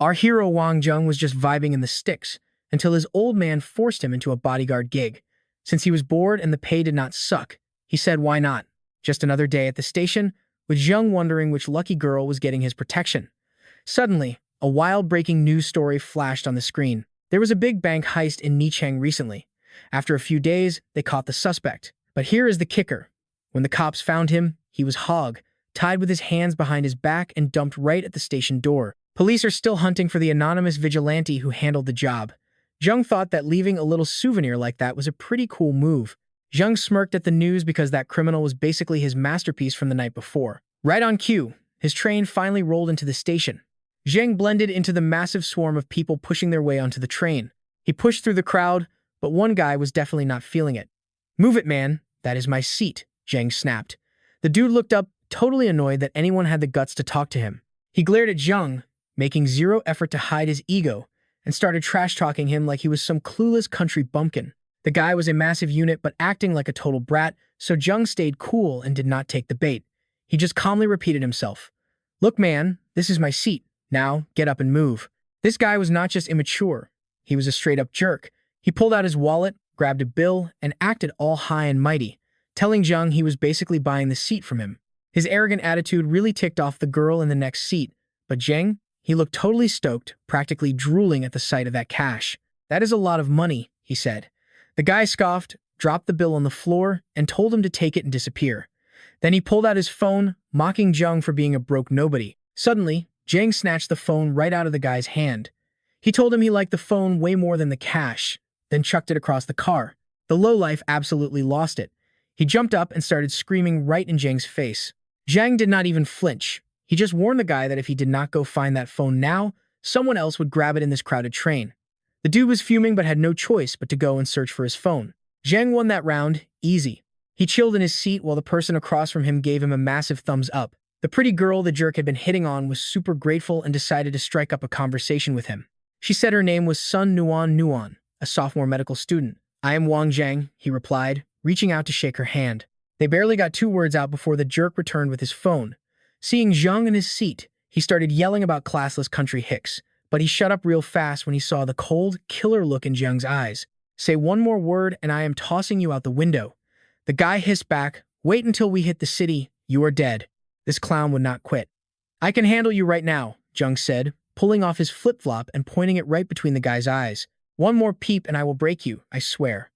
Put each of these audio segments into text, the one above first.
Our hero Wang Zheng was just vibing in the sticks until his old man forced him into a bodyguard gig. Since he was bored and the pay did not suck, he said why not? Just another day at the station, with Zheng wondering which lucky girl was getting his protection. Suddenly, a wild breaking news story flashed on the screen. There was a big bank heist in Nicheng recently. After a few days, they caught the suspect. But here is the kicker. When the cops found him, he was hog-tied with his hands behind his back and dumped right at the station door. Police are still hunting for the anonymous vigilante who handled the job. Zheng thought that leaving a little souvenir like that was a pretty cool move. Zheng smirked at the news because that criminal was basically his masterpiece from the night before. Right on cue, his train finally rolled into the station. Zheng blended into the massive swarm of people pushing their way onto the train. He pushed through the crowd, but one guy was definitely not feeling it. "Move it, man. That is my seat," Zheng snapped. The dude looked up, totally annoyed that anyone had the guts to talk to him. He glared at Zheng, making zero effort to hide his ego, and started trash-talking him like he was some clueless country bumpkin. The guy was a massive unit but acting like a total brat, so Zheng stayed cool and did not take the bait. He just calmly repeated himself. "Look, man, this is my seat. Now, get up and move." This guy was not just immature. He was a straight-up jerk. He pulled out his wallet, grabbed a bill, and acted all high and mighty, telling Zheng he was basically buying the seat from him. His arrogant attitude really ticked off the girl in the next seat, but Zheng, he looked totally stoked, practically drooling at the sight of that cash. "That is a lot of money," he said. The guy scoffed, dropped the bill on the floor, and told him to take it and disappear. Then he pulled out his phone, mocking Zheng for being a broke nobody. Suddenly, Zheng snatched the phone right out of the guy's hand. He told him he liked the phone way more than the cash, then chucked it across the car. The lowlife absolutely lost it. He jumped up and started screaming right in Zheng's face. Zheng did not even flinch. He just warned the guy that if he did not go find that phone now, someone else would grab it in this crowded train. The dude was fuming but had no choice but to go and search for his phone. Zheng won that round, easy. He chilled in his seat while the person across from him gave him a massive thumbs up. The pretty girl the jerk had been hitting on was super grateful and decided to strike up a conversation with him. She said her name was Sun Nuan, a sophomore medical student. "I am Wang Zheng," he replied, reaching out to shake her hand. They barely got 2 words out before the jerk returned with his phone. Seeing Zheng in his seat, he started yelling about classless country hicks, but he shut up real fast when he saw the cold, killer look in Zheng's eyes. "Say one more word and I am tossing you out the window." The guy hissed back, "Wait until we hit the city, you are dead." This clown would not quit. "I can handle you right now," Zheng said, pulling off his flip-flop and pointing it right between the guy's eyes. "One more peep and I will break you, I swear."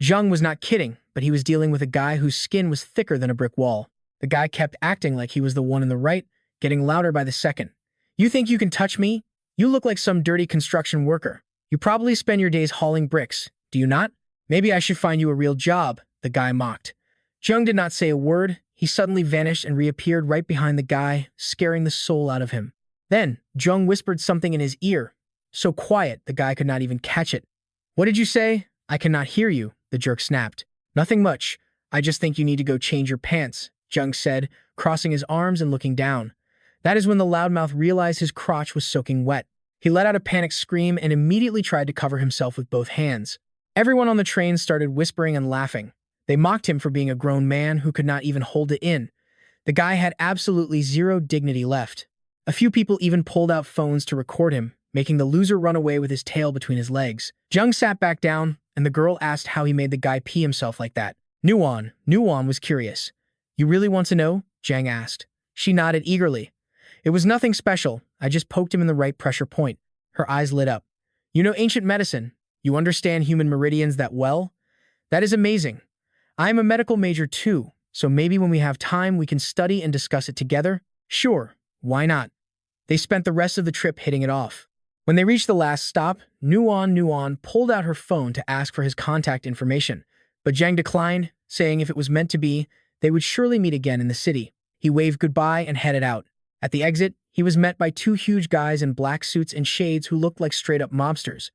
Zheng was not kidding, but he was dealing with a guy whose skin was thicker than a brick wall. The guy kept acting like he was the one in the right, getting louder by the second. "You think you can touch me? You look like some dirty construction worker. You probably spend your days hauling bricks, do you not? Maybe I should find you a real job," the guy mocked. Zheng did not say a word. He suddenly vanished and reappeared right behind the guy, scaring the soul out of him. Then, Zheng whispered something in his ear, so quiet the guy could not even catch it. "What did you say? I cannot hear you," the jerk snapped. "Nothing much. I just think you need to go change your pants," Zheng said, crossing his arms and looking down. That is when the loudmouth realized his crotch was soaking wet. He let out a panicked scream and immediately tried to cover himself with both hands. Everyone on the train started whispering and laughing. They mocked him for being a grown man who could not even hold it in. The guy had absolutely zero dignity left. A few people even pulled out phones to record him, making the loser run away with his tail between his legs. Zheng sat back down, and the girl asked how he made the guy pee himself like that. Nuan was curious. "You really want to know?" Zheng asked. She nodded eagerly. "It was nothing special. I just poked him in the right pressure point." Her eyes lit up. "You know ancient medicine. You understand human meridians that well? That is amazing. I am a medical major too, so maybe when we have time we can study and discuss it together." "Sure, why not?" They spent the rest of the trip hitting it off. When they reached the last stop, Nuan pulled out her phone to ask for his contact information, but Zheng declined, saying if it was meant to be, they would surely meet again in the city. He waved goodbye and headed out. At the exit, he was met by 2 huge guys in black suits and shades who looked like straight-up mobsters.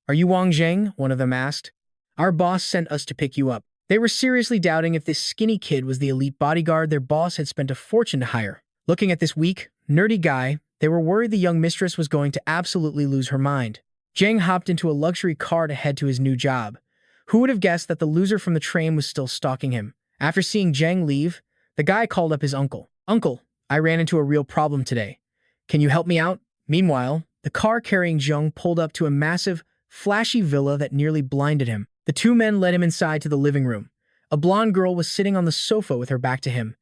"Are you Wang Zheng?" one of them asked. "Our boss sent us to pick you up." They were seriously doubting if this skinny kid was the elite bodyguard their boss had spent a fortune to hire. Looking at this weak, nerdy guy, they were worried the young mistress was going to absolutely lose her mind. Zheng hopped into a luxury car to head to his new job. Who would have guessed that the loser from the train was still stalking him? After seeing Zheng leave, the guy called up his uncle. "Uncle, I ran into a real problem today. Can you help me out?" Meanwhile, The car carrying Zheng pulled up to a massive, flashy villa that nearly blinded him. The two men led him inside to the living room. A blonde girl was sitting on the sofa with her back to him.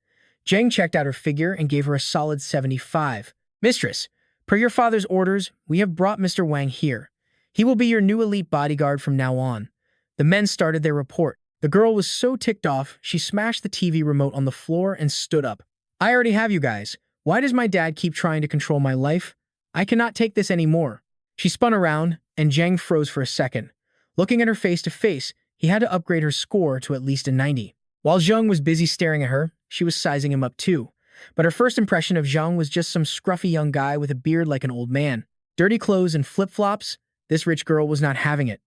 Zheng checked out her figure and gave her a solid 75. Mistress, per your father's orders, we have brought Mr. Wang here. He will be your new elite bodyguard from now on. The men started their report. The girl was so ticked off, she smashed the TV remote on the floor and stood up. I already have you guys. Why does my dad keep trying to control my life? I cannot take this anymore. She spun around, and Zheng froze for a second. Looking at her face to face, he had to upgrade her score to at least a 90. While Zheng was busy staring at her, she was sizing him up too. But her first impression of Zheng was just some scruffy young guy with a beard like an old man. Dirty clothes and flip-flops? This rich girl was not having it.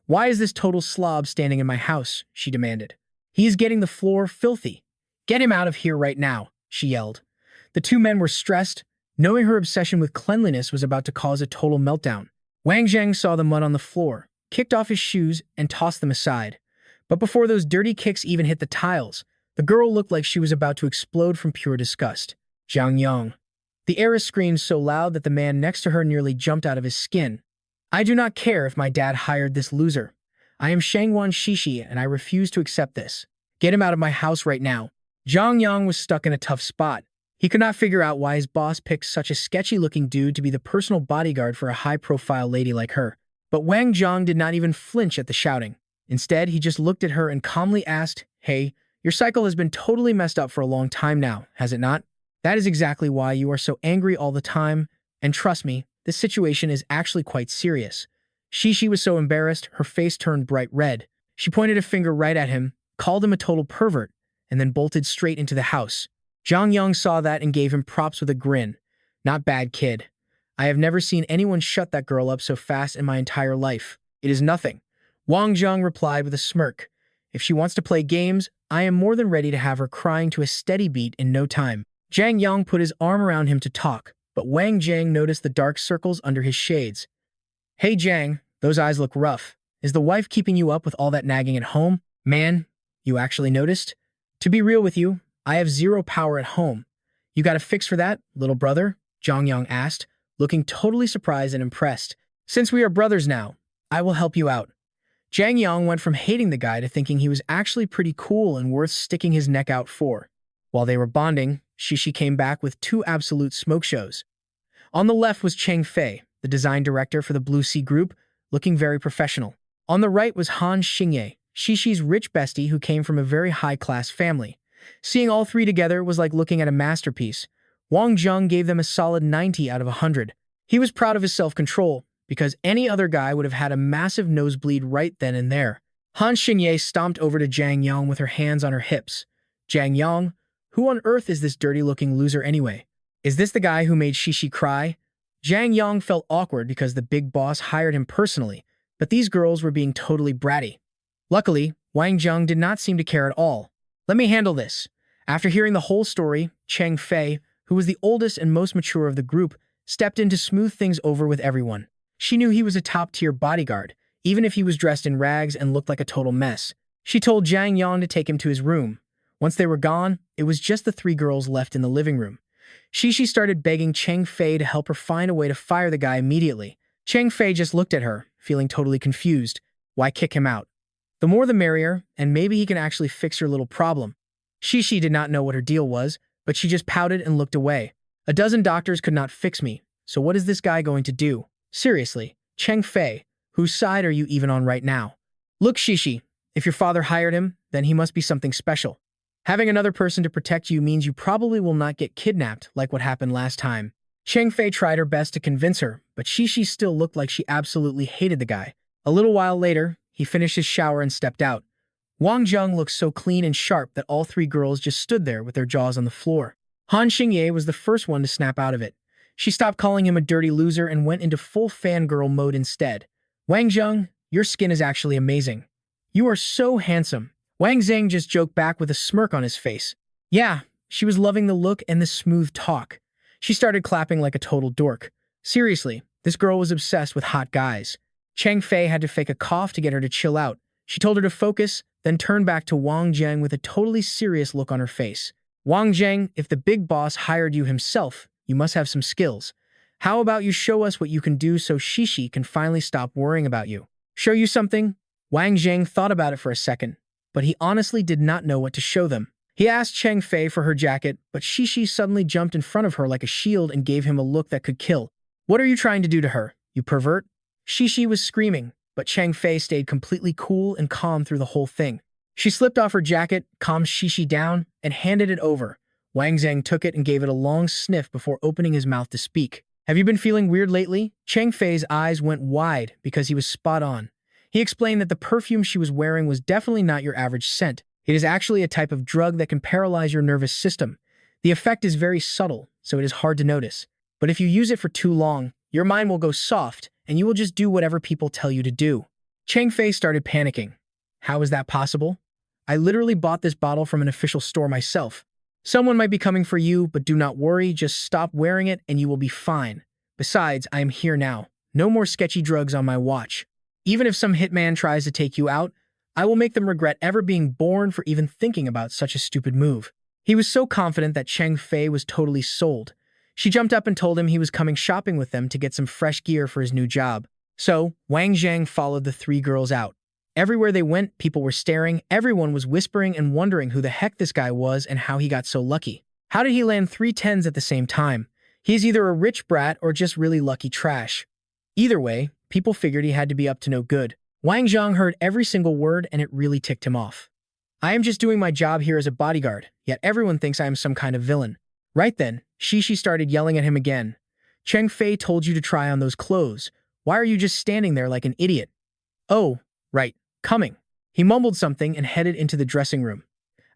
Why is this total slob standing in my house? She demanded. He is getting the floor filthy. Get him out of here right now, she yelled. The two men were stressed, knowing her obsession with cleanliness was about to cause a total meltdown. Wang Zheng saw the mud on the floor, kicked off his shoes, and tossed them aside. But before those dirty kicks even hit the tiles, the girl looked like she was about to explode from pure disgust. Zhang Yang. The heiress screamed so loud that the man next to her nearly jumped out of his skin. I do not care if my dad hired this loser. I am Shangwan Shishi and I refuse to accept this. Get him out of my house right now. Zhang Yang was stuck in a tough spot. He could not figure out why his boss picked such a sketchy-looking dude to be the personal bodyguard for a high-profile lady like her. But Wang Zheng did not even flinch at the shouting. Instead, he just looked at her and calmly asked, Hey, your cycle has been totally messed up for a long time now, has it not? That is exactly why you are so angry all the time, and trust me, this situation is actually quite serious. Shishi was so embarrassed, her face turned bright red. She pointed a finger right at him, called him a total pervert, and then bolted straight into the house. Zhang Yang saw that and gave him props with a grin. Not bad, kid. I have never seen anyone shut that girl up so fast in my entire life. It is nothing. Wang Zheng replied with a smirk. If she wants to play games, I am more than ready to have her crying to a steady beat in no time. Zhang Yang put his arm around him to talk, but Wang Zheng noticed the dark circles under his shades. Hey Zhang, those eyes look rough. Is the wife keeping you up with all that nagging at home? Man, you actually noticed? To be real with you, I have zero power at home. You got a fix for that, little brother? Zhang Yang asked, looking totally surprised and impressed. Since we are brothers now, I will help you out. Zhang Yang went from hating the guy to thinking he was actually pretty cool and worth sticking his neck out for. While they were bonding, Shishi came back with two absolute smoke shows. On the left was Cheng Fei, the design director for the Blue Sea Group, looking very professional. On the right was Han Xingye, Shishi's rich bestie who came from a very high-class family. Seeing all three together was like looking at a masterpiece. Wang Zheng gave them a solid 90 out of 100. He was proud of his self-control, because any other guy would have had a massive nosebleed right then and there. Han Xingye stomped over to Zhang Yang with her hands on her hips. Zhang Yang, who on earth is this dirty-looking loser anyway? Is this the guy who made Shishi cry? Zhang Yang felt awkward because the big boss hired him personally, but these girls were being totally bratty. Luckily, Wang Zheng did not seem to care at all. Let me handle this. After hearing the whole story, Cheng Fei, who was the oldest and most mature of the group, stepped in to smooth things over with everyone. She knew he was a top-tier bodyguard, even if he was dressed in rags and looked like a total mess. She told Zhang Yang to take him to his room. Once they were gone, it was just the three girls left in the living room. Shishi started begging Cheng Fei to help her find a way to fire the guy immediately. Cheng Fei just looked at her, feeling totally confused. Why kick him out? The more the merrier, and maybe he can actually fix her little problem. Shishi did not know what her deal was, but she just pouted and looked away. A dozen doctors could not fix me, so what is this guy going to do? Seriously, Cheng Fei, whose side are you even on right now? Look, Shishi, if your father hired him, then he must be something special. Having another person to protect you means you probably will not get kidnapped like what happened last time. Cheng Fei tried her best to convince her, but Shishi still looked like she absolutely hated the guy. A little while later, he finished his shower and stepped out. Wang Zheng looked so clean and sharp that all three girls just stood there with their jaws on the floor. Han Xingye was the first one to snap out of it. She stopped calling him a dirty loser and went into full fangirl mode instead. Wang Zheng, your skin is actually amazing. You are so handsome. Wang Zheng just joked back with a smirk on his face. Yeah, she was loving the look and the smooth talk. She started clapping like a total dork. Seriously, this girl was obsessed with hot guys. Cheng Fei had to fake a cough to get her to chill out. She told her to focus, then turned back to Wang Zheng with a totally serious look on her face. Wang Zheng, if the big boss hired you himself, you must have some skills. How about you show us what you can do so Shishi can finally stop worrying about you? Show you something? Wang Zheng thought about it for a second, but he honestly did not know what to show them. He asked Cheng Fei for her jacket, but Shishi suddenly jumped in front of her like a shield and gave him a look that could kill. What are you trying to do to her, you pervert? Shishi was screaming, but Cheng Fei stayed completely cool and calm through the whole thing. She slipped off her jacket, calmed Shishi down, and handed it over. Wang Zheng took it and gave it a long sniff before opening his mouth to speak. Have you been feeling weird lately? Cheng Fei's eyes went wide because he was spot on. He explained that the perfume she was wearing was definitely not your average scent. It is actually a type of drug that can paralyze your nervous system. The effect is very subtle, so it is hard to notice. But if you use it for too long, your mind will go soft, and you will just do whatever people tell you to do. Cheng Fei started panicking. How is that possible? I literally bought this bottle from an official store myself. Someone might be coming for you, but do not worry, just stop wearing it and you will be fine. Besides, I am here now. No more sketchy drugs on my watch. Even if some hitman tries to take you out, I will make them regret ever being born for even thinking about such a stupid move. He was so confident that Cheng Fei was totally sold. She jumped up and told him he was coming shopping with them to get some fresh gear for his new job. So, Wang Zheng followed the three girls out. Everywhere they went, people were staring, everyone was whispering and wondering who the heck this guy was and how he got so lucky. How did he land 3 10s at the same time? He is either a rich brat or just really lucky trash. Either way, people figured he had to be up to no good. Wang Zheng heard every single word and it really ticked him off. I am just doing my job here as a bodyguard, yet everyone thinks I am some kind of villain. Right then, Shishi started yelling at him again. Cheng Fei told you to try on those clothes. Why are you just standing there like an idiot? Oh, right, coming. He mumbled something and headed into the dressing room.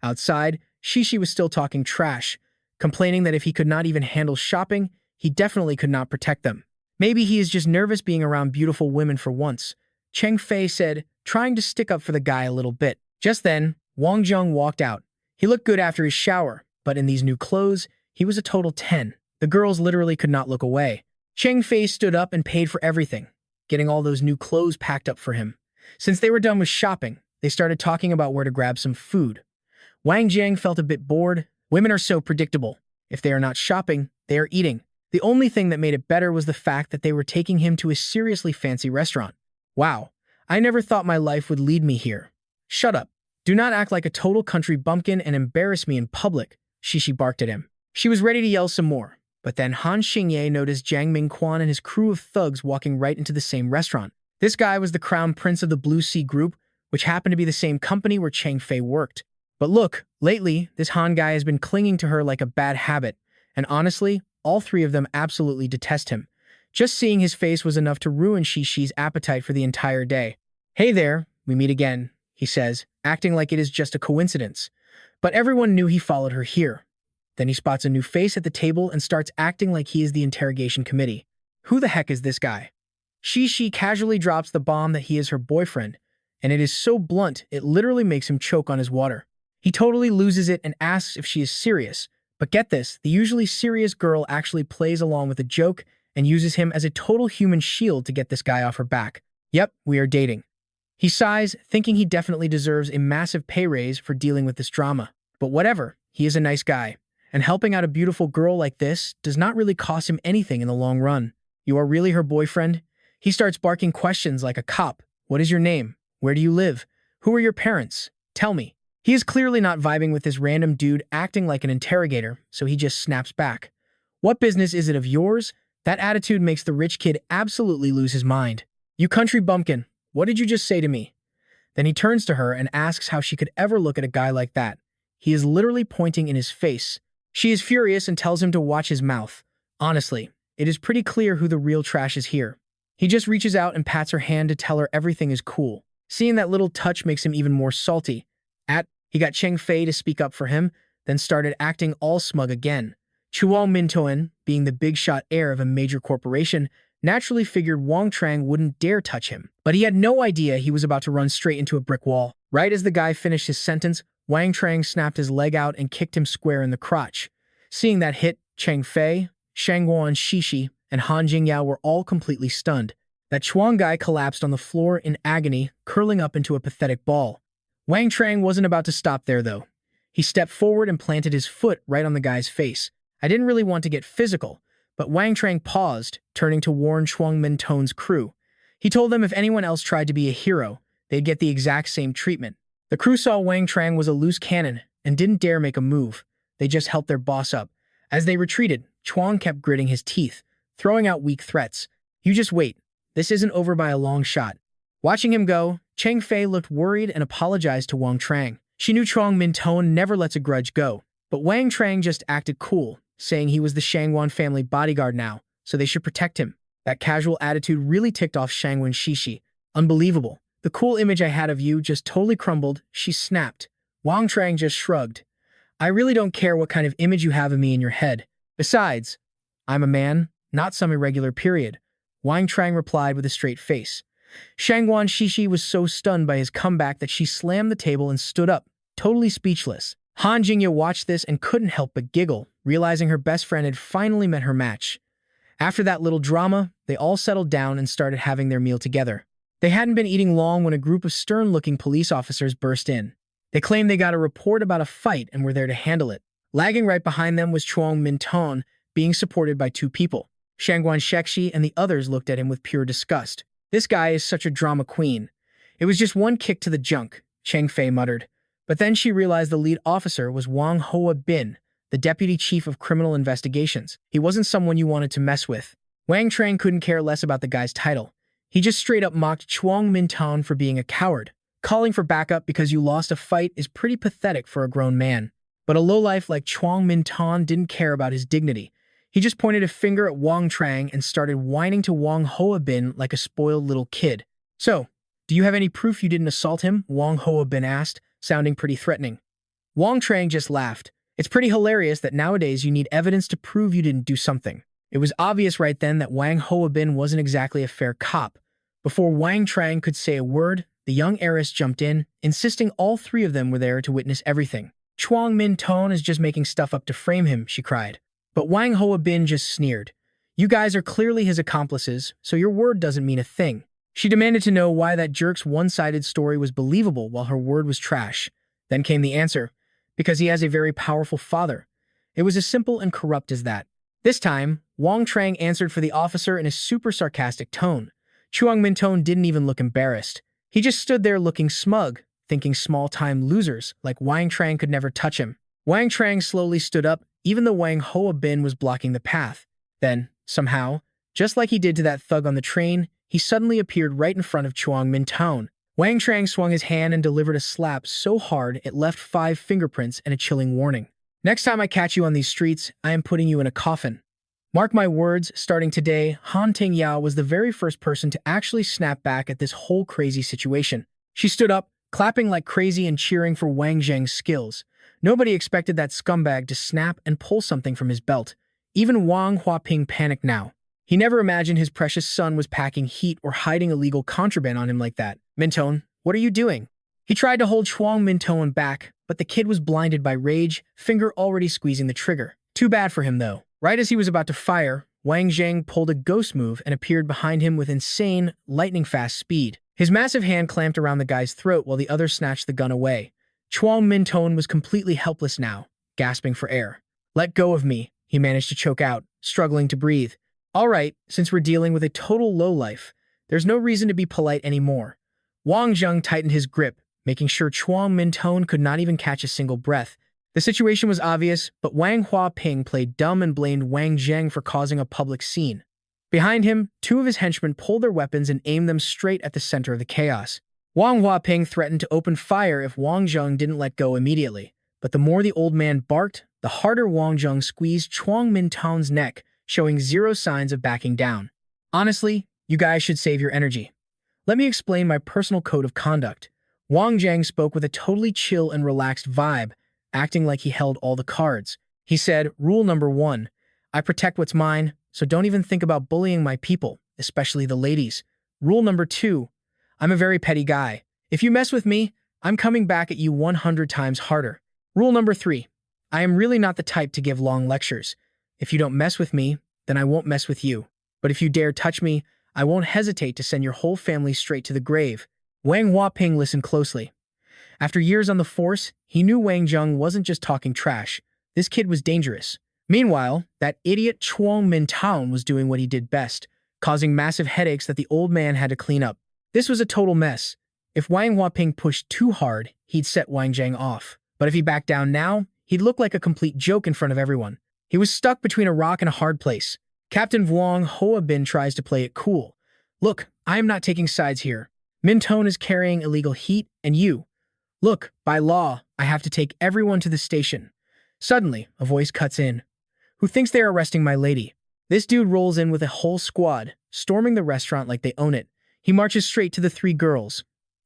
Outside, Shishi was still talking trash, complaining that if he could not even handle shopping, he definitely could not protect them. Maybe he is just nervous being around beautiful women for once, Cheng Fei said, trying to stick up for the guy a little bit. Just then, Wang Zheng walked out. He looked good after his shower, but in these new clothes, he was a total 10. The girls literally could not look away. Cheng Fei stood up and paid for everything, getting all those new clothes packed up for him. Since they were done with shopping, they started talking about where to grab some food. Wang Zheng felt a bit bored. Women are so predictable. If they are not shopping, they are eating. The only thing that made it better was the fact that they were taking him to a seriously fancy restaurant. Wow, I never thought my life would lead me here. Shut up. Do not act like a total country bumpkin and embarrass me in public, Shishi barked at him. She was ready to yell some more, but then Han Xingye noticed Jiang Mingquan and his crew of thugs walking right into the same restaurant. This guy was the crown prince of the Blue Sea Group, which happened to be the same company where Cheng Fei worked. But look, lately, this Han guy has been clinging to her like a bad habit, and honestly, all 3 of them absolutely detest him. Just seeing his face was enough to ruin Shishi's appetite for the entire day. Hey there, we meet again, he says, acting like it is just a coincidence. But everyone knew he followed her here. Then he spots a new face at the table and starts acting like he is the interrogation committee. Who the heck is this guy? Shishi casually drops the bomb that he is her boyfriend, and it is so blunt it literally makes him choke on his water. He totally loses it and asks if she is serious. But get this, the usually serious girl actually plays along with the joke and uses him as a total human shield to get this guy off her back. Yep, we are dating. He sighs, thinking he definitely deserves a massive pay raise for dealing with this drama. But whatever, he is a nice guy, and helping out a beautiful girl like this does not really cost him anything in the long run. You are really her boyfriend? He starts barking questions like a cop. What is your name? Where do you live? Who are your parents? Tell me. He is clearly not vibing with this random dude acting like an interrogator, so he just snaps back. What business is it of yours? That attitude makes the rich kid absolutely lose his mind. You country bumpkin, what did you just say to me? Then he turns to her and asks how she could ever look at a guy like that. He is literally pointing in his face. She is furious and tells him to watch his mouth. Honestly, it is pretty clear who the real trash is here. He just reaches out and pats her hand to tell her everything is cool. Seeing that little touch makes him even more salty. He got Cheng Fei to speak up for him, then started acting all smug again. Chuo Mintoen, being the big shot heir of a major corporation, naturally figured Wang Trang wouldn't dare touch him. But he had no idea he was about to run straight into a brick wall. Right as the guy finished his sentence, Wang Trang snapped his leg out and kicked him square in the crotch. Seeing that hit, Cheng Fei, Shangguan Shishi, and Han Jingyao were all completely stunned. That Chuang guy collapsed on the floor in agony, curling up into a pathetic ball. Wang Trang wasn't about to stop there, though. He stepped forward and planted his foot right on the guy's face. I didn't really want to get physical, but Wang Zheng paused, turning to warn Chuang Mintone's crew. He told them if anyone else tried to be a hero, they'd get the exact same treatment. The crew saw Wang Zheng was a loose cannon and didn't dare make a move. They just helped their boss up. As they retreated, Chuang kept gritting his teeth, throwing out weak threats. You just wait. This isn't over by a long shot. Watching him go, Cheng Fei looked worried and apologized to Wang Zheng. She knew Chuang Mintone never lets a grudge go, but Wang Zheng just acted cool, saying he was the Shangwan family bodyguard now, so they should protect him. That casual attitude really ticked off Shangwan Shishi. Unbelievable. The cool image I had of you just totally crumbled, she snapped. Wang Zheng just shrugged. I really don't care what kind of image you have of me in your head. Besides, I'm a man, not some irregular period. Wang Zheng replied with a straight face. Shangwan Shishi was so stunned by his comeback that she slammed the table and stood up, totally speechless. Han Jingye watched this and couldn't help but giggle, realizing her best friend had finally met her match. After that little drama, they all settled down and started having their meal together. They hadn't been eating long when a group of stern-looking police officers burst in. They claimed they got a report about a fight and were there to handle it. Lagging right behind them was Chuang Mintone, being supported by two people. Shangguan Shekshi and the others looked at him with pure disgust. This guy is such a drama queen. It was just one kick to the junk, Cheng Fei muttered. But then she realized the lead officer was Wang Hoa Bin, the deputy chief of criminal investigations. He wasn't someone you wanted to mess with. Wang Zheng couldn't care less about the guy's title. He just straight up mocked Chuang Mintone for being a coward. Calling for backup because you lost a fight is pretty pathetic for a grown man. But a lowlife like Chuang Mintone didn't care about his dignity. He just pointed a finger at Wang Zheng and started whining to Wang Hoa Bin like a spoiled little kid. So, do you have any proof you didn't assault him? Wang Hoa Bin asked, sounding pretty threatening. Wang Zheng just laughed. It's pretty hilarious that nowadays you need evidence to prove you didn't do something. It was obvious right then that Wang Hoa Bin wasn't exactly a fair cop. Before Wang Zheng could say a word, the young heiress jumped in, insisting all three of them were there to witness everything. Chuang Mintone is just making stuff up to frame him, she cried. But Wang Hoa Bin just sneered. You guys are clearly his accomplices, so your word doesn't mean a thing. She demanded to know why that jerk's one-sided story was believable while her word was trash. Then came the answer. Because he has a very powerful father. It was as simple and corrupt as that. This time, Wang Zheng answered for the officer in a super sarcastic tone. Chuang Mintone didn't even look embarrassed. He just stood there looking smug, thinking small-time losers like Wang Zheng could never touch him. Wang Zheng slowly stood up, even though Wang Hoa Bin was blocking the path. Then, somehow, just like he did to that thug on the train, he suddenly appeared right in front of Chuang Mintone. Wang Zheng swung his hand and delivered a slap so hard it left 5 fingerprints and a chilling warning. Next time I catch you on these streets, I am putting you in a coffin. Mark my words, starting today, Han Tingyao was the very first person to actually snap back at this whole crazy situation. She stood up, clapping like crazy and cheering for Wang Zheng's skills. Nobody expected that scumbag to snap and pull something from his belt. Even Wang Huaping panicked now. He never imagined his precious son was packing heat or hiding illegal contraband on him like that. Mintone, what are you doing? He tried to hold Chuang Mintone back, but the kid was blinded by rage, finger already squeezing the trigger. Too bad for him, though. Right as he was about to fire, Wang Zheng pulled a ghost move and appeared behind him with insane, lightning-fast speed. His massive hand clamped around the guy's throat while the other snatched the gun away. Chuang Mintone was completely helpless now, gasping for air. Let go of me, he managed to choke out, struggling to breathe. All right, since we're dealing with a total lowlife, there's no reason to be polite anymore. Wang Zheng tightened his grip, making sure Chuang Mintone could not even catch a single breath. The situation was obvious, but Wang Huaping played dumb and blamed Wang Zheng for causing a public scene. Behind him, 2 of his henchmen pulled their weapons and aimed them straight at the center of the chaos. Wang Huaping threatened to open fire if Wang Zheng didn't let go immediately, but the more the old man barked, the harder Wang Zheng squeezed Chuang Mintone's neck, showing zero signs of backing down. Honestly, you guys should save your energy. Let me explain my personal code of conduct. Wang Zheng spoke with a totally chill and relaxed vibe, acting like he held all the cards. He said, Rule number 1, I protect what's mine, so don't even think about bullying my people, especially the ladies. Rule number 2, I'm a very petty guy. If you mess with me, I'm coming back at you 100 times harder. Rule number 3, I am really not the type to give long lectures. If you don't mess with me, then I won't mess with you. But if you dare touch me, I won't hesitate to send your whole family straight to the grave. Wang Huaping listened closely. After years on the force, he knew Wang Zheng wasn't just talking trash. This kid was dangerous. Meanwhile, that idiot Chuang Mintown was doing what he did best, causing massive headaches that the old man had to clean up. This was a total mess. If Wang Huaping pushed too hard, he'd set Wang Zheng off. But if he backed down now, he'd look like a complete joke in front of everyone. He was stuck between a rock and a hard place. Captain Wang Huabin tries to play it cool. Look, I am not taking sides here. Minton is carrying illegal heat, and you. Look, by law, I have to take everyone to the station. Suddenly, a voice cuts in. Who thinks they are arresting my lady? This dude rolls in with a whole squad, storming the restaurant like they own it. He marches straight to the three girls.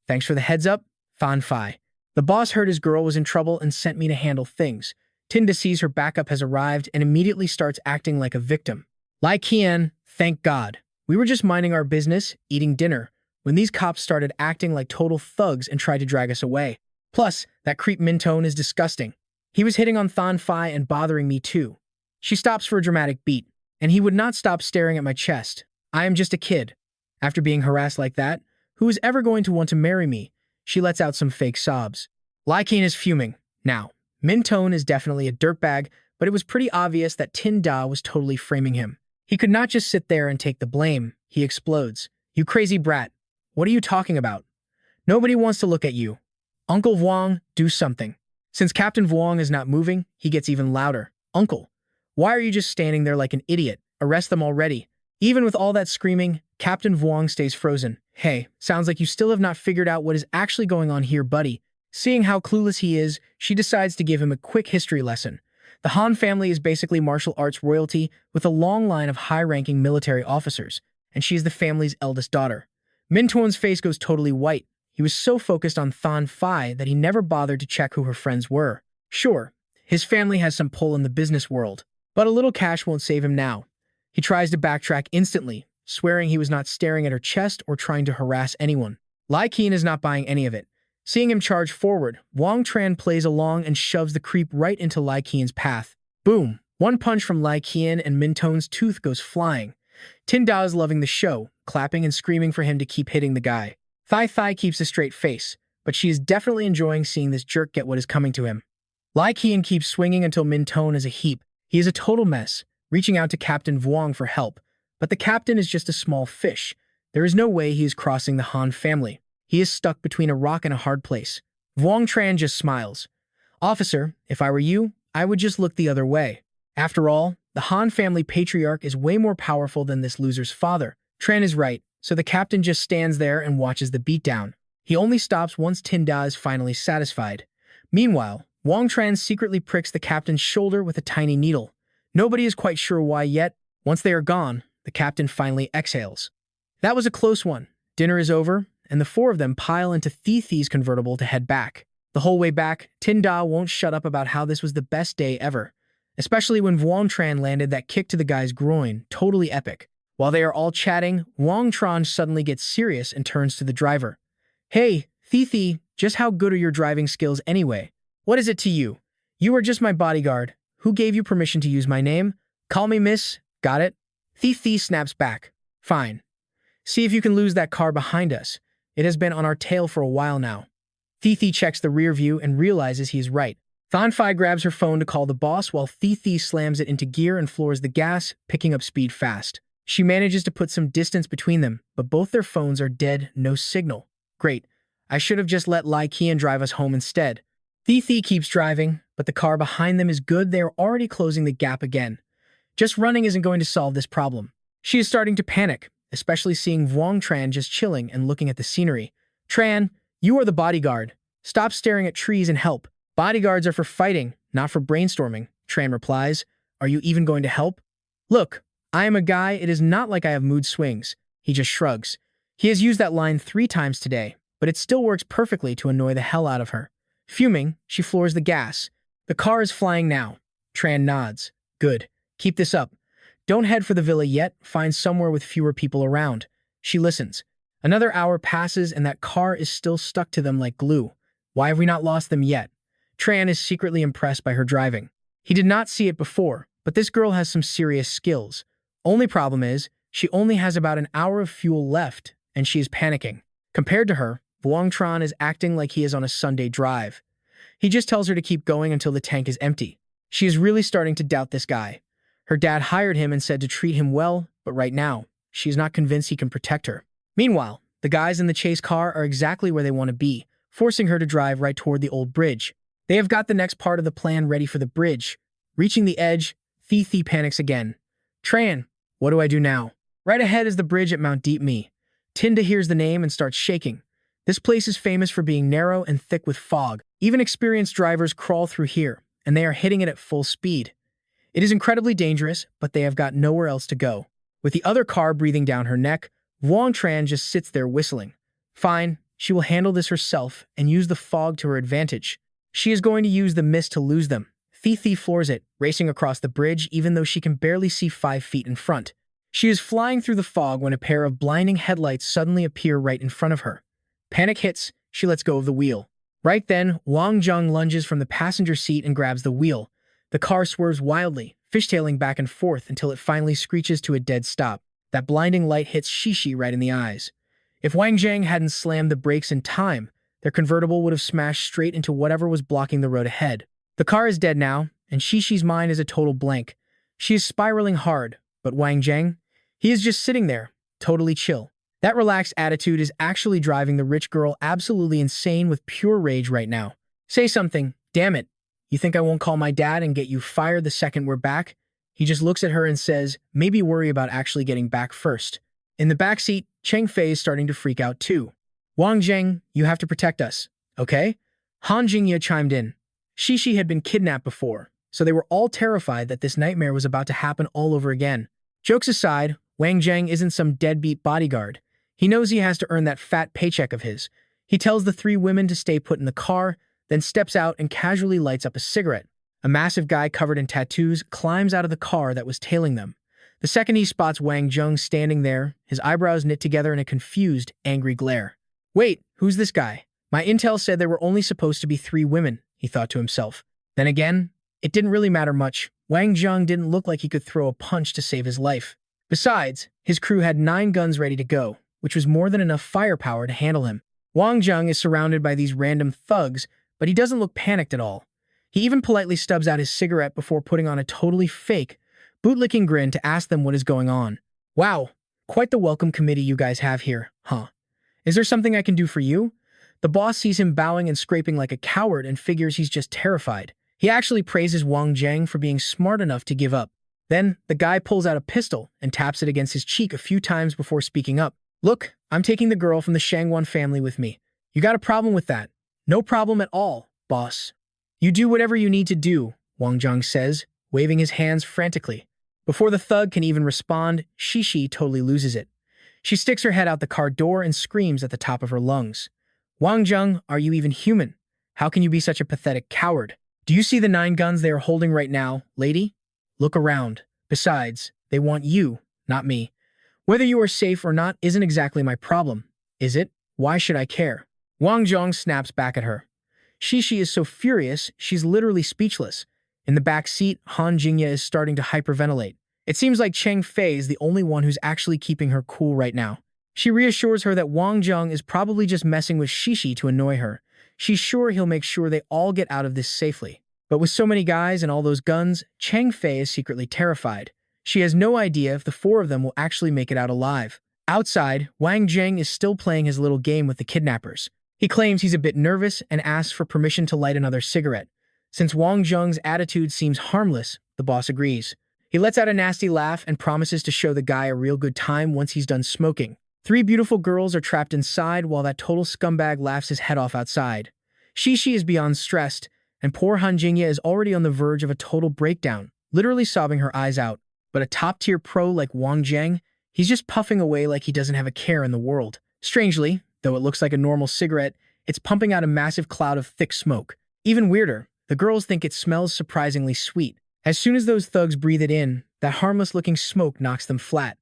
Thanks for the heads up, Fan Fai. The boss heard his girl was in trouble and sent me to handle things. Tinda sees her backup has arrived and immediately starts acting like a victim. Lai Qian, thank God. We were just minding our business, eating dinner, when these cops started acting like total thugs and tried to drag us away. Plus, that creep Minton is disgusting. He was hitting on Fan Fai and bothering me too. She stops for a dramatic beat, and he would not stop staring at my chest. I am just a kid. After being harassed like that, who is ever going to want to marry me? She lets out some fake sobs. Lai Qian is fuming. Now, Minton is definitely a dirtbag, but it was pretty obvious that Tin Da was totally framing him. He could not just sit there and take the blame. He explodes. You crazy brat. What are you talking about? Nobody wants to look at you. Uncle Vuong, do something. Since Captain Vuong is not moving, he gets even louder. Uncle, why are you just standing there like an idiot? Arrest them already. Even with all that screaming, Captain Vuong stays frozen. Hey, sounds like you still have not figured out what is actually going on here, buddy. Seeing how clueless he is, she decides to give him a quick history lesson. The Han family is basically martial arts royalty with a long line of high-ranking military officers, and she is the family's eldest daughter. Minton's face goes totally white. He was so focused on Fan Fai that he never bothered to check who her friends were. Sure, his family has some pull in the business world, but a little cash won't save him now. He tries to backtrack instantly, swearing he was not staring at her chest or trying to harass anyone. Lai Qian is not buying any of it. Seeing him charge forward, Wang Tran plays along and shoves the creep right into Lai Qian's path. Boom! One punch from Lai Qian and Minton's tooth goes flying. Tin Da is loving the show, clapping and screaming for him to keep hitting the guy. Thai keeps a straight face, but she is definitely enjoying seeing this jerk get what is coming to him. Lai Qian keeps swinging until Minton is a heap. He is a total mess, reaching out to Captain Vuong for help. But the captain is just a small fish. There is no way he is crossing the Han family. He is stuck between a rock and a hard place. Vuong Tran just smiles. Officer, if I were you, I would just look the other way. After all, the Han family patriarch is way more powerful than this loser's father. Tran is right, so the captain just stands there and watches the beatdown. He only stops once Tin Da is finally satisfied. Meanwhile, Wang Tran secretly pricks the captain's shoulder with a tiny needle. Nobody is quite sure why yet. Once they are gone, the captain finally exhales. That was a close one. Dinner is over, and the four of them pile into Thi's convertible to head back. The whole way back, Tin Da won't shut up about how this was the best day ever, especially when Wang Tran landed that kick to the guy's groin, totally epic. While they are all chatting, Wang Tran suddenly gets serious and turns to the driver. Hey, Thi, just how good are your driving skills anyway? What is it to you? You are just my bodyguard. Who gave you permission to use my name? Call me miss, got it? Thi snaps back. Fine. See if you can lose that car behind us. It has been on our tail for a while now. Thi checks the rear view and realizes he is right. Fan Fai grabs her phone to call the boss while Thi slams it into gear and floors the gas, picking up speed fast. She manages to put some distance between them, but both their phones are dead, no signal. Great. I should have just let Lai Qian drive us home instead. Thi keeps driving, but the car behind them is good. They are already closing the gap again. Just running isn't going to solve this problem. She is starting to panic, especially seeing Vuong Tran just chilling and looking at the scenery. Tran, you are the bodyguard. Stop staring at trees and help. Bodyguards are for fighting, not for brainstorming, Tran replies. Are you even going to help? Look, I am a guy. It is not like I have mood swings. He just shrugs. He has used that line 3 times today, but it still works perfectly to annoy the hell out of her. Fuming, she floors the gas. The car is flying now. Tran nods. Good. Keep this up. Don't head for the villa yet. Find somewhere with fewer people around. She listens. Another hour passes and that car is still stuck to them like glue. Why have we not lost them yet? Tran is secretly impressed by her driving. He did not see it before, but this girl has some serious skills. Only problem is, she only has about an hour of fuel left, and she is panicking. Compared to her, Vuong Tran is acting like he is on a Sunday drive. He just tells her to keep going until the tank is empty. She is really starting to doubt this guy. Her dad hired him and said to treat him well, but right now, she is not convinced he can protect her. Meanwhile, the guys in the chase car are exactly where they want to be, forcing her to drive right toward the old bridge. They have got the next part of the plan ready for the bridge. Reaching the edge, Thi panics again. Tran, what do I do now? Right ahead is the bridge at Mount Deep Me. Tinda hears the name and starts shaking. This place is famous for being narrow and thick with fog. Even experienced drivers crawl through here, and they are hitting it at full speed. It is incredibly dangerous, but they have got nowhere else to go. With the other car breathing down her neck, Wang Tran just sits there whistling. Fine, she will handle this herself and use the fog to her advantage. She is going to use the mist to lose them. Thi floors it, racing across the bridge even though she can barely see 5 feet in front. She is flying through the fog when a pair of blinding headlights suddenly appear right in front of her. Panic hits, she lets go of the wheel. Right then, Wang Zheng lunges from the passenger seat and grabs the wheel. The car swerves wildly, fishtailing back and forth until it finally screeches to a dead stop. That blinding light hits Shishi right in the eyes. If Wang Zheng hadn't slammed the brakes in time, their convertible would have smashed straight into whatever was blocking the road ahead. The car is dead now, and Shishi's mind is a total blank. She is spiraling hard, but Wang Zheng? He is just sitting there, totally chill. That relaxed attitude is actually driving the rich girl absolutely insane with pure rage right now. Say something, damn it. You think I won't call my dad and get you fired the second we're back? He just looks at her and says, maybe worry about actually getting back first. In the backseat, Cheng Fei is starting to freak out too. Wang Zheng, you have to protect us, okay? Han Jingye chimed in. Shishi had been kidnapped before, so they were all terrified that this nightmare was about to happen all over again. Jokes aside, Wang Zheng isn't some deadbeat bodyguard. He knows he has to earn that fat paycheck of his. He tells the 3 women to stay put in the car, then steps out and casually lights up a cigarette. A massive guy covered in tattoos climbs out of the car that was tailing them. The second he spots Wang Zheng standing there, his eyebrows knit together in a confused, angry glare. Wait, who's this guy? My intel said there were only supposed to be 3 women, he thought to himself. Then again, it didn't really matter much. Wang Zheng didn't look like he could throw a punch to save his life. Besides, his crew had 9 guns ready to go, which was more than enough firepower to handle him. Wang Zheng is surrounded by these random thugs, but he doesn't look panicked at all. He even politely stubs out his cigarette before putting on a totally fake, bootlicking grin to ask them what is going on. Wow, quite the welcome committee you guys have here, huh? Is there something I can do for you? The boss sees him bowing and scraping like a coward and figures he's just terrified. He actually praises Wang Zheng for being smart enough to give up. Then, the guy pulls out a pistol and taps it against his cheek a few times before speaking up. Look, I'm taking the girl from the Shangwan family with me. You got a problem with that? No problem at all, boss. You do whatever you need to do, Wang Zheng says, waving his hands frantically. Before the thug can even respond, Shishi totally loses it. She sticks her head out the car door and screams at the top of her lungs. Wang Zheng, are you even human? How can you be such a pathetic coward? Do you see the 9 guns they are holding right now, lady? Look around. Besides, they want you, not me. Whether you are safe or not isn't exactly my problem, is it? Why should I care? Wang Zheng snaps back at her. Shishi is so furious, she's literally speechless. In the back seat, Han Jingye is starting to hyperventilate. It seems like Cheng Fei is the only one who's actually keeping her cool right now. She reassures her that Wang Zheng is probably just messing with Shishi to annoy her. She's sure he'll make sure they all get out of this safely. But with so many guys and all those guns, Cheng Fei is secretly terrified. She has no idea if the 4 of them will actually make it out alive. Outside, Wang Zheng is still playing his little game with the kidnappers. He claims he's a bit nervous and asks for permission to light another cigarette. Since Wang Zheng's attitude seems harmless, the boss agrees. He lets out a nasty laugh and promises to show the guy a real good time once he's done smoking. 3 beautiful girls are trapped inside while that total scumbag laughs his head off outside. Shishi is beyond stressed, and poor Han Jingye is already on the verge of a total breakdown, literally sobbing her eyes out. But a top-tier pro like Wang Zheng, he's just puffing away like he doesn't have a care in the world. Strangely, though it looks like a normal cigarette, it's pumping out a massive cloud of thick smoke. Even weirder, the girls think it smells surprisingly sweet. As soon as those thugs breathe it in, that harmless-looking smoke knocks them flat.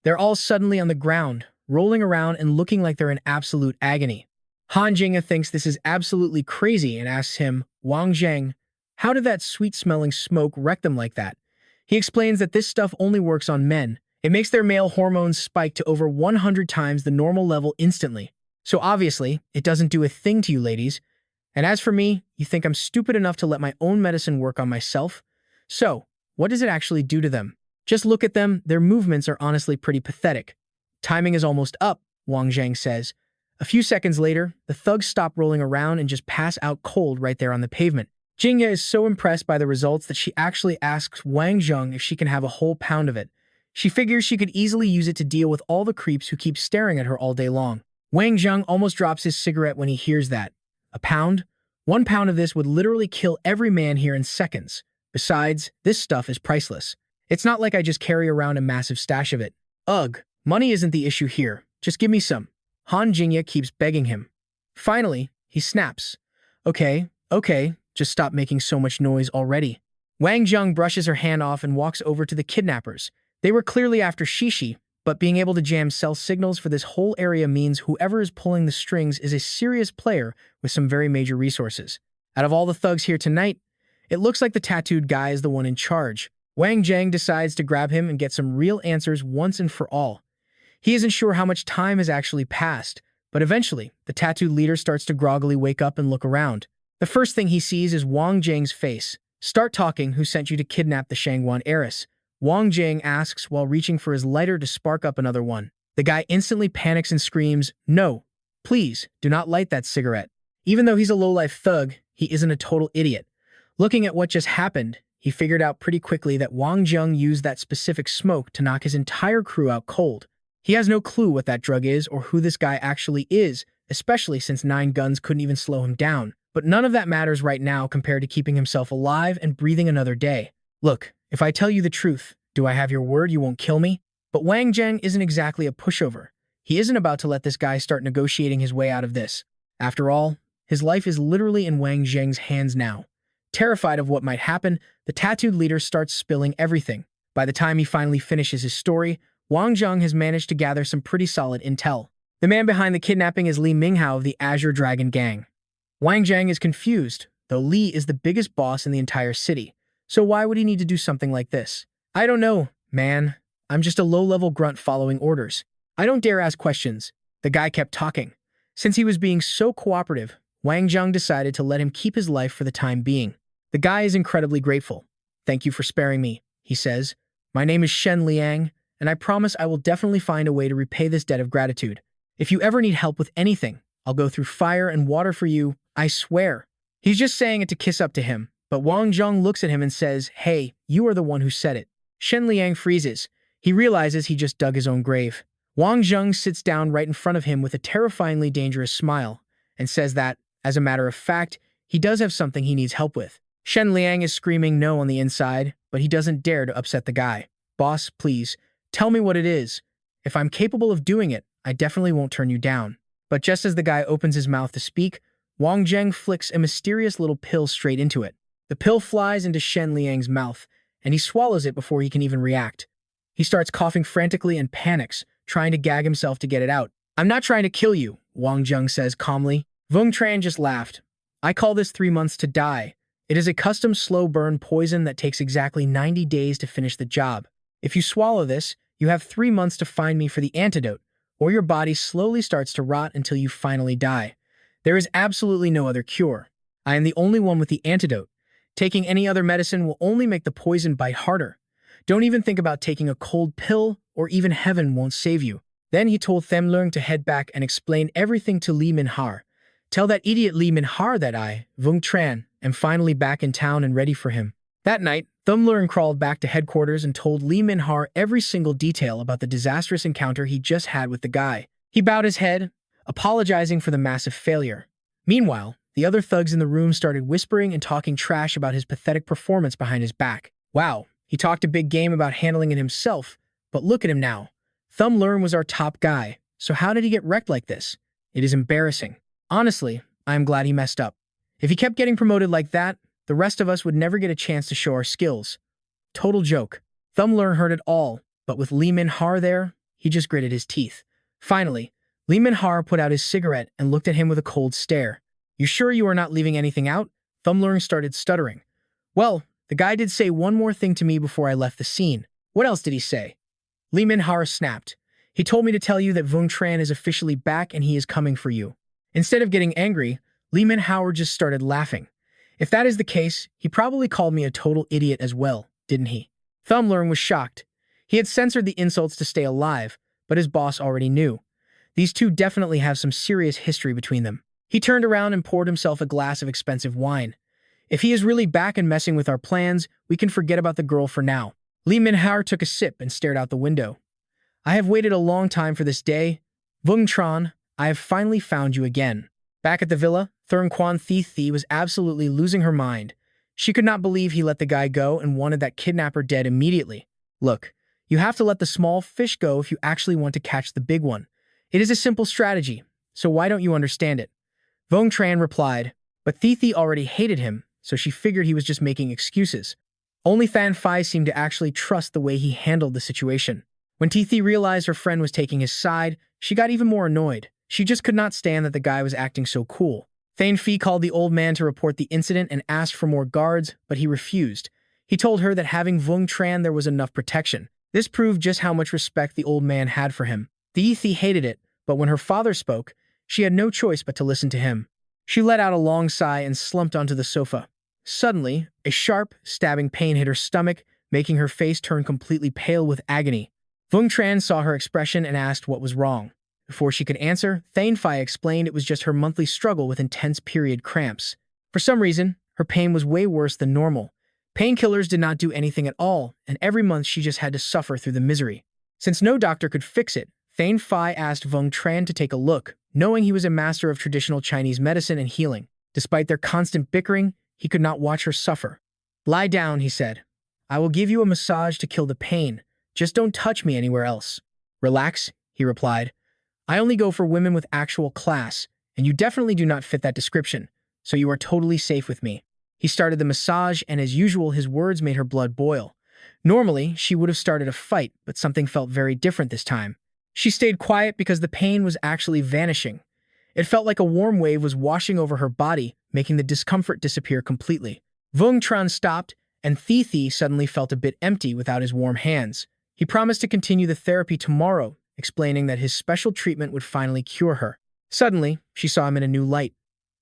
They're all suddenly on the ground, rolling around and looking like they're in absolute agony. Han Jingye thinks this is absolutely crazy and asks him, Wang Zheng, how did that sweet-smelling smoke wreck them like that? He explains that this stuff only works on men. It makes their male hormones spike to over 100 times the normal level instantly. So obviously, it doesn't do a thing to you ladies. And as for me, you think I'm stupid enough to let my own medicine work on myself? So, what does it actually do to them? Just look at them, their movements are honestly pretty pathetic. Timing is almost up, Wang Zheng says. A few seconds later, the thugs stop rolling around and just pass out cold right there on the pavement. Jingya is so impressed by the results that she actually asks Wang Zheng if she can have a whole pound of it. She figures she could easily use it to deal with all the creeps who keep staring at her all day long. Wang Zheng almost drops his cigarette when he hears that. A pound? 1 pound of this would literally kill every man here in seconds. Besides, this stuff is priceless. It's not like I just carry around a massive stash of it. Ugh, money isn't the issue here. Just give me some. Han Jingya keeps begging him. Finally, he snaps. Okay, just stop making so much noise already. Wang Zheng brushes her hand off and walks over to the kidnappers. They were clearly after Shishi, but being able to jam cell signals for this whole area means whoever is pulling the strings is a serious player with some very major resources. Out of all the thugs here tonight, it looks like the tattooed guy is the one in charge. Wang Zheng decides to grab him and get some real answers once and for all. He isn't sure how much time has actually passed, but eventually, the tattooed leader starts to groggily wake up and look around. The first thing he sees is Wang Zheng's face. Start talking, who sent you to kidnap the Shangguan heiress? Wang Zheng asks while reaching for his lighter to spark up another one. The guy instantly panics and screams, "No, please, do not light that cigarette." Even though he's a low-life thug, he isn't a total idiot. Looking at what just happened, he figured out pretty quickly that Wang Zheng used that specific smoke to knock his entire crew out cold. He has no clue what that drug is or who this guy actually is, especially since 9 guns couldn't even slow him down. But none of that matters right now compared to keeping himself alive and breathing another day. Look, if I tell you the truth, do I have your word you won't kill me? But Wang Zheng isn't exactly a pushover. He isn't about to let this guy start negotiating his way out of this. After all, his life is literally in Wang Zheng's hands now. Terrified of what might happen, the tattooed leader starts spilling everything. By the time he finally finishes his story, Wang Zheng has managed to gather some pretty solid intel. The man behind the kidnapping is Li Minghao of the Azure Dragon Gang. Wang Zheng is confused, though Li is the biggest boss in the entire city. So why would he need to do something like this? I don't know, man. I'm just a low-level grunt following orders. I don't dare ask questions. The guy kept talking. Since he was being so cooperative, Wang Zheng decided to let him keep his life for the time being. The guy is incredibly grateful. "Thank you for sparing me," he says. "My name is Shen Liang, and I promise I will definitely find a way to repay this debt of gratitude. If you ever need help with anything, I'll go through fire and water for you, I swear." He's just saying it to kiss up to him, but Wang Zheng looks at him and says, "Hey, you are the one who said it." Shen Liang freezes. He realizes he just dug his own grave. Wang Zheng sits down right in front of him with a terrifyingly dangerous smile and says that, as a matter of fact, he does have something he needs help with. Shen Liang is screaming no on the inside, but he doesn't dare to upset the guy. "Boss, please, tell me what it is. If I'm capable of doing it, I definitely won't turn you down." But just as the guy opens his mouth to speak, Wang Zheng flicks a mysterious little pill straight into it. The pill flies into Shen Liang's mouth, and he swallows it before he can even react. He starts coughing frantically and panics, trying to gag himself to get it out. "I'm not trying to kill you," Wang Zheng says calmly. Vung Tran just laughed. "I call this 3 months to die. It is a custom slow-burn poison that takes exactly 90 days to finish the job. If you swallow this, you have 3 months to find me for the antidote, or your body slowly starts to rot until you finally die. There is absolutely no other cure. I am the only one with the antidote. Taking any other medicine will only make the poison bite harder. Don't even think about taking a cold pill, or even heaven won't save you." Then he told Themlung to head back and explain everything to Li Minhar. "Tell that idiot Li Minhar that I, Vung Tran, am finally back in town and ready for him." That night, Thumlern crawled back to headquarters and told Li Minhar every single detail about the disastrous encounter he just had with the guy. He bowed his head, apologizing for the massive failure. Meanwhile, the other thugs in the room started whispering and talking trash about his pathetic performance behind his back. Wow, he talked a big game about handling it himself, but look at him now. Thumlern was our top guy, so how did he get wrecked like this? It is embarrassing. Honestly, I am glad he messed up. If he kept getting promoted like that, the rest of us would never get a chance to show our skills. Total joke. Thumlern heard it all, but with Li Minhar there, he just gritted his teeth. Finally, Li Minhar put out his cigarette and looked at him with a cold stare. "You sure you are not leaving anything out?" Thumlern started stuttering. "Well, the guy did say one more thing to me before I left the scene." "What else did he say?" Li Minhar snapped. "He told me to tell you that Vung Tran is officially back and he is coming for you." Instead of getting angry, Li Minhar just started laughing. If that is the case, he probably called me a total idiot as well. didn't he? Thumb Learn was shocked. He had censored the insults to stay alive, but his boss already knew. These two definitely have some serious history between them. He turned around and poured himself a glass of expensive wine. If he is really back and messing with our plans, we can forget about the girl for now. Li Minhao took a sip and stared out the window. I have waited a long time for this day. Vung Tran, I have finally found you again. Back at the villa, Thurn Quan Thi Thi was absolutely losing her mind. She could not believe he let the guy go and wanted that kidnapper dead immediately. Look, you have to let the small fish go if you actually want to catch the big one. It is a simple strategy, so why don't you understand it? Vung Tran replied, but Thi Thi already hated him, so she figured he was just making excuses. Only Fan Fai seemed to actually trust the way he handled the situation. When Thi Thi realized her friend was taking his side, she got even more annoyed. She just could not stand that the guy was acting so cool. Thane Phi called the old man to report the incident and asked for more guards, but he refused. He told her that having Vung Tran there was enough protection. This proved just how much respect the old man had for him. Thi Thi hated it, but when her father spoke, she had no choice but to listen to him. She let out a long sigh and slumped onto the sofa. Suddenly, a sharp, stabbing pain hit her stomach, making her face turn completely pale with agony. Vung Tran saw her expression and asked what was wrong. Before she could answer, Thane Phi explained it was just her monthly struggle with intense period cramps. For some reason, her pain was way worse than normal. Painkillers did not do anything at all, and every month she just had to suffer through the misery. Since no doctor could fix it, Thane Phi asked Vung Tran to take a look, knowing he was a master of traditional Chinese medicine and healing. Despite their constant bickering, he could not watch her suffer. Lie down, he said. I will give you a massage to kill the pain. Just don't touch me anywhere else. Relax, he replied. I only go for women with actual class, and you definitely do not fit that description, so you are totally safe with me. He started the massage, and as usual, his words made her blood boil. Normally, she would have started a fight, but something felt very different this time. She stayed quiet because the pain was actually vanishing. It felt like a warm wave was washing over her body, making the discomfort disappear completely. Vung Tran stopped, and Thi Thi suddenly felt a bit empty without his warm hands. He promised to continue the therapy tomorrow, explaining that his special treatment would finally cure her. Suddenly, she saw him in a new light.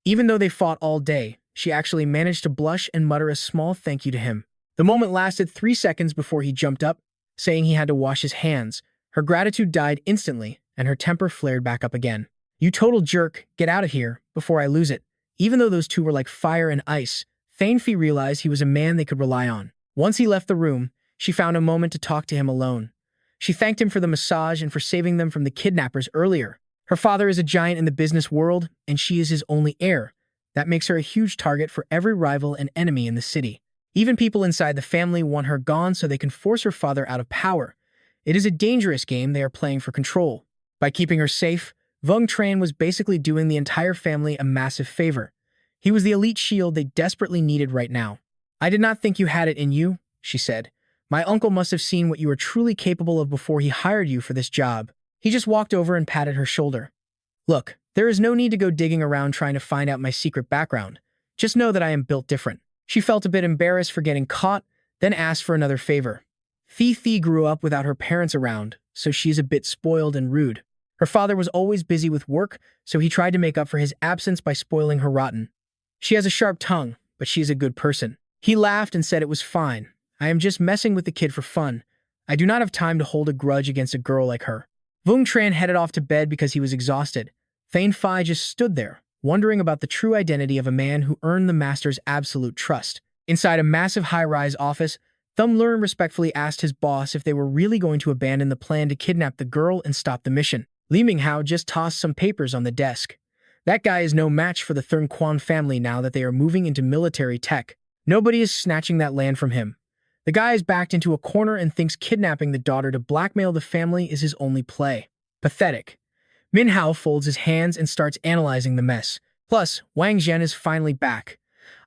Even though they fought all day, she actually managed to blush and mutter a small thank you to him. The moment lasted 3 seconds before he jumped up, saying he had to wash his hands. Her gratitude died instantly, and her temper flared back up again. You total jerk, get out of here, before I lose it. Even though those two were like fire and ice, Thane Phi realized he was a man they could rely on. Once he left the room, she found a moment to talk to him alone. She thanked him for the massage and for saving them from the kidnappers earlier. Her father is a giant in the business world, and she is his only heir. That makes her a huge target for every rival and enemy in the city. Even people inside the family want her gone so they can force her father out of power. It is a dangerous game they are playing for control. By keeping her safe, Vung Tran was basically doing the entire family a massive favor. He was the elite shield they desperately needed right now. I did not think you had it in you, she said. My uncle must have seen what you were truly capable of before he hired you for this job. He just walked over and patted her shoulder. Look, there is no need to go digging around trying to find out my secret background. Just know that I am built different. She felt a bit embarrassed for getting caught, then asked for another favor. Thi Thi grew up without her parents around, so she's a bit spoiled and rude. Her father was always busy with work, so he tried to make up for his absence by spoiling her rotten. She has a sharp tongue, but she's a good person. He laughed and said it was fine. I am just messing with the kid for fun. I do not have time to hold a grudge against a girl like her. Vung Tran headed off to bed because he was exhausted. Thane Phi just stood there, wondering about the true identity of a man who earned the master's absolute trust. Inside a massive high-rise office, Thumb Learn respectfully asked his boss if they were really going to abandon the plan to kidnap the girl and stop the mission. Li Minghao just tossed some papers on the desk. That guy is no match for the Thurn Quan family now that they are moving into military tech. Nobody is snatching that land from him. The guy is backed into a corner and thinks kidnapping the daughter to blackmail the family is his only play. Pathetic. Minhao folds his hands and starts analyzing the mess. Plus, Wang Zheng is finally back.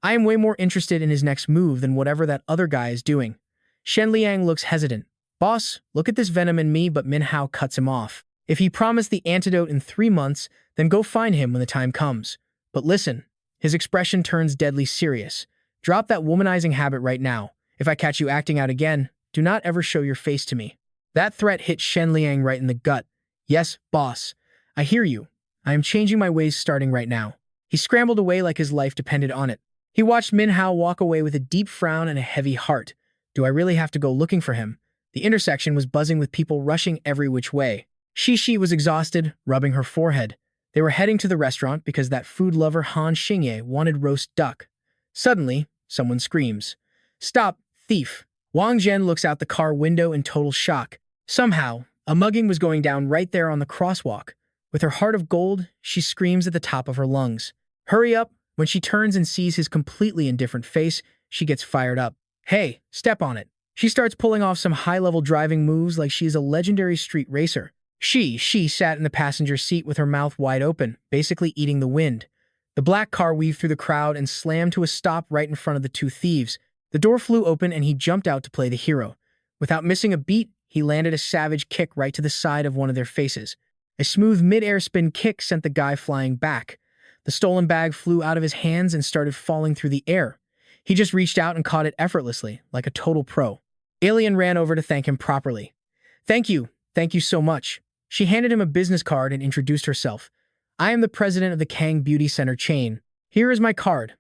I am way more interested in his next move than whatever that other guy is doing. Shen Liang looks hesitant. Boss, look at this venom in me, but Minhao cuts him off. If he promised the antidote in 3 months, then go find him when the time comes. But listen, his expression turns deadly serious. Drop that womanizing habit right now. If I catch you acting out again, do not ever show your face to me. That threat hit Shen Liang right in the gut. Yes, boss. I hear you. I am changing my ways starting right now. He scrambled away like his life depended on it. He watched Minhao walk away with a deep frown and a heavy heart. Do I really have to go looking for him? The intersection was buzzing with people rushing every which way. Shishi was exhausted, rubbing her forehead. They were heading to the restaurant because that food lover Han Xingye wanted roast duck. Suddenly, someone screams, "Stop, thief!" Wang Zheng looks out the car window in total shock. Somehow, a mugging was going down right there on the crosswalk. With her heart of gold, she screams at the top of her lungs. "Hurry up!" When she turns and sees his completely indifferent face, she gets fired up. "Hey, step on it." She starts pulling off some high-level driving moves like she's a legendary street racer. She sat in the passenger seat with her mouth wide open, basically eating the wind. The black car weaved through the crowd and slammed to a stop right in front of the two thieves. The door flew open and he jumped out to play the hero. Without missing a beat, he landed a savage kick right to the side of one of their faces. A smooth mid-air spin kick sent the guy flying back. The stolen bag flew out of his hands and started falling through the air. He just reached out and caught it effortlessly, like a total pro. Alien ran over to thank him properly. Thank you so much." She handed him a business card and introduced herself. "I am the president of the Kang Beauty Center chain. Here is my card.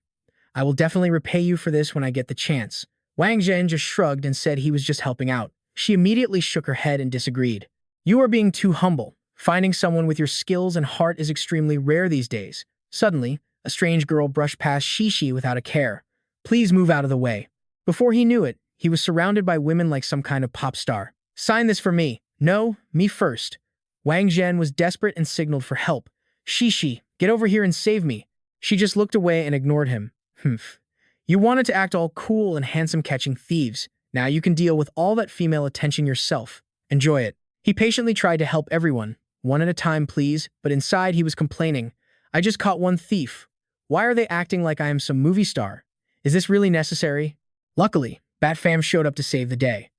I will definitely repay you for this when I get the chance." Wang Zheng just shrugged and said he was just helping out. She immediately shook her head and disagreed. "You are being too humble. Finding someone with your skills and heart is extremely rare these days." Suddenly, a strange girl brushed past Shishi without a care. "Please move out of the way." Before he knew it, he was surrounded by women like some kind of pop star. "Sign this for me." "No, me first." Wang Zheng was desperate and signaled for help. "Shishi, get over here and save me." She just looked away and ignored him. "Humph. You wanted to act all cool and handsome catching thieves. Now you can deal with all that female attention yourself. Enjoy it." He patiently tried to help everyone. "One at a time, please," but inside he was complaining. "I just caught one thief. Why are they acting like I am some movie star? Is this really necessary?" Luckily, Batfam showed up to save the day.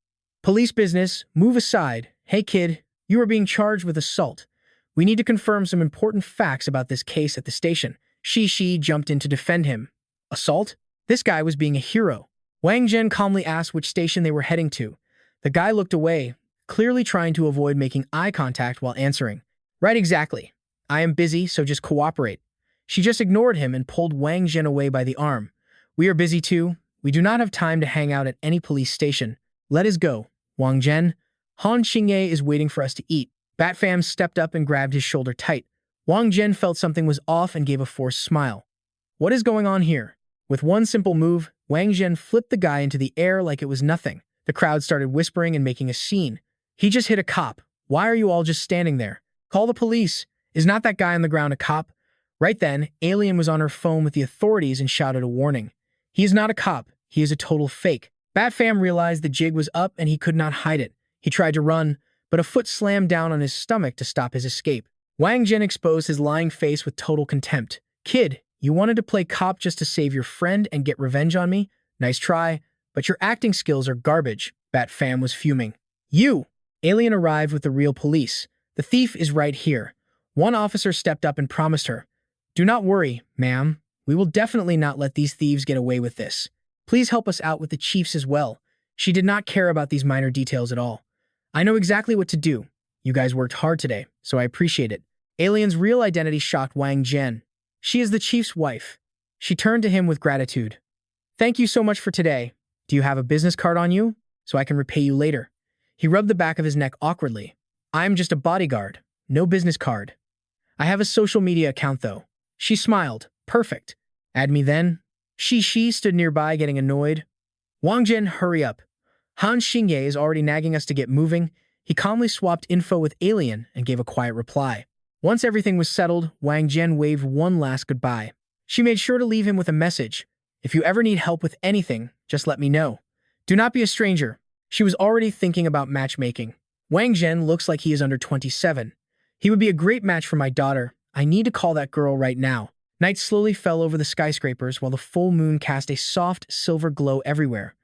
"Police business, move aside. Hey kid, you are being charged with assault. We need to confirm some important facts about this case at the station." Shi jumped in to defend him. "Assault?" This guy was being a hero. Wang Zheng calmly asked which station they were heading to. The guy looked away, clearly trying to avoid making eye contact while answering. "Right, exactly. I am busy, so just cooperate." She just ignored him and pulled Wang Zheng away by the arm. "We are busy too. We do not have time to hang out at any police station. Let us go. Wang Zheng, Han Xingye is waiting for us to eat." Batfam stepped up and grabbed his shoulder tight. Wang Zheng felt something was off and gave a forced smile. "What is going on here?" With one simple move, Wang Zheng flipped the guy into the air like it was nothing. The crowd started whispering and making a scene. "He just hit a cop. Why are you all just standing there? Call the police. Is not that guy on the ground a cop?" Right then, Alien was on her phone with the authorities and shouted a warning. "He is not a cop. He is a total fake." Batfam realized the jig was up and he could not hide it. He tried to run, but a foot slammed down on his stomach to stop his escape. Wang Zheng exposed his lying face with total contempt. "Kid, you wanted to play cop just to save your friend and get revenge on me? Nice try, but your acting skills are garbage." Batfam was fuming. "You!" Alien arrived with the real police. "The thief is right here." One officer stepped up and promised her, "Do not worry, ma'am. We will definitely not let these thieves get away with this. Please help us out with the chiefs as well." She did not care about these minor details at all. "I know exactly what to do. You guys worked hard today, so I appreciate it." Alien's real identity shocked Wang Zheng. She is the chief's wife. She turned to him with gratitude. "Thank you so much for today. Do you have a business card on you? So I can repay you later." He rubbed the back of his neck awkwardly. "I am just a bodyguard. No business card. I have a social media account, though." She smiled. "Perfect. Add me then." Shi stood nearby getting annoyed. "Wang Zheng, hurry up. Han Xingye is already nagging us to get moving." He calmly swapped info with Alien and gave a quiet reply. Once everything was settled, Wang Zheng waved one last goodbye. She made sure to leave him with a message. "If you ever need help with anything, just let me know. Do not be a stranger." She was already thinking about matchmaking. "Wang Zheng looks like he is under 27. He would be a great match for my daughter. I need to call that girl right now." Night slowly fell over the skyscrapers while the full moon cast a soft silver glow everywhere.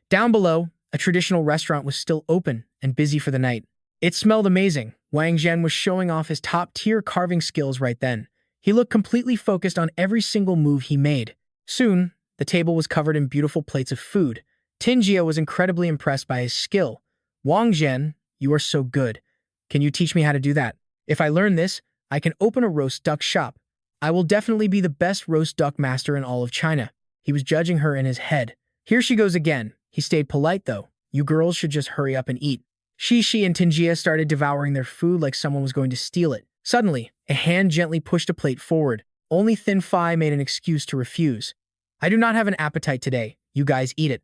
Down below, a traditional restaurant was still open and busy for the night. It smelled amazing. Wang Zheng was showing off his top-tier carving skills right then. He looked completely focused on every single move he made. Soon, the table was covered in beautiful plates of food. Tinjia was incredibly impressed by his skill. "Wang Zheng, you are so good. Can you teach me how to do that? If I learn this, I can open a roast duck shop. I will definitely be the best roast duck master in all of China." He was judging her in his head. "Here she goes again. He stayed polite, though. You girls should just hurry up and eat. Shishi and Tinjia started devouring their food like someone was going to steal it. Suddenly, a hand gently pushed a plate forward. Only Thin Phi made an excuse to refuse. I do not have an appetite today. You guys eat it.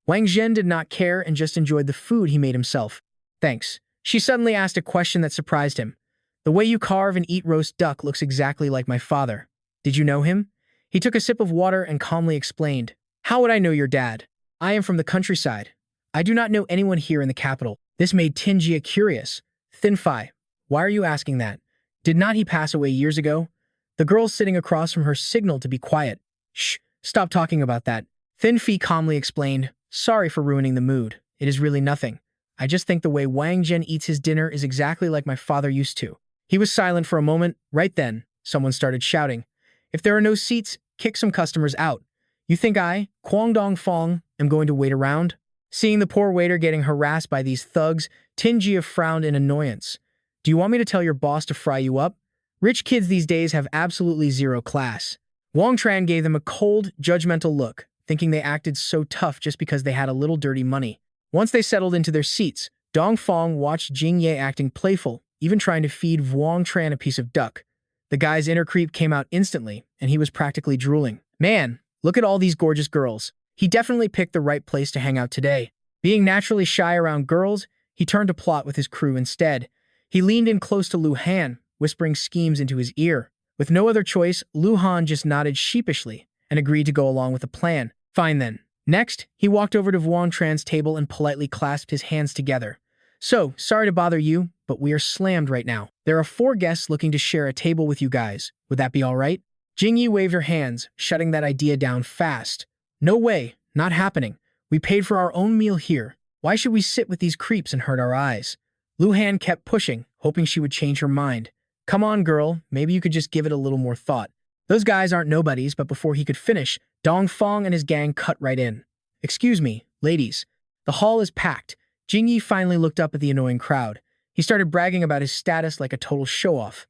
Wang Zheng did not care and just enjoyed the food he made himself. Thanks. She suddenly asked a question that surprised him. The way you carve and eat roast duck looks exactly like my father. Did you know him? He took a sip of water and calmly explained. How would I know your dad? I am from the countryside. I do not know anyone here in the capital. This made Tinjia curious. Thin Phi, why are you asking that? Did not he pass away years ago? The girl sitting across from her signaled to be quiet. Shh, stop talking about that. Thin Phi calmly explained. Sorry for ruining the mood. It is really nothing. I just think the way Wang Zheng eats his dinner is exactly like my father used to. He was silent for a moment. Right then, someone started shouting. If there are no seats, kick some customers out. You think I, Kwang Dong Fong, am going to wait around? Seeing the poor waiter getting harassed by these thugs, Tinjia frowned in annoyance. Do you want me to tell your boss to fry you up? Rich kids these days have absolutely zero class. Wang Tran gave them a cold, judgmental look, thinking they acted so tough just because they had a little dirty money. Once they settled into their seats, Dong Fong watched Jing Ye acting playful, even trying to feed Wang Tran a piece of duck. The guy's inner creep came out instantly, and he was practically drooling. Man, look at all these gorgeous girls. He definitely picked the right place to hang out today. Being naturally shy around girls, he turned to plot with his crew instead. He leaned in close to Lu Han, whispering schemes into his ear. With no other choice, Lu Han just nodded sheepishly and agreed to go along with the plan. Fine then. Next, he walked over to Wang Tran's table and politely clasped his hands together. So, sorry to bother you, but we are slammed right now. There are 4 guests looking to share a table with you guys. Would that be all right? Jingyi waved her hands, shutting that idea down fast. No way, not happening. We paid for our own meal here. Why should we sit with these creeps and hurt our eyes? Lu Han kept pushing, hoping she would change her mind. Come on, girl, maybe you could just give it a little more thought. Those guys aren't nobodies, but before he could finish, Dong Fong and his gang cut right in. Excuse me, ladies. The hall is packed. Jingyi finally looked up at the annoying crowd. He started bragging about his status like a total show-off.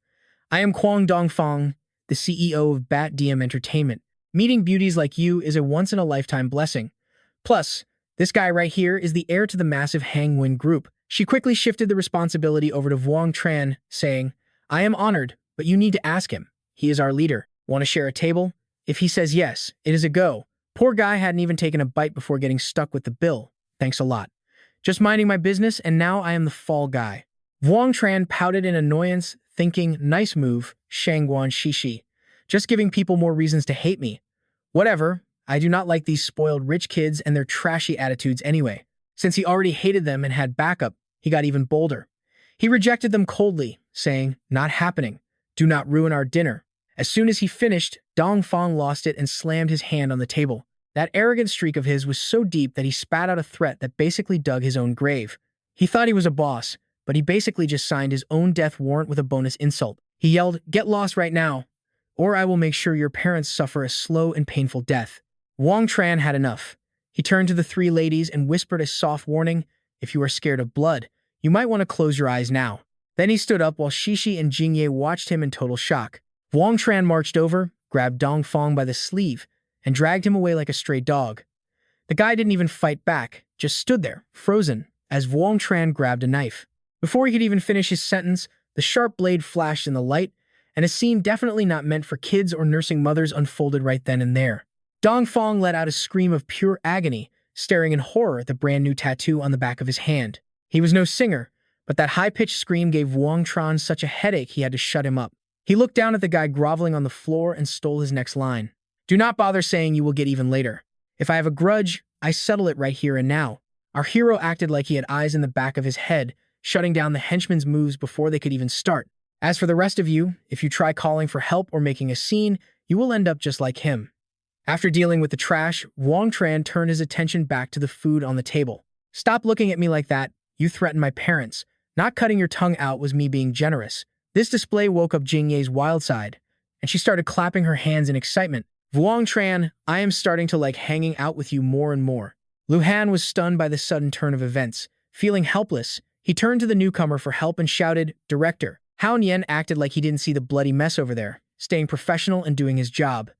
I am Kwang Dong Fong, the CEO of Bat DM Entertainment. Meeting beauties like you is a once-in-a-lifetime blessing. Plus, this guy right here is the heir to the massive Hang Wen group. She quickly shifted the responsibility over to Wang Tran, saying, I am honored, but you need to ask him. He is our leader. Want to share a table? If he says yes, it is a go. Poor guy hadn't even taken a bite before getting stuck with the bill. Thanks a lot. Just minding my business, and now I am the fall guy. Wang Tran pouted in annoyance, thinking, nice move, Shangguan Shishi. Just giving people more reasons to hate me. Whatever, I do not like these spoiled rich kids and their trashy attitudes anyway. Since he already hated them and had backup, he got even bolder. He rejected them coldly, saying, not happening. Do not ruin our dinner. As soon as he finished, Dong Fong lost it and slammed his hand on the table. That arrogant streak of his was so deep that he spat out a threat that basically dug his own grave. He thought he was a boss, but he basically just signed his own death warrant with a bonus insult. He yelled, get lost right now, or I will make sure your parents suffer a slow and painful death. Wang Tran had enough. He turned to the 3 ladies and whispered a soft warning, if you are scared of blood, you might want to close your eyes now. Then he stood up while Shishi and Jingye watched him in total shock. Wang Tran marched over, grabbed Dong Fong by the sleeve, and dragged him away like a stray dog. The guy didn't even fight back, just stood there, frozen, as Wang Tran grabbed a knife. Before he could even finish his sentence, the sharp blade flashed in the light, and a scene definitely not meant for kids or nursing mothers unfolded right then and there. Dong Fong let out a scream of pure agony, staring in horror at the brand new tattoo on the back of his hand. He was no singer, but that high-pitched scream gave Wang Tran such a headache he had to shut him up. He looked down at the guy groveling on the floor and stole his next line. Do not bother saying you will get even later. If I have a grudge, I settle it right here and now. Our hero acted like he had eyes in the back of his head, shutting down the henchmen's moves before they could even start. As for the rest of you, if you try calling for help or making a scene, you will end up just like him. After dealing with the trash, Wang Tran turned his attention back to the food on the table. Stop looking at me like that. You threatened my parents. Not cutting your tongue out was me being generous. This display woke up Jingye's wild side, and she started clapping her hands in excitement. Wang Tran, I am starting to like hanging out with you more and more. Lu Han was stunned by the sudden turn of events. Feeling helpless, he turned to the newcomer for help and shouted, Director. Hao Nian acted like he didn't see the bloody mess over there, staying professional and doing his job.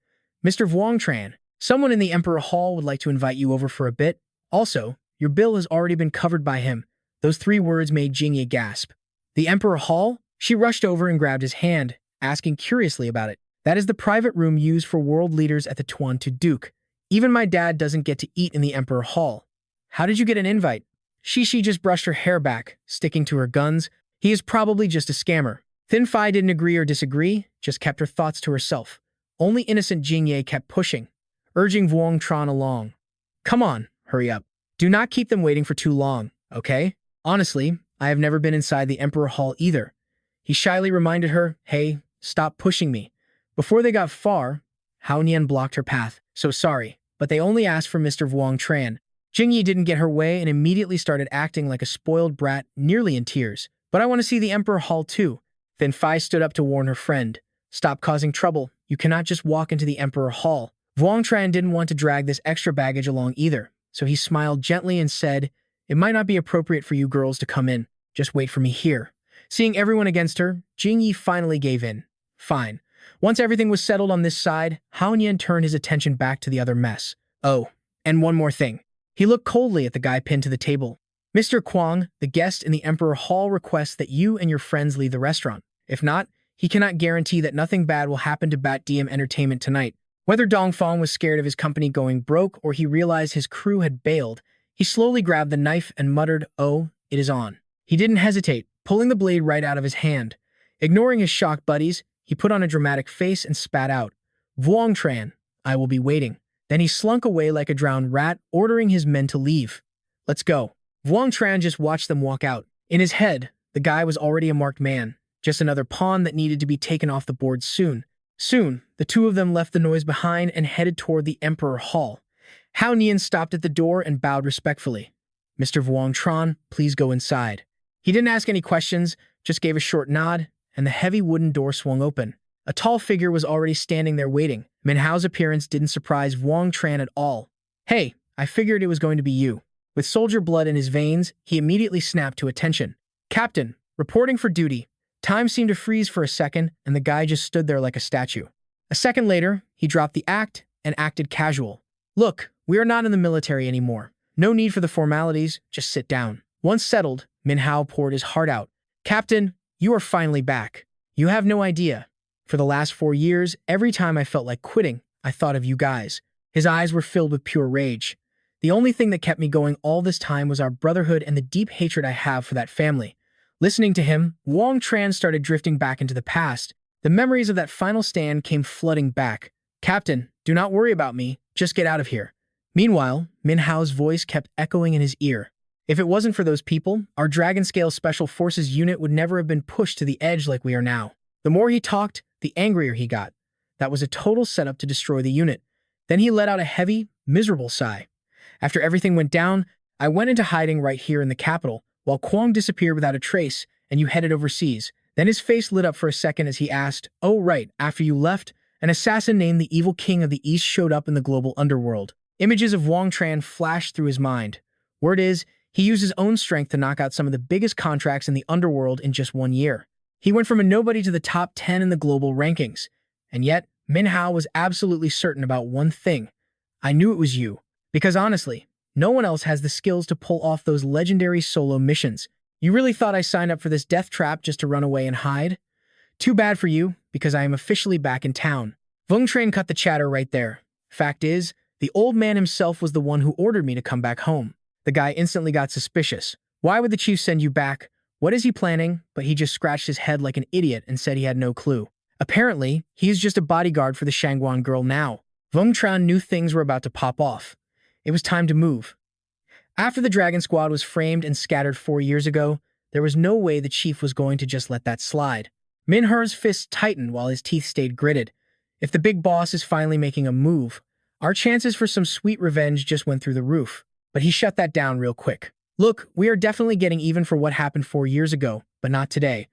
Mr. Wang Tran, someone in the Emperor Hall would like to invite you over for a bit. Also, your bill has already been covered by him. Those 3 words made Jingyi gasp. The Emperor Hall? She rushed over and grabbed his hand, asking curiously about it. That is the private room used for world leaders at the Tuan to Duke. Even my dad doesn't get to eat in the Emperor Hall. How did you get an invite? Shishi just brushed her hair back, sticking to her guns. He is probably just a scammer. Thin Phi didn't agree or disagree, just kept her thoughts to herself. Only innocent Jingye kept pushing, urging Wang Tran along. Come on, hurry up. Do not keep them waiting for too long, okay? Honestly, I have never been inside the Emperor Hall either. He shyly reminded her, hey, stop pushing me. Before they got far, Hao Nian blocked her path. So sorry, but they only asked for Mr. Wang Tran. Jingyi didn't get her way and immediately started acting like a spoiled brat, nearly in tears. But I want to see the Emperor Hall too. Then Phi stood up to warn her friend. Stop causing trouble. You cannot just walk into the Emperor Hall. Wang Tran didn't want to drag this extra baggage along either, so he smiled gently and said, it might not be appropriate for you girls to come in. Just wait for me here. Seeing everyone against her, Jingyi finally gave in. Fine. Once everything was settled on this side, Hao Nian turned his attention back to the other mess. Oh, and one more thing. He looked coldly at the guy pinned to the table. Mr. Kwang, the guest in the Emperor Hall requests that you and your friends leave the restaurant. If not, he cannot guarantee that nothing bad will happen to Bat Diem Entertainment tonight. Whether Dongfang was scared of his company going broke or he realized his crew had bailed, he slowly grabbed the knife and muttered, oh, it is on. He didn't hesitate, pulling the blade right out of his hand. Ignoring his shocked buddies, he put on a dramatic face and spat out, Wang Tran, I will be waiting. Then he slunk away like a drowned rat, ordering his men to leave. Let's go. Wang Tran just watched them walk out. In his head, the guy was already a marked man, just another pawn that needed to be taken off the board soon. Soon, the two of them left the noise behind and headed toward the Emperor Hall. Hao Nian stopped at the door and bowed respectfully. Mr. Wang Tran, please go inside. He didn't ask any questions, just gave a short nod, and the heavy wooden door swung open. A tall figure was already standing there waiting. Min Hao's appearance didn't surprise Wang Tran at all. Hey, I figured it was going to be you. With soldier blood in his veins, he immediately snapped to attention. Captain, reporting for duty. Time seemed to freeze for a second, and the guy just stood there like a statue. A second later, he dropped the act and acted casual. Look, we are not in the military anymore. No need for the formalities, just sit down. Once settled, Min Hao poured his heart out. Captain, you are finally back. You have no idea. For the last 4 years, every time I felt like quitting, I thought of you guys. His eyes were filled with pure rage. The only thing that kept me going all this time was our brotherhood and the deep hatred I have for that family. Listening to him, Wang Tran started drifting back into the past. The memories of that final stand came flooding back. Captain, do not worry about me. Just get out of here. Meanwhile, Min Hao's voice kept echoing in his ear. If it wasn't for those people, our Dragon Scale Special Forces unit would never have been pushed to the edge like we are now. The more he talked, the angrier he got. That was a total setup to destroy the unit. Then he let out a heavy, miserable sigh. After everything went down, I went into hiding right here in the capital, while Kwang disappeared without a trace, and you headed overseas. Then his face lit up for a second as he asked, oh right, after you left, an assassin named the Evil King of the East showed up in the global underworld. Images of Wang Tran flashed through his mind. Word is, he used his own strength to knock out some of the biggest contracts in the underworld in just 1 year. He went from a nobody to the top 10 in the global rankings. And yet, Min Hao was absolutely certain about one thing. I knew it was you. Because honestly, no one else has the skills to pull off those legendary solo missions. You really thought I signed up for this death trap just to run away and hide? Too bad for you, because I am officially back in town. Wang Tran cut the chatter right there. Fact is, the old man himself was the one who ordered me to come back home. The guy instantly got suspicious. Why would the chief send you back? What is he planning? But he just scratched his head like an idiot and said he had no clue. Apparently, he's just a bodyguard for the Shangguan girl now. Wang Tran knew things were about to pop off. It was time to move. After the Dragon Squad was framed and scattered 4 years ago, there was no way the chief was going to just let that slide. Min He's fists tightened while his teeth stayed gritted. If the big boss is finally making a move, our chances for some sweet revenge just went through the roof. But he shut that down real quick. Look, we are definitely getting even for what happened 4 years ago, but not today.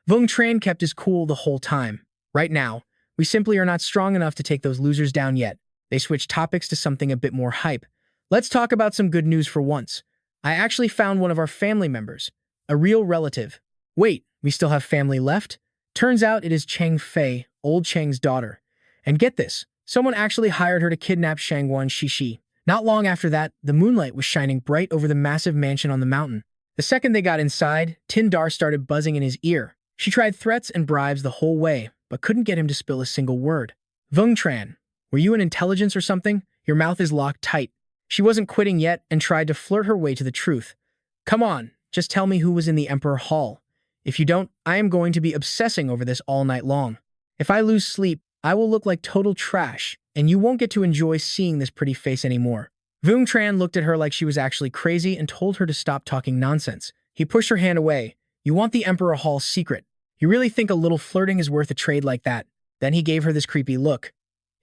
Wang Tran kept his cool the whole time. Right now, we simply are not strong enough to take those losers down yet. They switched topics to something a bit more hype. Let's talk about some good news for once. I actually found one of our family members. A real relative. Wait, we still have family left? Turns out it is Cheng Fei, old Cheng's daughter. And get this, someone actually hired her to kidnap Shangguan Shishi. Not long after that, the moonlight was shining bright over the massive mansion on the mountain. The second they got inside, Tindar started buzzing in his ear. She tried threats and bribes the whole way, but couldn't get him to spill a single word. Vung Tran, were you in intelligence or something? Your mouth is locked tight. She wasn't quitting yet and tried to flirt her way to the truth. Come on, just tell me who was in the Emperor Hall. If you don't, I am going to be obsessing over this all night long. If I lose sleep, I will look like total trash, and you won't get to enjoy seeing this pretty face anymore. Vung Tran looked at her like she was actually crazy and told her to stop talking nonsense. He pushed her hand away. You want the Emperor Hall's secret. You really think a little flirting is worth a trade like that? Then he gave her this creepy look.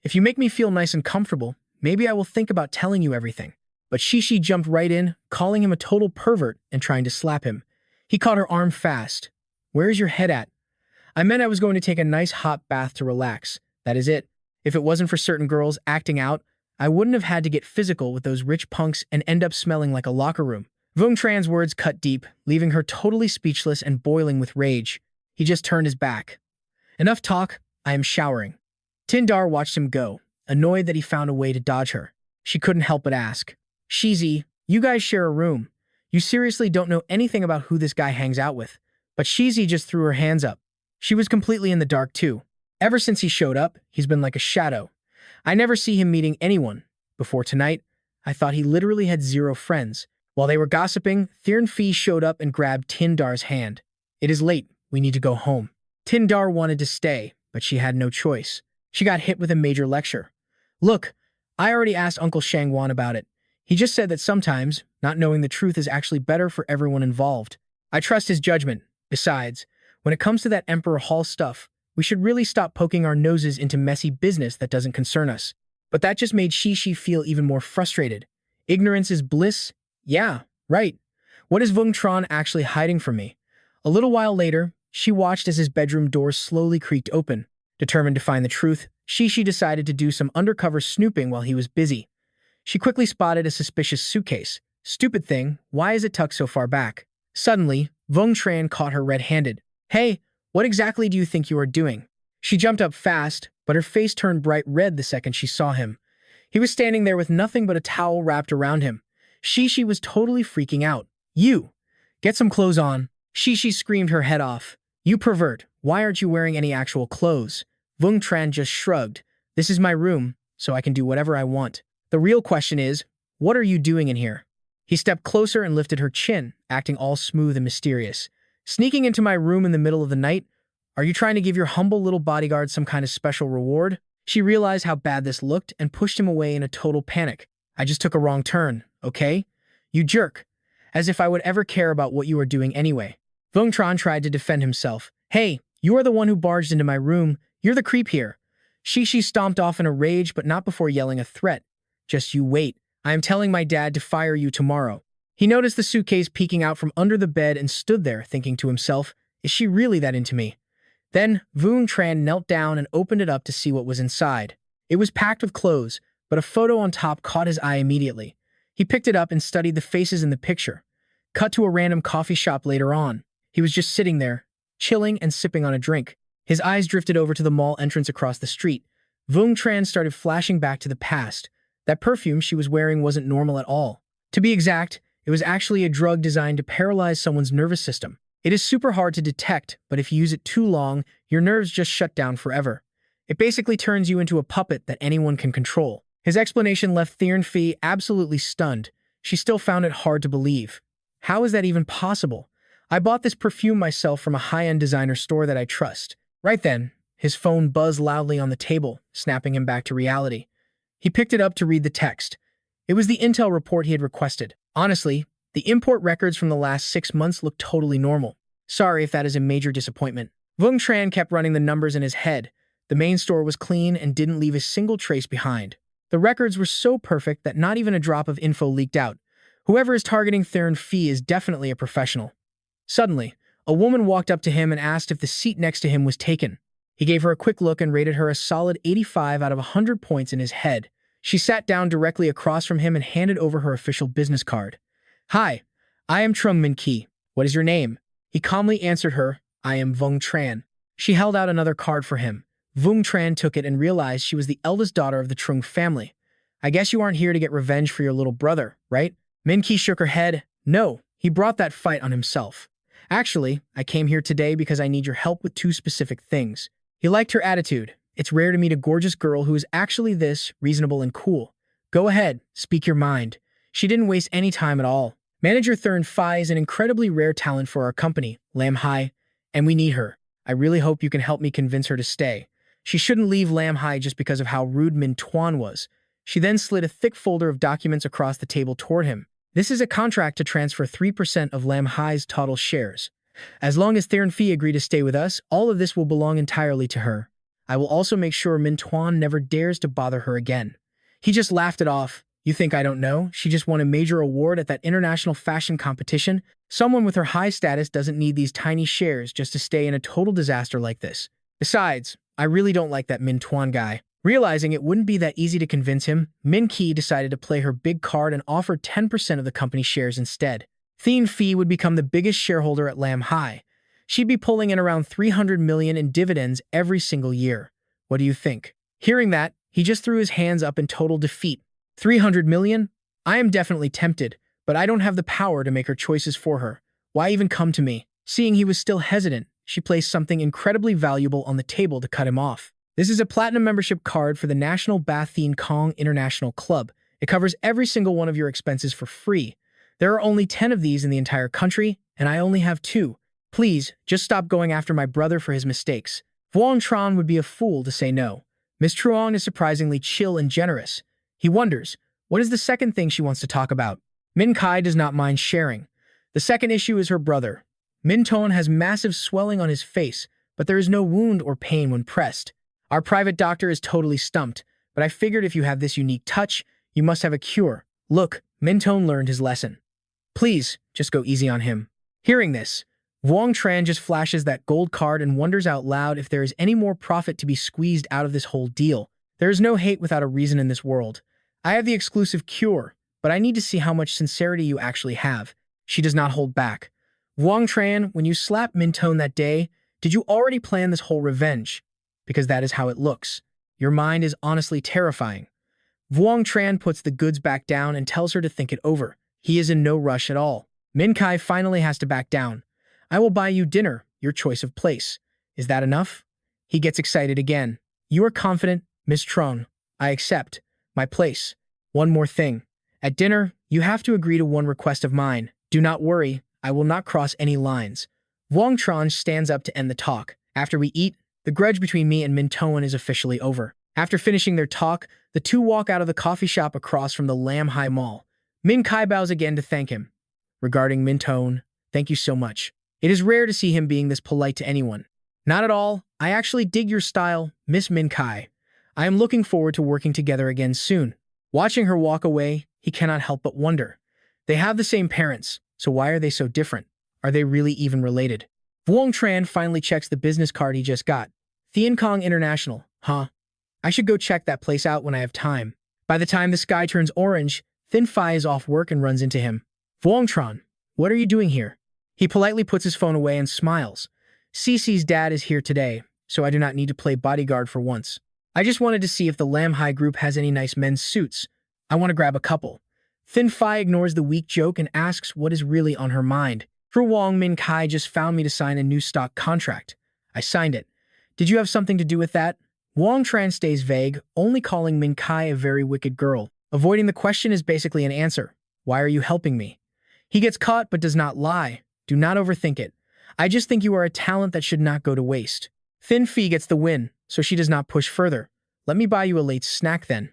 If you make me feel nice and comfortable, maybe I will think about telling you everything. But Shishi jumped right in, calling him a total pervert and trying to slap him. He caught her arm fast. Where is your head at? I meant I was going to take a nice hot bath to relax. That is it. If it wasn't for certain girls acting out, I wouldn't have had to get physical with those rich punks and end up smelling like a locker room. Vung Tran's words cut deep, leaving her totally speechless and boiling with rage. He just turned his back. Enough talk, I am showering. Tindar watched him go, annoyed that he found a way to dodge her. She couldn't help but ask, Shizi, you guys share a room. You seriously don't know anything about who this guy hangs out with. But Shizi just threw her hands up. She was completely in the dark too. Ever since he showed up, he's been like a shadow. I never see him meeting anyone. Before tonight, I thought he literally had zero friends. While they were gossiping, Thirn Fee showed up and grabbed Tindar's hand. It is late. We need to go home. Tindar wanted to stay, but she had no choice. She got hit with a major lecture. Look, I already asked Uncle Shangwan about it. He just said that sometimes, not knowing the truth is actually better for everyone involved. I trust his judgment. Besides, when it comes to that Emperor Hall stuff, we should really stop poking our noses into messy business that doesn't concern us. But that just made Shishi feel even more frustrated. Ignorance is bliss? Yeah, right. What is Vung Tran actually hiding from me? A little while later, she watched as his bedroom door slowly creaked open. Determined to find the truth, Shishi decided to do some undercover snooping while he was busy. She quickly spotted a suspicious suitcase. Stupid thing, why is it tucked so far back? Suddenly, Vung Tran caught her red-handed. Hey, what exactly do you think you are doing? She jumped up fast, but her face turned bright red the second she saw him. He was standing there with nothing but a towel wrapped around him. Shishi was totally freaking out. You! Get some clothes on. Shishi screamed her head off. You pervert, why aren't you wearing any actual clothes? Vung Tran just shrugged. This is my room, so I can do whatever I want. The real question is, what are you doing in here? He stepped closer and lifted her chin, acting all smooth and mysterious. Sneaking into my room in the middle of the night? Are you trying to give your humble little bodyguard some kind of special reward? She realized how bad this looked and pushed him away in a total panic. I just took a wrong turn, okay? You jerk. As if I would ever care about what you are doing anyway. Vung Tran tried to defend himself. Hey, you are the one who barged into my room. You're the creep here. Shishi stomped off in a rage, but not before yelling a threat. Just you wait. I am telling my dad to fire you tomorrow. He noticed the suitcase peeking out from under the bed and stood there, thinking to himself, is she really that into me? Then, Vung Tran knelt down and opened it up to see what was inside. It was packed with clothes, but a photo on top caught his eye immediately. He picked it up and studied the faces in the picture. Cut to a random coffee shop later on. He was just sitting there, chilling and sipping on a drink. His eyes drifted over to the mall entrance across the street. Vung Tran started flashing back to the past. That perfume she was wearing wasn't normal at all. To be exact, it was actually a drug designed to paralyze someone's nervous system. It is super hard to detect, but if you use it too long, your nerves just shut down forever. It basically turns you into a puppet that anyone can control. His explanation left Thirn Fee absolutely stunned. She still found it hard to believe. How is that even possible? I bought this perfume myself from a high-end designer store that I trust. Right then, his phone buzzed loudly on the table, snapping him back to reality. He picked it up to read the text. It was the intel report he had requested. Honestly, the import records from the last 6 months looked totally normal. Sorry if that is a major disappointment. Vung Tran kept running the numbers in his head. The main store was clean and didn't leave a single trace behind. The records were so perfect that not even a drop of info leaked out. Whoever is targeting Thirn Fee is definitely a professional. Suddenly, a woman walked up to him and asked if the seat next to him was taken. He gave her a quick look and rated her a solid 85 out of 100 points in his head. She sat down directly across from him and handed over her official business card. Hi, I am Trung Min Ki. What is your name? He calmly answered her, I am Vung Tran. She held out another card for him. Vung Tran took it and realized she was the eldest daughter of the Trung family. I guess you aren't here to get revenge for your little brother, right? Min-ki shook her head. No, he brought that fight on himself. Actually, I came here today because I need your help with two specific things. He liked her attitude. It's rare to meet a gorgeous girl who is actually this reasonable and cool. Go ahead, speak your mind. She didn't waste any time at all. Manager Thurn Phi is an incredibly rare talent for our company, Lam Hai, and we need her. I really hope you can help me convince her to stay. She shouldn't leave Lam Hai just because of how rude Min Tuan was. She then slid a thick folder of documents across the table toward him. This is a contract to transfer 3% of Lam Hai's total shares. As long as Thurn Phi agree to stay with us, all of this will belong entirely to her. I will also make sure Min Tuan never dares to bother her again. He just laughed it off. You think I don't know? She just won a major award at that international fashion competition. Someone with her high status doesn't need these tiny shares just to stay in a total disaster like this. Besides, I really don't like that Min Tuan guy. Realizing it wouldn't be that easy to convince him, Min Ki decided to play her big card and offered 10% of the company shares instead. Thien Phi would become the biggest shareholder at Lam Hai. She'd be pulling in around 300 million in dividends every single year. What do you think? Hearing that, he just threw his hands up in total defeat. 300 million? I am definitely tempted, but I don't have the power to make her choices for her. Why even come to me? Seeing he was still hesitant, she placed something incredibly valuable on the table to cut him off. This is a platinum membership card for the National Ba Thien Kong International Club. It covers every single one of your expenses for free. There are only 10 of these in the entire country, and I only have 2. Please, just stop going after my brother for his mistakes. Vuong Tran would be a fool to say no. Miss Truong is surprisingly chill and generous. He wonders, what is the second thing she wants to talk about? Min Kai does not mind sharing. The second issue is her brother. Min Ton has massive swelling on his face, but there is no wound or pain when pressed. Our private doctor is totally stumped, but I figured if you have this unique touch, you must have a cure. Look, Min Ton learned his lesson. Please, just go easy on him. Hearing this, Vuong Tran just flashes that gold card and wonders out loud if there is any more profit to be squeezed out of this whole deal. There is no hate without a reason in this world. I have the exclusive cure, but I need to see how much sincerity you actually have. She does not hold back. Vuong Tran, when you slapped Min Ton that day, did you already plan this whole revenge? Because that is how it looks. Your mind is honestly terrifying. Vuong Tran puts the goods back down and tells her to think it over. He is in no rush at all. Min Kai finally has to back down. I will buy you dinner, your choice of place. Is that enough? He gets excited again. You are confident, Miss Trung. I accept. My place. One more thing. At dinner, you have to agree to one request of mine. Do not worry, I will not cross any lines. Vuong Tran stands up to end the talk. After we eat, the grudge between me and Min Toan is officially over. After finishing their talk, the two walk out of the coffee shop across from the Lam Hai Mall. Min Kai bows again to thank him. Regarding Min Toan, thank you so much. It is rare to see him being this polite to anyone. Not at all. I actually dig your style, Miss Min Kai. I am looking forward to working together again soon. Watching her walk away, he cannot help but wonder. They have the same parents, so why are they so different? Are they really even related? Vuong Tran finally checks the business card he just got. Thien Kong International, huh? I should go check that place out when I have time. By the time the sky turns orange, Thien Phi is off work and runs into him. Vuong Tran, what are you doing here? He politely puts his phone away and smiles. Cece's dad is here today, so I do not need to play bodyguard for once. I just wanted to see if the Lam Hai group has any nice men's suits. I want to grab a couple. Thien Phi ignores the weak joke and asks what is really on her mind. For Wang Min Kai just found me to sign a new stock contract. I signed it. Did you have something to do with that? Vuong Tran stays vague, only calling Min Kai a very wicked girl. Avoiding the question is basically an answer. Why are you helping me? He gets caught but does not lie. Do not overthink it. I just think you are a talent that should not go to waste. Thien Phi gets the win, so she does not push further. Let me buy you a late snack then.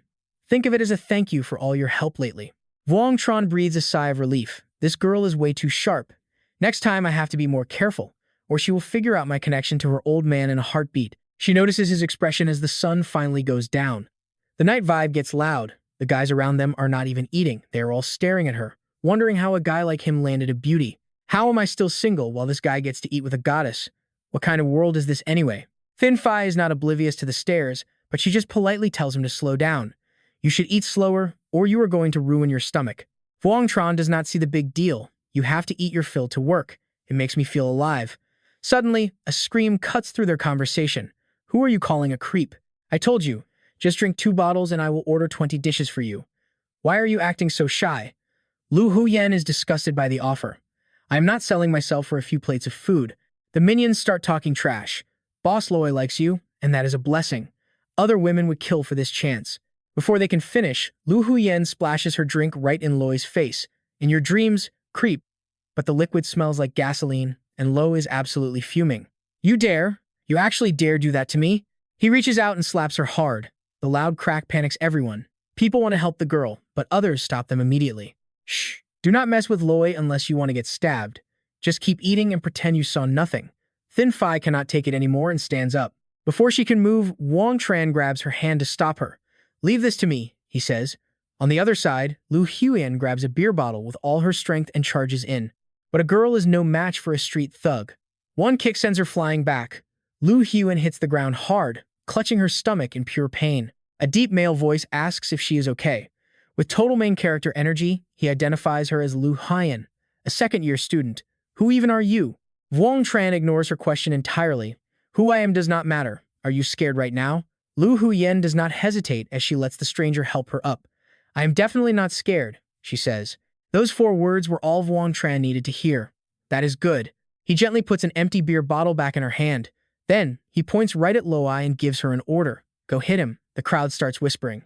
Think of it as a thank you for all your help lately. Vuong Tran breathes a sigh of relief. This girl is way too sharp. Next time I have to be more careful, or she will figure out my connection to her old man in a heartbeat. She notices his expression as the sun finally goes down. The night vibe gets loud. The guys around them are not even eating. They are all staring at her, wondering how a guy like him landed a beauty. How am I still single while this guy gets to eat with a goddess? What kind of world is this anyway? Thien Phi is not oblivious to the stares, but she just politely tells him to slow down. You should eat slower, or you are going to ruin your stomach. Vuong Tran does not see the big deal. You have to eat your fill to work. It makes me feel alive. Suddenly, a scream cuts through their conversation. Who are you calling a creep? I told you, Just drink 2 bottles and I will order 20 dishes for you. Why are you acting so shy? Lu Huyen is disgusted by the offer. I am not selling myself for a few plates of food. The minions start talking trash. Boss Loi likes you, and that is a blessing. Other women would kill for this chance. Before they can finish, Lu Huyen splashes her drink right in Loi's face. In your dreams, creep. But the liquid smells like gasoline, and Lo is absolutely fuming. You dare? You actually dare do that to me? He reaches out and slaps her hard. The loud crack panics everyone. People want to help the girl, but others stop them immediately. Shh. Do not mess with Loi unless you want to get stabbed. Just keep eating and pretend you saw nothing. Thin Phi cannot take it anymore and stands up. Before she can move, Wang Tran grabs her hand to stop her. Leave this to me, he says. On the other side, Lu Huyen grabs a beer bottle with all her strength and charges in. But a girl is no match for a street thug. One kick sends her flying back. Lu Huyen hits the ground hard, clutching her stomach in pure pain. A deep male voice asks if she is okay. With total main character energy, he identifies her as Lu Huyen, a second-year student. Who even are you? Wang Tran ignores her question entirely. Who I am does not matter. Are you scared right now? Lu Huyen does not hesitate as she lets the stranger help her up. I am definitely not scared, she says. Those 4 words were all Wang Tran needed to hear. That is good. He gently puts an empty beer bottle back in her hand. Then, he points right at Loi and gives her an order. Go hit him. The crowd starts whispering.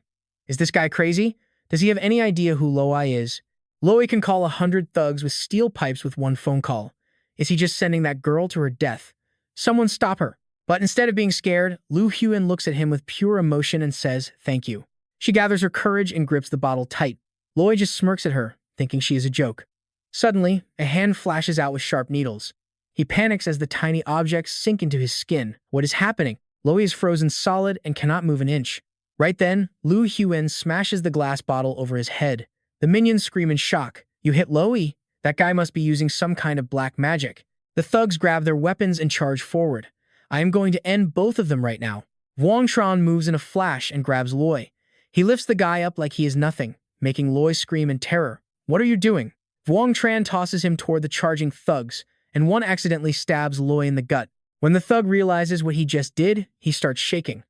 Is this guy crazy? Does he have any idea who Loi is? Loi can call 100 thugs with steel pipes with one phone call. Is he just sending that girl to her death? Someone stop her. But instead of being scared, Lu Huyen looks at him with pure emotion and says, thank you. She gathers her courage and grips the bottle tight. Loi just smirks at her, thinking she is a joke. Suddenly, a hand flashes out with sharp needles. He panics as the tiny objects sink into his skin. What is happening? Loi is frozen solid and cannot move an inch. Right then, Lu Huyen smashes the glass bottle over his head. The minions scream in shock. You hit Loi? That guy must be using some kind of black magic. The thugs grab their weapons and charge forward. I am going to end both of them right now. Wang Tran moves in a flash and grabs Loi. He lifts the guy up like he is nothing, making Loi scream in terror. What are you doing? Wang Tran tosses him toward the charging thugs, and one accidentally stabs Loi in the gut. When the thug realizes what he just did, he starts shaking.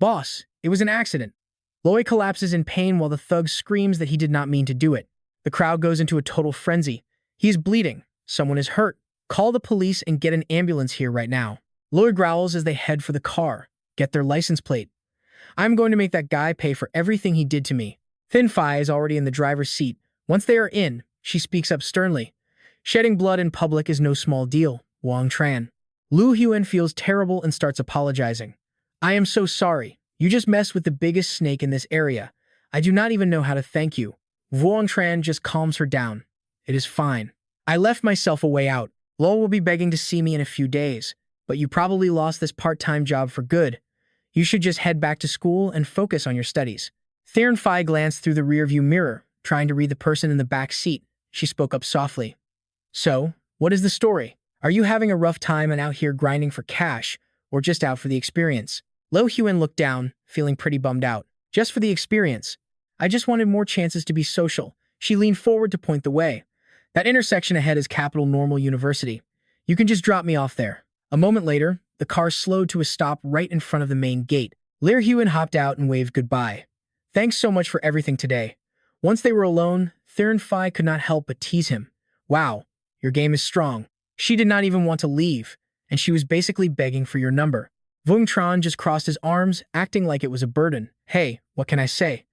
Boss, it was an accident. Loi collapses in pain while the thug screams that he did not mean to do it. The crowd goes into a total frenzy. He is bleeding. Someone is hurt. Call the police and get an ambulance here right now. Loi growls as they head for the car. Get their license plate. I'm going to make that guy pay for everything he did to me. Thin Phi is already in the driver's seat. Once they are in, she speaks up sternly. Shedding blood in public is no small deal, Wang Tran. Lu Huyen feels terrible and starts apologizing. I am so sorry. You just messed with the biggest snake in this area. I do not even know how to thank you. Wang Tran just calms her down. It is fine. I left myself a way out. Lo will be begging to see me in a few days, but you probably lost this part-time job for good. You should just head back to school and focus on your studies. Thin Phi glanced through the rearview mirror, trying to read the person in the back seat. She spoke up softly. So, what is the story? Are you having a rough time and out here grinding for cash, or just out for the experience? Lo Huyen looked down, feeling pretty bummed out. Just for the experience. I just wanted more chances to be social. She leaned forward to point the way. That intersection ahead is Capital Normal University. You can just drop me off there. A moment later, the car slowed to a stop right in front of the main gate. Lear Huyen hopped out and waved goodbye. Thanks so much for everything today. Once they were alone, Thin Phi could not help but tease him. Wow, your game is strong. She did not even want to leave, and she was basically begging for your number. Wang Tran just crossed his arms, acting like it was a burden. Hey, what can I say?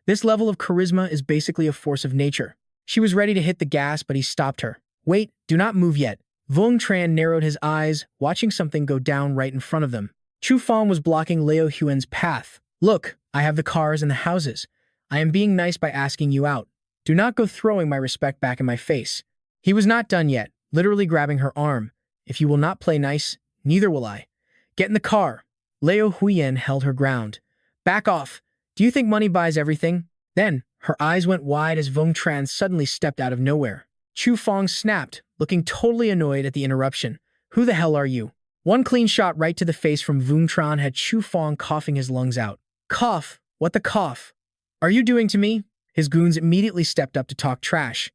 This level of charisma is basically a force of nature. She was ready to hit the gas, but he stopped her. Wait, do not move yet. Wang Tran narrowed his eyes, watching something go down right in front of them. Chu Fang was blocking Leo Huyen's path. Look, I have the cars and the houses. I am being nice by asking you out. Do not go throwing my respect back in my face. He was not done yet, literally grabbing her arm. If you will not play nice, neither will I. Get in the car. Leo Huyen held her ground. Back off. Do you think money buys everything? Then, her eyes went wide as Wang Tran suddenly stepped out of nowhere. Chu Fang snapped, looking totally annoyed at the interruption. Who the hell are you? One clean shot right to the face from Wang Tran had Chu Fang coughing his lungs out. Cough? What the cough? Are you doing to me? His goons immediately stepped up to talk trash.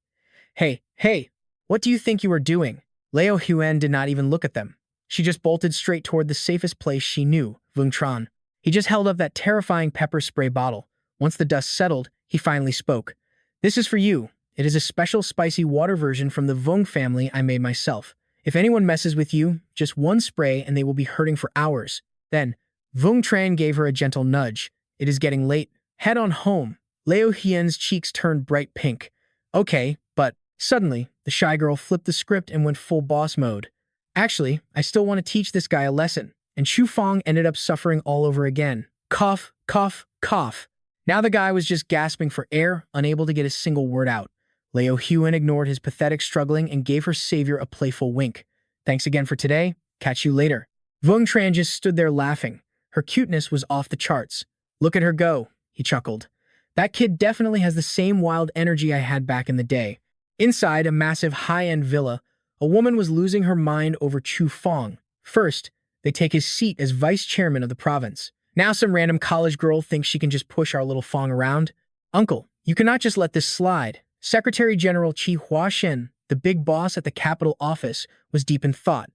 Hey, what do you think you are doing? Leo Huyen did not even look at them. She just bolted straight toward the safest place she knew, Wang Tran. He just held up that terrifying pepper spray bottle. Once the dust settled, he finally spoke. This is for you. It is a special spicy water version from the Vung family I made myself. If anyone messes with you, just one spray and they will be hurting for hours. Then, Vung Tran gave her a gentle nudge. It is getting late. Head on home. Liu Hian's cheeks turned bright pink. Okay, but suddenly, the shy girl flipped the script and went full boss mode. Actually, I still want to teach this guy a lesson. And Chu Fong ended up suffering all over again. Cough, cough, cough. Now the guy was just gasping for air, unable to get a single word out. Liu Huan ignored his pathetic struggling and gave her savior a playful wink. Thanks again for today. Catch you later. Vung Tran just stood there laughing. Her cuteness was off the charts. Look at her go, he chuckled. That kid definitely has the same wild energy I had back in the day. Inside a massive high-end villa, a woman was losing her mind over Chu Fong. First, they take his seat as vice chairman of the province. Now some random college girl thinks she can just push our little Fong around. Uncle, you cannot just let this slide. Secretary General Qi Huashen, the big boss at the capital office, was deep in thought.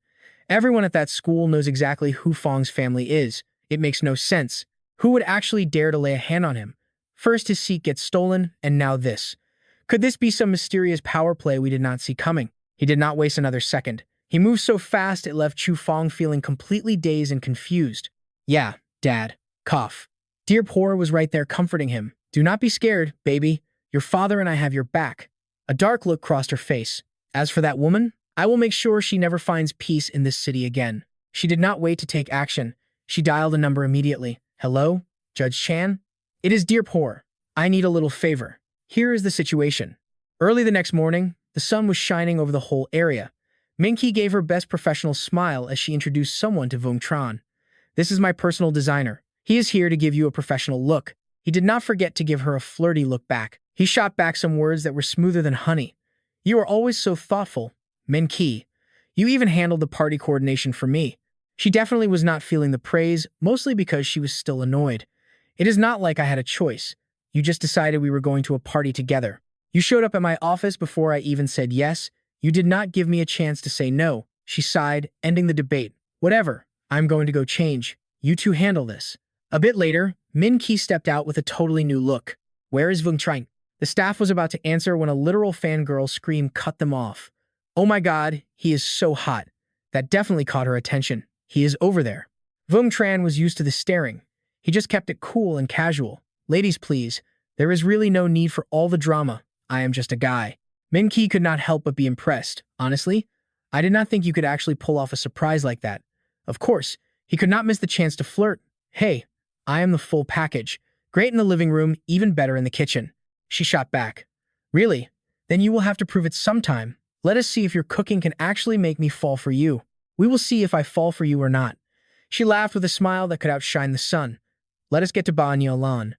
Everyone at that school knows exactly who Fong's family is. It makes no sense. Who would actually dare to lay a hand on him? First his seat gets stolen, and now this. Could this be some mysterious power play we did not see coming? He did not waste another second. He moved so fast it left Chu Fong feeling completely dazed and confused. Yeah, Dad. Cough. Dear Poor was right there comforting him. Do not be scared, baby. Your father and I have your back. A dark look crossed her face. As for that woman, I will make sure she never finds peace in this city again. She did not wait to take action. She dialed a number immediately. Hello, Judge Chan? It is Dear Poor. I need a little favor. Here is the situation. Early the next morning, the sun was shining over the whole area. Minky gave her best professional smile as she introduced someone to Vung Tran. This is my personal designer. He is here to give you a professional look. He did not forget to give her a flirty look back. He shot back some words that were smoother than honey. You are always so thoughtful, Minky. You even handled the party coordination for me. She definitely was not feeling the praise, mostly because she was still annoyed. It is not like I had a choice. You just decided we were going to a party together. You showed up at my office before I even said yes. You did not give me a chance to say no. She sighed, ending the debate. Whatever. I'm going to go change. You two handle this. A bit later, Min Ki stepped out with a totally new look. Where is Vung Tran? The staff was about to answer when a literal fangirl scream cut them off. Oh my god, he is so hot. That definitely caught her attention. He is over there. Vung Tran was used to the staring. He just kept it cool and casual. Ladies, please. There is really no need for all the drama. I am just a guy. Min Ki could not help but be impressed. Honestly, I did not think you could actually pull off a surprise like that. Of course, he could not miss the chance to flirt. Hey, I am the full package. Great in the living room, even better in the kitchen. She shot back. Really? Then you will have to prove it sometime. Let us see if your cooking can actually make me fall for you. We will see if I fall for you or not. She laughed with a smile that could outshine the sun. Let us get to Banyo Lan.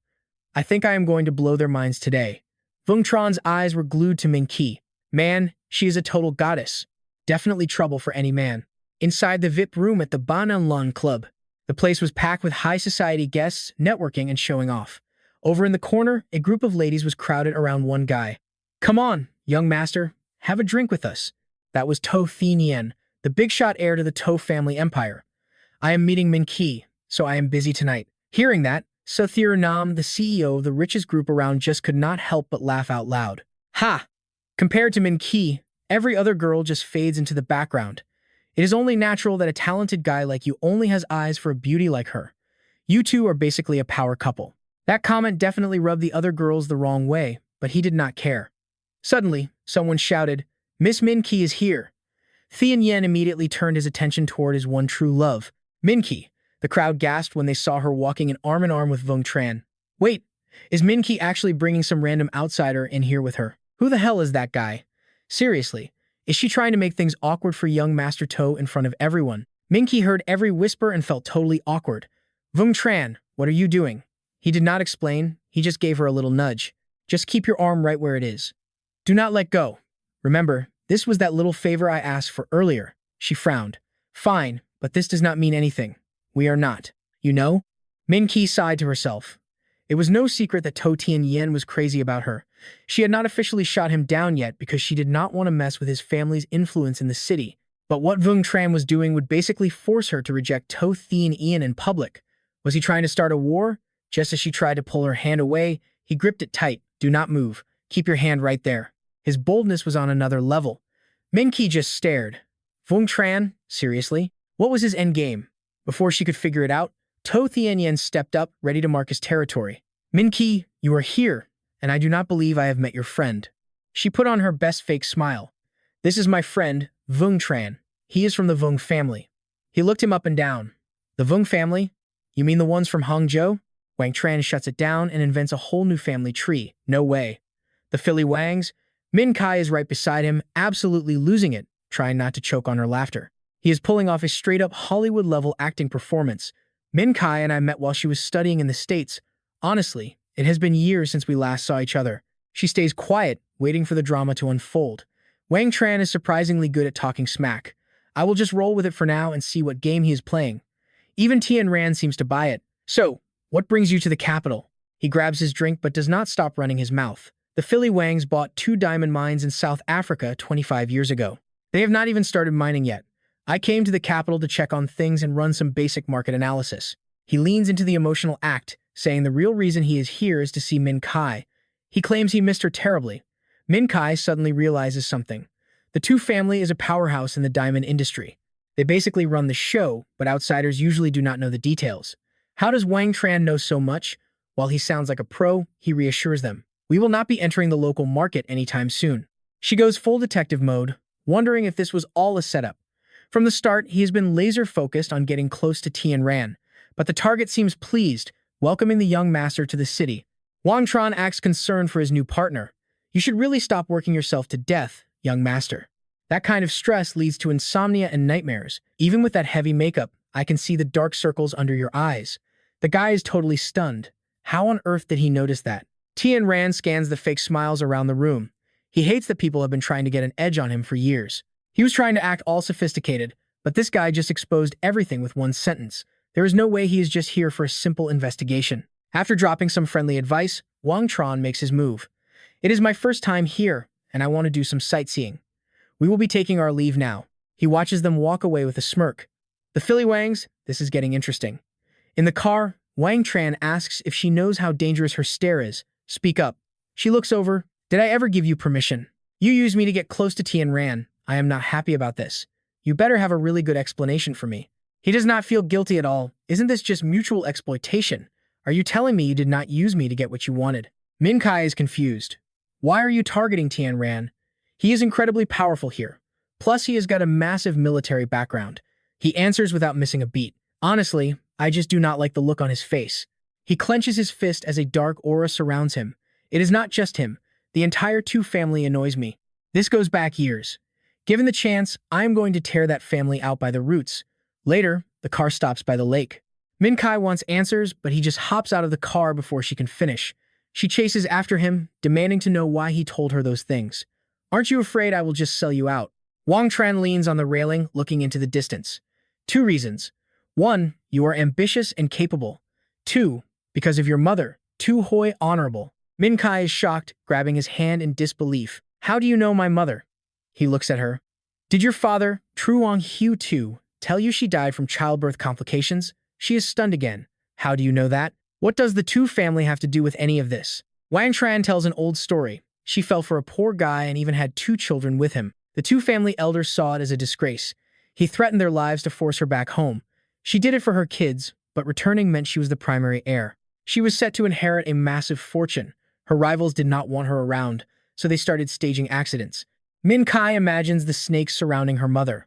I think I am going to blow their minds today. Vung Tran's eyes were glued to Min Ki. Man, she is a total goddess. Definitely trouble for any man. Inside the VIP room at the Banyo Lan Club, the place was packed with high society guests, networking and showing off. Over in the corner, a group of ladies was crowded around one guy. Come on, young master, have a drink with us. That was To Thien, the big shot heir to the To family empire. I am meeting Min Ki, so I am busy tonight. Hearing that, Sathir Nam, the CEO of the richest group around, just could not help but laugh out loud. Ha! Compared to Min Ki, every other girl just fades into the background. It is only natural that a talented guy like you only has eyes for a beauty like her. You two are basically a power couple. That comment definitely rubbed the other girls the wrong way, but he did not care. Suddenly, someone shouted, Miss Min Ki is here. Thien Yen immediately turned his attention toward his one true love, Min Ki. The crowd gasped when they saw her walking in arm with Vung Tran. Wait, is Min Ki actually bringing some random outsider in here with her? Who the hell is that guy? Seriously, is she trying to make things awkward for young Master To in front of everyone? Min Ki heard every whisper and felt totally awkward. Vung Tran, what are you doing? He did not explain, he just gave her a little nudge. Just keep your arm right where it is. Do not let go. Remember, this was that little favor I asked for earlier. She frowned. Fine, but this does not mean anything. We are not. You know? Min Ki sighed to herself. It was no secret that To Tien Yen was crazy about her. She had not officially shot him down yet because she did not want to mess with his family's influence in the city. But what Vung Tran was doing would basically force her to reject To Thien Yen in public. Was he trying to start a war? Just as she tried to pull her hand away, he gripped it tight. Do not move. Keep your hand right there. His boldness was on another level. Minky just stared. Vung Tran? Seriously? What was his endgame? Before she could figure it out, To Tianyen stepped up, ready to mark his territory. Minky, you are here, and I do not believe I have met your friend. She put on her best fake smile. This is my friend, Vung Tran. He is from the Vung family. He looked him up and down. The Vung family? You mean the ones from Hangzhou? Wang Tran shuts it down and invents a whole new family tree. No way. The Philly Wangs? Min Kai is right beside him, absolutely losing it, trying not to choke on her laughter. He is pulling off a straight-up Hollywood-level acting performance. Min Kai and I met while she was studying in the States. Honestly, it has been years since we last saw each other. She stays quiet, waiting for the drama to unfold. Wang Tran is surprisingly good at talking smack. I will just roll with it for now and see what game he is playing. Even Tian Ran seems to buy it. So, what brings you to the capital? He grabs his drink but does not stop running his mouth. The Philly Wangs bought 2 diamond mines in South Africa 25 years ago. They have not even started mining yet. I came to the capital to check on things and run some basic market analysis. He leans into the emotional act, saying the real reason he is here is to see Min Kai. He claims he missed her terribly. Min Kai suddenly realizes something. The Tu family is a powerhouse in the diamond industry. They basically run the show, but outsiders usually do not know the details. How does Wang Tran know so much? While he sounds like a pro, he reassures them. We will not be entering the local market anytime soon. She goes full detective mode, wondering if this was all a setup. From the start, he has been laser-focused on getting close to Tian Ran, but the target seems pleased, welcoming the young master to the city. Wang Tran acts concerned for his new partner. You should really stop working yourself to death, young master. That kind of stress leads to insomnia and nightmares. Even with that heavy makeup, I can see the dark circles under your eyes. The guy is totally stunned. How on earth did he notice that? Tian Ran scans the fake smiles around the room. He hates that people have been trying to get an edge on him for years. He was trying to act all sophisticated, but this guy just exposed everything with one sentence. There is no way he is just here for a simple investigation. After dropping some friendly advice, Wang Tran makes his move. It is my first time here, and I want to do some sightseeing. We will be taking our leave now. He watches them walk away with a smirk. The Philly Wangs, this is getting interesting. In the car, Wang Tran asks if she knows how dangerous her stare is. Speak up. She looks over. Did I ever give you permission? You used me to get close to Tian Ran. I am not happy about this. You better have a really good explanation for me. He does not feel guilty at all. Isn't this just mutual exploitation? Are you telling me you did not use me to get what you wanted? Min Kai is confused. Why are you targeting Tian Ran? He is incredibly powerful here. Plus, he has got a massive military background. He answers without missing a beat. Honestly, I just do not like the look on his face. He clenches his fist as a dark aura surrounds him. It is not just him. The entire Tu family annoys me. This goes back years. Given the chance, I am going to tear that family out by the roots. Later, the car stops by the lake. Min Kai wants answers, but he just hops out of the car before she can finish. She chases after him, demanding to know why he told her those things. Aren't you afraid I will just sell you out? Wang Tran leans on the railing, looking into the distance. 2 reasons. 1, you are ambitious and capable. 2, because of your mother, Tu Hoi honorable. Min Kai is shocked, grabbing his hand in disbelief. How do you know my mother? He looks at her. Did your father, Truong Hu Tu, tell you she died from childbirth complications? She is stunned again. How do you know that? What does the Tu family have to do with any of this? Wang Tran tells an old story. She fell for a poor guy and even had 2 children with him. The Tu family elders saw it as a disgrace. He threatened their lives to force her back home. She did it for her kids, but returning meant she was the primary heir. She was set to inherit a massive fortune. Her rivals did not want her around, so they started staging accidents. Min Kai imagines the snakes surrounding her mother.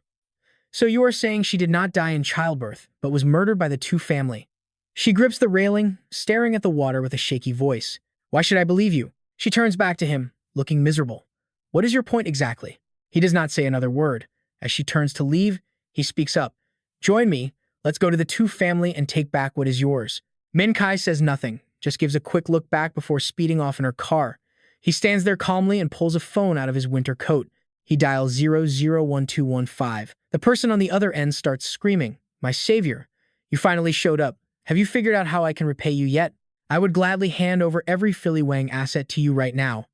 So you are saying she did not die in childbirth, but was murdered by the Tu family. She grips the railing, staring at the water with a shaky voice. Why should I believe you? She turns back to him, looking miserable. What is your point exactly? He does not say another word. As she turns to leave, he speaks up. Join me. Let's go to the Tu family and take back what is yours. Min Kai says nothing, just gives a quick look back before speeding off in her car. He stands there calmly and pulls a phone out of his winter coat. He dials 001215. The person on the other end starts screaming, My savior, you finally showed up. Have you figured out how I can repay you yet? I would gladly hand over every Philly Wang asset to you right now.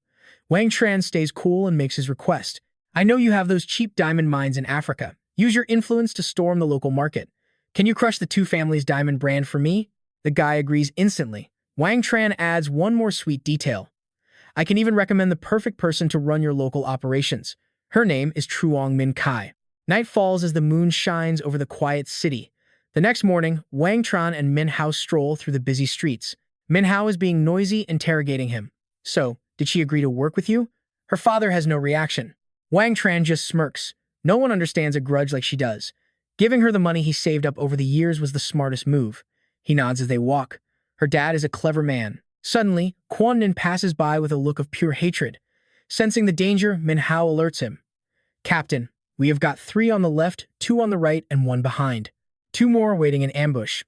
Wang Tran stays cool and makes his request. I know you have those cheap diamond mines in Africa. Use your influence to storm the local market. Can you crush the Tu family's diamond brand for me? The guy agrees instantly. Wang Tran adds one more sweet detail. I can even recommend the perfect person to run your local operations. Her name is Truong Min Kai. Night falls as the moon shines over the quiet city. The next morning, Wang Tran and Min Hao stroll through the busy streets. Min Hao is being noisy, interrogating him. So, did she agree to work with you? Her father has no reaction. Wang Tran just smirks. No one understands a grudge like she does. Giving her the money he saved up over the years was the smartest move. He nods as they walk. Her dad is a clever man. Suddenly, Quan Nin passes by with a look of pure hatred. Sensing the danger, Min Hao alerts him. Captain, we have got 3 on the left, 2 on the right, and 1 behind. 2 more waiting in ambush.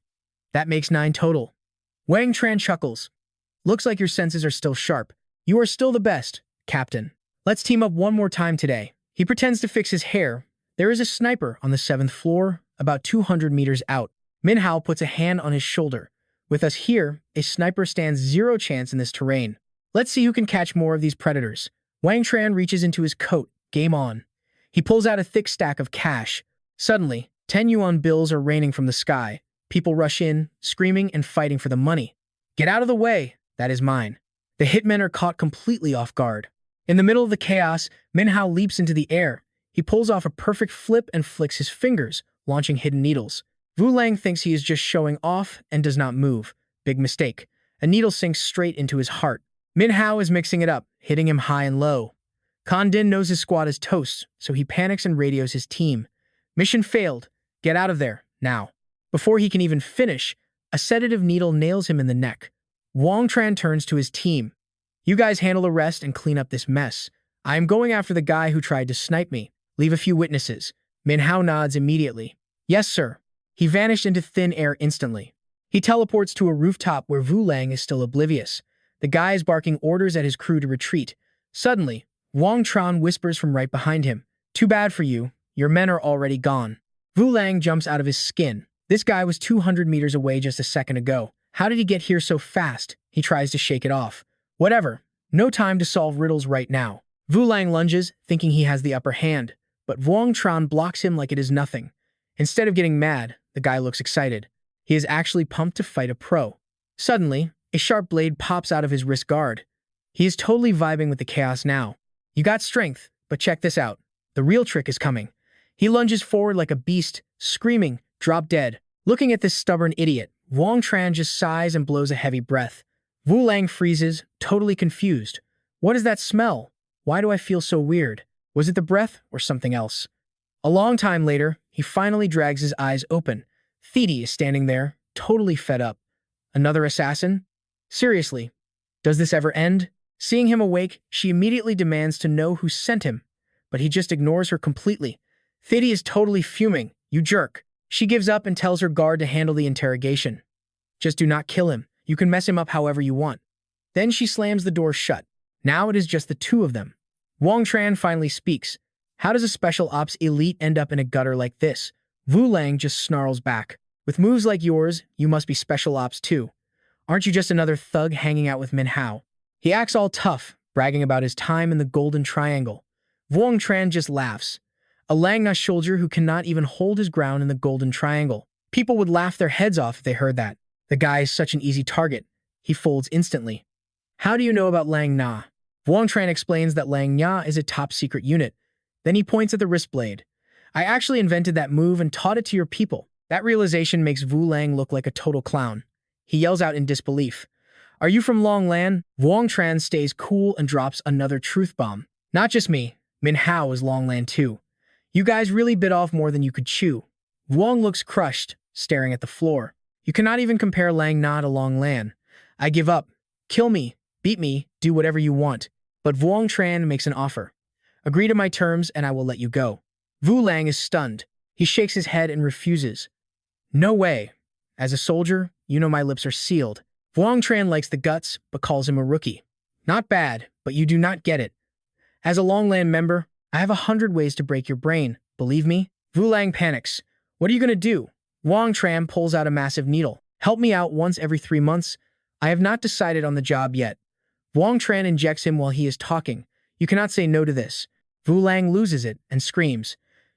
That makes 9 total. Wang Tran chuckles. Looks like your senses are still sharp. You are still the best, Captain. Let's team up one more time today. He pretends to fix his hair. There is a sniper on the 7th floor, about 200 meters out. Min Hao puts a hand on his shoulder. With us here, a sniper stands 0 chance in this terrain. Let's see who can catch more of these predators. Wang Tran reaches into his coat. Game on. He pulls out a thick stack of cash. Suddenly, 10 yuan bills are raining from the sky. People rush in, screaming and fighting for the money. Get out of the way. That is mine. The hitmen are caught completely off guard. In the middle of the chaos, Min Hao leaps into the air. He pulls off a perfect flip and flicks his fingers, launching hidden needles. Wu Lang thinks he is just showing off and does not move. Big mistake. A needle sinks straight into his heart. Min Hao is mixing it up, hitting him high and low. Con Din knows his squad is toast, so he panics and radios his team. Mission failed. Get out of there, now. Before he can even finish, a sedative needle nails him in the neck. Wang Tran turns to his team. You guys handle the rest and clean up this mess. I am going after the guy who tried to snipe me. Leave a few witnesses. Min Hao nods immediately. Yes, sir. He vanished into thin air instantly. He teleports to a rooftop where Wu Lang is still oblivious. The guy is barking orders at his crew to retreat. Suddenly, Wang Tran whispers from right behind him. Too bad for you. Your men are already gone. Wu Lang jumps out of his skin. This guy was 200 meters away just a second ago. How did he get here so fast? He tries to shake it off. Whatever. No time to solve riddles right now. Wu Lang lunges, thinking he has the upper hand, but Wang Tran blocks him like it is nothing. Instead of getting mad, the guy looks excited. He is actually pumped to fight a pro. Suddenly, a sharp blade pops out of his wrist guard. He is totally vibing with the chaos now. You got strength, but check this out. The real trick is coming. He lunges forward like a beast, screaming, drop dead. Looking at this stubborn idiot, Wang Tran just sighs and blows a heavy breath. Wu Lang freezes, totally confused. What is that smell? Why do I feel so weird? Was it the breath or something else? A long time later, he finally drags his eyes open. Thede is standing there, totally fed up. Another assassin? Seriously, does this ever end? Seeing him awake, she immediately demands to know who sent him, but he just ignores her completely. Thede is totally fuming. You jerk. She gives up and tells her guard to handle the interrogation. Just do not kill him. You can mess him up however you want. Then she slams the door shut. Now it is just the 2 of them. Wang Tran finally speaks. How does a special ops elite end up in a gutter like this? Wu Lang just snarls back. With moves like yours, you must be special ops too. Aren't you just another thug hanging out with Min Hao? He acts all tough, bragging about his time in the Golden Triangle. Wang Tran just laughs. A Langna soldier who cannot even hold his ground in the Golden Triangle. People would laugh their heads off if they heard that. The guy is such an easy target. He folds instantly. How do you know about Lang Na? Wang Tran explains that Lang Na is a top-secret unit. Then he points at the wrist blade. I actually invented that move and taught it to your people. That realization makes Wu Lang look like a total clown. He yells out in disbelief. Are you from Long Lan? Wang Tran stays cool and drops another truth bomb. Not just me. Min Hao is Long Lan too. You guys really bit off more than you could chew. Wang looks crushed, staring at the floor. You cannot even compare Lang Na to Long Lan. I give up. Kill me, beat me, do whatever you want. But Wang Tran makes an offer. Agree to my terms and I will let you go. Wu Lang is stunned. He shakes his head and refuses. No way. As a soldier, you know my lips are sealed. Wang Tran likes the guts, but calls him a rookie. Not bad, but you do not get it. As a Long Lan member, I have 100 ways to break your brain. Believe me? Wu Lang panics. What are you going to do? Wang Tran pulls out a massive needle. Help me out once every 3 months. I have not decided on the job yet. Wang Tran injects him while he is talking. You cannot say no to this. Wu Lang loses it and screams.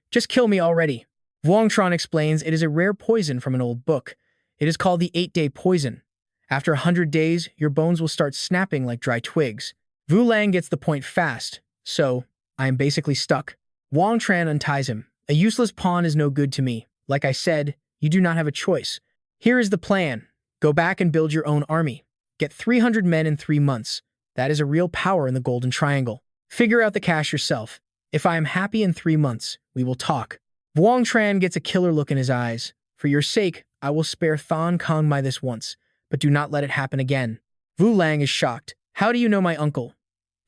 Just kill me already. Wang Tran explains it is a rare poison from an old book. It is called the 8-day poison. After 100 days, your bones will start snapping like dry twigs. Vu Lang gets the point fast, so I am basically stuck. Wang Tran unties him. A useless pawn is no good to me. Like I said, you do not have a choice. Here is the plan. Go back and build your own army. Get 300 men in 3 months. That is a real power in the Golden Triangle. Figure out the cash yourself. If I am happy in 3 months, we will talk. Wang Tran gets a killer look in his eyes. For your sake, I will spare Thon Kong my this once, but do not let it happen again. Vu Lang is shocked. How do you know my uncle?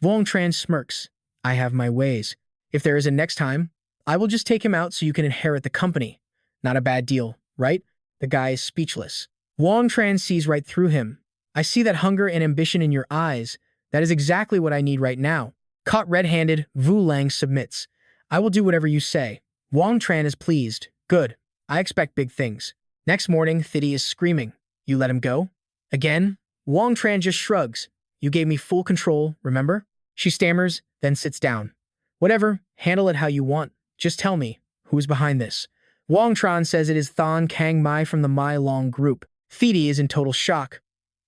Wang Tran smirks. I have my ways. If there is a next time, I will just take him out so you can inherit the company. Not a bad deal, right? The guy is speechless. Wang Tran sees right through him. I see that hunger and ambition in your eyes. That is exactly what I need right now. Caught red-handed, Vu Lang submits. I will do whatever you say. Wang Tran is pleased. Good. I expect big things. Next morning, Thidi is screaming. You let him go? Again? Wang Tran just shrugs. You gave me full control, remember? She stammers, then sits down. Whatever, handle it how you want. Just tell me, who is behind this? Wang Tran says it is Thon Kang Mai from the Mai Long group. Thidi is in total shock.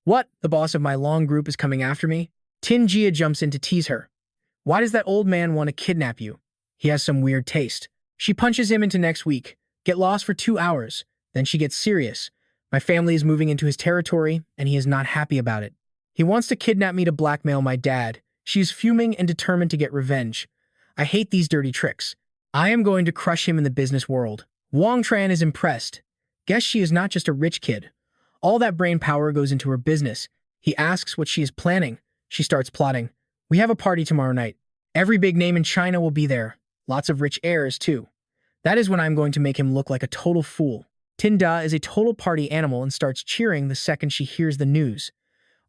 What? The boss of Mai Long group is coming after me? Tin Jia jumps in to tease her. Why does that old man want to kidnap you? He has some weird taste. She punches him into next week. Get lost for 2 hours. Then she gets serious. My family is moving into his territory, and he is not happy about it. He wants to kidnap me to blackmail my dad. She is fuming and determined to get revenge. I hate these dirty tricks. I am going to crush him in the business world. Wang Tran is impressed. Guess she is not just a rich kid. All that brain power goes into her business. He asks what she is planning. She starts plotting. We have a party tomorrow night. Every big name in China will be there. Lots of rich heirs, too. That is when I'm going to make him look like a total fool. Tin Da is a total party animal and starts cheering the second she hears the news.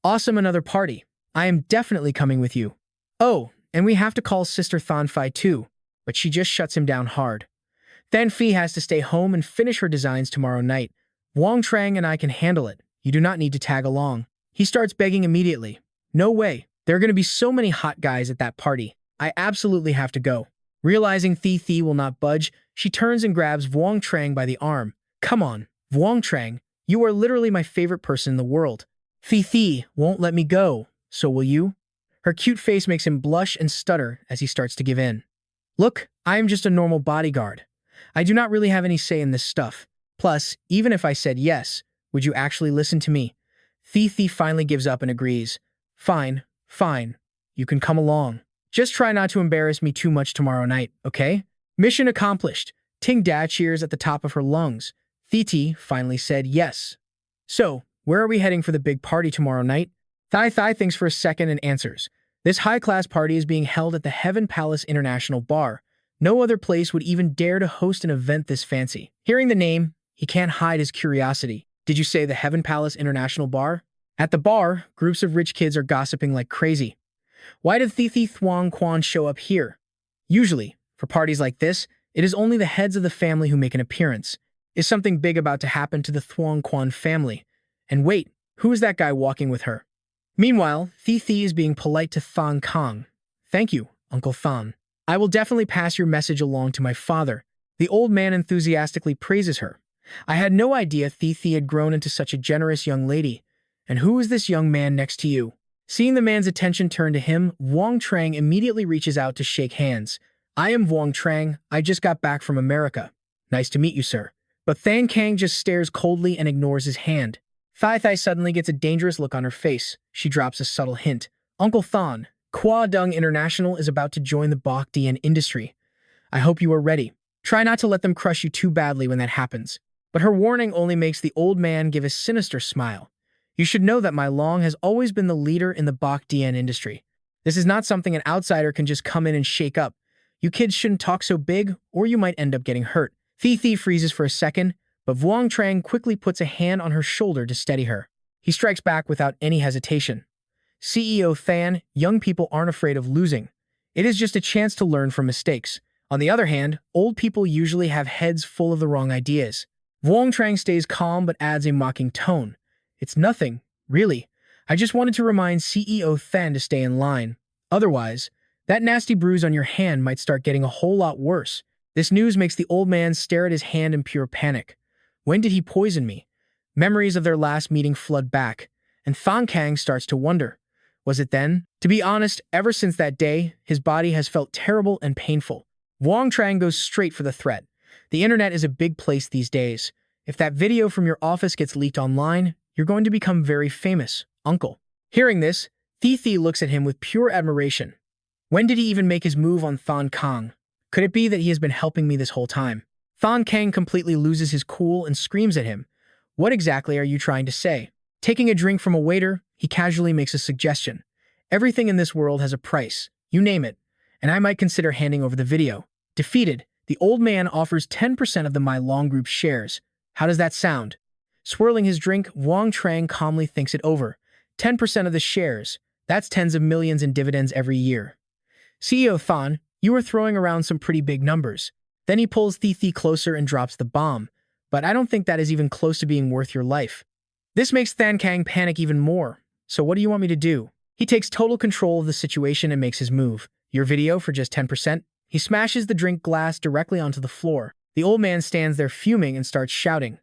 Awesome, another party. I am definitely coming with you. Oh, and we have to call Sister Than Fai too, but she just shuts him down hard. Than Fei has to stay home and finish her designs tomorrow night. Wang Trang and I can handle it. You do not need to tag along. He starts begging immediately. No way. There are going to be so many hot guys at that party. I absolutely have to go. Realizing Thi will not budge, she turns and grabs Wang Trang by the arm. Come on, Wang Trang, you are literally my favorite person in the world. Thi won't let me go, so will you? Her cute face makes him blush and stutter as he starts to give in. Look, I am just a normal bodyguard. I do not really have any say in this stuff. Plus, even if I said yes, would you actually listen to me? Thi finally gives up and agrees. Fine. You can come along. Just try not to embarrass me too much tomorrow night, okay? Mission accomplished. Ting Da cheers at the top of her lungs. Thi finally said yes. So, where are we heading for the big party tomorrow night? Thai thinks for a second and answers. This high-class party is being held at the Heaven Palace International Bar. No other place would even dare to host an event this fancy. Hearing the name, he can't hide his curiosity. Did you say the Heaven Palace International Bar? At the bar, groups of rich kids are gossiping like crazy. Why did Thi Thuong Quan show up here? Usually, for parties like this, it is only the heads of the family who make an appearance. Is something big about to happen to the Thuong Quan family? And wait, who is that guy walking with her? Meanwhile, Thi is being polite to Thong Kong. Thank you, Uncle Thon. I will definitely pass your message along to my father. The old man enthusiastically praises her. I had no idea Thi had grown into such a generous young lady. And who is this young man next to you? Seeing the man's attention turn to him, Wang Trang immediately reaches out to shake hands. I am Wang Trang. I just got back from America. Nice to meet you, sir. But Than Kang just stares coldly and ignores his hand. Thai suddenly gets a dangerous look on her face. She drops a subtle hint. Uncle Thon, Kwa Dung International is about to join the Bok Dien industry. I hope you are ready. Try not to let them crush you too badly when that happens. But her warning only makes the old man give a sinister smile. You should know that Mai Long has always been the leader in the Bok Dien industry. This is not something an outsider can just come in and shake up. You kids shouldn't talk so big, or you might end up getting hurt. Thi freezes for a second, but Wang Trang quickly puts a hand on her shoulder to steady her. He strikes back without any hesitation. CEO Than, young people aren't afraid of losing. It is just a chance to learn from mistakes. On the other hand, old people usually have heads full of the wrong ideas. Wang Trang stays calm but adds a mocking tone. It's nothing, really. I just wanted to remind CEO Than to stay in line. Otherwise, that nasty bruise on your hand might start getting a whole lot worse. This news makes the old man stare at his hand in pure panic. When did he poison me? Memories of their last meeting flood back, and Thong Kang starts to wonder. Was it then? To be honest, ever since that day, his body has felt terrible and painful. Wang Trang goes straight for the threat. The internet is a big place these days. If that video from your office gets leaked online, you're going to become very famous, uncle. Hearing this, Thi Thi looks at him with pure admiration. When did he even make his move on Thong Kang? Could it be that he has been helping me this whole time? Thong Kang completely loses his cool and screams at him. What exactly are you trying to say? Taking a drink from a waiter, he casually makes a suggestion. Everything in this world has a price, you name it, and I might consider handing over the video. Defeated, the old man offers 10% of the My Long Group shares. How does that sound? Swirling his drink, Wang Trang calmly thinks it over. 10% of the shares. That's tens of millions in dividends every year. CEO Thon, you are throwing around some pretty big numbers. Then he pulls Thi Thi closer and drops the bomb. But I don't think that is even close to being worth your life. This makes Than Kang panic even more. So what do you want me to do? He takes total control of the situation and makes his move. Your video for just 10%? He smashes the drink glass directly onto the floor. The old man stands there fuming and starts shouting.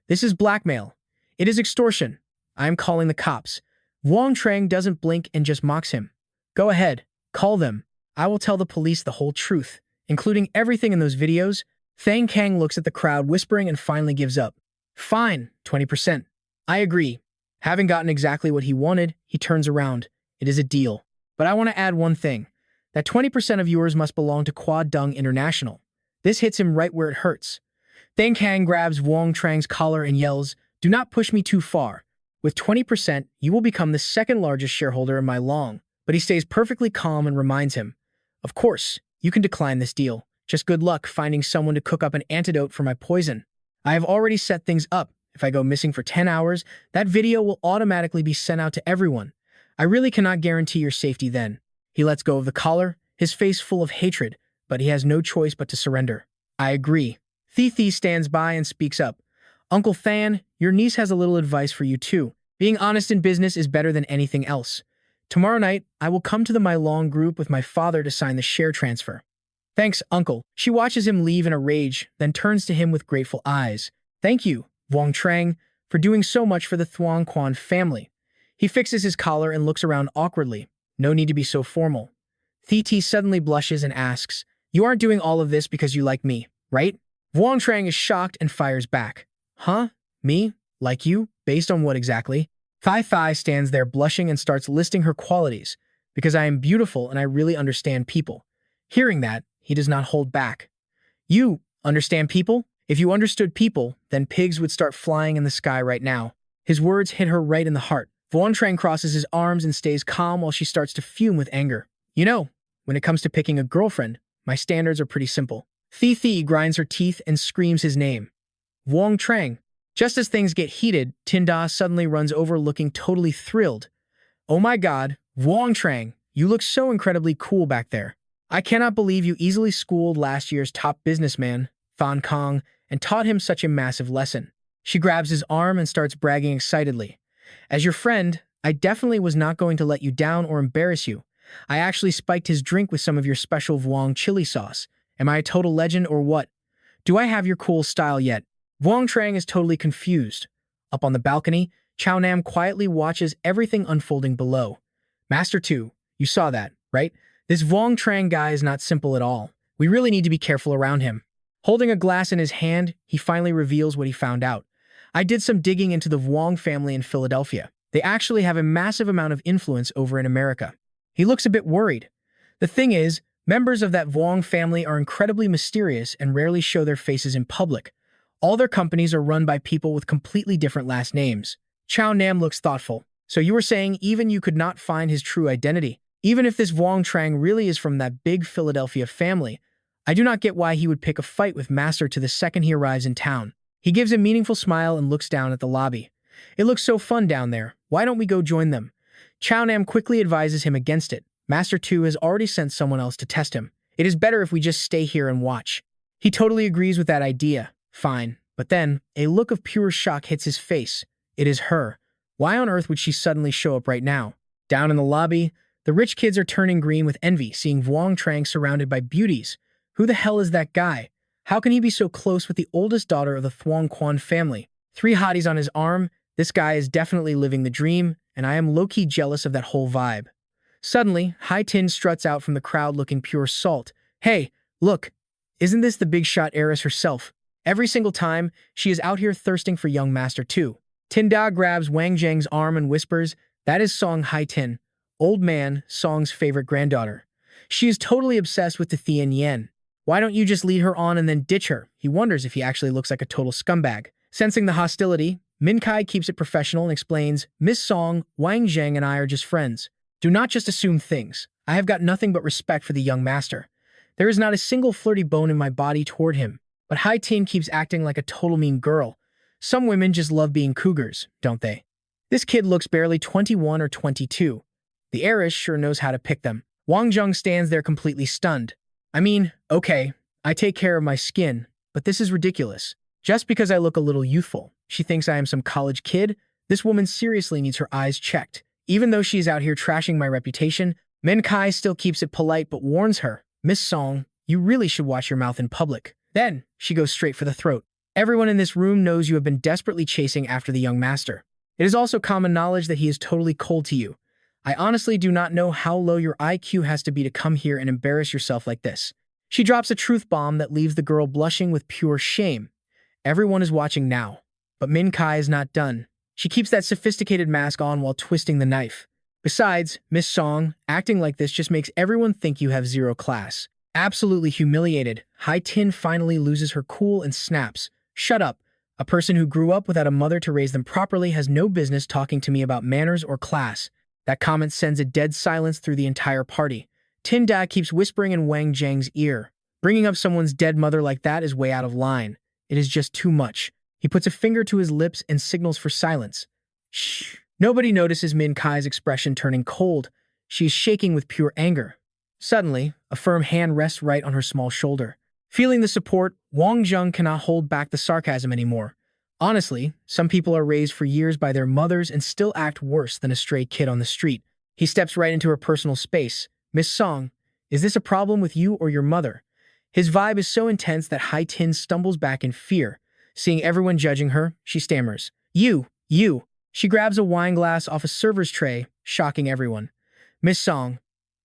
This is blackmail. It is extortion. I am calling the cops. Wang Trang doesn't blink and just mocks him. Go ahead. Call them. I will tell the police the whole truth, including everything in those videos. Thang Kang looks at the crowd whispering and finally gives up. Fine, 20%. I agree. Having gotten exactly what he wanted, he turns around. It is a deal. But I want to add one thing. That 20% of yours must belong to Quad Dung International. This hits him right where it hurts. Thang Kang grabs Wang Trang's collar and yells, do not push me too far. With 20%, you will become the second largest shareholder in my long. But he stays perfectly calm and reminds him, of course, you can decline this deal. Just good luck finding someone to cook up an antidote for my poison. I have already set things up. If I go missing for 10 hours, that video will automatically be sent out to everyone. I really cannot guarantee your safety then. He lets go of the collar, his face full of hatred, but he has no choice but to surrender. I agree. Thi Thi stands by and speaks up. Uncle Than, your niece has a little advice for you too. Being honest in business is better than anything else. Tomorrow night, I will come to the My Long Group with my father to sign the share transfer. Thanks, uncle. She watches him leave in a rage, then turns to him with grateful eyes. Thank you, Wang Trang, for doing so much for the Thuong Quan family. He fixes his collar and looks around awkwardly. No need to be so formal. Thi Thi suddenly blushes and asks, you aren't doing all of this because you like me, right? Wang Trang is shocked and fires back. Huh? Me? Like you? Based on what exactly? Thai Thai stands there blushing and starts listing her qualities. Because I am beautiful and I really understand people. Hearing that, he does not hold back. You understand people? If you understood people, then pigs would start flying in the sky right now. His words hit her right in the heart. Vuan Trang crosses his arms and stays calm while she starts to fume with anger. You know, when it comes to picking a girlfriend, my standards are pretty simple. Thi Thi grinds her teeth and screams his name. Wang Trang. Just as things get heated, Tinda suddenly runs over looking totally thrilled. Oh my god, Wang Trang, you look so incredibly cool back there. I cannot believe you easily schooled last year's top businessman, Thon Kong, and taught him such a massive lesson. She grabs his arm and starts bragging excitedly. As your friend, I definitely was not going to let you down or embarrass you. I actually spiked his drink with some of your special Vuong chili sauce. Am I a total legend or what? Do I have your cool style yet? Vuong Trang is totally confused. Up on the balcony, Chao Nam quietly watches everything unfolding below. Master 2, you saw that, right? This Vuong Trang guy is not simple at all. We really need to be careful around him. Holding a glass in his hand, he finally reveals what he found out. I did some digging into the Vuong family in Philadelphia. They actually have a massive amount of influence over in America. He looks a bit worried. The thing is, members of that Vuong family are incredibly mysterious and rarely show their faces in public. All their companies are run by people with completely different last names. Chao Nam looks thoughtful. So you were saying even you could not find his true identity? Even if this Vuong Trang really is from that big Philadelphia family, I do not get why he would pick a fight with Master to the second he arrives in town. He gives a meaningful smile and looks down at the lobby. It looks so fun down there. Why don't we go join them? Chao Nam quickly advises him against it. Master 2 has already sent someone else to test him. It is better if we just stay here and watch. He totally agrees with that idea. Fine. But then, a look of pure shock hits his face. It is her. Why on earth would she suddenly show up right now? Down in the lobby, the rich kids are turning green with envy, seeing Vuong Trang surrounded by beauties. Who the hell is that guy? How can he be so close with the oldest daughter of the Thuong Quan family? 3 hotties on his arm. This guy is definitely living the dream, and I am low-key jealous of that whole vibe. Suddenly, Hai Tin struts out from the crowd looking pure salt. Hey, look, isn't this the big shot heiress herself? Every single time, she is out here thirsting for young master too. Tinda grabs Wang Zheng's arm and whispers, that is Song Hai Tin, old man, Song's favorite granddaughter. She is totally obsessed with the Thian Yen. Why don't you just lead her on and then ditch her? He wonders if he actually looks like a total scumbag. Sensing the hostility, Min Kai keeps it professional and explains, Miss Song, Wang Zheng and I are just friends. Do not just assume things. I have got nothing but respect for the young master. There is not a single flirty bone in my body toward him. But Hai Tin keeps acting like a total mean girl. Some women just love being cougars, don't they? This kid looks barely 21 or 22. The heiress sure knows how to pick them. Wang Zheng stands there completely stunned. I mean, okay, I take care of my skin, but this is ridiculous. Just because I look a little youthful, she thinks I am some college kid? This woman seriously needs her eyes checked. Even though she is out here trashing my reputation, Min Kai still keeps it polite but warns her, Miss Song, you really should watch your mouth in public. Then, she goes straight for the throat. Everyone in this room knows you have been desperately chasing after the young master. It is also common knowledge that he is totally cold to you. I honestly do not know how low your IQ has to be to come here and embarrass yourself like this. She drops a truth bomb that leaves the girl blushing with pure shame. Everyone is watching now. But Min Kai is not done. She keeps that sophisticated mask on while twisting the knife. Besides, Miss Song, acting like this just makes everyone think you have zero class. Absolutely humiliated, Hai Tin finally loses her cool and snaps. Shut up. A person who grew up without a mother to raise them properly has no business talking to me about manners or class. That comment sends a dead silence through the entire party. Tin Da keeps whispering in Wang Zheng's ear. Bringing up someone's dead mother like that is way out of line. It is just too much. He puts a finger to his lips and signals for silence. Shh. Nobody notices Min Kai's expression turning cold. She is shaking with pure anger. Suddenly, a firm hand rests right on her small shoulder. Feeling the support, Wang Zheng cannot hold back the sarcasm anymore. Honestly, some people are raised for years by their mothers and still act worse than a stray kid on the street. He steps right into her personal space. Miss Song, is this a problem with you or your mother? His vibe is so intense that Hai Tin stumbles back in fear. Seeing everyone judging her, she stammers. You. She grabs a wine glass off a server's tray, shocking everyone. Miss Song.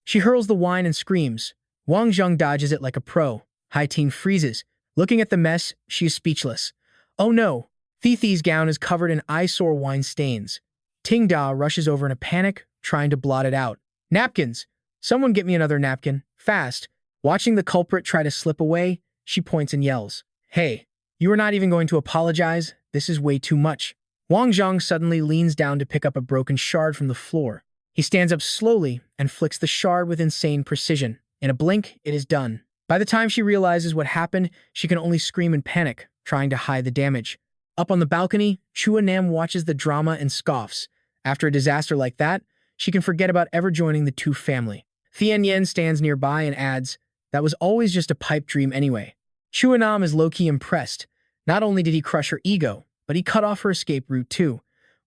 She hurls the wine and screams. Wang Zheng dodges it like a pro. Hai Tin freezes. Looking at the mess, she is speechless. Oh no! Thi's gown is covered in eyesore wine stains. Ting Da rushes over in a panic, trying to blot it out. Napkins! Someone get me another napkin, fast. Watching the culprit try to slip away, she points and yells. Hey, you are not even going to apologize? This is way too much. Wang Zheng suddenly leans down to pick up a broken shard from the floor. He stands up slowly and flicks the shard with insane precision. In a blink, it is done. By the time she realizes what happened, she can only scream in panic, trying to hide the damage. Up on the balcony, Chua Nam watches the drama and scoffs. After a disaster like that, she can forget about ever joining the Tu family. Thian Yen stands nearby and adds, that was always just a pipe dream anyway. Chua Nam is low-key impressed. Not only did he crush her ego, but he cut off her escape route too.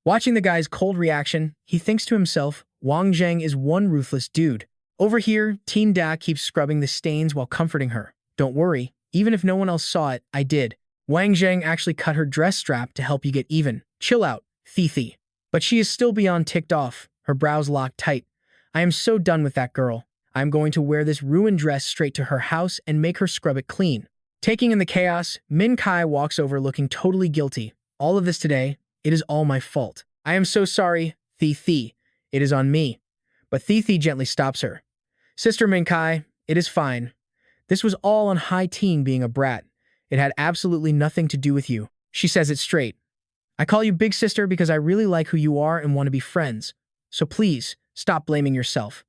Watching the guy's cold reaction, he thinks to himself, Wang Zheng is one ruthless dude. Over here, Tin Da keeps scrubbing the stains while comforting her. Don't worry, even if no one else saw it, I did. Wang Zheng actually cut her dress strap to help you get even. Chill out, Thi. But she is still beyond ticked off, her brows locked tight. I am so done with that girl. I am going to wear this ruined dress straight to her house and make her scrub it clean. Taking in the chaos, Min Kai walks over looking totally guilty. All of this today, it is all my fault. I am so sorry, Thi. It is on me. But Thi gently stops her. Sister Min Kai, it is fine. This was all on Hai Tin being a brat. It had absolutely nothing to do with you. She says it straight. I call you big sister because I really like who you are and want to be friends. So please, stop blaming yourself.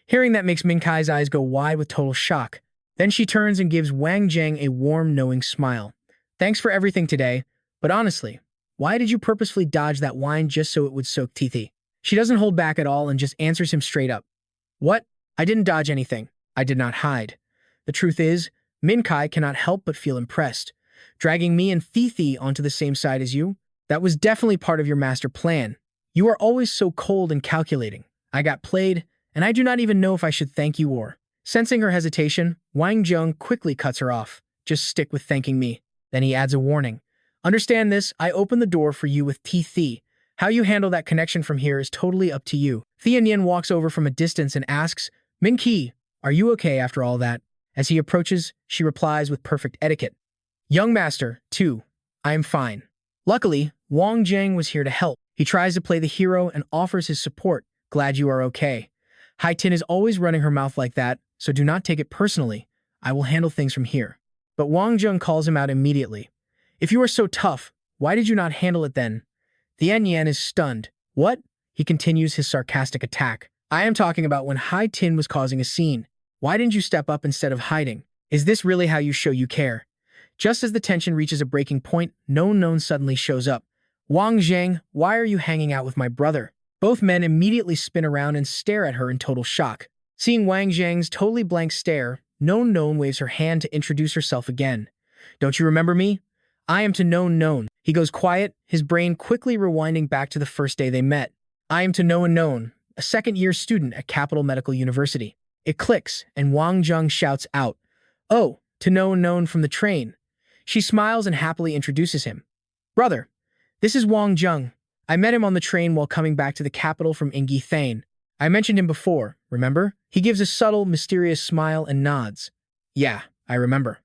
Hearing that makes Min Kai's eyes go wide with total shock. Then she turns and gives Wang Zheng a warm, knowing smile. Thanks for everything today, but honestly, why did you purposefully dodge that wine just so it would soak Thi? She doesn't hold back at all and just answers him straight up. What? I didn't dodge anything. I did not hide. The truth is, Min Kai cannot help but feel impressed. Dragging me and Thi onto the same side as you? That was definitely part of your master plan. You are always so cold and calculating. I got played, and I do not even know if I should thank you or... Sensing her hesitation, Wang Zheng quickly cuts her off. Just stick with thanking me. Then he adds a warning. Understand this, I open the door for you with TT. How you handle that connection from here is totally up to you. Tian Yen walks over from a distance and asks, Min Qi, are you okay after all that? As he approaches, she replies with perfect etiquette. Young master, too. I am fine. Luckily, Wang Zheng was here to help. He tries to play the hero and offers his support. Glad you are okay. Hai Tin is always running her mouth like that, so do not take it personally. I will handle things from here. But Wang Zheng calls him out immediately. If you are so tough, why did you not handle it then? Tian Yan is stunned. What? He continues his sarcastic attack. I am talking about when Hai Tin was causing a scene. Why didn't you step up instead of hiding? Is this really how you show you care? Just as the tension reaches a breaking point, Non suddenly shows up. Wang Zheng, why are you hanging out with my brother? Both men immediately spin around and stare at her in total shock. Seeing Wang Zheng's totally blank stare, Non waves her hand to introduce herself again. Don't you remember me? I am to Non. He goes quiet, his brain quickly rewinding back to the first day they met. I am to Non, a second-year student at Capital Medical University. It clicks, and Wang Zheng shouts out, Oh, to Non from the train. She smiles and happily introduces him. Brother, this is Wang Zheng. I met him on the train while coming back to the capital from Ingi Thane. I mentioned him before, remember? He gives a subtle, mysterious smile and nods. Yeah, I remember.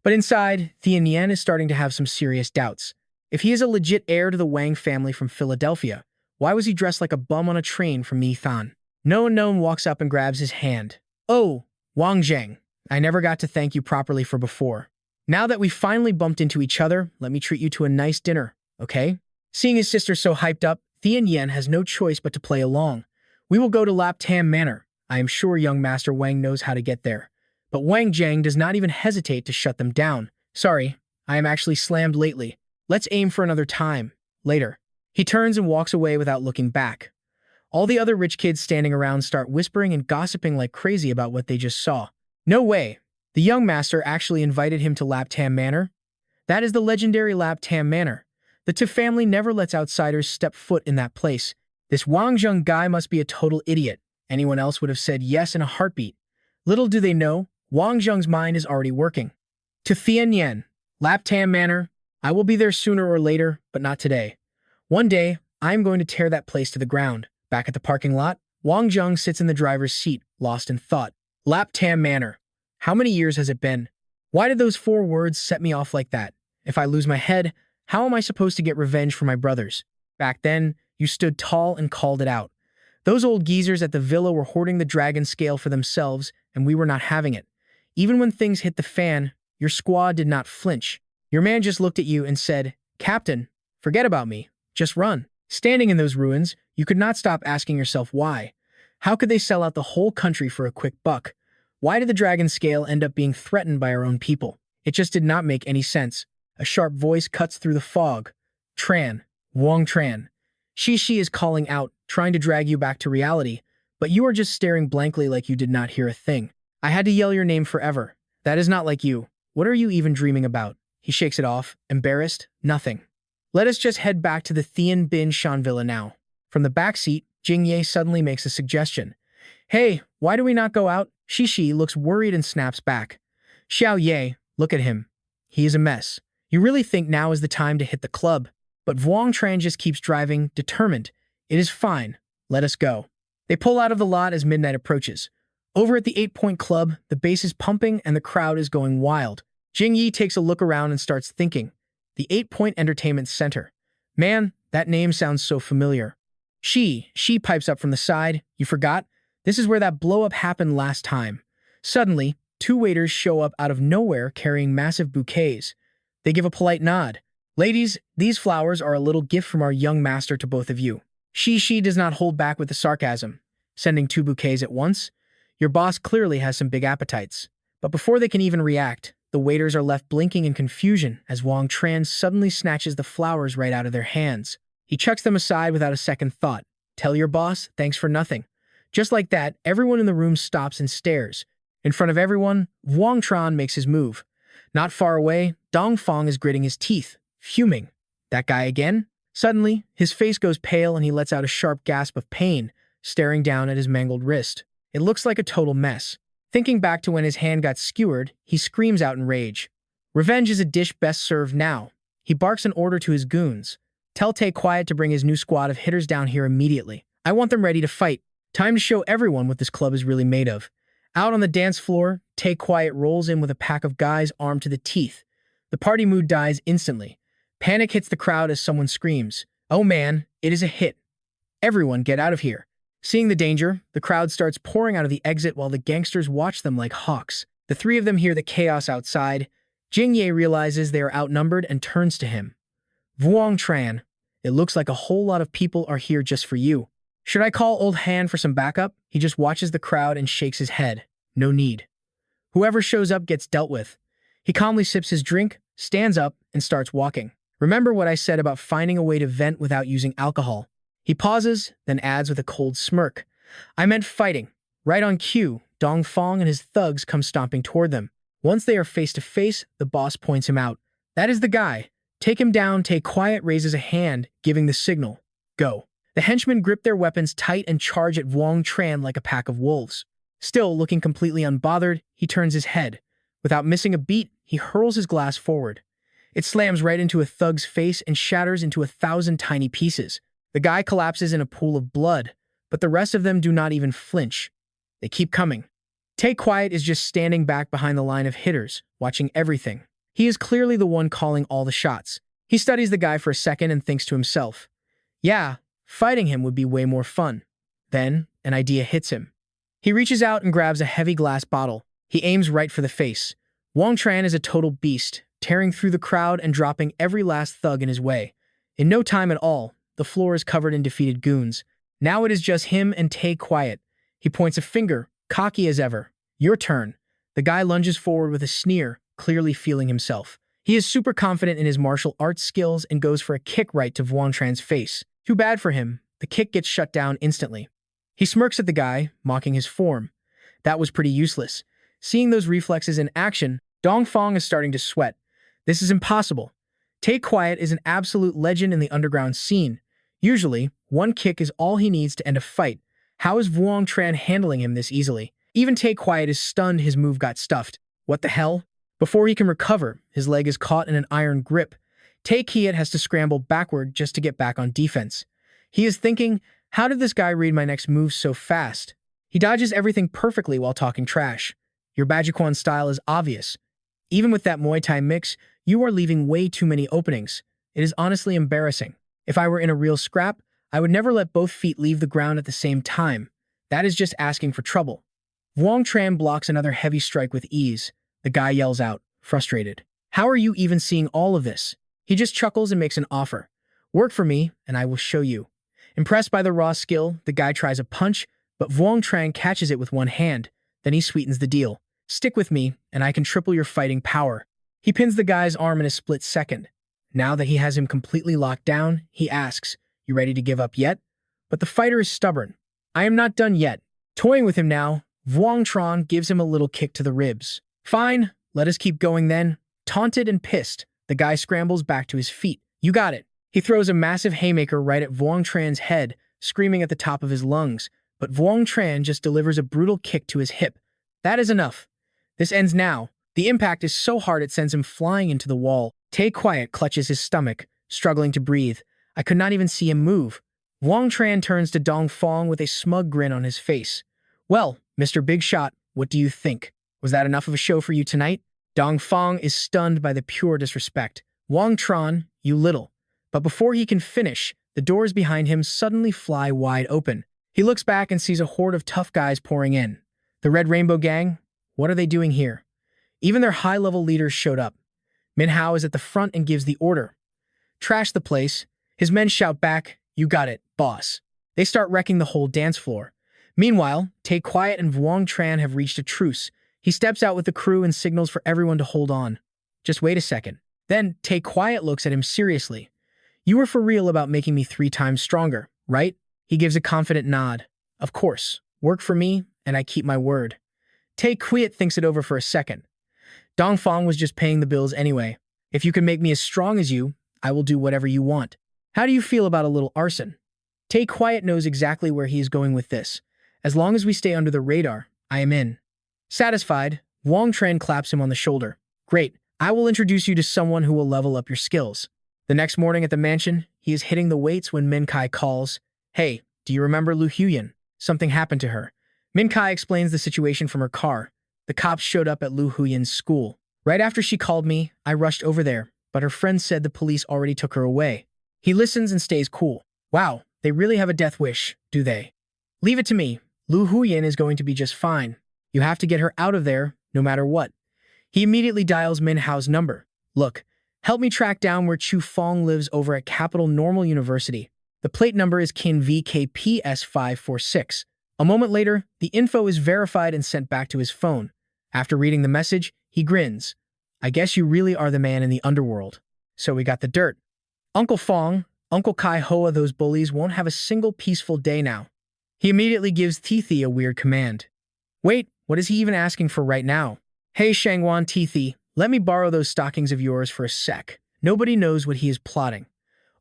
But inside, Tian Yan is starting to have some serious doubts. If he is a legit heir to the Wang family from Philadelphia, why was he dressed like a bum on a train from Mithan? Non walks up and grabs his hand. Oh, Wang Zheng, I never got to thank you properly for before. Now that we finally bumped into each other, let me treat you to a nice dinner, okay? Seeing his sister so hyped up, Tian Yan has no choice but to play along. We will go to Lap Tam Manor. I am sure young Master Wang knows how to get there. But Wang Zheng does not even hesitate to shut them down. Sorry, I am actually slammed lately. Let's aim for another time. Later. He turns and walks away without looking back. All the other rich kids standing around start whispering and gossiping like crazy about what they just saw. No way. The young master actually invited him to Lap Tam Manor? That is the legendary Lap Tam Manor. The Tu family never lets outsiders step foot in that place. This Wang Zheng guy must be a total idiot. Anyone else would have said yes in a heartbeat. Little do they know, Wang Zheng's mind is already working. To Tian Yan, Lap Tam Manor, I will be there sooner or later, but not today. One day, I am going to tear that place to the ground. Back at the parking lot, Wang Zheng sits in the driver's seat, lost in thought. Lap Tam Manor. How many years has it been? Why did those 4 words set me off like that? If I lose my head, how am I supposed to get revenge for my brothers? Back then, you stood tall and called it out. Those old geezers at the villa were hoarding the dragon scale for themselves, and we were not having it. Even when things hit the fan, your squad did not flinch. Your man just looked at you and said, Captain, forget about me. Just run. Standing in those ruins, you could not stop asking yourself why. How could they sell out the whole country for a quick buck? Why did the dragon scale end up being threatened by our own people? It just did not make any sense. A sharp voice cuts through the fog. Tran. Wang Tran. Shi is calling out, trying to drag you back to reality, but you are just staring blankly like you did not hear a thing. I had to yell your name forever. That is not like you. What are you even dreaming about? He shakes it off, embarrassed. Nothing. Let us just head back to the Thien Bin Shan Villa now. From the back seat, Jing Ye suddenly makes a suggestion. Hey, why do we not go out? Shi looks worried and snaps back. Xiao Ye, look at him. He is a mess. You really think now is the time to hit the club? But Wang Tran just keeps driving, determined. It is fine. Let us go. They pull out of the lot as midnight approaches. Over at the 8-Point Club, the bass is pumping and the crowd is going wild. Jing Yi takes a look around and starts thinking. The 8-Point Entertainment Center. Man, that name sounds so familiar. She pipes up from the side. You forgot? This is where that blow-up happened last time. Suddenly, 2 waiters show up out of nowhere carrying massive bouquets. They give a polite nod. Ladies, these flowers are a little gift from our young master to both of you. She does not hold back with the sarcasm. Sending 2 bouquets at once? Your boss clearly has some big appetites. But before they can even react, the waiters are left blinking in confusion as Wang Tran suddenly snatches the flowers right out of their hands. He chucks them aside without a second thought. Tell your boss, thanks for nothing. Just like that, everyone in the room stops and stares. In front of everyone, Wang Tran makes his move. Not far away, Dong Fong is gritting his teeth, fuming. That guy again? Suddenly, his face goes pale and he lets out a sharp gasp of pain, staring down at his mangled wrist. It looks like a total mess. Thinking back to when his hand got skewered, he screams out in rage. Revenge is a dish best served now. He barks an order to his goons. Tell Tay Quiet to bring his new squad of hitters down here immediately. I want them ready to fight. Time to show everyone what this club is really made of. Out on the dance floor, Tay Quiet rolls in with a pack of guys armed to the teeth. The party mood dies instantly. Panic hits the crowd as someone screams, "Oh man, it is a hit. Everyone get out of here." Seeing the danger, the crowd starts pouring out of the exit while the gangsters watch them like hawks. The three of them hear the chaos outside. Jing Ye realizes they are outnumbered and turns to him. "Vuong Tran, it looks like a whole lot of people are here just for you. Should I call Old Han for some backup?" He just watches the crowd and shakes his head. No need. Whoever shows up gets dealt with. He calmly sips his drink, stands up, and starts walking. Remember what I said about finding a way to vent without using alcohol. He pauses, then adds with a cold smirk, "I meant fighting." Right on cue, Dong Fong and his thugs come stomping toward them. Once they are face to face, the boss points him out. "That is the guy. Take him down." Tay Quiet raises a hand, giving the signal. Go. The henchmen grip their weapons tight and charge at Vuong Tran like a pack of wolves. Still looking completely unbothered, he turns his head. Without missing a beat, he hurls his glass forward. It slams right into a thug's face and shatters into 1,000 tiny pieces. The guy collapses in a pool of blood, but the rest of them do not even flinch. They keep coming. Tay Quiet is just standing back behind the line of hitters, watching everything. He is clearly the one calling all the shots. He studies the guy for a second and thinks to himself, "Yeah, fighting him would be way more fun." Then, an idea hits him. He reaches out and grabs a heavy glass bottle. He aims right for the face. Vuong Tran is a total beast, tearing through the crowd and dropping every last thug in his way. In no time at all, the floor is covered in defeated goons. Now it is just him and Tay Quiet. He points a finger, cocky as ever. "Your turn." The guy lunges forward with a sneer, clearly feeling himself. He is super confident in his martial arts skills and goes for a kick right to Vuong Tran's face. Too bad for him. The kick gets shut down instantly. He smirks at the guy, mocking his form. That was pretty useless. Seeing those reflexes in action, Dong Fong is starting to sweat. This is impossible. Tay Quiet is an absolute legend in the underground scene. Usually, one kick is all he needs to end a fight. How is Vuong Tran handling him this easily? Even Tay Quiet is stunned his move got stuffed. What the hell? Before he can recover, his leg is caught in an iron grip. Tay Quiet has to scramble backward just to get back on defense. He is thinking, how did this guy read my next move so fast? He dodges everything perfectly while talking trash. Your Bajiquan style is obvious. Even with that Muay Thai mix, you are leaving way too many openings. It is honestly embarrassing. If I were in a real scrap, I would never let both feet leave the ground at the same time. That is just asking for trouble. Vuong Tran blocks another heavy strike with ease. The guy yells out, frustrated. How are you even seeing all of this? He just chuckles and makes an offer. Work for me, and I will show you. Impressed by the raw skill, the guy tries a punch, but Vuong Tran catches it with one hand. Then he sweetens the deal. Stick with me, and I can triple your fighting power. He pins the guy's arm in a split second. Now that he has him completely locked down, he asks, "You ready to give up yet?" But the fighter is stubborn. "I am not done yet." Toying with him now, Vuong Tran gives him a little kick to the ribs. "Fine, let us keep going then." Taunted and pissed, the guy scrambles back to his feet. "You got it." He throws a massive haymaker right at Vuong Tran's head, screaming at the top of his lungs, but Vuong Tran just delivers a brutal kick to his hip. That is enough. This ends now. The impact is so hard it sends him flying into the wall. Tay Quiet clutches his stomach, struggling to breathe. I could not even see him move. Vuong Tran turns to Dong Fong with a smug grin on his face. "Well, Mr. Big Shot, what do you think? Was that enough of a show for you tonight?" Dong Fong is stunned by the pure disrespect. "Vuong Tran, you little." But before he can finish, the doors behind him suddenly fly wide open. He looks back and sees a horde of tough guys pouring in. The Red Rainbow Gang? What are they doing here? Even their high-level leaders showed up. Min Hao is at the front and gives the order. "Trash the place." His men shout back, "You got it, boss." They start wrecking the whole dance floor. Meanwhile, Tay Quiet and Vuong Tran have reached a truce. He steps out with the crew and signals for everyone to hold on. Just wait a second. Then Tay Quiet looks at him seriously. "You were for real about making me 3 times stronger, right?" He gives a confident nod. "Of course. Work for me, and I keep my word." Tay Quiet thinks it over for a second. Dong Fong was just paying the bills anyway. "If you can make me as strong as you, I will do whatever you want. How do you feel about a little arson?" Tay Quiet knows exactly where he is going with this. As long as we stay under the radar, I am in. Satisfied, Vuong Tran claps him on the shoulder. "Great, I will introduce you to someone who will level up your skills. The next morning at the mansion, he is hitting the weights when Min Kai calls. Hey, do you remember Lu Huyan? Something happened to her. Min Kai explains the situation from her car. The cops showed up at Lu Huyan's school. Right after she called me, I rushed over there, but her friend said the police already took her away. He listens and stays cool. Wow, they really have a death wish, do they? Leave it to me. Lu Huyan is going to be just fine. You have to get her out of there, no matter what. He immediately dials Min Hao's number. Look, help me track down where Chu Fong lives over at Capital Normal University. The plate number is KIN VKPS546. A moment later, the info is verified and sent back to his phone. After reading the message, he grins. I guess you really are the man in the underworld. So we got the dirt. Uncle Fong, Uncle Kai Hoa, those bullies won't have a single peaceful day now. He immediately gives Tithi a weird command. Wait, what is he even asking for right now? Hey Shangwan Tithi, let me borrow those stockings of yours for a sec. Nobody knows what he is plotting.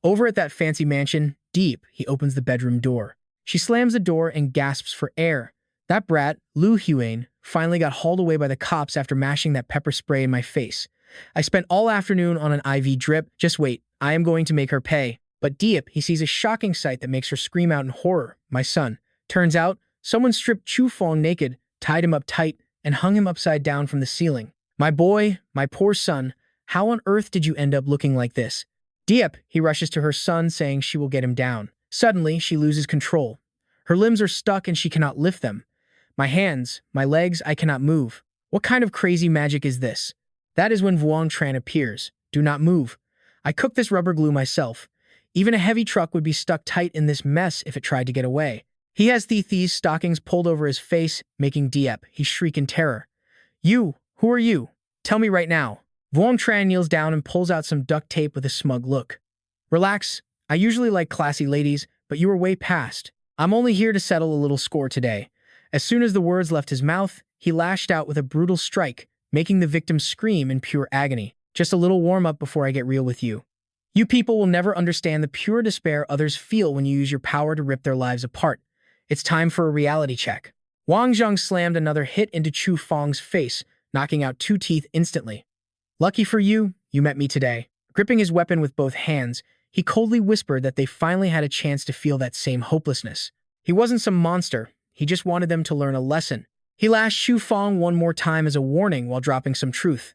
Over at that fancy mansion, deep, he opens the bedroom door. She slams the door and gasps for air. That brat, Lu Huan, finally got hauled away by the cops after mashing that pepper spray in my face. I spent all afternoon on an IV drip. Just wait, I am going to make her pay. But deep, he sees a shocking sight that makes her scream out in horror. My son. Turns out, someone stripped Chu Fong naked, tied him up tight, and hung him upside down from the ceiling. My boy, my poor son, how on earth did you end up looking like this? Diep, he rushes to her son, saying she will get him down. Suddenly, she loses control. Her limbs are stuck and she cannot lift them. My hands, my legs, I cannot move. What kind of crazy magic is this? That is when Vuong Tran appears. Do not move. I cooked this rubber glue myself. Even a heavy truck would be stuck tight in this mess if it tried to get away. He has Thithi's stockings pulled over his face, making Diep. He shriek in terror. You, who are you? Tell me right now. Vuong Tran kneels down and pulls out some duct tape with a smug look. Relax. I usually like classy ladies, but you were way past. I'm only here to settle a little score today. As soon as the words left his mouth, he lashed out with a brutal strike, making the victim scream in pure agony. Just a little warm-up before I get real with you. You people will never understand the pure despair others feel when you use your power to rip their lives apart. It's time for a reality check. Wang Zheng slammed another hit into Chu Fong's face, knocking out 2 teeth instantly. Lucky for you, you met me today. Gripping his weapon with both hands, he coldly whispered that they finally had a chance to feel that same hopelessness. He wasn't some monster. He just wanted them to learn a lesson. He lashed Chu Fong one more time as a warning while dropping some truth.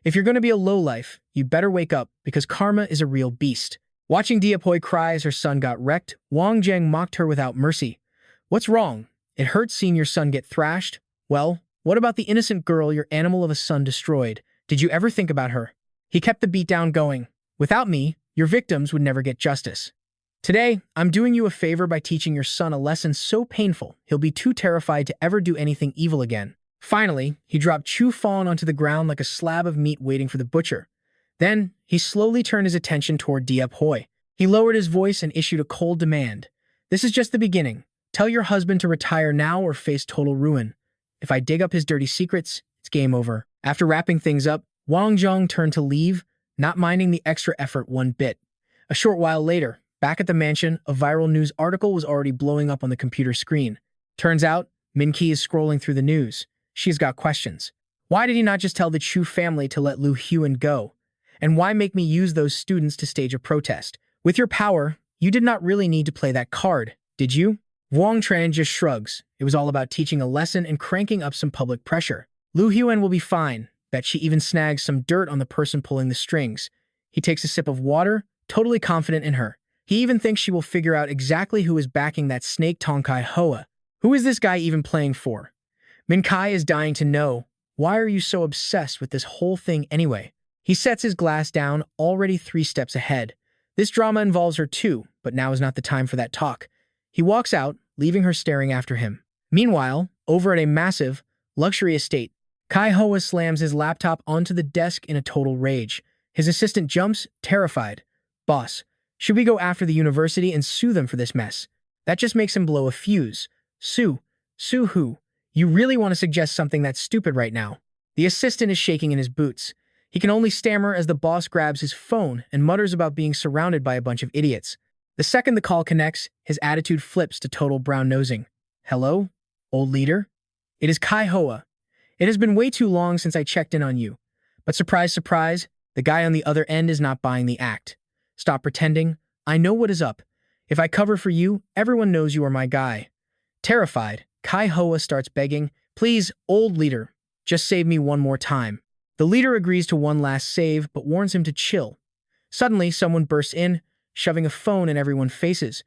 If you're going to be a lowlife, you'd better wake up because karma is a real beast. Watching Diapoy cry as her son got wrecked, Wang Zheng mocked her without mercy. What's wrong? It hurts seeing your son get thrashed? Well, what about the innocent girl your animal of a son destroyed? Did you ever think about her? He kept the beatdown going. Without me, your victims would never get justice. Today, I'm doing you a favor by teaching your son a lesson so painful he'll be too terrified to ever do anything evil again. Finally, he dropped Chu Fong onto the ground like a slab of meat waiting for the butcher. Then, he slowly turned his attention toward Diep Hoi. He lowered his voice and issued a cold demand. This is just the beginning. Tell your husband to retire now or face total ruin. If I dig up his dirty secrets, it's game over. After wrapping things up, Wang Zheng turned to leave, not minding the extra effort one bit. A short while later, back at the mansion, a viral news article was already blowing up on the computer screen. Turns out, Min Ki is scrolling through the news. She's got questions. Why did he not just tell the Chu family to let Lu Huan go? And why make me use those students to stage a protest? With your power, you did not really need to play that card, did you? Vuong Tran just shrugs. It was all about teaching a lesson and cranking up some public pressure. Lu Huan will be fine. Bet she even snags some dirt on the person pulling the strings. He takes a sip of water, totally confident in her. He even thinks she will figure out exactly who is backing that snake Tongkai Hoa. Who is this guy even playing for? Min Kai is dying to know. Why are you so obsessed with this whole thing anyway? He sets his glass down, already 3 steps ahead. This drama involves her too, but now is not the time for that talk. He walks out, leaving her staring after him. Meanwhile, over at a massive, luxury estate, Kai Hoa slams his laptop onto the desk in a total rage. His assistant jumps, terrified. Boss, should we go after the university and sue them for this mess? That just makes him blow a fuse. Sue? Sue who? You really want to suggest something that's stupid right now? The assistant is shaking in his boots. He can only stammer as the boss grabs his phone and mutters about being surrounded by a bunch of idiots. The second the call connects, his attitude flips to total brown-nosing. Hello, old leader? It is Kai Hoa. It has been way too long since I checked in on you. But surprise, surprise, the guy on the other end is not buying the act. Stop pretending. I know what is up. If I cover for you, everyone knows you are my guy. Terrified, Kai Hoa starts begging, please, old leader, just save me one more time. The leader agrees to one last save, but warns him to chill. Suddenly, someone bursts in, shoving a phone in everyone's faces.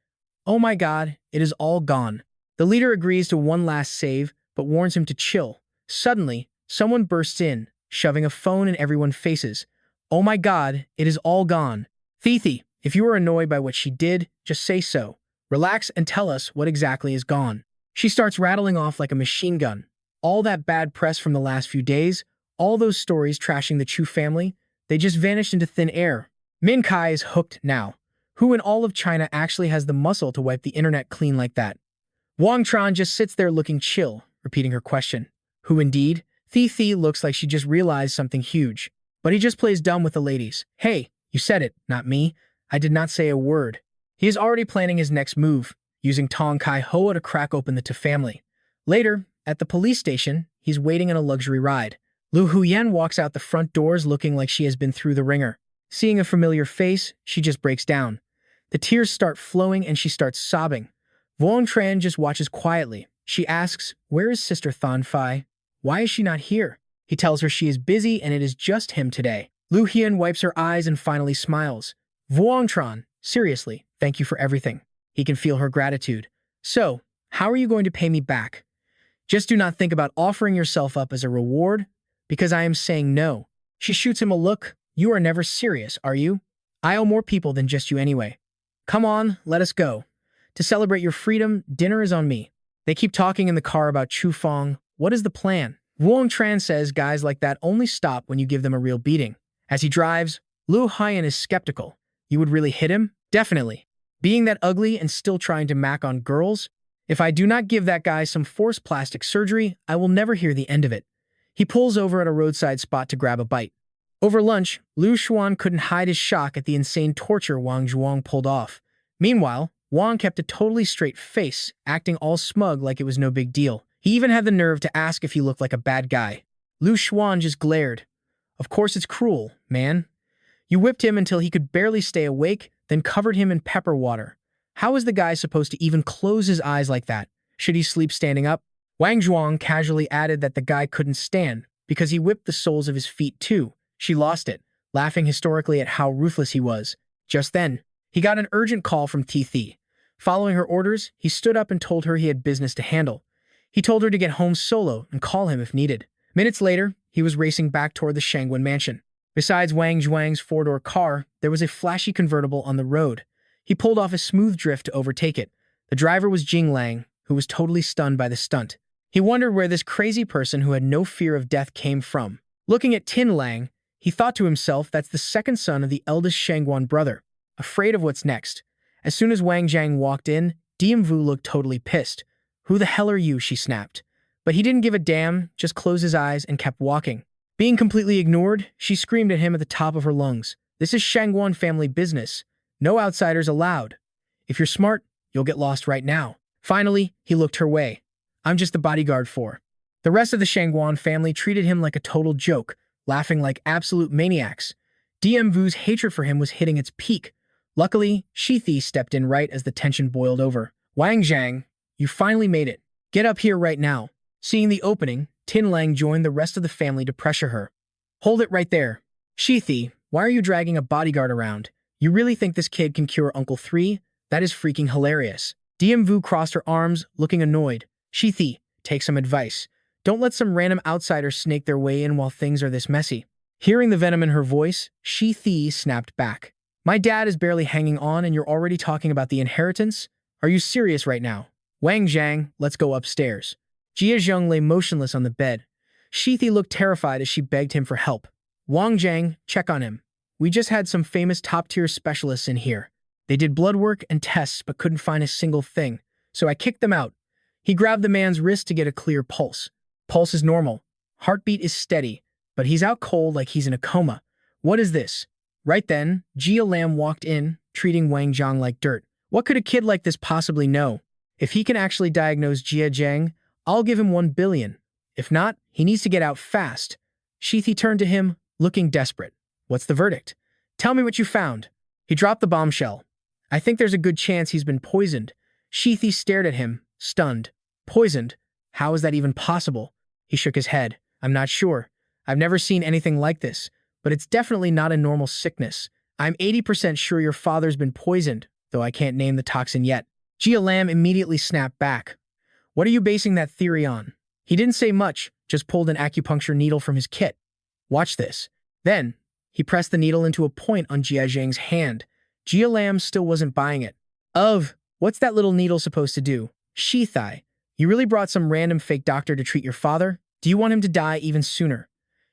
Oh my god, it is all gone. The leader agrees to one last save, but warns him to chill. Suddenly, someone bursts in, shoving a phone in everyone's faces. Oh my god, it is all gone. Thithi, if you are annoyed by what she did, just say so. Relax and tell us what exactly is gone. She starts rattling off like a machine gun. All that bad press from the last few days, all those stories trashing the Chu family, they just vanished into thin air. Min Kai is hooked now. Who in all of China actually has the muscle to wipe the internet clean like that? Wang Tran just sits there looking chill, repeating her question. Who indeed? Thi looks like she just realized something huge. But he just plays dumb with the ladies. Hey, you said it, not me. I did not say a word. He is already planning his next move, using Tong Kai Hoa to crack open the Tu family. Later, at the police station, he's waiting in a luxury ride. Lu Huyen walks out the front doors looking like she has been through the ringer. Seeing a familiar face, she just breaks down. The tears start flowing and she starts sobbing. Vuong Tran just watches quietly. She asks, where is Sister Than Fai? Why is she not here? He tells her she is busy and it is just him today. Lu Hien wipes her eyes and finally smiles. Vuong Tran, seriously, thank you for everything. He can feel her gratitude. So, how are you going to pay me back? Just do not think about offering yourself up as a reward, because I am saying no. She shoots him a look. You are never serious, are you? I owe more people than just you anyway. Come on, let us go. To celebrate your freedom, dinner is on me. They keep talking in the car about Chu Fong. What is the plan? Vuong Tran says guys like that only stop when you give them a real beating. As he drives, Lu Hien is skeptical. You would really hit him? Definitely. Being that ugly and still trying to mac on girls? If I do not give that guy some forced plastic surgery, I will never hear the end of it. He pulls over at a roadside spot to grab a bite. Over lunch, Lu Xuan couldn't hide his shock at the insane torture Wang Zheng pulled off. Meanwhile, Wang kept a totally straight face, acting all smug like it was no big deal. He even had the nerve to ask if he looked like a bad guy. Lu Xuan just glared. Of course it's cruel, man. You whipped him until he could barely stay awake, then covered him in pepper water. How is the guy supposed to even close his eyes like that? Should he sleep standing up? Wang Zheng casually added that the guy couldn't stand, because he whipped the soles of his feet too. She lost it, laughing historically at how ruthless he was. Just then, he got an urgent call from Thi. Following her orders, he stood up and told her he had business to handle. He told her to get home solo and call him if needed. Minutes later, he was racing back toward the Shangwen mansion. Besides Wang Zhuang's four-door car, there was a flashy convertible on the road. He pulled off a smooth drift to overtake it. The driver was Jing Lang, who was totally stunned by the stunt. He wondered where this crazy person who had no fear of death came from. Looking at Tin Lang, he thought to himself that's the second son of the eldest Shangguan brother. Afraid of what's next. As soon as Wang Zheng walked in, Diem Vu looked totally pissed. Who the hell are you? She snapped. But he didn't give a damn, just closed his eyes and kept walking. Being completely ignored, she screamed at him at the top of her lungs. This is Shangguan family business. No outsiders allowed. If you're smart, you'll get lost right now. Finally, he looked her way. I'm just the bodyguard for. The rest of the Shangguan family treated him like a total joke, laughing like absolute maniacs. Diem Vu's hatred for him was hitting its peak. Luckily, Shithi stepped in right as the tension boiled over. Wang Zheng, you finally made it. Get up here right now. Seeing the opening, Tin Lang joined the rest of the family to pressure her. Hold it right there. Shithi, why are you dragging a bodyguard around? You really think this kid can cure Uncle 3? That is freaking hilarious. Diem Vu crossed her arms, looking annoyed. Shithi, take some advice. Don't let some random outsider snake their way in while things are this messy. Hearing the venom in her voice, Shithi snapped back. My dad is barely hanging on and you're already talking about the inheritance? Are you serious right now? Wang Zheng, let's go upstairs. Jia Zheng lay motionless on the bed. Shithi looked terrified as she begged him for help. Wang Zheng, check on him. We just had some famous top-tier specialists in here. They did blood work and tests but couldn't find a single thing, so I kicked them out. He grabbed the man's wrist to get a clear pulse. Pulse is normal. Heartbeat is steady, but he's out cold like he's in a coma. What is this? Right then, Jia Lam walked in, treating Wang Zheng like dirt. What could a kid like this possibly know? If he can actually diagnose Jia Zheng, I'll give him 1 billion. If not, he needs to get out fast. Shithi turned to him. looking desperate. What's the verdict? Tell me what you found. He dropped the bombshell. I think there's a good chance he's been poisoned. Sheethy stared at him, stunned. Poisoned? How is that even possible? He shook his head. I'm not sure. I've never seen anything like this, but it's definitely not a normal sickness. I'm 80% sure your father's been poisoned, though I can't name the toxin yet. Gia Lam immediately snapped back. What are you basing that theory on? He didn't say much, just pulled an acupuncture needle from his kit. Watch this. Then, he pressed the needle into a point on Jia Zheng's hand. Gia Lam still wasn't buying it. What's that little needle supposed to do? She-thigh. You really brought some random fake doctor to treat your father? Do you want him to die even sooner?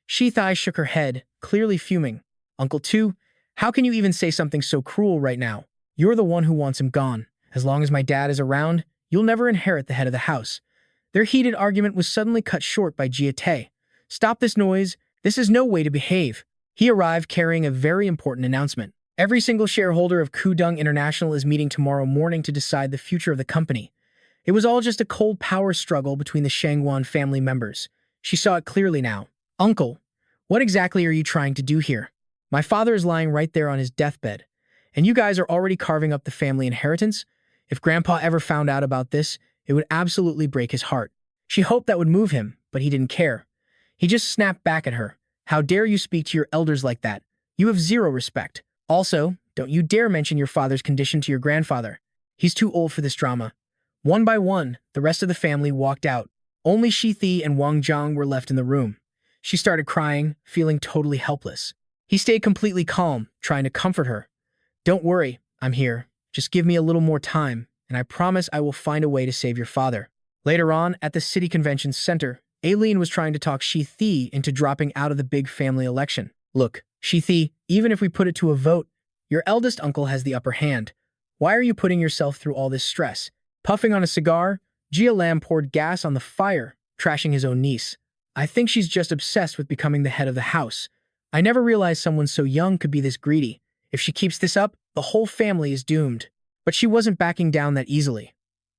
She-thigh shook her head, clearly fuming. Uncle Tu, how can you even say something so cruel right now? You're the one who wants him gone. As long as my dad is around, you'll never inherit the head of the house. Their heated argument was suddenly cut short by Jia Te. Stop this noise. This is no way to behave. He arrived carrying a very important announcement. Every single shareholder of Kudung International is meeting tomorrow morning to decide the future of the company. It was all just a cold power struggle between the Shangguan family members. She saw it clearly now. Uncle, what exactly are you trying to do here? My father is lying right there on his deathbed, and you guys are already carving up the family inheritance? If Grandpa ever found out about this, it would absolutely break his heart. She hoped that would move him, but he didn't care. He just snapped back at her. How dare you speak to your elders like that? You have zero respect. Also, don't you dare mention your father's condition to your grandfather. He's too old for this drama. One by one, the rest of the family walked out. Only Shi and Wang Zheng were left in the room. She started crying, feeling totally helpless. He stayed completely calm, trying to comfort her. Don't worry, I'm here. Just give me a little more time, and I promise I will find a way to save your father. Later on, at the city convention center, Aileen was trying to talk Shi into dropping out of the big family election. Look, Shi, even if we put it to a vote, your eldest uncle has the upper hand. Why are you putting yourself through all this stress? Puffing on a cigar, Gia Lam poured gas on the fire, trashing his own niece. I think she's just obsessed with becoming the head of the house. I never realized someone so young could be this greedy. If she keeps this up, the whole family is doomed. But she wasn't backing down that easily.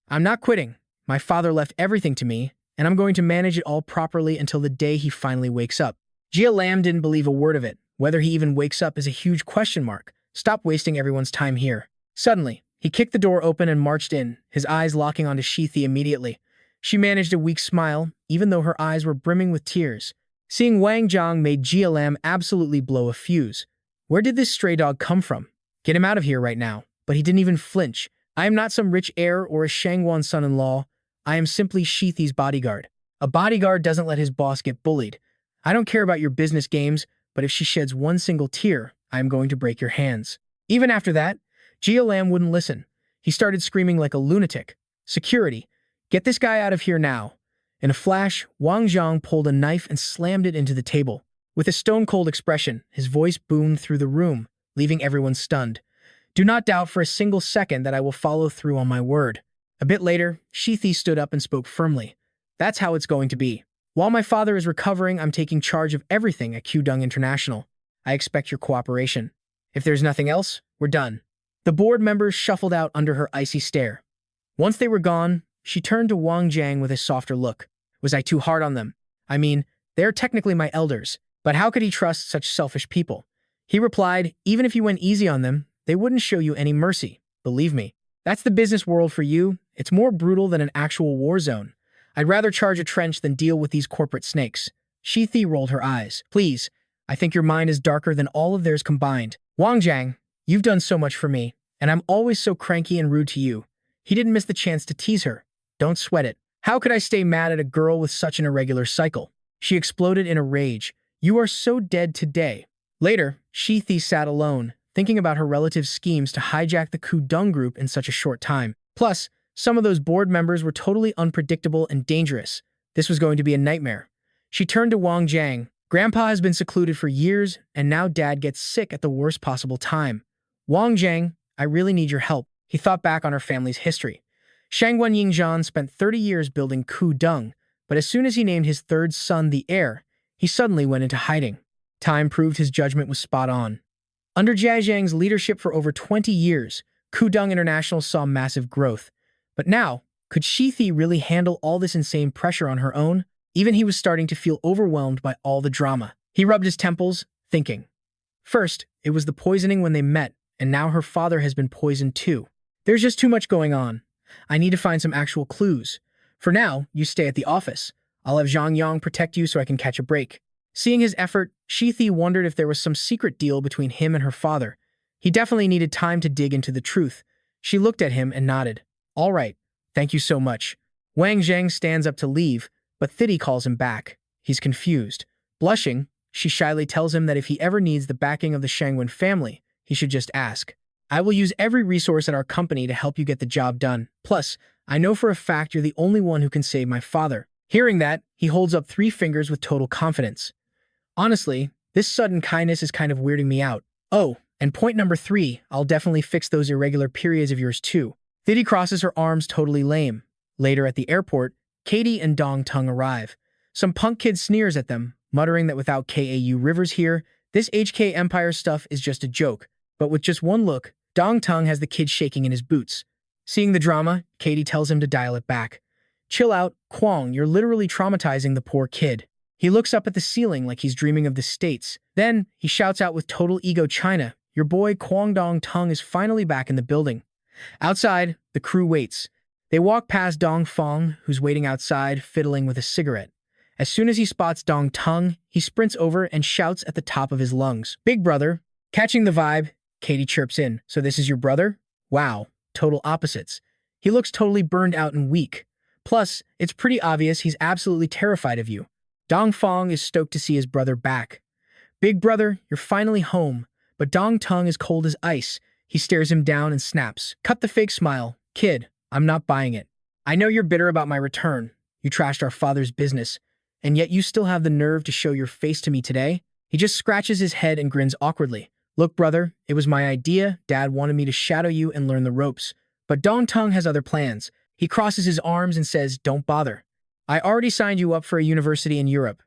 I'm not quitting. My father left everything to me, and I'm going to manage it all properly until the day he finally wakes up. Gia Lam didn't believe a word of it. Whether he even wakes up is a huge question mark. Stop wasting everyone's time here. Suddenly, he kicked the door open and marched in, his eyes locking onto Shi immediately. She managed a weak smile, even though her eyes were brimming with tears. Seeing Wang Zheng made Gia Lam absolutely blow a fuse. Where did this stray dog come from? Get him out of here right now. But he didn't even flinch. I am not some rich heir or a Shangguan son-in-law. I am simply Shi's bodyguard. A bodyguard doesn't let his boss get bullied. I don't care about your business games, but if she sheds one single tear, I am going to break your hands. Even after that, Gia Lam wouldn't listen. He started screaming like a lunatic. Security, get this guy out of here now. In a flash, Wang Zheng pulled a knife and slammed it into the table. With a stone-cold expression, his voice boomed through the room, leaving everyone stunned. Do not doubt for a single second that I will follow through on my word. A bit later, Shi stood up and spoke firmly. That's how it's going to be. While my father is recovering, I'm taking charge of everything at Kudung International. I expect your cooperation. If there's nothing else, we're done. The board members shuffled out under her icy stare. Once they were gone, she turned to Wang Zheng with a softer look. Was I too hard on them? I mean, they're technically my elders, but how could he trust such selfish people? He replied, even if you went easy on them, they wouldn't show you any mercy. Believe me. That's the business world for you. It's more brutal than an actual war zone. I'd rather charge a trench than deal with these corporate snakes. Shi rolled her eyes. Please, I think your mind is darker than all of theirs combined. Wang Zheng, you've done so much for me, and I'm always so cranky and rude to you. He didn't miss the chance to tease her. Don't sweat it. How could I stay mad at a girl with such an irregular cycle? She exploded in a rage. You are so dead today. Later, Shi sat alone, thinking about her relative's schemes to hijack the Kudung group in such a short time. Plus, some of those board members were totally unpredictable and dangerous. This was going to be a nightmare. She turned to Wang Zheng. Grandpa has been secluded for years, and now Dad gets sick at the worst possible time. Wang Zheng, I really need your help. He thought back on her family's history. Shangguan Yingzhan spent 30 years building Kudung, but as soon as he named his third son the heir, he suddenly went into hiding. Time proved his judgment was spot on. Under Jia Zheng's leadership for over 20 years, Kudung International saw massive growth. But now, could Shi really handle all this insane pressure on her own? Even he was starting to feel overwhelmed by all the drama. He rubbed his temples, thinking. First, it was the poisoning when they met, and now her father has been poisoned too. There's just too much going on. I need to find some actual clues. For now, you stay at the office. I'll have Zhang Yang protect you so I can catch a break. Seeing his effort, Shithi wondered if there was some secret deal between him and her father. He definitely needed time to dig into the truth. She looked at him and nodded. All right, thank you so much. Wang Zheng stands up to leave, but Thidi calls him back. He's confused. Blushing, she shyly tells him that if he ever needs the backing of the Shangwen family, he should just ask. I will use every resource at our company to help you get the job done. Plus, I know for a fact you're the only one who can save my father. Hearing that, he holds up 3 fingers with total confidence. Honestly, this sudden kindness is kind of weirding me out. Oh, and point number 3, I'll definitely fix those irregular periods of yours too. Thidi crosses her arms totally lame. Later at the airport, Katie and Dong Tung arrive. Some punk kid sneers at them, muttering that without KAU Rivers here, this HK Empire stuff is just a joke. But with just one look, Dong Tung has the kid shaking in his boots. Seeing the drama, Katie tells him to dial it back. Chill out, Kwong, you're literally traumatizing the poor kid. He looks up at the ceiling like he's dreaming of the States. Then, he shouts out with total ego China, your boy Kwong Dong Tung is finally back in the building. Outside, the crew waits. They walk past Dong Fong, who's waiting outside, fiddling with a cigarette. As soon as he spots Dong Tung, he sprints over and shouts at the top of his lungs. Big brother. Catching the vibe, Katie chirps in. So this is your brother? Wow, total opposites. He looks totally burned out and weak. Plus, it's pretty obvious he's absolutely terrified of you. Dong Fong is stoked to see his brother back. Big brother, you're finally home. But Dong Tung is cold as ice. He stares him down and snaps. Cut the fake smile. Kid, I'm not buying it. I know you're bitter about my return. You trashed our father's business. And yet you still have the nerve to show your face to me today? He just scratches his head and grins awkwardly. Look, brother, it was my idea. Dad wanted me to shadow you and learn the ropes. But Dong Tung has other plans. He crosses his arms and says, don't bother. I already signed you up for a university in Europe.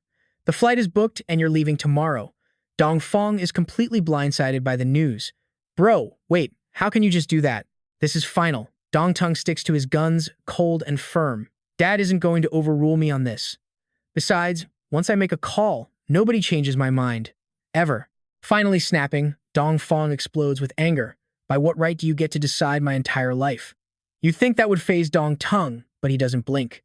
The flight is booked and you're leaving tomorrow. Dong Fong is completely blindsided by the news. Bro, wait, how can you just do that? This is final. Dong Tung sticks to his guns, cold and firm. Dad isn't going to overrule me on this. Besides, once I make a call, nobody changes my mind. Ever. Finally snapping, Dong Fong explodes with anger. By what right do you get to decide my entire life? You'd think that would faze Dong Tung, but he doesn't blink.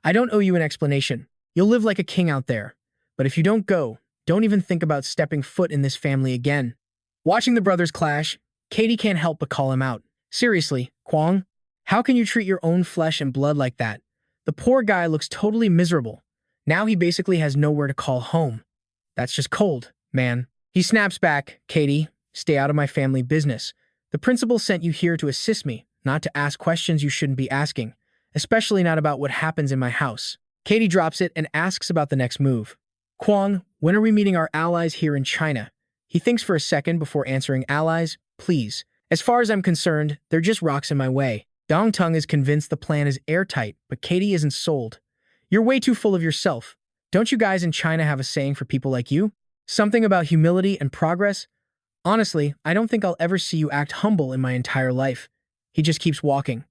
I don't owe you an explanation. You'll live like a king out there. But if you don't go, don't even think about stepping foot in this family again. Watching the brothers clash, Katie can't help but call him out. Seriously, Kwong, how can you treat your own flesh and blood like that? The poor guy looks totally miserable. Now he basically has nowhere to call home. That's just cold, man. He snaps back, Katie, stay out of my family business. The principal sent you here to assist me, not to ask questions you shouldn't be asking, especially not about what happens in my house. Katie drops it and asks about the next move. Kwong, when are we meeting our allies here in China? He thinks for a second before answering allies, please. As far as I'm concerned, they're just rocks in my way. Dong Tung is convinced the plan is airtight, but Katie isn't sold. You're way too full of yourself. Don't you guys in China have a saying for people like you? Something about humility and progress? Honestly, I don't think I'll ever see you act humble in my entire life. He just keeps walking.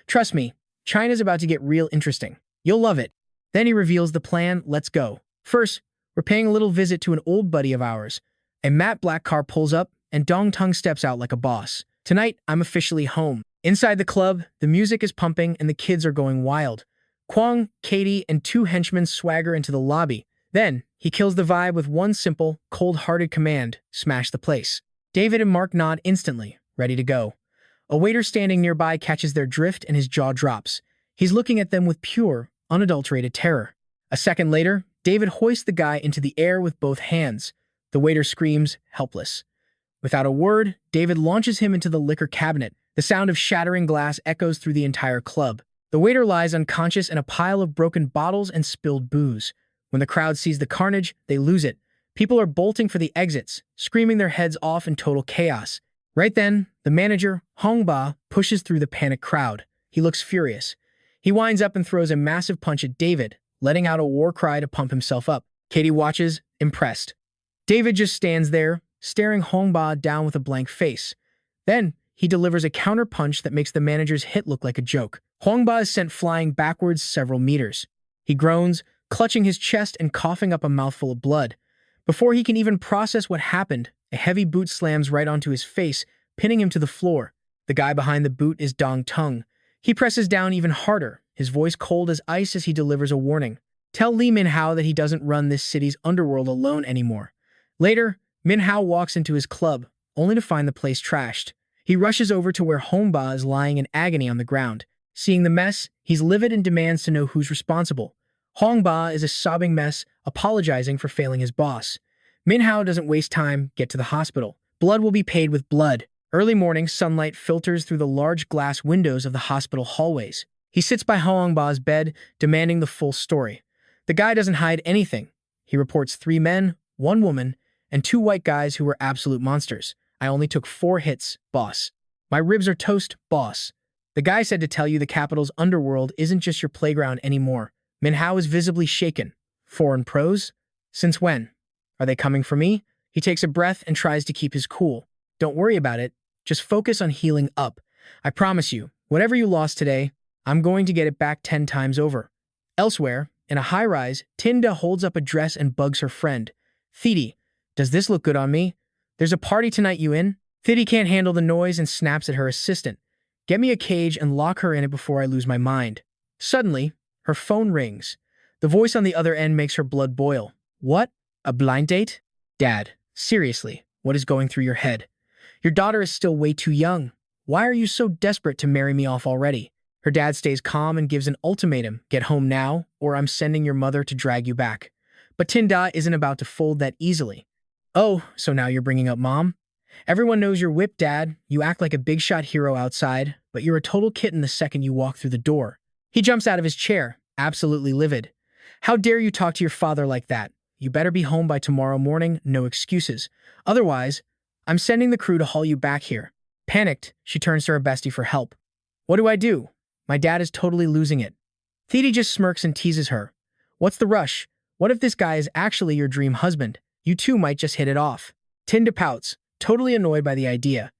Trust me, China's about to get real interesting. You'll love it. Then he reveals the plan. Let's go. First, we're paying a little visit to an old buddy of ours. A matte black car pulls up, and Dong Tung steps out like a boss. Tonight, I'm officially home. Inside the club, the music is pumping and the kids are going wild. Kwong, Katie, and 2 henchmen swagger into the lobby. Then, he kills the vibe with one simple, cold-hearted command, smash the place. David and Mark nod instantly, ready to go. A waiter standing nearby catches their drift and his jaw drops. He's looking at them with pure, unadulterated terror. A second later, David hoists the guy into the air with both hands. The waiter screams, helpless. Without a word, David launches him into the liquor cabinet. The sound of shattering glass echoes through the entire club. The waiter lies unconscious in a pile of broken bottles and spilled booze. When the crowd sees the carnage, they lose it. People are bolting for the exits, screaming their heads off in total chaos. Right then, the manager, Hong Ba, pushes through the panicked crowd. He looks furious. He winds up and throws a massive punch at David, letting out a war cry to pump himself up. Katie watches, impressed. David just stands there, staring Hong Ba down with a blank face. Then, he delivers a counter punch that makes the manager's hit look like a joke. Hong Ba is sent flying backwards several meters. He groans, clutching his chest and coughing up a mouthful of blood. Before he can even process what happened, a heavy boot slams right onto his face, pinning him to the floor. The guy behind the boot is Dong Tung. He presses down even harder, his voice cold as ice as he delivers a warning. Tell Li Minhao that he doesn't run this city's underworld alone anymore. Later, Minhao walks into his club, only to find the place trashed. He rushes over to where Hongba is lying in agony on the ground. Seeing the mess, he's livid and demands to know who's responsible. Hongba is a sobbing mess, apologizing for failing his boss. Minhao doesn't waste time, get to the hospital. Blood will be paid with blood. Early morning sunlight filters through the large glass windows of the hospital hallways. He sits by Hongba's bed, demanding the full story. The guy doesn't hide anything. He reports 3 men, 1 woman, and 2 white guys who were absolute monsters. I only took 4 hits, boss. My ribs are toast, boss. The guy said to tell you the capital's underworld isn't just your playground anymore. Minhao is visibly shaken. Foreign pros? Since when? Are they coming for me? He takes a breath and tries to keep his cool. Don't worry about it. Just focus on healing up. I promise you, whatever you lost today, I'm going to get it back 10 times over. Elsewhere, in a high-rise, Tinda holds up a dress and bugs her friend. Thidi, does this look good on me? There's a party tonight, you in? Thidi can't handle the noise and snaps at her assistant. Get me a cage and lock her in it before I lose my mind. Suddenly, her phone rings. The voice on the other end makes her blood boil. What? A blind date? Dad, seriously, what is going through your head? Your daughter is still way too young. Why are you so desperate to marry me off already? Her dad stays calm and gives an ultimatum. Get home now, or I'm sending your mother to drag you back. But Tinda isn't about to fold that easily. Oh, so now you're bringing up mom? Everyone knows you're whipped, Dad. You act like a big-shot hero outside, but you're a total kitten the second you walk through the door. He jumps out of his chair, absolutely livid. How dare you talk to your father like that? You better be home by tomorrow morning, no excuses. Otherwise, I'm sending the crew to haul you back here. Panicked, she turns to her bestie for help. What do I do? My dad is totally losing it. Thidi just smirks and teases her. What's the rush? What if this guy is actually your dream husband? You two might just hit it off. Tinda pouts, totally annoyed by the idea.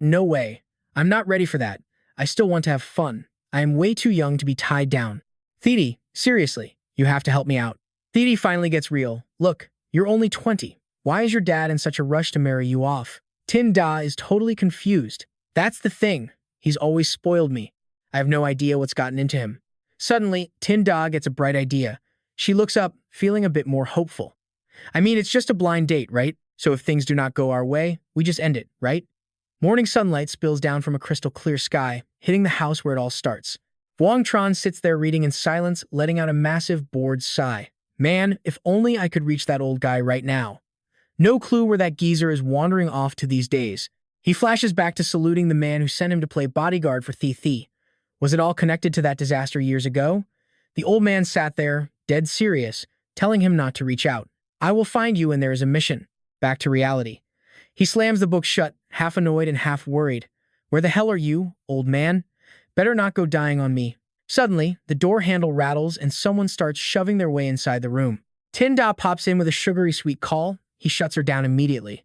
No way. I'm not ready for that. I still want to have fun. I am way too young to be tied down. Thidi, seriously, you have to help me out. Thidi finally gets real. Look, you're only 20. Why is your dad in such a rush to marry you off? Tinda is totally confused. That's the thing. He's always spoiled me. I have no idea what's gotten into him. Suddenly, Tinda gets a bright idea. She looks up, feeling a bit more hopeful. I mean, it's just a blind date, right? So if things do not go our way, we just end it, right? Morning sunlight spills down from a crystal clear sky, hitting the house where it all starts. Wang Tran sits there reading in silence, letting out a massive, bored sigh. Man, if only I could reach that old guy right now. No clue where that geezer is wandering off to these days. He flashes back to saluting the man who sent him to play bodyguard for Thi. Was it all connected to that disaster years ago? The old man sat there, dead serious, telling him not to reach out. I will find you when there is a mission. Back to reality. He slams the book shut, half annoyed and half worried. Where the hell are you, old man? Better not go dying on me. Suddenly, the door handle rattles and someone starts shoving their way inside the room. Tinda pops in with a sugary sweet call. He shuts her down immediately.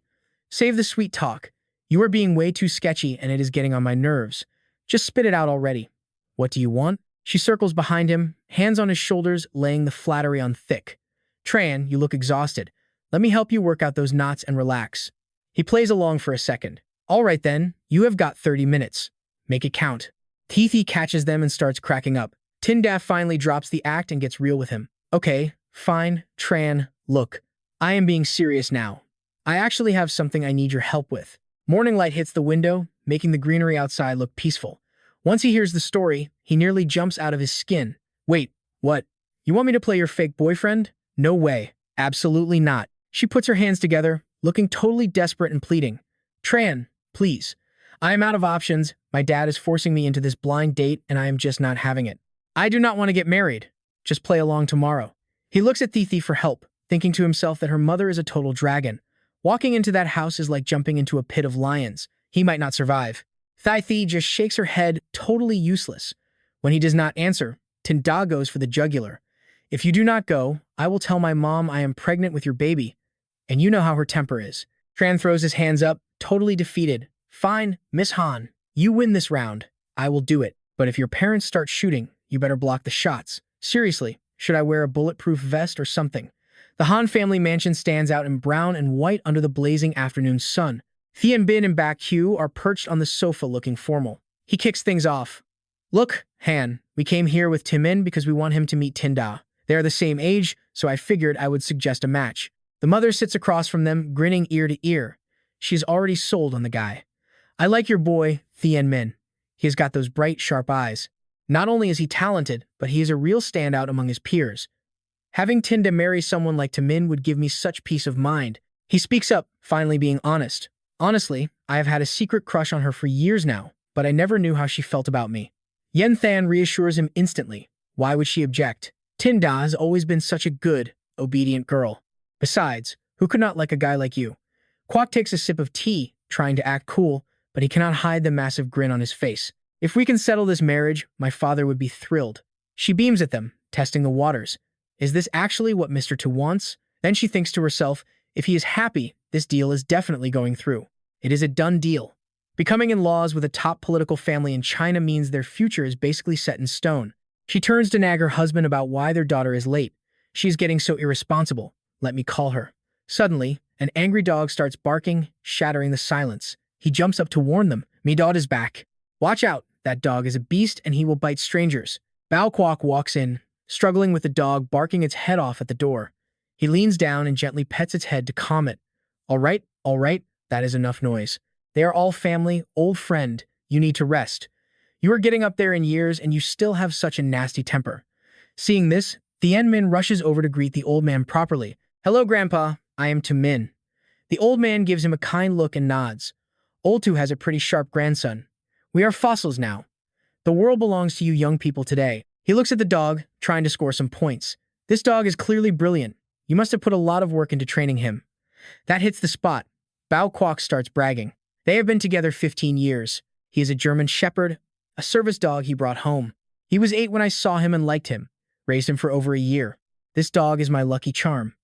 Save the sweet talk. You are being way too sketchy and it is getting on my nerves. Just spit it out already. What do you want? She circles behind him, hands on his shoulders, laying the flattery on thick. Tran, you look exhausted. Let me help you work out those knots and relax. He plays along for a second. All right then, you have got 30 minutes. Make it count. Thi catches them and starts cracking up. Tinda finally drops the act and gets real with him. Okay, fine, Tran, look. I am being serious now. I actually have something I need your help with. Morning light hits the window, making the greenery outside look peaceful. Once he hears the story, he nearly jumps out of his skin. Wait, what? You want me to play your fake boyfriend? No way. Absolutely not. She puts her hands together, looking totally desperate and pleading. Tran, please. I am out of options. My dad is forcing me into this blind date and I am just not having it. I do not want to get married. Just play along tomorrow. He looks at Thi for help, thinking to himself that her mother is a total dragon. Walking into that house is like jumping into a pit of lions. He might not survive. Thi just shakes her head, totally useless. When he does not answer, Tinda goes for the jugular. If you do not go, I will tell my mom I am pregnant with your baby. And you know how her temper is. Tran throws his hands up, totally defeated. Fine, Miss Han. You win this round. I will do it. But if your parents start shooting, you better block the shots. Seriously, should I wear a bulletproof vest or something? The Han family mansion stands out in brown and white under the blazing afternoon sun. Thien Bin and Baek Hugh are perched on the sofa looking formal. He kicks things off. Look, Han, we came here with Timin because we want him to meet Tinda. They are the same age, so I figured I would suggest a match. The mother sits across from them, grinning ear to ear. She's already sold on the guy. I like your boy, Thien Min. He has got those bright, sharp eyes. Not only is he talented, but he is a real standout among his peers. Having Tinda marry someone like Timin would give me such peace of mind. He speaks up, finally being honest. Honestly, I have had a secret crush on her for years now, but I never knew how she felt about me. Yen Than reassures him instantly. Why would she object? Tinda has always been such a good, obedient girl. Besides, who could not like a guy like you? Kwok takes a sip of tea, trying to act cool, but he cannot hide the massive grin on his face. If we can settle this marriage, my father would be thrilled. She beams at them, testing the waters. Is this actually what Mr. Tu wants? Then she thinks to herself, if he is happy, this deal is definitely going through. It is a done deal. Becoming in-laws with a top political family in China means their future is basically set in stone. She turns to nag her husband about why their daughter is late. She is getting so irresponsible. Let me call her. Suddenly, an angry dog starts barking, shattering the silence. He jumps up to warn them. Me dog is back. Watch out, that dog is a beast and he will bite strangers. Bao Kwok walks in, struggling with the dog barking its head off at the door. He leans down and gently pets its head to calm it. All right, that is enough noise. They are all family, old friend. You need to rest. You are getting up there in years and you still have such a nasty temper. Seeing this, Thien Min rushes over to greet the old man properly. Hello, Grandpa. I am Tu Min. The old man gives him a kind look and nods. Old Tu has a pretty sharp grandson. We are fossils now. The world belongs to you young people today. He looks at the dog, trying to score some points. This dog is clearly brilliant. You must have put a lot of work into training him. That hits the spot. Bao Kwok starts bragging. They have been together 15 years. He is a German shepherd, a service dog he brought home. He was 8 when I saw him and liked him. Raised him for over a year. This dog is my lucky charm.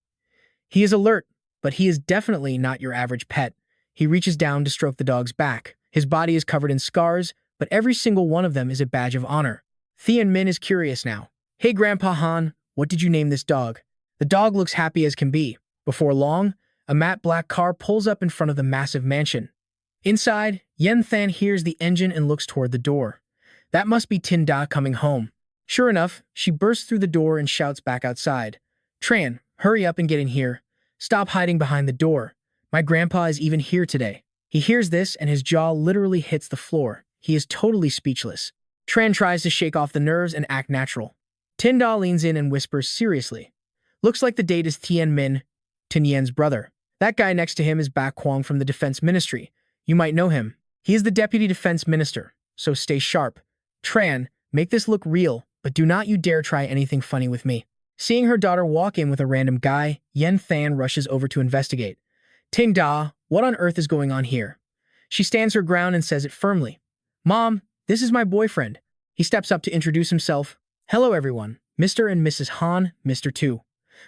He is alert, but he is definitely not your average pet. He reaches down to stroke the dog's back. His body is covered in scars, but every single one of them is a badge of honor. Thien Min is curious now. Hey, Grandpa Han, what did you name this dog? The dog looks happy as can be. Before long, a matte black car pulls up in front of the massive mansion. Inside, Yen Than hears the engine and looks toward the door. That must be Tinda coming home. Sure enough, she bursts through the door and shouts back outside. Tran, hurry up and get in here. Stop hiding behind the door. My grandpa is even here today. He hears this and his jaw literally hits the floor. He is totally speechless. Tran tries to shake off the nerves and act natural. Tinda leans in and whispers seriously. Looks like the date is Thien Min, Tin Yen's brother. That guy next to him is Baek Kwong from the Defense Ministry. You might know him. He is the Deputy Defense Minister, so stay sharp. Tran, make this look real, but do not you dare try anything funny with me. Seeing her daughter walk in with a random guy, Yen Than rushes over to investigate. Tinda, what on earth is going on here? She stands her ground and says it firmly. Mom, this is my boyfriend. He steps up to introduce himself. Hello everyone, Mr. and Mrs. Han, Mr. Tu.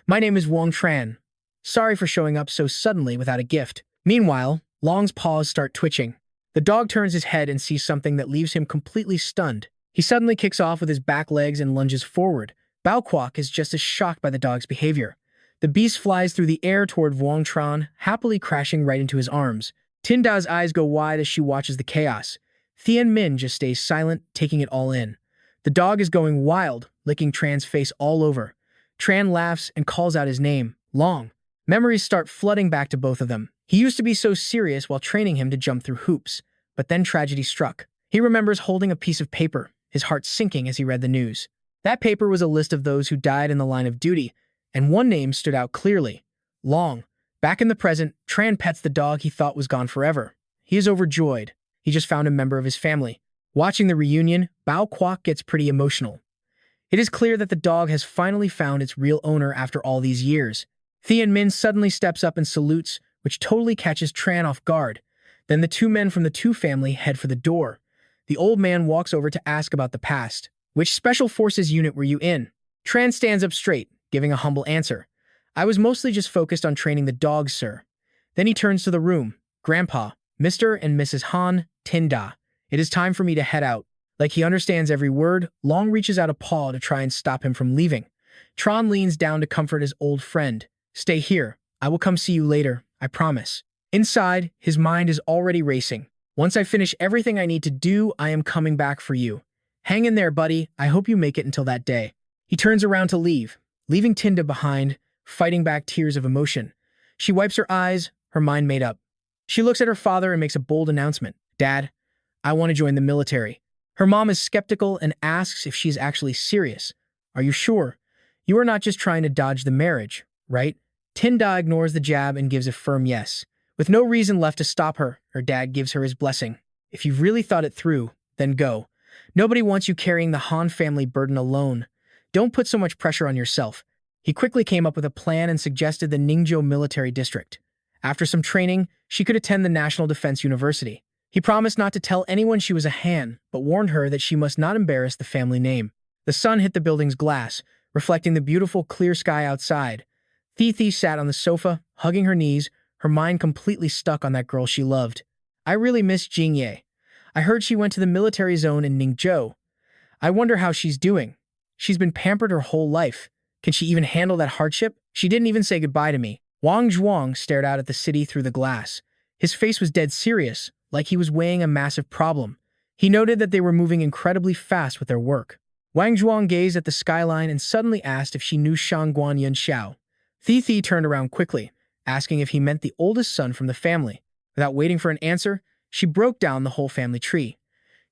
My name is Wang Tran. Sorry for showing up so suddenly without a gift. Meanwhile, Long's paws start twitching. The dog turns his head and sees something that leaves him completely stunned. He suddenly kicks off with his back legs and lunges forward. Bao Kwok is just as shocked by the dog's behavior. The beast flies through the air toward Wang Tran, happily crashing right into his arms. Tinda's eyes go wide as she watches the chaos. Thien Min just stays silent, taking it all in. The dog is going wild, licking Tran's face all over. Tran laughs and calls out his name, Long. Memories start flooding back to both of them. He used to be so serious while training him to jump through hoops, but then tragedy struck. He remembers holding a piece of paper, his heart sinking as he read the news. That paper was a list of those who died in the line of duty, and one name stood out clearly. Long. Back in the present, Tran pets the dog he thought was gone forever. He is overjoyed. He just found a member of his family. Watching the reunion, Bao Kwok gets pretty emotional. It is clear that the dog has finally found its real owner after all these years. Thien Min suddenly steps up and salutes, which totally catches Tran off guard. Then the two men from the Tu family head for the door. The old man walks over to ask about the past. Which special forces unit were you in? Tran stands up straight, giving a humble answer. I was mostly just focused on training the dogs, sir. Then he turns to the room. Grandpa, Mr. and Mrs. Han, Tinda. It is time for me to head out. Like he understands every word, Long reaches out a paw to try and stop him from leaving. Tran leans down to comfort his old friend. Stay here. I will come see you later, I promise. Inside, his mind is already racing. Once I finish everything I need to do, I am coming back for you. Hang in there, buddy. I hope you make it until that day. He turns around to leave, leaving Tinda behind, fighting back tears of emotion. She wipes her eyes, her mind made up. She looks at her father and makes a bold announcement. Dad, I want to join the military. Her mom is skeptical and asks if she's actually serious. Are you sure? You are not just trying to dodge the marriage, right? Tinda ignores the jab and gives a firm yes. With no reason left to stop her, her dad gives her his blessing. If you've really thought it through, then go. Nobody wants you carrying the Han family burden alone. Don't put so much pressure on yourself. He quickly came up with a plan and suggested the Ningzhou military district. After some training, she could attend the National Defense University. He promised not to tell anyone she was a Han, but warned her that she must not embarrass the family name. The sun hit the building's glass, reflecting the beautiful clear sky outside. Thi sat on the sofa, hugging her knees, her mind completely stuck on that girl she loved. I really miss Jingye. I heard she went to the military zone in Ningzhou. I wonder how she's doing. She's been pampered her whole life. Can she even handle that hardship? She didn't even say goodbye to me. Wang Zheng stared out at the city through the glass. His face was dead serious, like he was weighing a massive problem. He noted that they were moving incredibly fast with their work. Wang Zheng gazed at the skyline and suddenly asked if she knew Shangguan Yunxiao. Thi turned around quickly, asking if he meant the oldest son from the family. Without waiting for an answer, she broke down the whole family tree.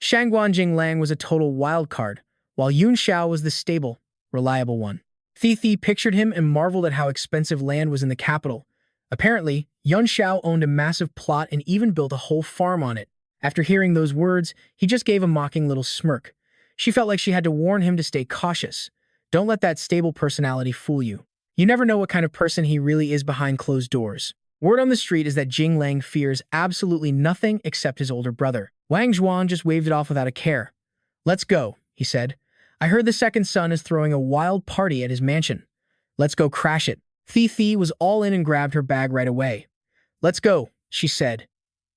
Shangguan Jinglang was a total wild card, while Yun Xiao was the stable, reliable one. Thi pictured him and marveled at how expensive land was in the capital. Apparently, Yun Xiao owned a massive plot and even built a whole farm on it. After hearing those words, he just gave a mocking little smirk. She felt like she had to warn him to stay cautious. Don't let that stable personality fool you. You never know what kind of person he really is behind closed doors. Word on the street is that Jinglang fears absolutely nothing except his older brother. Wang Zhuan just waved it off without a care. Let's go, he said. I heard the second son is throwing a wild party at his mansion. Let's go crash it. Thi was all in and grabbed her bag right away. Let's go, she said.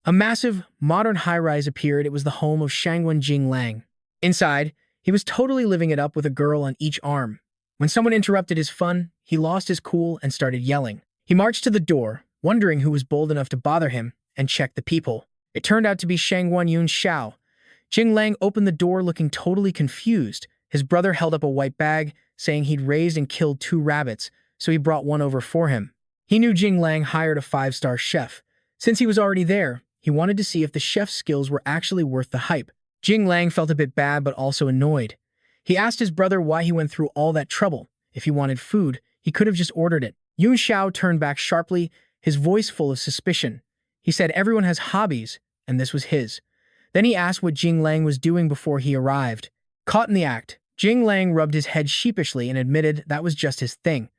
A massive, modern high-rise appeared. It was the home of Shangguan Jinglang. Inside, he was totally living it up with a girl on each arm. When someone interrupted his fun, he lost his cool and started yelling. He marched to the door, wondering who was bold enough to bother him, and checked the people. It turned out to be Shangguan Yunxiao. Jinglang opened the door looking totally confused. His brother held up a white bag, saying he'd raised and killed 2 rabbits, so he brought one over for him. He knew Jinglang hired a 5-star chef. Since he was already there, he wanted to see if the chef's skills were actually worth the hype. Jinglang felt a bit bad but also annoyed. He asked his brother why he went through all that trouble. If he wanted food, he could have just ordered it. Yun Xiao turned back sharply, his voice full of suspicion. He said everyone has hobbies, and this was his. Then he asked what Jinglang was doing before he arrived. Caught in the act, Jinglang rubbed his head sheepishly and admitted that was just his thing.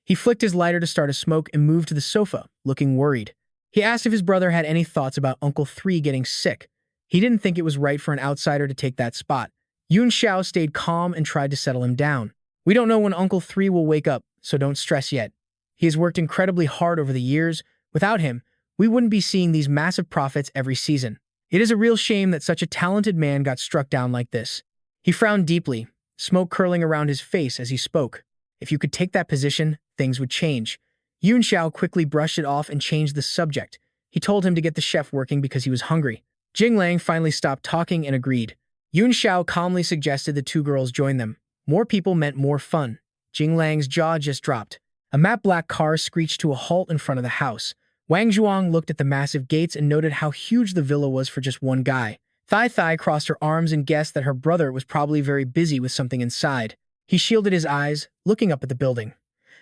He flicked his lighter to start a smoke and moved to the sofa, looking worried. He asked if his brother had any thoughts about Uncle 3 getting sick. He didn't think it was right for an outsider to take that spot. Yun Xiao stayed calm and tried to settle him down. We don't know when Uncle 3 will wake up, so don't stress yet. He has worked incredibly hard over the years. Without him, we wouldn't be seeing these massive profits every season. It is a real shame that such a talented man got struck down like this. He frowned deeply, smoke curling around his face as he spoke. If you could take that position, things would change. Yun Xiao quickly brushed it off and changed the subject. He told him to get the chef working because he was hungry. Jinglang finally stopped talking and agreed. Yun Xiao calmly suggested the 2 girls join them. More people meant more fun. Jinglang's jaw just dropped. A matte black car screeched to a halt in front of the house. Wang Zhuang looked at the massive gates and noted how huge the villa was for just one guy. Thi crossed her arms and guessed that her brother was probably very busy with something inside. He shielded his eyes, looking up at the building.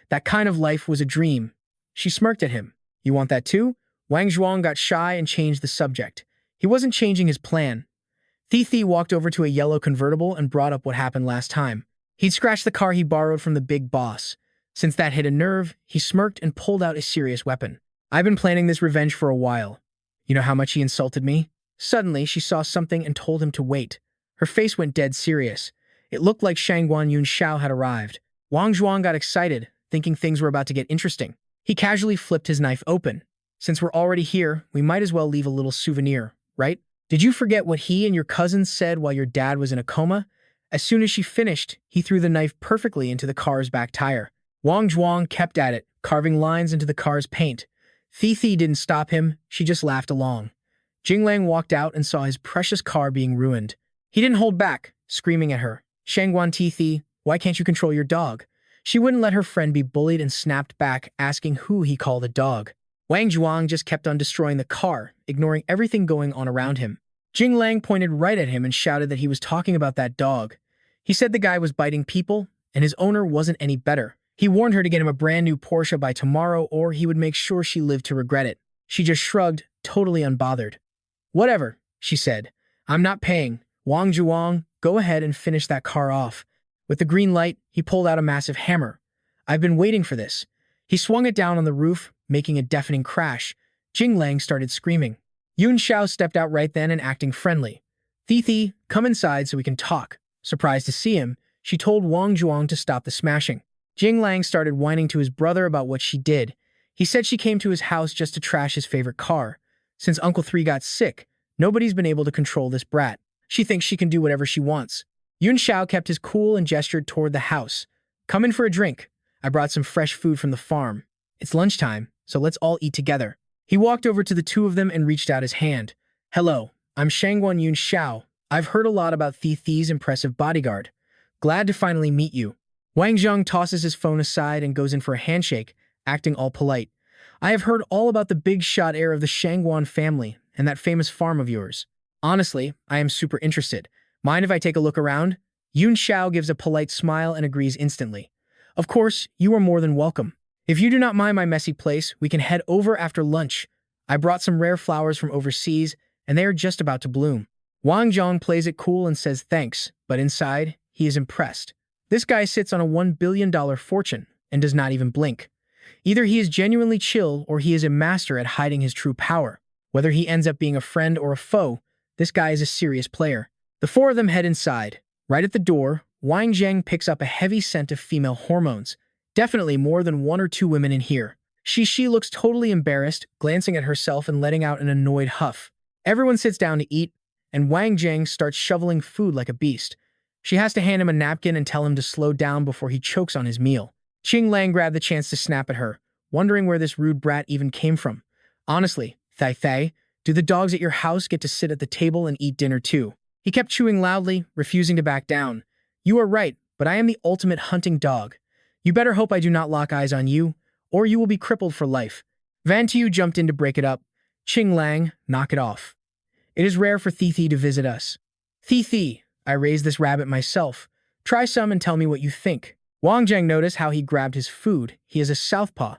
That kind of life was a dream. She smirked at him. You want that too? Wang Zhuang got shy and changed the subject. He wasn't changing his plan. Thi walked over to a yellow convertible and brought up what happened last time. He'd scratched the car he borrowed from the big boss. Since that hit a nerve, he smirked and pulled out a serious weapon. I've been planning this revenge for a while. You know how much he insulted me? Suddenly, she saw something and told him to wait. Her face went dead serious. It looked like Shangguan Yunxiao had arrived. Wang Zhuang got excited, thinking things were about to get interesting. He casually flipped his knife open. Since we're already here, we might as well leave a little souvenir, right? Did you forget what he and your cousin said while your dad was in a coma? As soon as she finished, he threw the knife perfectly into the car's back tire. Wang Zhuang kept at it, carving lines into the car's paint. Thi didn't stop him, she just laughed along. Jinglang walked out and saw his precious car being ruined. He didn't hold back, screaming at her. Shangguan Thi, why can't you control your dog? She wouldn't let her friend be bullied and snapped back, asking who he called a dog. Wang Zheng just kept on destroying the car, ignoring everything going on around him. Jinglang pointed right at him and shouted that he was talking about that dog. He said the guy was biting people, and his owner wasn't any better. He warned her to get him a brand new Porsche by tomorrow or he would make sure she lived to regret it. She just shrugged, totally unbothered. Whatever, she said. I'm not paying. Wang Zheng, go ahead and finish that car off. With the green light, he pulled out a massive hammer. I've been waiting for this. He swung it down on the roof, making a deafening crash. Jinglang started screaming. Yun Xiao stepped out right then and acting friendly. Thi, come inside so we can talk. Surprised to see him, she told Wang Zheng to stop the smashing. Jinglang started whining to his brother about what she did. He said she came to his house just to trash his favorite car. Since Uncle 3 got sick, nobody's been able to control this brat. She thinks she can do whatever she wants. Yun Xiao kept his cool and gestured toward the house. Come in for a drink. I brought some fresh food from the farm. It's lunchtime, so let's all eat together. He walked over to the two of them and reached out his hand. Hello, I'm Shangguan Yun Xiao. I've heard a lot about Thi's impressive bodyguard. Glad to finally meet you. Wang Zheng tosses his phone aside and goes in for a handshake, acting all polite. I have heard all about the big shot heir of the Shangguan family and that famous farm of yours. Honestly, I am super interested. Mind if I take a look around? Yun Xiao gives a polite smile and agrees instantly. Of course, you are more than welcome. If you do not mind my messy place, we can head over after lunch. I brought some rare flowers from overseas, and they are just about to bloom. Wang Zheng plays it cool and says thanks, but inside, he is impressed. This guy sits on a $1 billion fortune and does not even blink. Either he is genuinely chill or he is a master at hiding his true power. Whether he ends up being a friend or a foe, this guy is a serious player. The four of them head inside. Right at the door, Wang Zheng picks up a heavy scent of female hormones. Definitely more than one or two women in here. She looks totally embarrassed, glancing at herself and letting out an annoyed huff. Everyone sits down to eat, and Wang Zheng starts shoveling food like a beast. She has to hand him a napkin and tell him to slow down before he chokes on his meal. Qinglang grabbed the chance to snap at her, wondering where this rude brat even came from. Honestly, Thai, do the dogs at your house get to sit at the table and eat dinner too? He kept chewing loudly, refusing to back down. You are right, but I am the ultimate hunting dog. You better hope I do not lock eyes on you, or you will be crippled for life. Vantiu jumped in to break it up. Qinglang, knock it off. It is rare for Thi to visit us. Thi, I raised this rabbit myself. Try some and tell me what you think. Wang Zheng noticed how he grabbed his food. He is a southpaw.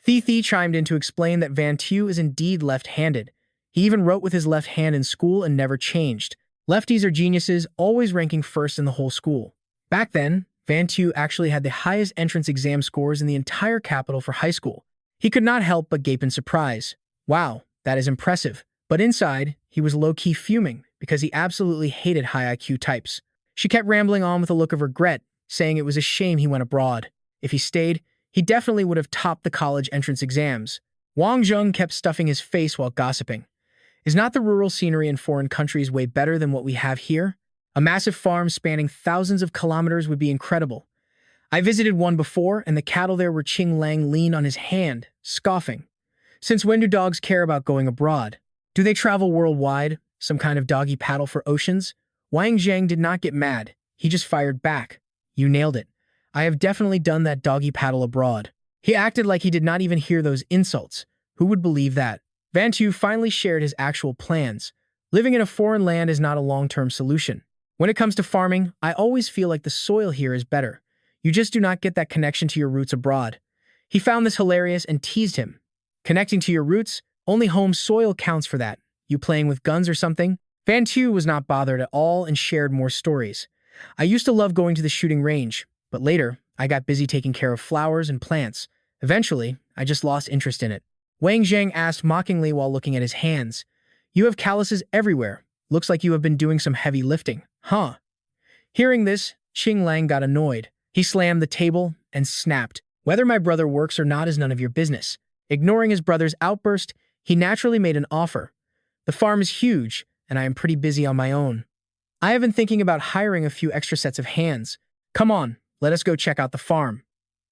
Thi chimed in to explain that Vantiu is indeed left-handed. He even wrote with his left hand in school and never changed. Lefties are geniuses, always ranking first in the whole school. Back then, Vantiu actually had the highest entrance exam scores in the entire capital for high school. He could not help but gape in surprise. Wow, that is impressive. But inside, he was low-key fuming because he absolutely hated high IQ types. She kept rambling on with a look of regret, saying it was a shame he went abroad. If he stayed, he definitely would have topped the college entrance exams. Wang Zheng kept stuffing his face while gossiping. Is not the rural scenery in foreign countries way better than what we have here? A massive farm spanning thousands of kilometers would be incredible. I visited one before, and the cattle there were Qinglang leaned on his hand, scoffing. Since when do dogs care about going abroad? Do they travel worldwide? Some kind of doggy paddle for oceans? Wang Zheng did not get mad. He just fired back. You nailed it. I have definitely done that doggy paddle abroad. He acted like he did not even hear those insults. Who would believe that? Vantiu finally shared his actual plans. Living in a foreign land is not a long-term solution. When it comes to farming, I always feel like the soil here is better. You just do not get that connection to your roots abroad. He found this hilarious and teased him. Connecting to your roots? Only home soil counts for that. You playing with guns or something? Vantiu was not bothered at all and shared more stories. I used to love going to the shooting range, but later, I got busy taking care of flowers and plants. Eventually, I just lost interest in it. Wang Zheng asked mockingly while looking at his hands. You have calluses everywhere. Looks like you have been doing some heavy lifting, huh? Hearing this, Qinglang got annoyed. He slammed the table and snapped. Whether my brother works or not is none of your business. Ignoring his brother's outburst, he naturally made an offer. The farm is huge, and I am pretty busy on my own. I have been thinking about hiring a few extra sets of hands. Come on, let us go check out the farm.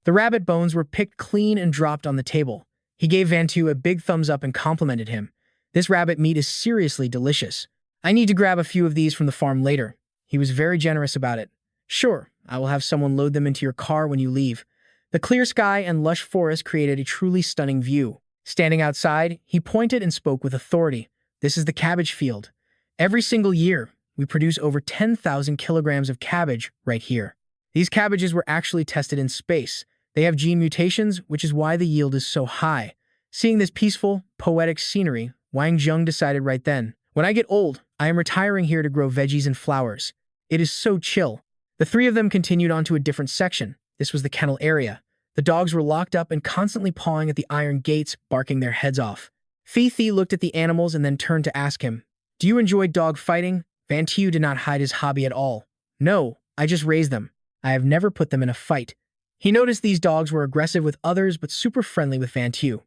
The rabbit bones were picked clean and dropped on the table. He gave Van Tu a big thumbs up and complimented him. This rabbit meat is seriously delicious. I need to grab a few of these from the farm later. He was very generous about it. Sure, I will have someone load them into your car when you leave. The clear sky and lush forest created a truly stunning view. Standing outside, he pointed and spoke with authority. This is the cabbage field. Every single year, we produce over 10,000 kilograms of cabbage right here. These cabbages were actually tested in space. They have gene mutations, which is why the yield is so high. Seeing this peaceful, poetic scenery, Wang Zheng decided right then, when I get old, I am retiring here to grow veggies and flowers. It is so chill. The three of them continued on to a different section. This was the kennel area. The dogs were locked up and constantly pawing at the iron gates, barking their heads off. Fifi looked at the animals and then turned to ask him, "Do you enjoy dog fighting?" Van Tu did not hide his hobby at all. "No, I just raise them. I have never put them in a fight." He noticed these dogs were aggressive with others but super friendly with Van Tu.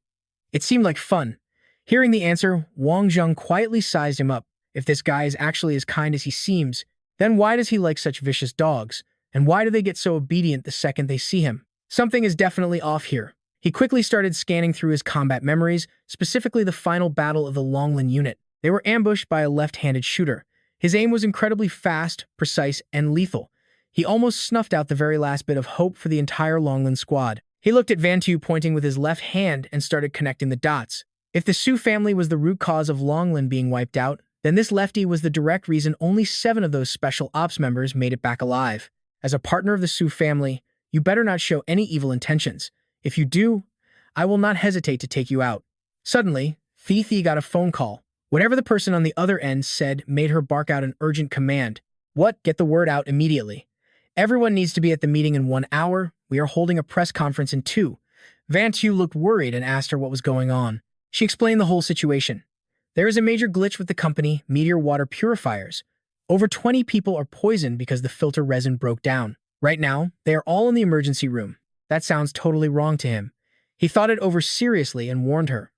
It seemed like fun. Hearing the answer, Wang Zheng quietly sized him up. If this guy is actually as kind as he seems, then why does he like such vicious dogs? And why do they get so obedient the second they see him? Something is definitely off here. He quickly started scanning through his combat memories, specifically the final battle of the Longland unit. They were ambushed by a left-handed shooter. His aim was incredibly fast, precise, and lethal. He almost snuffed out the very last bit of hope for the entire Longland squad. He looked at Van Tu pointing with his left hand and started connecting the dots. If the Sioux family was the root cause of Longland being wiped out, then this lefty was the direct reason only 7 of those special ops members made it back alive. As a partner of the Sioux family, you better not show any evil intentions. If you do, I will not hesitate to take you out. Suddenly, Fifi got a phone call. Whatever the person on the other end said made her bark out an urgent command. "What? Get the word out immediately. Everyone needs to be at the meeting in 1 hour. We are holding a press conference in 2. Van Tu looked worried and asked her what was going on. She explained the whole situation. There is a major glitch with the company, Meteor Water Purifiers. Over 20 people are poisoned because the filter resin broke down. Right now, they are all in the emergency room. That sounds totally wrong to him. He thought it over seriously and warned her.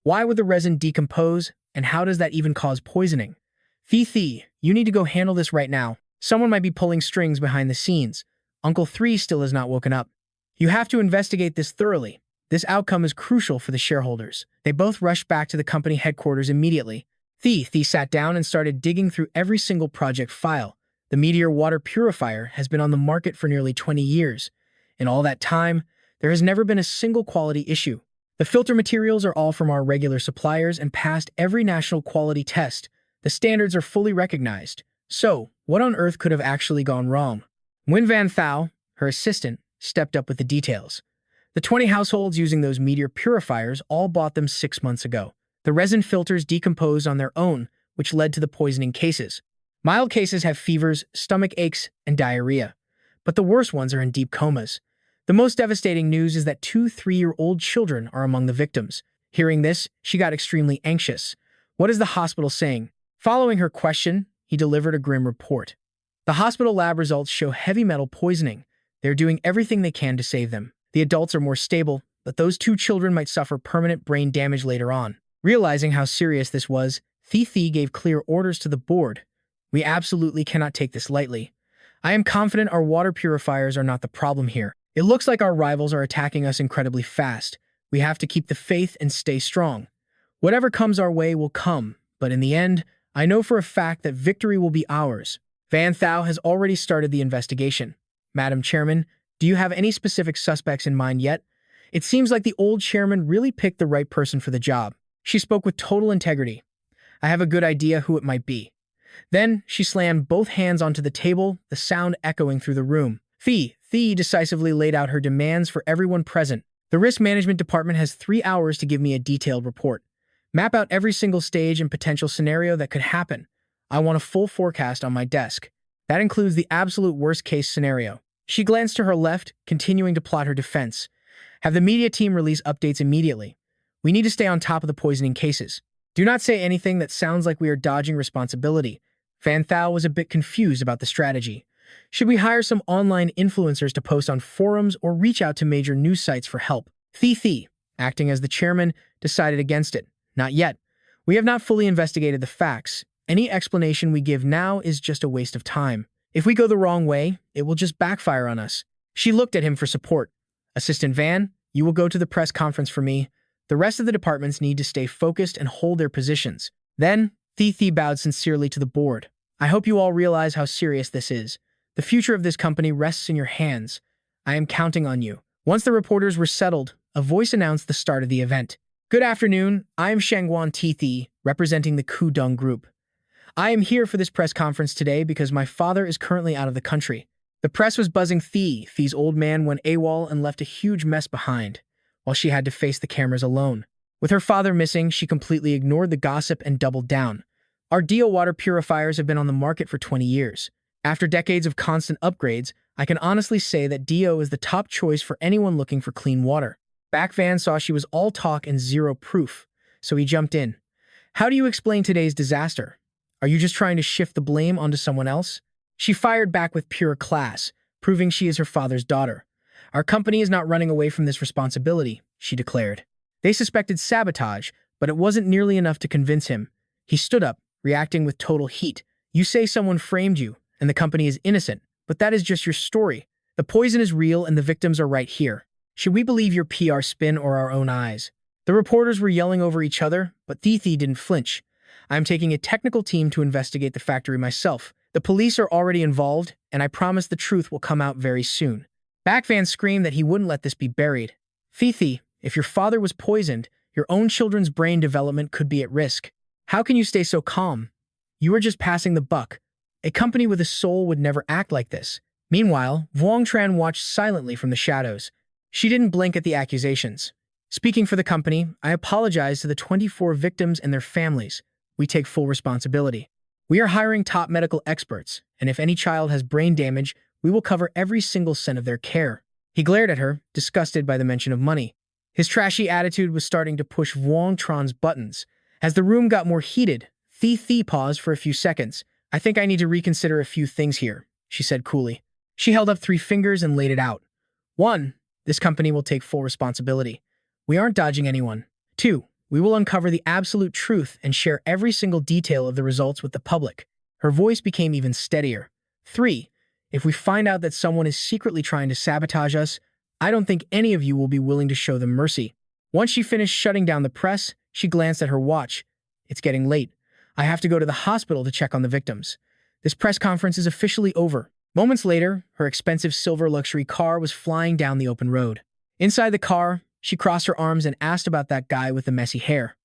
Why would the resin decompose, and how does that even cause poisoning? Fifi, you need to go handle this right now. Someone might be pulling strings behind the scenes. Uncle 3 still has not woken up. You have to investigate this thoroughly. This outcome is crucial for the shareholders." They both rushed back to the company headquarters immediately. Fifi sat down and started digging through every single project file. The Meteor Water Purifier has been on the market for nearly 20 years. In all that time, there has never been a single quality issue. The filter materials are all from our regular suppliers and passed every national quality test. The standards are fully recognized. So, what on earth could have actually gone wrong? Nguyen Van Thao, her assistant, stepped up with the details. The 20 households using those meteor purifiers all bought them 6 months ago. The resin filters decomposed on their own, which led to the poisoning cases. Mild cases have fevers, stomach aches, and diarrhea. But the worst ones are in deep comas. The most devastating news is that 2 3-year-old children are among the victims. Hearing this, she got extremely anxious. What is the hospital saying? Following her question, he delivered a grim report. The hospital lab results show heavy metal poisoning. They're doing everything they can to save them. The adults are more stable, but those 2 children might suffer permanent brain damage later on. Realizing how serious this was, Fifi gave clear orders to the board. We absolutely cannot take this lightly. I am confident our water purifiers are not the problem here. It looks like our rivals are attacking us incredibly fast. We have to keep the faith and stay strong. Whatever comes our way will come, but in the end, I know for a fact that victory will be ours. Van Thao has already started the investigation. Madam Chairman, do you have any specific suspects in mind yet? It seems like the old chairman really picked the right person for the job. She spoke with total integrity. I have a good idea who it might be. Then she slammed both hands onto the table, the sound echoing through the room. Fifi decisively laid out her demands for everyone present. The risk management department has 3 hours to give me a detailed report. Map out every single stage and potential scenario that could happen. I want a full forecast on my desk. That includes the absolute worst-case scenario. She glanced to her left, continuing to plot her defense. Have the media team release updates immediately. We need to stay on top of the poisoning cases. Do not say anything that sounds like we are dodging responsibility. Van Thao was a bit confused about the strategy. Should we hire some online influencers to post on forums or reach out to major news sites for help? Fifi, acting as the chairman, decided against it. Not yet. We have not fully investigated the facts. Any explanation we give now is just a waste of time. If we go the wrong way, it will just backfire on us. She looked at him for support. Assistant Van, you will go to the press conference for me. The rest of the departments need to stay focused and hold their positions. Then, Thi bowed sincerely to the board. I hope you all realize how serious this is. The future of this company rests in your hands. I am counting on you. Once the reporters were settled, a voice announced the start of the event. Good afternoon, I am Shangguan Thi, representing the Kudung Group. I am here for this press conference today because my father is currently out of the country. The press was buzzing Thi's old man went AWOL and left a huge mess behind, while she had to face the cameras alone. With her father missing, she completely ignored the gossip and doubled down. Our Dio water purifiers have been on the market for 20 years. After decades of constant upgrades, I can honestly say that Dio is the top choice for anyone looking for clean water. Back Van saw she was all talk and zero proof, so he jumped in. How do you explain today's disaster? Are you just trying to shift the blame onto someone else? She fired back with pure class, proving she is her father's daughter. Our company is not running away from this responsibility, she declared. They suspected sabotage, but it wasn't nearly enough to convince him. He stood up, reacting with total heat. You say someone framed you, and the company is innocent, but that is just your story. The poison is real and the victims are right here. Should we believe your PR spin or our own eyes? The reporters were yelling over each other, but Thi didn't flinch. I'm taking a technical team to investigate the factory myself. The police are already involved, and I promise the truth will come out very soon. Back Van screamed that he wouldn't let this be buried. Thi, if your father was poisoned, your own children's brain development could be at risk. How can you stay so calm? You are just passing the buck. A company with a soul would never act like this. Meanwhile, Wang Zheng watched silently from the shadows. She didn't blink at the accusations. Speaking for the company, I apologize to the 24 victims and their families. We take full responsibility. We are hiring top medical experts, and if any child has brain damage, we will cover every single cent of their care. He glared at her, disgusted by the mention of money. His trashy attitude was starting to push Wang Zheng's buttons. As the room got more heated, Thi paused for a few seconds. I think I need to reconsider a few things here, she said coolly. She held up 3 fingers and laid it out. 1. This company will take full responsibility. We aren't dodging anyone. 2. We will uncover the absolute truth and share every single detail of the results with the public. Her voice became even steadier. 3. If we find out that someone is secretly trying to sabotage us, I don't think any of you will be willing to show them mercy. Once she finished shutting down the press, she glanced at her watch. It's getting late. I have to go to the hospital to check on the victims. This press conference is officially over. Moments later, her expensive silver luxury car was flying down the open road. Inside the car, she crossed her arms and asked about that guy with the messy hair.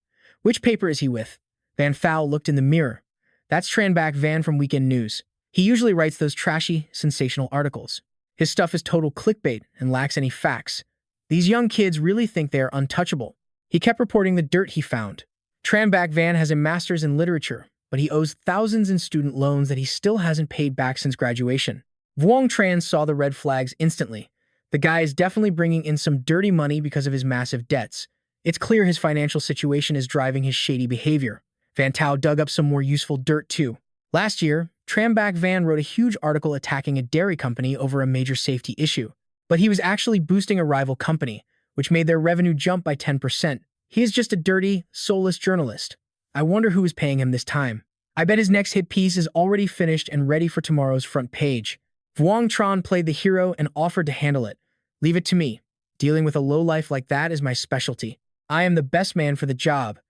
Which paper is he with? Van Fowl looked in the mirror. That's Tranback Van from Weekend News. He usually writes those trashy, sensational articles. His stuff is total clickbait and lacks any facts. These young kids really think they are untouchable. He kept reporting the dirt he found. Tranback Van has a master's in literature, but he owes thousands in student loans that he still hasn't paid back since graduation. Wang Tran saw the red flags instantly. The guy is definitely bringing in some dirty money because of his massive debts. It's clear his financial situation is driving his shady behavior. Van Tao dug up some more useful dirt too. Last year, Tranback Van wrote a huge article attacking a dairy company over a major safety issue. But he was actually boosting a rival company, which made their revenue jump by 10%. He is just a dirty, soulless journalist. I wonder who is paying him this time. I bet his next hit piece is already finished and ready for tomorrow's front page. Wang Tran played the hero and offered to handle it. Leave it to me. Dealing with a lowlife like that is my specialty. I am the best man for the job.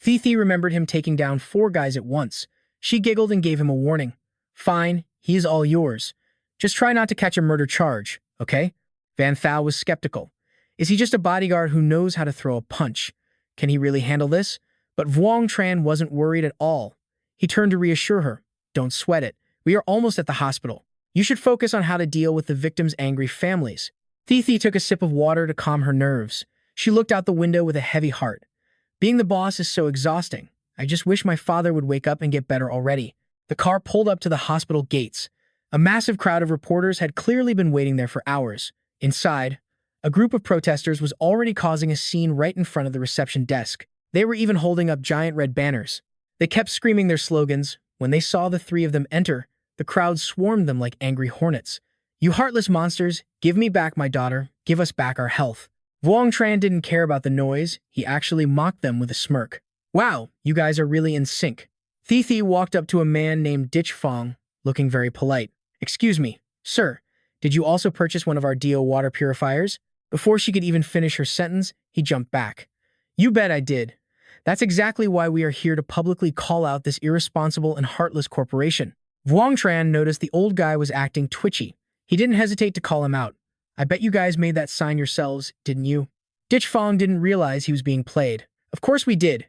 Thi remembered him taking down 4 guys at once. She giggled and gave him a warning. Fine, he is all yours. Just try not to catch a murder charge, okay? Van Thal was skeptical. Is he just a bodyguard who knows how to throw a punch? Can he really handle this? But Wang Tran wasn't worried at all. He turned to reassure her. Don't sweat it. We are almost at the hospital. You should focus on how to deal with the victims' angry families. Thi took a sip of water to calm her nerves. She looked out the window with a heavy heart. Being the boss is so exhausting. I just wish my father would wake up and get better already. The car pulled up to the hospital gates. A massive crowd of reporters had clearly been waiting there for hours. Inside, a group of protesters was already causing a scene right in front of the reception desk. They were even holding up giant red banners. They kept screaming their slogans. When they saw the 3 of them enter, the crowd swarmed them like angry hornets. You heartless monsters, give me back my daughter, give us back our health. Wang Tran didn't care about the noise. He actually mocked them with a smirk. Wow, you guys are really in sync. Thi walked up to a man named Ditch Fong, looking very polite. Excuse me, sir, did you also purchase one of our Dio water purifiers? Before she could even finish her sentence, he jumped back. You bet I did. That's exactly why we are here to publicly call out this irresponsible and heartless corporation. Wang Tran noticed the old guy was acting twitchy. He didn't hesitate to call him out. I bet you guys made that sign yourselves, didn't you? Ditch Fong didn't realize he was being played. Of course we did.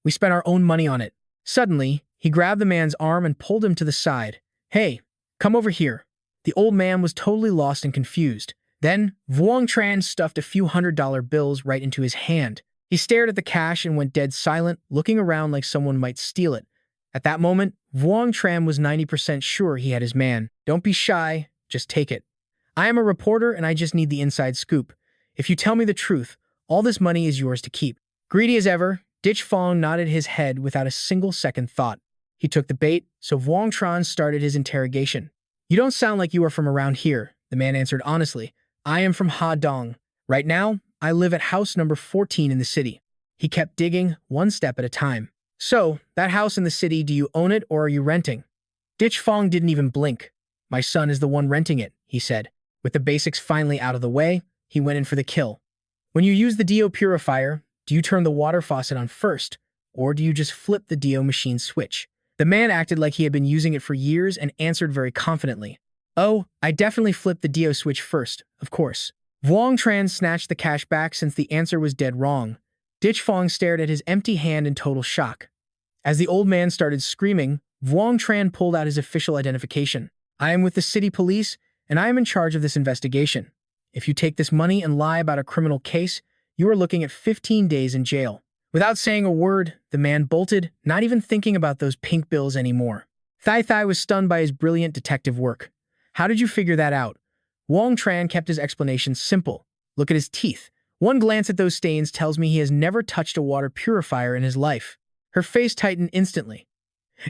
We spent our own money on it. Suddenly, he grabbed the man's arm and pulled him to the side. Hey, come over here. The old man was totally lost and confused. Then, Wang Tran stuffed a few $100 bills right into his hand. He stared at the cash and went dead silent, looking around like someone might steal it. At that moment, Wang Tran was 90% sure he had his man. Don't be shy, just take it. I am a reporter and I just need the inside scoop. If you tell me the truth, all this money is yours to keep. Greedy as ever, Ditch Fong nodded his head without a single second thought. He took the bait, so Wang Tran started his interrogation. You don't sound like you are from around here, the man answered honestly. I am from Hadong. Right now, I live at house number 14 in the city. He kept digging, one step at a time. So, that house in the city, do you own it or are you renting? Ditch Fong didn't even blink. My son is the one renting it, he said. With the basics finally out of the way, he went in for the kill. When you use the DO purifier, do you turn the water faucet on first, or do you just flip the DO machine switch? The man acted like he had been using it for years and answered very confidently. Oh, I definitely flipped the DO switch first, of course. Wang Tran snatched the cash back since the answer was dead wrong. Ditch Fong stared at his empty hand in total shock. As the old man started screaming, Wang Tran pulled out his official identification. I am with the city police, and I am in charge of this investigation. If you take this money and lie about a criminal case, you are looking at 15 days in jail. Without saying a word, the man bolted, not even thinking about those pink bills anymore. Thai was stunned by his brilliant detective work. How did you figure that out? Wang Tran kept his explanation simple. Look at his teeth. One glance at those stains tells me he has never touched a water purifier in his life. Her face tightened instantly.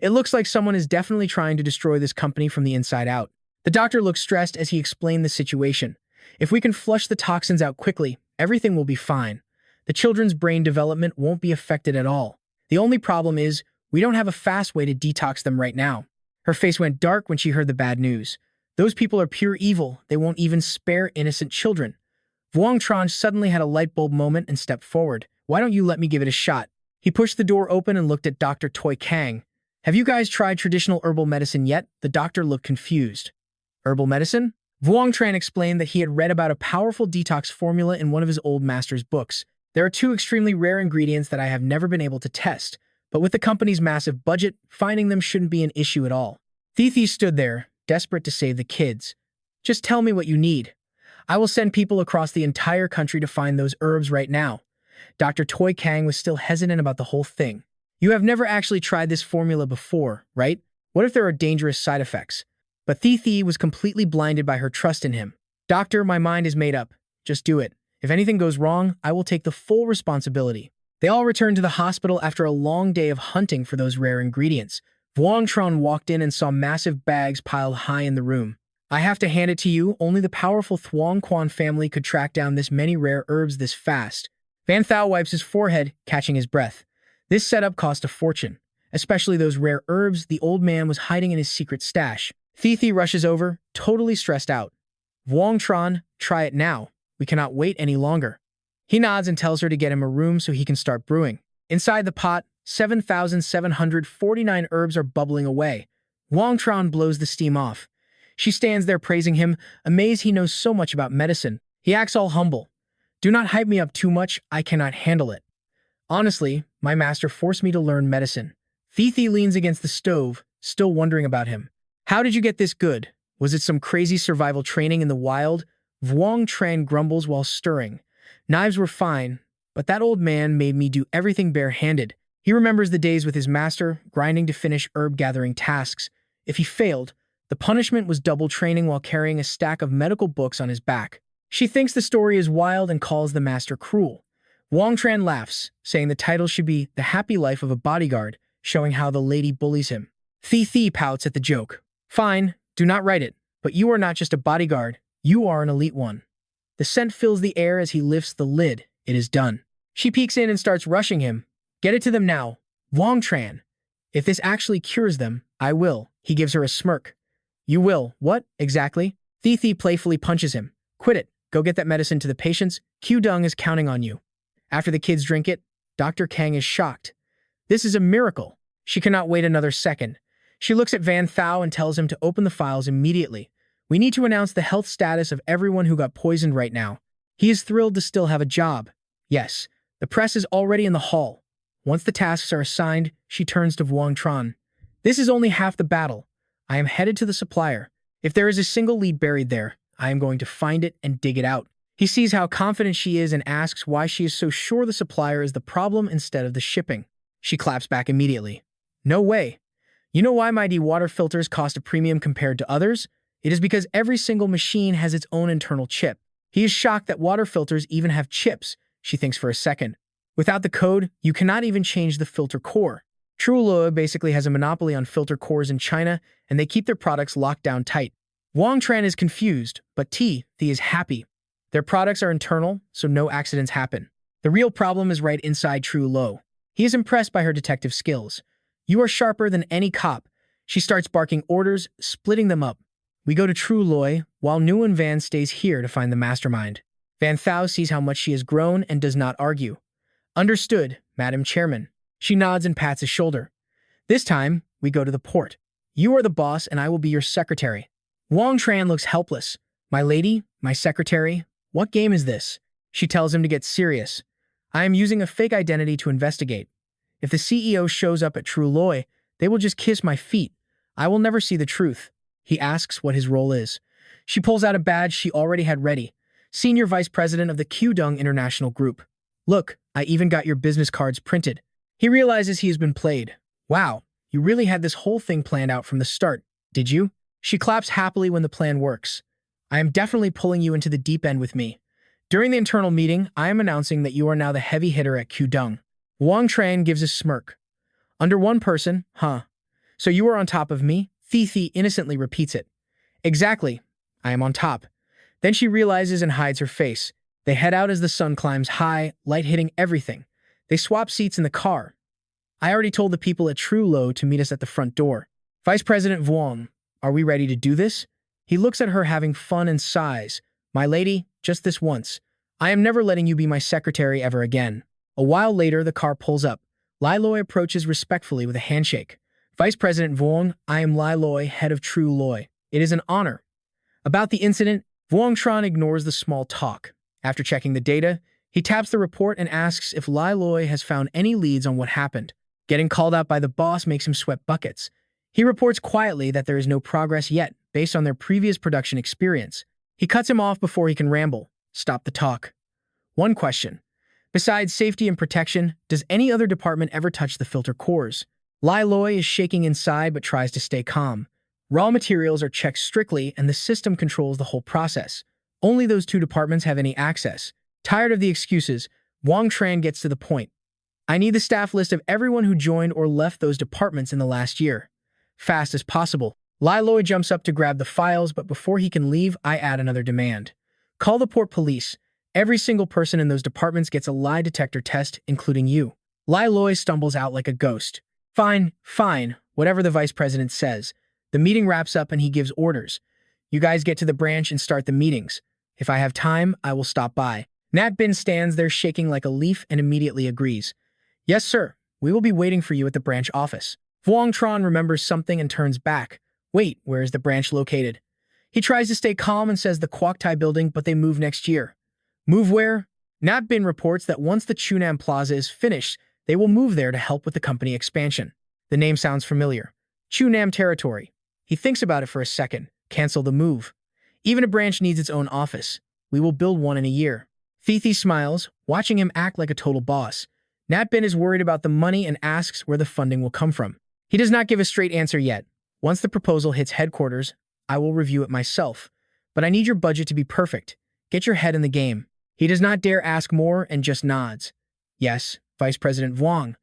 It looks like someone is definitely trying to destroy this company from the inside out. The doctor looked stressed as he explained the situation. If we can flush the toxins out quickly, everything will be fine. The children's brain development won't be affected at all. The only problem is, we don't have a fast way to detox them right now. Her face went dark when she heard the bad news. Those people are pure evil. They won't even spare innocent children. Wang Tran suddenly had a light bulb moment and stepped forward. Why don't you let me give it a shot? He pushed the door open and looked at Dr. Toi Kang. Have you guys tried traditional herbal medicine yet? The doctor looked confused. Herbal medicine? Wang Tran explained that he had read about a powerful detox formula in one of his old master's books. There are two extremely rare ingredients that I have never been able to test, but with the company's massive budget, finding them shouldn't be an issue at all. Thithi stood there, desperate to save the kids. Just tell me what you need. I will send people across the entire country to find those herbs right now. Dr. Toi Kang was still hesitant about the whole thing. You have never actually tried this formula before, right? What if there are dangerous side effects? But Thithi was completely blinded by her trust in him. Doctor, my mind is made up. Just do it. If anything goes wrong, I will take the full responsibility. They all returned to the hospital after a long day of hunting for those rare ingredients. Wang Tran walked in and saw massive bags piled high in the room. I have to hand it to you, only the powerful Thuong Quan family could track down this many rare herbs this fast. Van Thao wipes his forehead, catching his breath. This setup cost a fortune, especially those rare herbs the old man was hiding in his secret stash. Thithi rushes over, totally stressed out. Wang Tran, try it now. We cannot wait any longer. He nods and tells her to get him a room so he can start brewing. Inside the pot, 7,749 herbs are bubbling away. Wang Tran blows the steam off. She stands there praising him, amazed he knows so much about medicine. He acts all humble. Do not hype me up too much, I cannot handle it. Honestly, my master forced me to learn medicine. Thithi leans against the stove, still wondering about him. How did you get this good? Was it some crazy survival training in the wild? Wang Tran grumbles while stirring. Knives were fine, but that old man made me do everything barehanded. He remembers the days with his master, grinding to finish herb-gathering tasks. If he failed, the punishment was double training while carrying a stack of medical books on his back. She thinks the story is wild and calls the master cruel. Wang Tran laughs, saying the title should be The Happy Life of a Bodyguard, showing how the lady bullies him. Thithi pouts at the joke. Fine, do not write it, but you are not just a bodyguard, you are an elite one. The scent fills the air as he lifts the lid. It is done. She peeks in and starts rushing him. Get it to them now. Wang Tran. If this actually cures them, I will. He gives her a smirk. You will. What, exactly? Thithi playfully punches him. Quit it. go get that medicine to the patients. Qdong is counting on you. After the kids drink it, Dr. Kang is shocked. This is a miracle. She cannot wait another second. She looks at Van Thao and tells him to open the files immediately. We need to announce the health status of everyone who got poisoned right now. He is thrilled to still have a job. Yes, the press is already in the hall. Once the tasks are assigned, she turns to Wang Tran. This is only half the battle. I am headed to the supplier. If there is a single lead buried there, I am going to find it and dig it out. He sees how confident she is and asks why she is so sure the supplier is the problem instead of the shipping. She claps back immediately. No way. You know why my water filters cost a premium compared to others? It is because every single machine has its own internal chip. He is shocked that water filters even have chips. She thinks for a second. Without the code, you cannot even change the filter core. Truelua basically has a monopoly on filter cores in China, and they keep their products locked down tight. Wang Tran is confused, but T is happy. Their products are internal, so no accidents happen. The real problem is right inside Truelua. He is impressed by her detective skills. You are sharper than any cop. She starts barking orders, splitting them up. We go to Truelua, while Nguyen Van stays here to find the mastermind. Van Thao sees how much she has grown and does not argue. Understood, Madam Chairman. She nods and pats his shoulder. This time, we go to the port. You are the boss and I will be your secretary. Wang Tran looks helpless. My lady, my secretary, what game is this? She tells him to get serious. I am using a fake identity to investigate. If the CEO shows up at Truelua, they will just kiss my feet. I will never see the truth. He asks what his role is. She pulls out a badge she already had ready. Senior Vice President of the Qdong International Group. Look, I even got your business cards printed. He realizes he has been played. Wow, you really had this whole thing planned out from the start, did you? She claps happily when the plan works. I am definitely pulling you into the deep end with me. During the internal meeting, I am announcing that you are now the heavy hitter at Qdong. Wang Tran gives a smirk. Under one person, huh? So you are on top of me? Thi innocently repeats it. Exactly. I am on top. Then she realizes and hides her face. They head out as the sun climbs high, light hitting everything. They swap seats in the car. I already told the people at Truelua to meet us at the front door. Vice President Vuong, are we ready to do this? He looks at her having fun and sighs. My lady, just this once. I am never letting you be my secretary ever again. A while later, the car pulls up. Lai Loi approaches respectfully with a handshake. Vice President Vuong, I am Lai Loi, head of Truelua. It is an honor. About the incident, Vuong Tran ignores the small talk. After checking the data, he taps the report and asks if Lai Loi has found any leads on what happened. Getting called out by the boss makes him sweat buckets. He reports quietly that there is no progress yet, based on their previous production experience. He cuts him off before he can ramble. Stop the talk. One question. Besides safety and protection, does any other department ever touch the filter cores? Lai Loi is shaking inside but tries to stay calm. Raw materials are checked strictly and the system controls the whole process. Only those two departments have any access. Tired of the excuses, Wang Tran gets to the point. I need the staff list of everyone who joined or left those departments in the last year. Fast as possible. Lai Loi jumps up to grab the files, but before he can leave, I add another demand. Call the port police. Every single person in those departments gets a lie detector test, including you. Lai Loi stumbles out like a ghost. Fine, whatever the vice president says. The meeting wraps up and he gives orders. You guys get to the branch and start the meetings. If I have time, I will stop by. Nat Bin stands there shaking like a leaf and immediately agrees. Yes, sir. We will be waiting for you at the branch office. Vuong Tran remembers something and turns back. Wait, where is the branch located? He tries to stay calm and says the hog-tied building, but they move next year. Move where? Nat Bin reports that once the Chunam Plaza is finished, they will move there to help with the company expansion. The name sounds familiar. Chunam territory. He thinks about it for a second. Cancel the move. Even a branch needs its own office. We will build one in a year. Thi smiles, watching him act like a total boss. Nat Bin is worried about the money and asks where the funding will come from. He does not give a straight answer yet. Once the proposal hits headquarters, I will review it myself. But I need your budget to be perfect. Get your head in the game. He does not dare ask more and just nods. Yes, Vice President Vuong.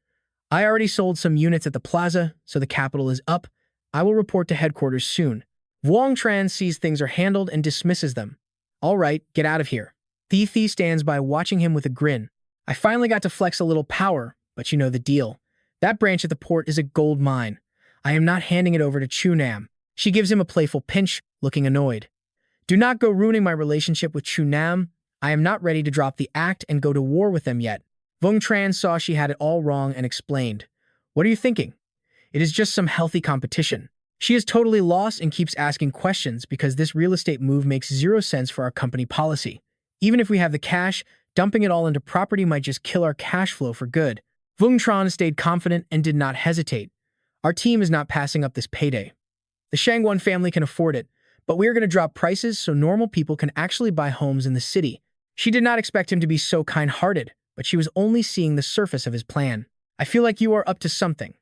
I already sold some units at the plaza, so the capital is up. I will report to headquarters soon. Vuong Tran sees things are handled and dismisses them. All right, get out of here. Thi stands by watching him with a grin. I finally got to flex a little power, but you know the deal. That branch at the port is a gold mine. I am not handing it over to Chunam. She gives him a playful pinch, looking annoyed. Do not go ruining my relationship with Chu Nam. I am not ready to drop the act and go to war with them yet. Vung Tran saw she had it all wrong and explained. What are you thinking? It is just some healthy competition. She is totally lost and keeps asking questions because this real estate move makes zero sense for our company policy. Even if we have the cash, dumping it all into property might just kill our cash flow for good. Vung Tran stayed confident and did not hesitate. Our team is not passing up this payday. The Shangguan family can afford it, but we are going to drop prices so normal people can actually buy homes in the city. She did not expect him to be so kind-hearted, but she was only seeing the surface of his plan. I feel like you are up to something.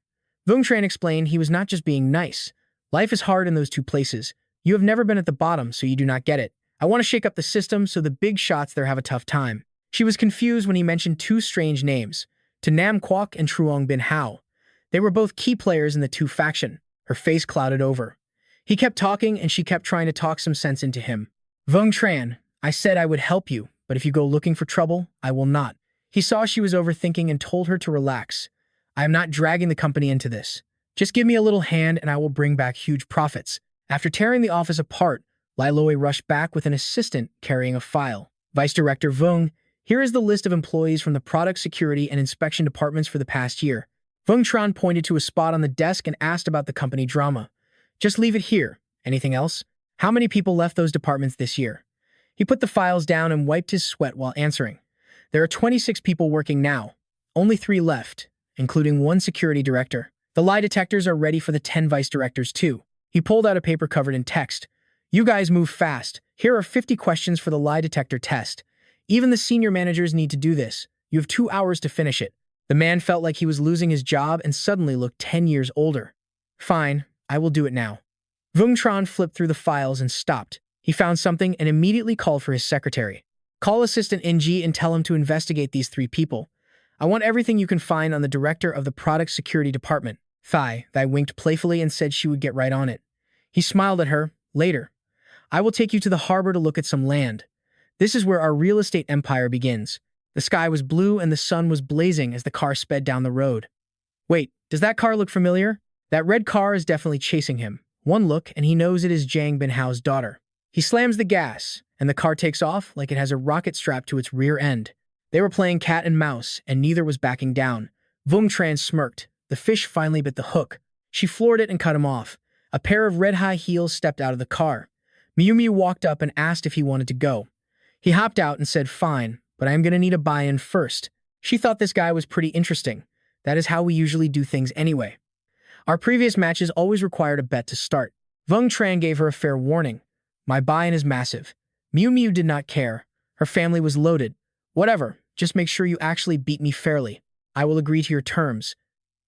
Vung Tran explained he was not just being nice. Life is hard in those two places. You have never been at the bottom, so you do not get it. I want to shake up the system so the big shots there have a tough time. She was confused when he mentioned two strange names, to Nam Kwok and Truong Bin Hao. They were both key players in the two faction. Her face clouded over. He kept talking and she kept trying to talk some sense into him. Vung Tran, I said I would help you, but if you go looking for trouble, I will not. He saw she was overthinking and told her to relax. I am not dragging the company into this. Just give me a little hand and I will bring back huge profits. After tearing the office apart, Lai Loi rushed back with an assistant carrying a file. Vice Director Vung, here is the list of employees from the product security and inspection departments for the past year. Vung Tran pointed to a spot on the desk and asked about the company drama. Just leave it here. Anything else? How many people left those departments this year? He put the files down and wiped his sweat while answering. There are 26 people working now. Only 3 left, including 1 security director. The lie detectors are ready for the 10 vice directors too. He pulled out a paper covered in text. You guys move fast. Here are 50 questions for the lie detector test. Even the senior managers need to do this. You have 2 hours to finish it. The man felt like he was losing his job and suddenly looked 10 years older. Fine, I will do it now. Vung Tran flipped through the files and stopped. He found something and immediately called for his secretary. Call Assistant NG and tell him to investigate these 3 people. I want everything you can find on the director of the product security department. Thai winked playfully and said she would get right on it. He smiled at her. Later. I will take you to the harbor to look at some land. This is where our real estate empire begins. The sky was blue and the sun was blazing as the car sped down the road. Wait, does that car look familiar? That red car is definitely chasing him. One look and he knows it is Zhang Binhao's daughter. He slams the gas and the car takes off like it has a rocket strapped to its rear end. They were playing cat and mouse and neither was backing down. Vung Tran smirked. The fish finally bit the hook. She floored it and cut him off. A pair of red high heels stepped out of the car. Miu Miu walked up and asked if he wanted to go. He hopped out and said, fine, but I'm gonna need a buy-in first. She thought this guy was pretty interesting. That is how we usually do things anyway. Our previous matches always required a bet to start. Vung Tran gave her a fair warning. My buy-in is massive. Miu Miu did not care. Her family was loaded. Whatever, just make sure you actually beat me fairly. I will agree to your terms.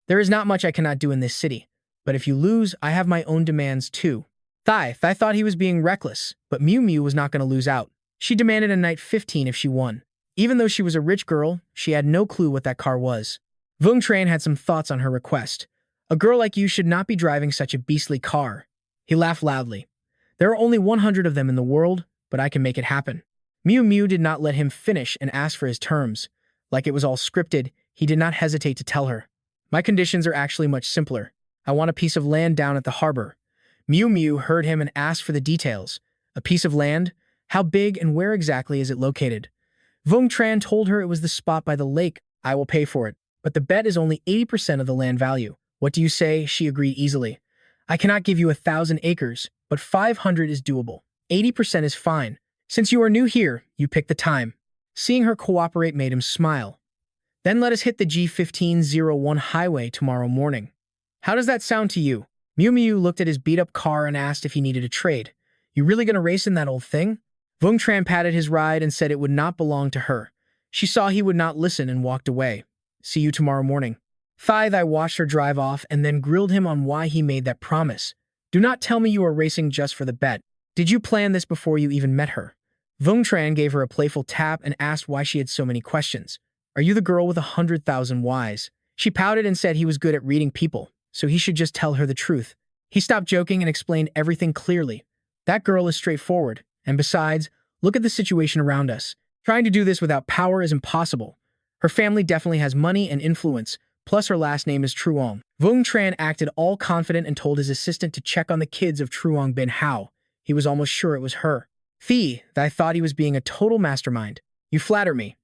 There is not much I cannot do in this city, but if you lose, I have my own demands too. Thai thought he was being reckless, but Miu Miu was not going to lose out. She demanded a night 15 if she won. Even though she was a rich girl, she had no clue what that car was. Vung Tran had some thoughts on her request. A girl like you should not be driving such a beastly car. He laughed loudly. There are only 100 of them in the world, but I can make it happen. Miu Miu did not let him finish and asked for his terms. Like it was all scripted, he did not hesitate to tell her. My conditions are actually much simpler. I want a piece of land down at the harbor. Miu Miu heard him and asked for the details. A piece of land? How big and where exactly is it located? Vung Tran told her it was the spot by the lake. I will pay for it, but the bet is only 80% of the land value. What do you say? She agreed easily. I cannot give you 1,000 acres, but 500 is doable. 80% is fine. Since you are new here, you pick the time. Seeing her cooperate made him smile. Then let us hit the G1501 highway tomorrow morning. How does that sound to you? Miu Miu looked at his beat-up car and asked if he needed a trade. You really gonna race in that old thing? Vung Tran patted his ride and said it would not belong to her. She saw he would not listen and walked away. See you tomorrow morning. Thai watched her drive off and then grilled him on why he made that promise. Do not tell me you are racing just for the bet. Did you plan this before you even met her? Vung Tran gave her a playful tap and asked why she had so many questions. Are you the girl with 100,000 whys? She pouted and said he was good at reading people, so he should just tell her the truth. He stopped joking and explained everything clearly. That girl is straightforward, and besides, look at the situation around us. Trying to do this without power is impossible. Her family definitely has money and influence, plus her last name is Truong. Vung Tran acted all confident and told his assistant to check on the kids of Truong Bin Hao. He was almost sure it was her. Fee, that I thought he was being a total mastermind. You flatter me.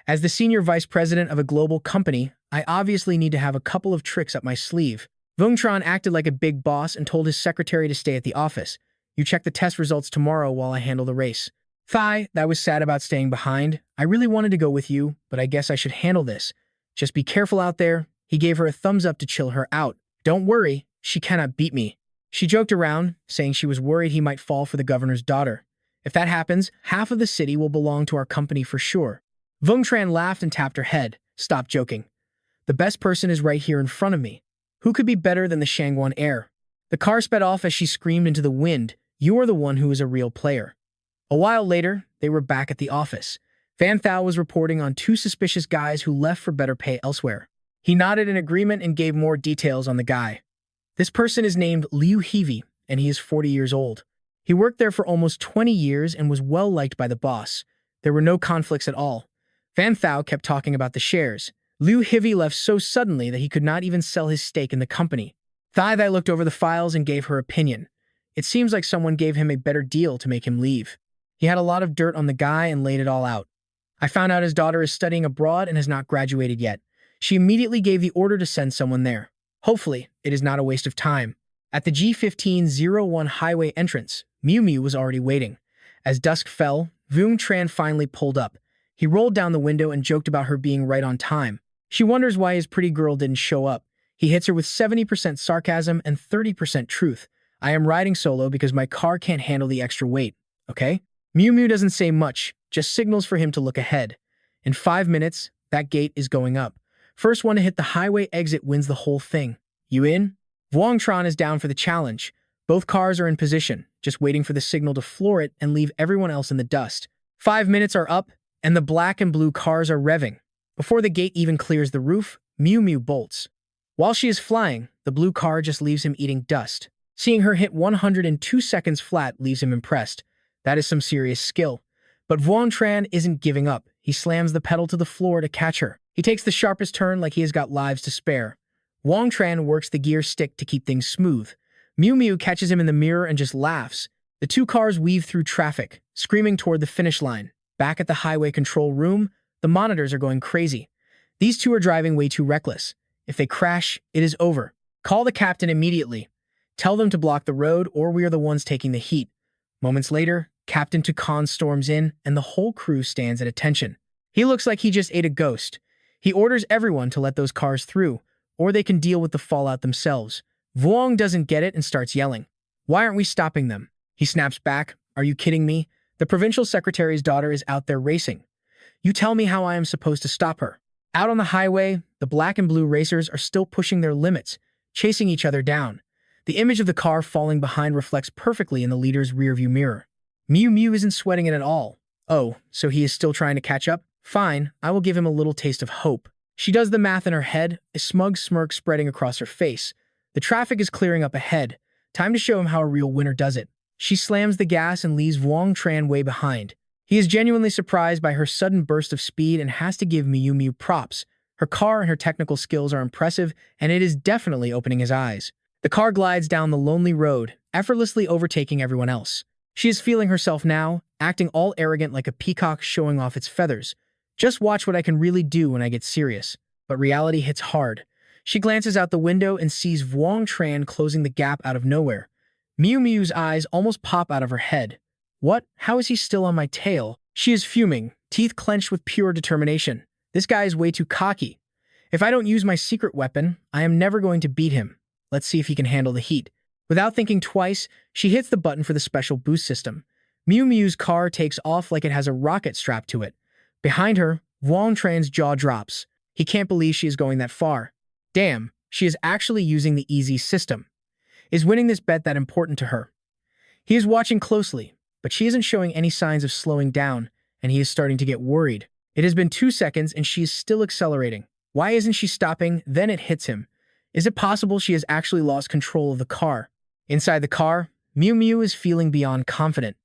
As the senior vice president of a global company, I obviously need to have a couple of tricks up my sleeve. Vungtran acted like a big boss and told his secretary to stay at the office. You check the test results tomorrow while I handle the race. Thai, that was sad about staying behind. I really wanted to go with you, but I guess I should handle this. Just be careful out there. He gave her a thumbs up to chill her out. Don't worry, she cannot beat me. She joked around, saying she was worried he might fall for the governor's daughter. If that happens, half of the city will belong to our company for sure. Vungtran laughed and tapped her head. Stop joking. The best person is right here in front of me. Who could be better than the Shangguan heir? The car sped off as she screamed into the wind. You are the one who is a real player. A while later, they were back at the office. Van Thao was reporting on two suspicious guys who left for better pay elsewhere. He nodded in agreement and gave more details on the guy. This person is named Liu Heavy, and he is 40 years old. He worked there for almost 20 years and was well liked by the boss. There were no conflicts at all. Van Thao kept talking about the shares. Liu Heavy left so suddenly that he could not even sell his stake in the company. Thai looked over the files and gave her opinion. It seems like someone gave him a better deal to make him leave. He had a lot of dirt on the guy and laid it all out. I found out his daughter is studying abroad and has not graduated yet. She immediately gave the order to send someone there. Hopefully, it is not a waste of time. At the G1501 highway entrance, Miu Miu was already waiting. As dusk fell, Vungtran finally pulled up. He rolled down the window and joked about her being right on time. She wonders why his pretty girl didn't show up. He hits her with 70% sarcasm and 30% truth. I am riding solo because my car can't handle the extra weight, okay? Miu Miu doesn't say much, just signals for him to look ahead. In 5 minutes, that gate is going up. First one to hit the highway exit wins the whole thing. You in? Vungtran is down for the challenge. Both cars are in position, just waiting for the signal to floor it and leave everyone else in the dust. 5 minutes are up, and the black and blue cars are revving. Before the gate even clears the roof, Miu Miu bolts. While she is flying, the blue car just leaves him eating dust. Seeing her hit 102 seconds flat leaves him impressed. That is some serious skill. But Vungtran isn't giving up. He slams the pedal to the floor to catch her. He takes the sharpest turn like he has got lives to spare. Vungtran works the gear stick to keep things smooth. Miu Miu catches him in the mirror and just laughs. The two cars weave through traffic, screaming toward the finish line. Back at the highway control room, the monitors are going crazy. These two are driving way too reckless. If they crash, it is over. Call the captain immediately. Tell them to block the road or we are the ones taking the heat. Moments later, Captain Tukan storms in and the whole crew stands at attention. He looks like he just ate a ghost. He orders everyone to let those cars through, or they can deal with the fallout themselves. Vuong doesn't get it and starts yelling. Why aren't we stopping them? He snaps back. Are you kidding me? The provincial secretary's daughter is out there racing. You tell me how I am supposed to stop her. Out on the highway, the black and blue racers are still pushing their limits, chasing each other down. The image of the car falling behind reflects perfectly in the leader's rearview mirror. Miu Miu isn't sweating it at all. Oh, so he is still trying to catch up? Fine, I will give him a little taste of hope. She does the math in her head, a smug smirk spreading across her face. The traffic is clearing up ahead. Time to show him how a real winner does it. She slams the gas and leaves Vungtran way behind. He is genuinely surprised by her sudden burst of speed and has to give Miu Miu props. Her car and her technical skills are impressive, and it is definitely opening his eyes. The car glides down the lonely road, effortlessly overtaking everyone else. She is feeling herself now, acting all arrogant like a peacock showing off its feathers. Just watch what I can really do when I get serious. But reality hits hard. She glances out the window and sees Vungtran closing the gap out of nowhere. Miu Miu's eyes almost pop out of her head. What? How is he still on my tail? She is fuming, teeth clenched with pure determination. This guy is way too cocky. If I don't use my secret weapon, I am never going to beat him. Let's see if he can handle the heat. Without thinking twice, she hits the button for the special boost system. Miu Miu's car takes off like it has a rocket strapped to it. Behind her, Vungtran's jaw drops. He can't believe she is going that far. Damn, she is actually using the easy system. Is winning this bet that important to her? He is watching closely, but she isn't showing any signs of slowing down, and he is starting to get worried. It has been 2 seconds and she is still accelerating. Why isn't she stopping? Then it hits him. Is it possible she has actually lost control of the car? Inside the car, Miu Miu is feeling beyond confident.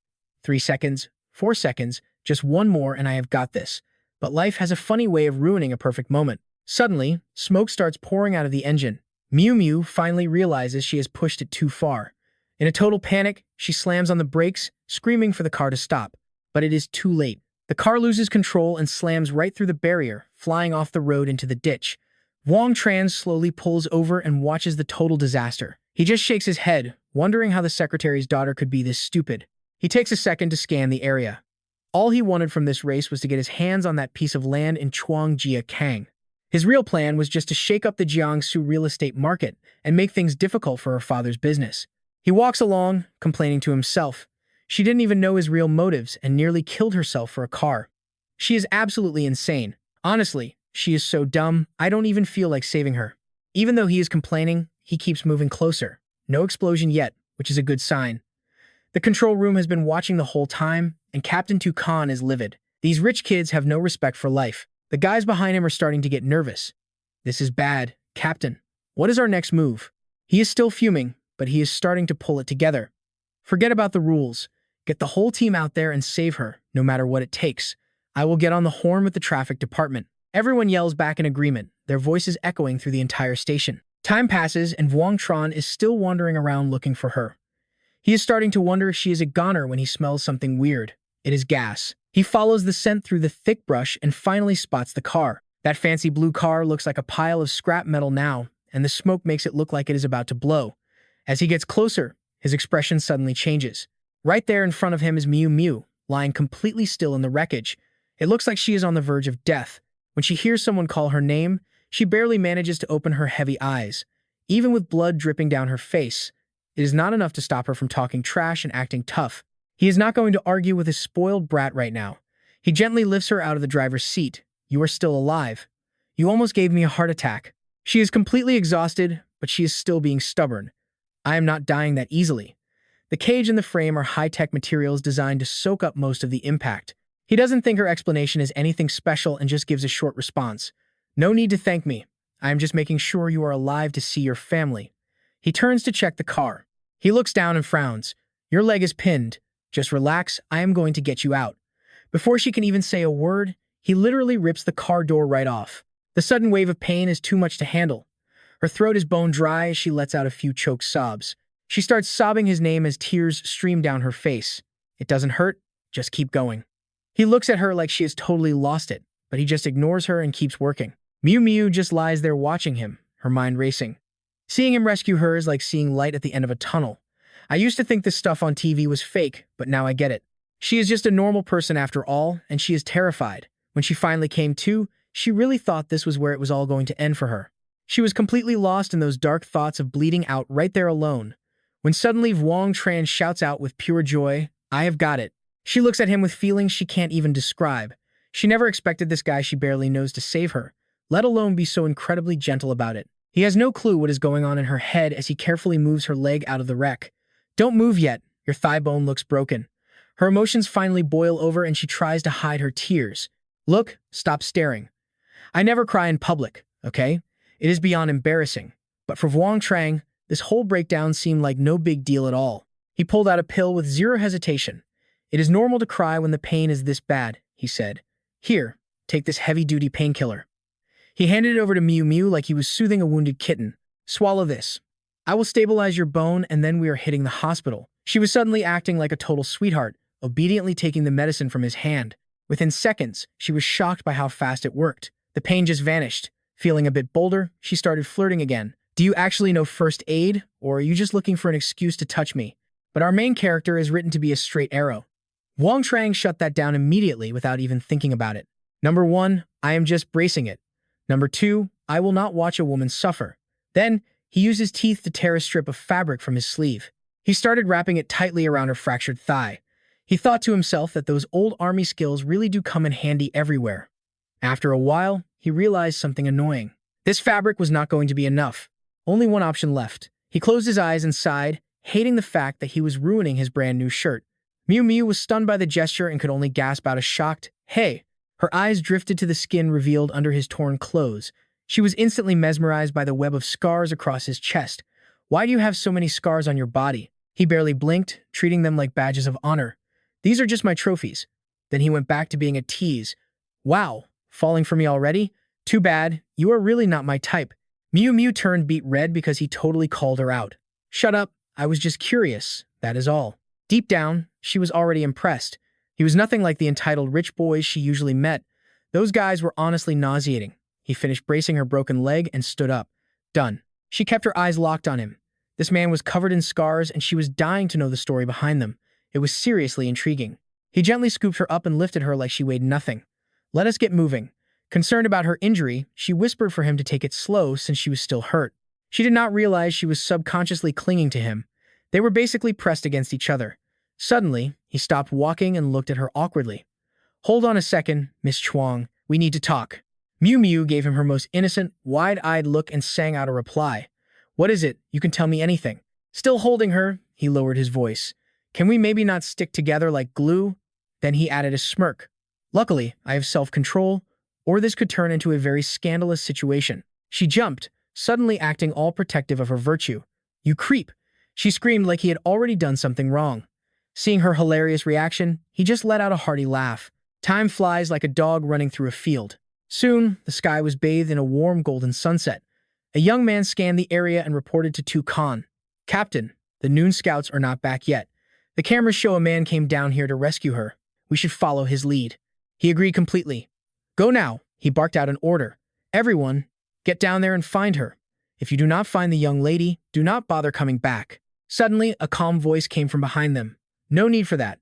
3 seconds, 4 seconds, just one more and I have got this. But life has a funny way of ruining a perfect moment. Suddenly, smoke starts pouring out of the engine. Miu Miu finally realizes she has pushed it too far. In a total panic, she slams on the brakes, screaming for the car to stop. But it is too late. The car loses control and slams right through the barrier, flying off the road into the ditch. Wang Zheng slowly pulls over and watches the total disaster. He just shakes his head, wondering how the secretary's daughter could be this stupid. He takes a second to scan the area. All he wanted from this race was to get his hands on that piece of land in Chuangjia-Kang. His real plan was just to shake up the Jiangsu real estate market and make things difficult for her father's business. He walks along, complaining to himself. She didn't even know his real motives and nearly killed herself for a car. She is absolutely insane. Honestly, she is so dumb, I don't even feel like saving her. Even though he is complaining, he keeps moving closer. No explosion yet, which is a good sign. The control room has been watching the whole time, and Captain Toucan is livid. These rich kids have no respect for life. The guys behind him are starting to get nervous. This is bad. Captain, what is our next move? He is still fuming, but he is starting to pull it together. Forget about the rules. Get the whole team out there and save her, no matter what it takes. I will get on the horn with the traffic department. Everyone yells back in agreement, their voices echoing through the entire station. Time passes, and Wang Tran is still wandering around looking for her. He is starting to wonder if she is a goner when he smells something weird. It is gas. He follows the scent through the thick brush and finally spots the car. That fancy blue car looks like a pile of scrap metal now, and the smoke makes it look like it is about to blow. As he gets closer, his expression suddenly changes. Right there in front of him is Miu Miu, lying completely still in the wreckage. It looks like she is on the verge of death. When she hears someone call her name, she barely manages to open her heavy eyes. Even with blood dripping down her face, it is not enough to stop her from talking trash and acting tough. He is not going to argue with his spoiled brat right now. He gently lifts her out of the driver's seat. You are still alive. You almost gave me a heart attack. She is completely exhausted, but she is still being stubborn. I am not dying that easily. The cage and the frame are high-tech materials designed to soak up most of the impact. He doesn't think her explanation is anything special and just gives a short response. No need to thank me. I am just making sure you are alive to see your family. He turns to check the car. He looks down and frowns. Your leg is pinned. Just relax, I am going to get you out. Before she can even say a word, he literally rips the car door right off. The sudden wave of pain is too much to handle. Her throat is bone dry as she lets out a few choked sobs. She starts sobbing his name as tears stream down her face. It doesn't hurt, just keep going. He looks at her like she has totally lost it, but he just ignores her and keeps working. Miu Miu just lies there watching him, her mind racing. Seeing him rescue her is like seeing light at the end of a tunnel. I used to think this stuff on TV was fake, but now I get it. She is just a normal person after all, and she is terrified. When she finally came to, she really thought this was where it was all going to end for her. She was completely lost in those dark thoughts of bleeding out right there alone. When suddenly Wang Tran shouts out with pure joy, I have got it. She looks at him with feelings she can't even describe. She never expected this guy she barely knows to save her, let alone be so incredibly gentle about it. He has no clue what is going on in her head as he carefully moves her leg out of the wreck. Don't move yet. Your thigh bone looks broken. Her emotions finally boil over and she tries to hide her tears. Look, stop staring. I never cry in public, okay? It is beyond embarrassing. But for Wang Trang, this whole breakdown seemed like no big deal at all. He pulled out a pill with zero hesitation. It is normal to cry when the pain is this bad, he said. Here, take this heavy-duty painkiller. He handed it over to Miu Miu like he was soothing a wounded kitten. Swallow this. I will stabilize your bone and then we are hitting the hospital. She was suddenly acting like a total sweetheart, obediently taking the medicine from his hand. Within seconds, she was shocked by how fast it worked. The pain just vanished. Feeling a bit bolder, she started flirting again. Do you actually know first aid, or are you just looking for an excuse to touch me? But our main character is written to be a straight arrow. Wang Trang shut that down immediately without even thinking about it. Number 1, I am just bracing it. Number 2, I will not watch a woman suffer. Then, he used his teeth to tear a strip of fabric from his sleeve. He started wrapping it tightly around her fractured thigh. He thought to himself that those old army skills really do come in handy everywhere. After a while, he realized something annoying. This fabric was not going to be enough. Only one option left. He closed his eyes and sighed, hating the fact that he was ruining his brand new shirt. Miu Miu was stunned by the gesture and could only gasp out a shocked, "Hey!" Her eyes drifted to the skin revealed under his torn clothes. She was instantly mesmerized by the web of scars across his chest. Why do you have so many scars on your body? He barely blinked, treating them like badges of honor. These are just my trophies. Then he went back to being a tease. Wow, falling for me already? Too bad, you are really not my type. Miu Miu turned beet red because he totally called her out. Shut up, I was just curious, that is all. Deep down, she was already impressed. He was nothing like the entitled rich boys she usually met. Those guys were honestly nauseating. He finished bracing her broken leg and stood up. Done. She kept her eyes locked on him. This man was covered in scars, and she was dying to know the story behind them. It was seriously intriguing. He gently scooped her up and lifted her like she weighed nothing. Let us get moving. Concerned about her injury, she whispered for him to take it slow since she was still hurt. She did not realize she was subconsciously clinging to him. They were basically pressed against each other. Suddenly, he stopped walking and looked at her awkwardly. Hold on a second, Miss Chuang. We need to talk. Miu Miu gave him her most innocent, wide-eyed look and sang out a reply. What is it? You can tell me anything. Still holding her, he lowered his voice. Can we maybe not stick together like glue? Then he added a smirk. Luckily, I have self-control, or this could turn into a very scandalous situation. She jumped, suddenly acting all protective of her virtue. You creep! She screamed like he had already done something wrong. Seeing her hilarious reaction, he just let out a hearty laugh. Time flies like a dog running through a field. Soon, the sky was bathed in a warm golden sunset. A young man scanned the area and reported to Tu Khan. Captain, the noon scouts are not back yet. The cameras show a man came down here to rescue her. We should follow his lead. He agreed completely. Go now, he barked out an order. Everyone, get down there and find her. If you do not find the young lady, do not bother coming back. Suddenly, a calm voice came from behind them. No need for that.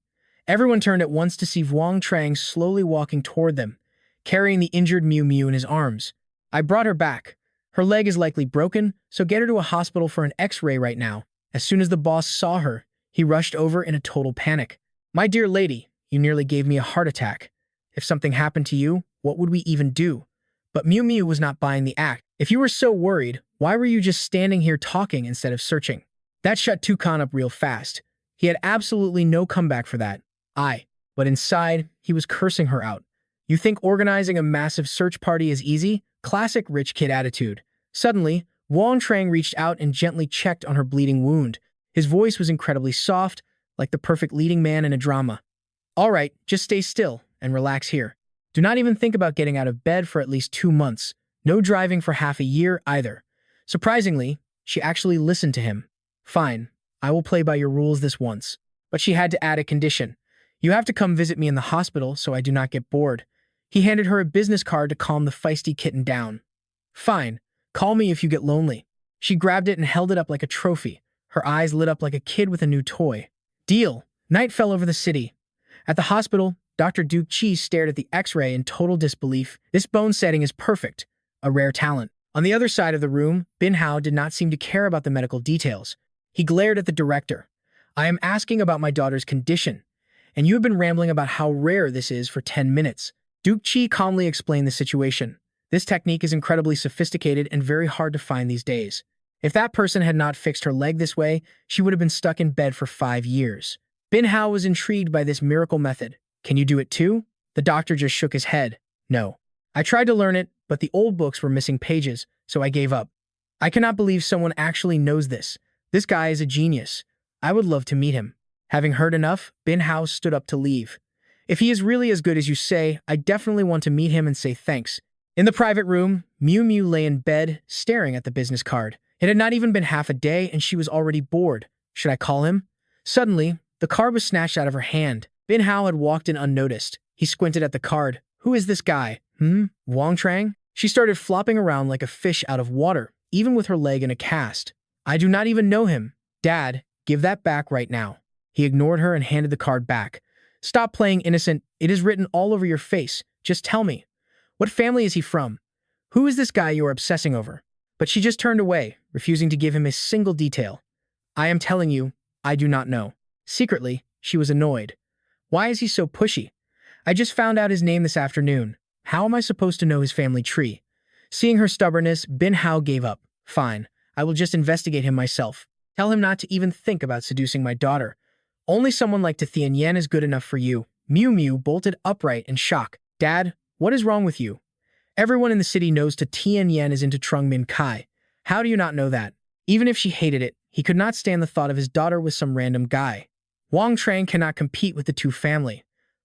Everyone turned at once to see Wang Zheng slowly walking toward them, carrying the injured Miu Miu in his arms. I brought her back. Her leg is likely broken, so get her to a hospital for an X-ray right now. As soon as the boss saw her, he rushed over in a total panic. My dear lady, you nearly gave me a heart attack. If something happened to you, what would we even do? But Miu Miu was not buying the act. If you were so worried, why were you just standing here talking instead of searching? That shut Tu Khan up real fast. He had absolutely no comeback for that. But inside, he was cursing her out. You think organizing a massive search party is easy? Classic rich kid attitude. Suddenly, Wang Zheng reached out and gently checked on her bleeding wound. His voice was incredibly soft, like the perfect leading man in a drama. All right, just stay still and relax here. Do not even think about getting out of bed for at least 2 months. No driving for half a year either. Surprisingly, she actually listened to him. Fine, I will play by your rules this once. But she had to add a condition. You have to come visit me in the hospital so I do not get bored. He handed her a business card to calm the feisty kitten down. Fine, call me if you get lonely. She grabbed it and held it up like a trophy. Her eyes lit up like a kid with a new toy. Deal. Night fell over the city. At the hospital, Dr. Duke Chi stared at the X-ray in total disbelief. This bone setting is perfect. A rare talent. On the other side of the room, Bin Hao did not seem to care about the medical details. He glared at the director. I am asking about my daughter's condition, and you have been rambling about how rare this is for 10 minutes. Duke Chi calmly explained the situation. This technique is incredibly sophisticated and very hard to find these days. If that person had not fixed her leg this way, she would have been stuck in bed for 5 years. Bin Hao was intrigued by this miracle method. Can you do it too? The doctor just shook his head. No. I tried to learn it, but the old books were missing pages, so I gave up. I cannot believe someone actually knows this. This guy is a genius. I would love to meet him. Having heard enough, Bin Hao stood up to leave. If he is really as good as you say, I definitely want to meet him and say thanks. In the private room, Miu Miu lay in bed, staring at the business card. It had not even been half a day, and she was already bored. Should I call him? Suddenly, the card was snatched out of her hand. Bin Hao had walked in unnoticed. He squinted at the card. Who is this guy? Wang Zheng? She started flopping around like a fish out of water, even with her leg in a cast. I do not even know him. Dad, give that back right now. He ignored her and handed the card back. Stop playing innocent. It is written all over your face. Just tell me. What family is he from? Who is this guy you are obsessing over? But she just turned away, refusing to give him a single detail. I am telling you, I do not know. Secretly, she was annoyed. Why is he so pushy? I just found out his name this afternoon. How am I supposed to know his family tree? Seeing her stubbornness, Bin Hao gave up. Fine, I will just investigate him myself. Tell him not to even think about seducing my daughter. Only someone like Tianyan is good enough for you. Miu Miu bolted upright in shock. Dad, what is wrong with you? Everyone in the city knows Tianyan is into Trung Min Kai. How do you not know that? Even if she hated it, he could not stand the thought of his daughter with some random guy. Wang Zheng cannot compete with the two family.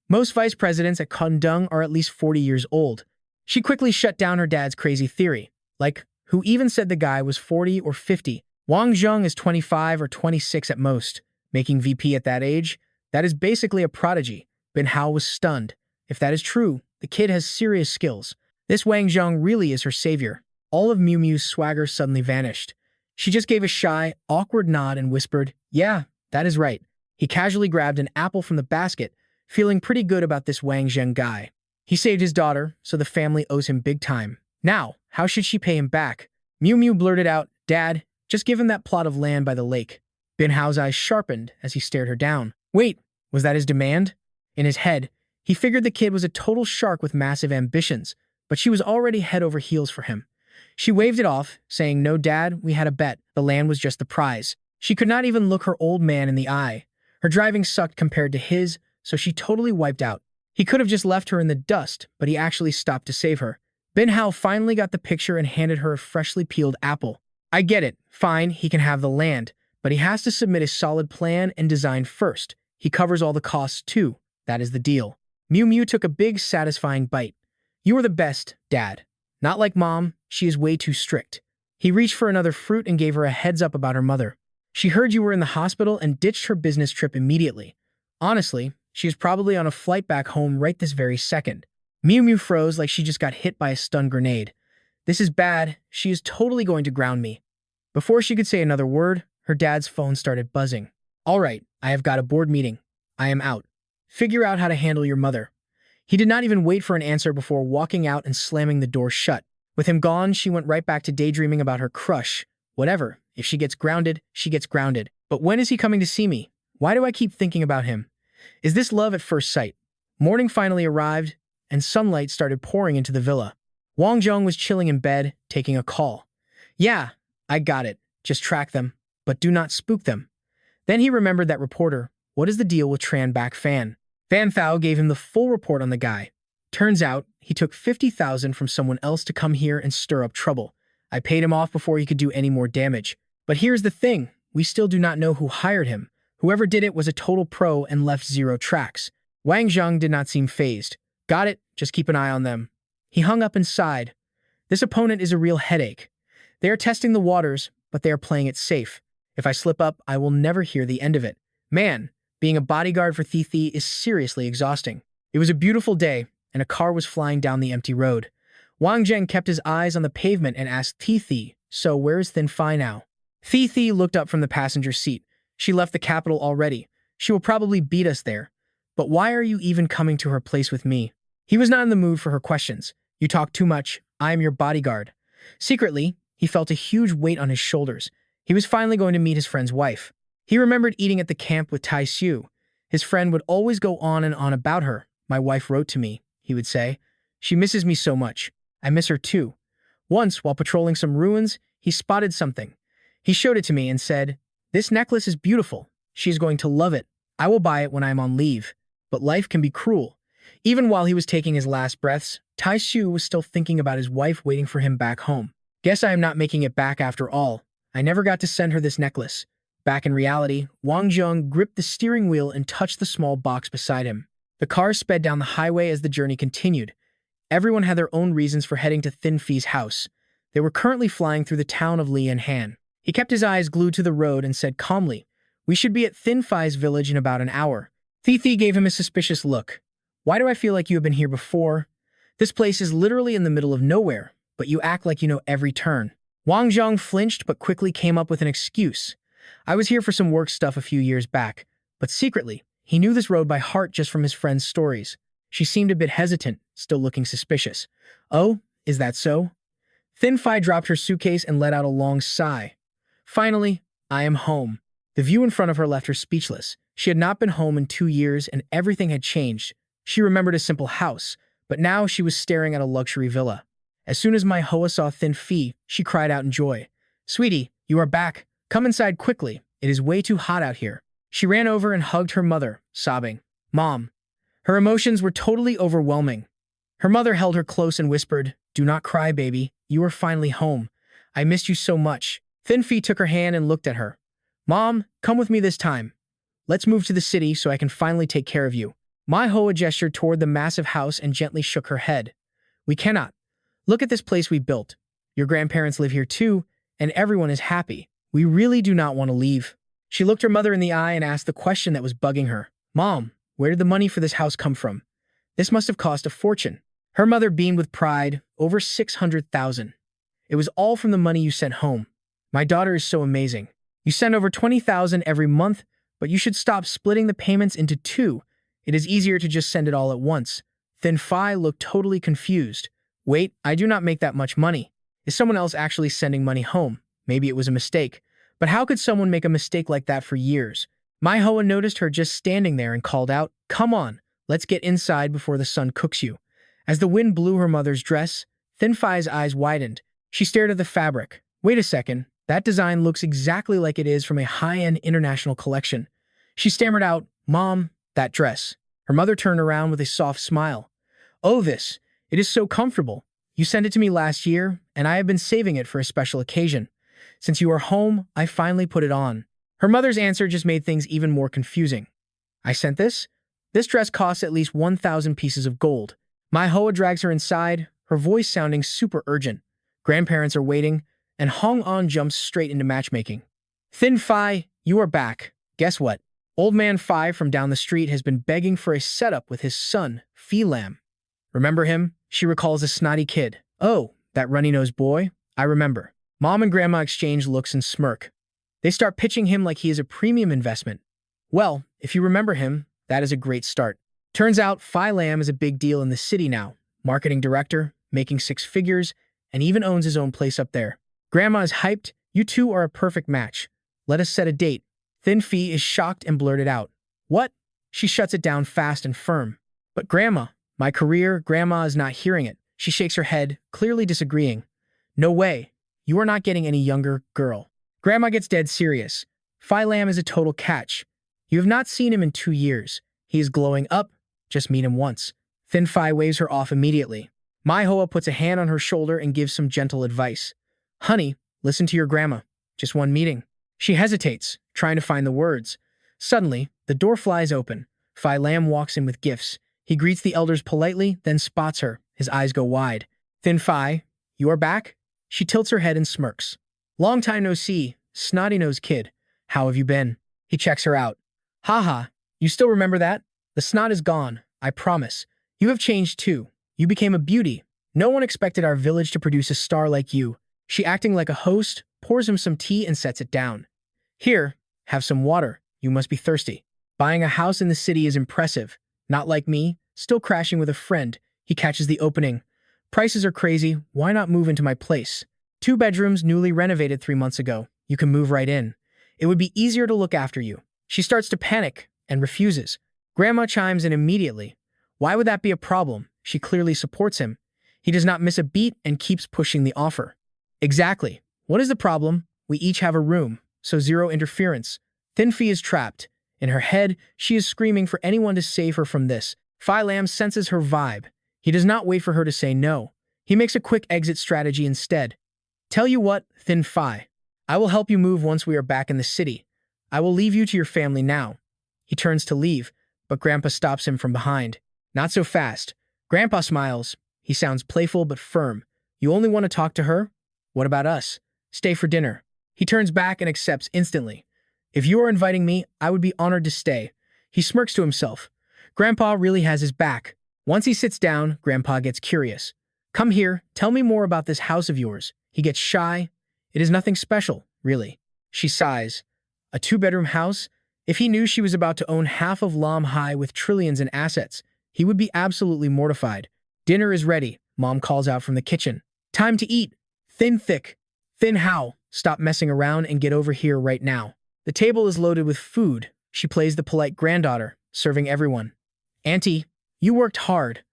Most vice presidents at Kundung are at least 40 years old. She quickly shut down her dad's crazy theory. Like, who even said the guy was 40 or 50? Wang Zheng is 25 or 26 at most, making VP at that age. That is basically a prodigy. Bin Hao was stunned. If that is true, the kid has serious skills. This Wang Zheng really is her savior. All of Miu Miu's swagger suddenly vanished. She just gave a shy, awkward nod and whispered, "Yeah, that is right." He casually grabbed an apple from the basket, feeling pretty good about this Wang Zheng guy. He saved his daughter, so the family owes him big time. Now, how should she pay him back? Miu Miu blurted out, "Dad, just give him that plot of land by the lake." Bin Hao's eyes sharpened as he stared her down. Wait, was that his demand? In his head, he figured the kid was a total shark with massive ambitions, but she was already head over heels for him. She waved it off, saying, "No, Dad, we had a bet. The land was just the prize." She could not even look her old man in the eye. Her driving sucked compared to his, so she totally wiped out. He could have just left her in the dust, but he actually stopped to save her. Bin Hao finally got the picture and handed her a freshly peeled apple. "I get it. Fine, he can have the land, but he has to submit a solid plan and design first. He covers all the costs too. That is the deal." Miu Miu took a big, satisfying bite. "You are the best, Dad. Not like Mom, she is way too strict." He reached for another fruit and gave her a heads up about her mother. "She heard you were in the hospital and ditched her business trip immediately. Honestly, she is probably on a flight back home right this very second." Miu Miu froze like she just got hit by a stun grenade. "This is bad. She is totally going to ground me." Before she could say another word, her dad's phone started buzzing. "All right, I have got a board meeting. I am out. Figure out how to handle your mother." He did not even wait for an answer before walking out and slamming the door shut. With him gone, she went right back to daydreaming about her crush. Whatever. If she gets grounded, she gets grounded. But when is he coming to see me? Why do I keep thinking about him? Is this love at first sight? Morning finally arrived, and sunlight started pouring into the villa. Wang Zheng was chilling in bed, taking a call. "Yeah, I got it. Just track them, but do not spook them." Then he remembered that reporter. What is the deal with Tran Back Fan? Van Thao gave him the full report on the guy. Turns out, he took 50,000 from someone else to come here and stir up trouble. I paid him off before he could do any more damage. But here's the thing, we still do not know who hired him. Whoever did it was a total pro and left 0 tracks. Wang Zheng did not seem phased. "Got it, just keep an eye on them." He hung up and sighed. This opponent is a real headache. They are testing the waters, but they are playing it safe. If I slip up, I will never hear the end of it. Man, being a bodyguard for Thi is seriously exhausting. It was a beautiful day, and a car was flying down the empty road. Wang Zheng kept his eyes on the pavement and asked Thi, "So where is Thin Phi now?" Thi looked up from the passenger seat. "She left the capital already. She will probably beat us there. But why are you even coming to her place with me?" He was not in the mood for her questions. "You talk too much. I am your bodyguard." Secretly, he felt a huge weight on his shoulders. He was finally going to meet his friend's wife. He remembered eating at the camp with Tai Xiu. His friend would always go on and on about her. "My wife wrote to me," he would say. "She misses me so much. I miss her too." Once, while patrolling some ruins, he spotted something. He showed it to me and said, "This necklace is beautiful. She is going to love it. I will buy it when I am on leave." But life can be cruel. Even while he was taking his last breaths, Tai Xiu was still thinking about his wife waiting for him back home. "Guess I am not making it back after all. I never got to send her this necklace." Back in reality, Wang Zheng gripped the steering wheel and touched the small box beside him. The car sped down the highway as the journey continued. Everyone had their own reasons for heading to Thin Phi's house. They were currently flying through the town of Lianhan. He kept his eyes glued to the road and said calmly, "We should be at Thin Phi's village in about an hour." Thi gave him a suspicious look. "Why do I feel like you have been here before? This place is literally in the middle of nowhere, but you act like you know every turn." Wang Zheng flinched but quickly came up with an excuse. "I was here for some work stuff a few years back," but secretly, he knew this road by heart just from his friend's stories. She seemed a bit hesitant, still looking suspicious. "Oh, is that so?" Thin Phi dropped her suitcase and let out a long sigh. "Finally, I am home." The view in front of her left her speechless. She had not been home in 2 years and everything had changed. She remembered a simple house, but now she was staring at a luxury villa. As soon as Mai Hoa saw Thin Phi, she cried out in joy. "Sweetie, you are back. Come inside quickly. It is way too hot out here." She ran over and hugged her mother, sobbing, "Mom." Her emotions were totally overwhelming. Her mother held her close and whispered, "Do not cry, baby. You are finally home. I missed you so much." Thin Phi took her hand and looked at her. "Mom, come with me this time. Let's move to the city so I can finally take care of you." Mai Hoa gestured toward the massive house and gently shook her head. "We cannot. Look at this place we built. Your grandparents live here too, and everyone is happy. We really do not want to leave. She looked her mother in the eye and asked the question that was bugging her. Mom, where did the money for this house come from? This must have cost a fortune. Her mother beamed with pride, over 600,000. It was all from the money you sent home. My daughter is so amazing. You send over 20,000 every month, but you should stop splitting the payments into two. It is easier to just send it all at once. Thin Phi looked totally confused. Wait, I do not make that much money. Is someone else actually sending money home? Maybe it was a mistake. But how could someone make a mistake like that for years? Mai Hoa noticed her just standing there and called out, "Come on, let's get inside before the sun cooks you." As the wind blew her mother's dress, Thin Phi's eyes widened. She stared at the fabric. Wait a second, that design looks exactly like it is from a high-end international collection. She stammered out, "Mom, that dress." Her mother turned around with a soft smile. "Oh, this. It is so comfortable. You sent it to me last year, and I have been saving it for a special occasion. Since you are home, I finally put it on." Her mother's answer just made things even more confusing. "I sent this? This dress costs at least 1,000 pieces of gold." Mai Hoa drags her inside, her voice sounding super urgent. Grandparents are waiting, and Hong An jumps straight into matchmaking. "Thin Phi, you are back. Guess what? Old man Phi from down the street has been begging for a setup with his son, Phi Lam. Remember him?" She recalls a snotty kid. "Oh, that runny-nosed boy? I remember." Mom and Grandma exchange looks and smirk. They start pitching him like he is a premium investment. Well, if you remember him, that is a great start. Turns out Phi Lam is a big deal in the city now. Marketing director, making 6 figures, and even owns his own place up there. Grandma is hyped. "You two are a perfect match. Let us set a date." Thin Phi is shocked and blurted out. "What?" She shuts it down fast and firm. "But Grandma, my career." Grandma is not hearing it. She shakes her head, clearly disagreeing. "No way. You are not getting any younger, girl." Grandma gets dead serious. Phi Lam is a total catch. You have not seen him in 2 years. He is glowing up. Just meet him once. Thin Phi waves her off immediately. Mai Hoa puts a hand on her shoulder and gives some gentle advice. "Honey, listen to your grandma. Just one meeting." She hesitates, trying to find the words. Suddenly, the door flies open. Phi Lam walks in with gifts. He greets the elders politely, then spots her. His eyes go wide. "Thin Phi, you are back?" She tilts her head and smirks. "Long time no see, snotty-nosed kid. How have you been?" He checks her out. "Haha, you still remember that? The snot is gone, I promise. You have changed too. You became a beauty. No one expected our village to produce a star like you." She, acting like a host, pours him some tea and sets it down. "Here, have some water. You must be thirsty." Buying a house in the city is impressive. Not like me, still crashing with a friend. He catches the opening. "Prices are crazy. Why not move into my place? 2 bedrooms, newly renovated 3 months ago. You can move right in. It would be easier to look after you." She starts to panic and refuses. Grandma chimes in immediately. Why would that be a problem? She clearly supports him. He does not miss a beat and keeps pushing the offer. "Exactly. What is the problem? We each have a room, so zero interference." Thin Phi is trapped. In her head, she is screaming for anyone to save her from this. Phi Lam senses her vibe. He does not wait for her to say no. He makes a quick exit strategy instead. "Tell you what, Thin Phi, I will help you move once we are back in the city. I will leave you to your family now." He turns to leave, but Grandpa stops him from behind. "Not so fast." Grandpa smiles. He sounds playful but firm. "You only want to talk to her? What about us? Stay for dinner." He turns back and accepts instantly. "If you are inviting me, I would be honored to stay." He smirks to himself. Grandpa really has his back. Once he sits down, Grandpa gets curious. "Come here, tell me more about this house of yours." He gets shy. "It is nothing special, really." She sighs. A 2-bedroom house? If he knew she was about to own half of Lam Hai with trillions in assets, he would be absolutely mortified. "Dinner is ready," Mom calls out from the kitchen. "Time to eat. Thin Thick. Thin How, stop messing around and get over here right now." The table is loaded with food. She plays the polite granddaughter, serving everyone. "Auntie, you worked hard.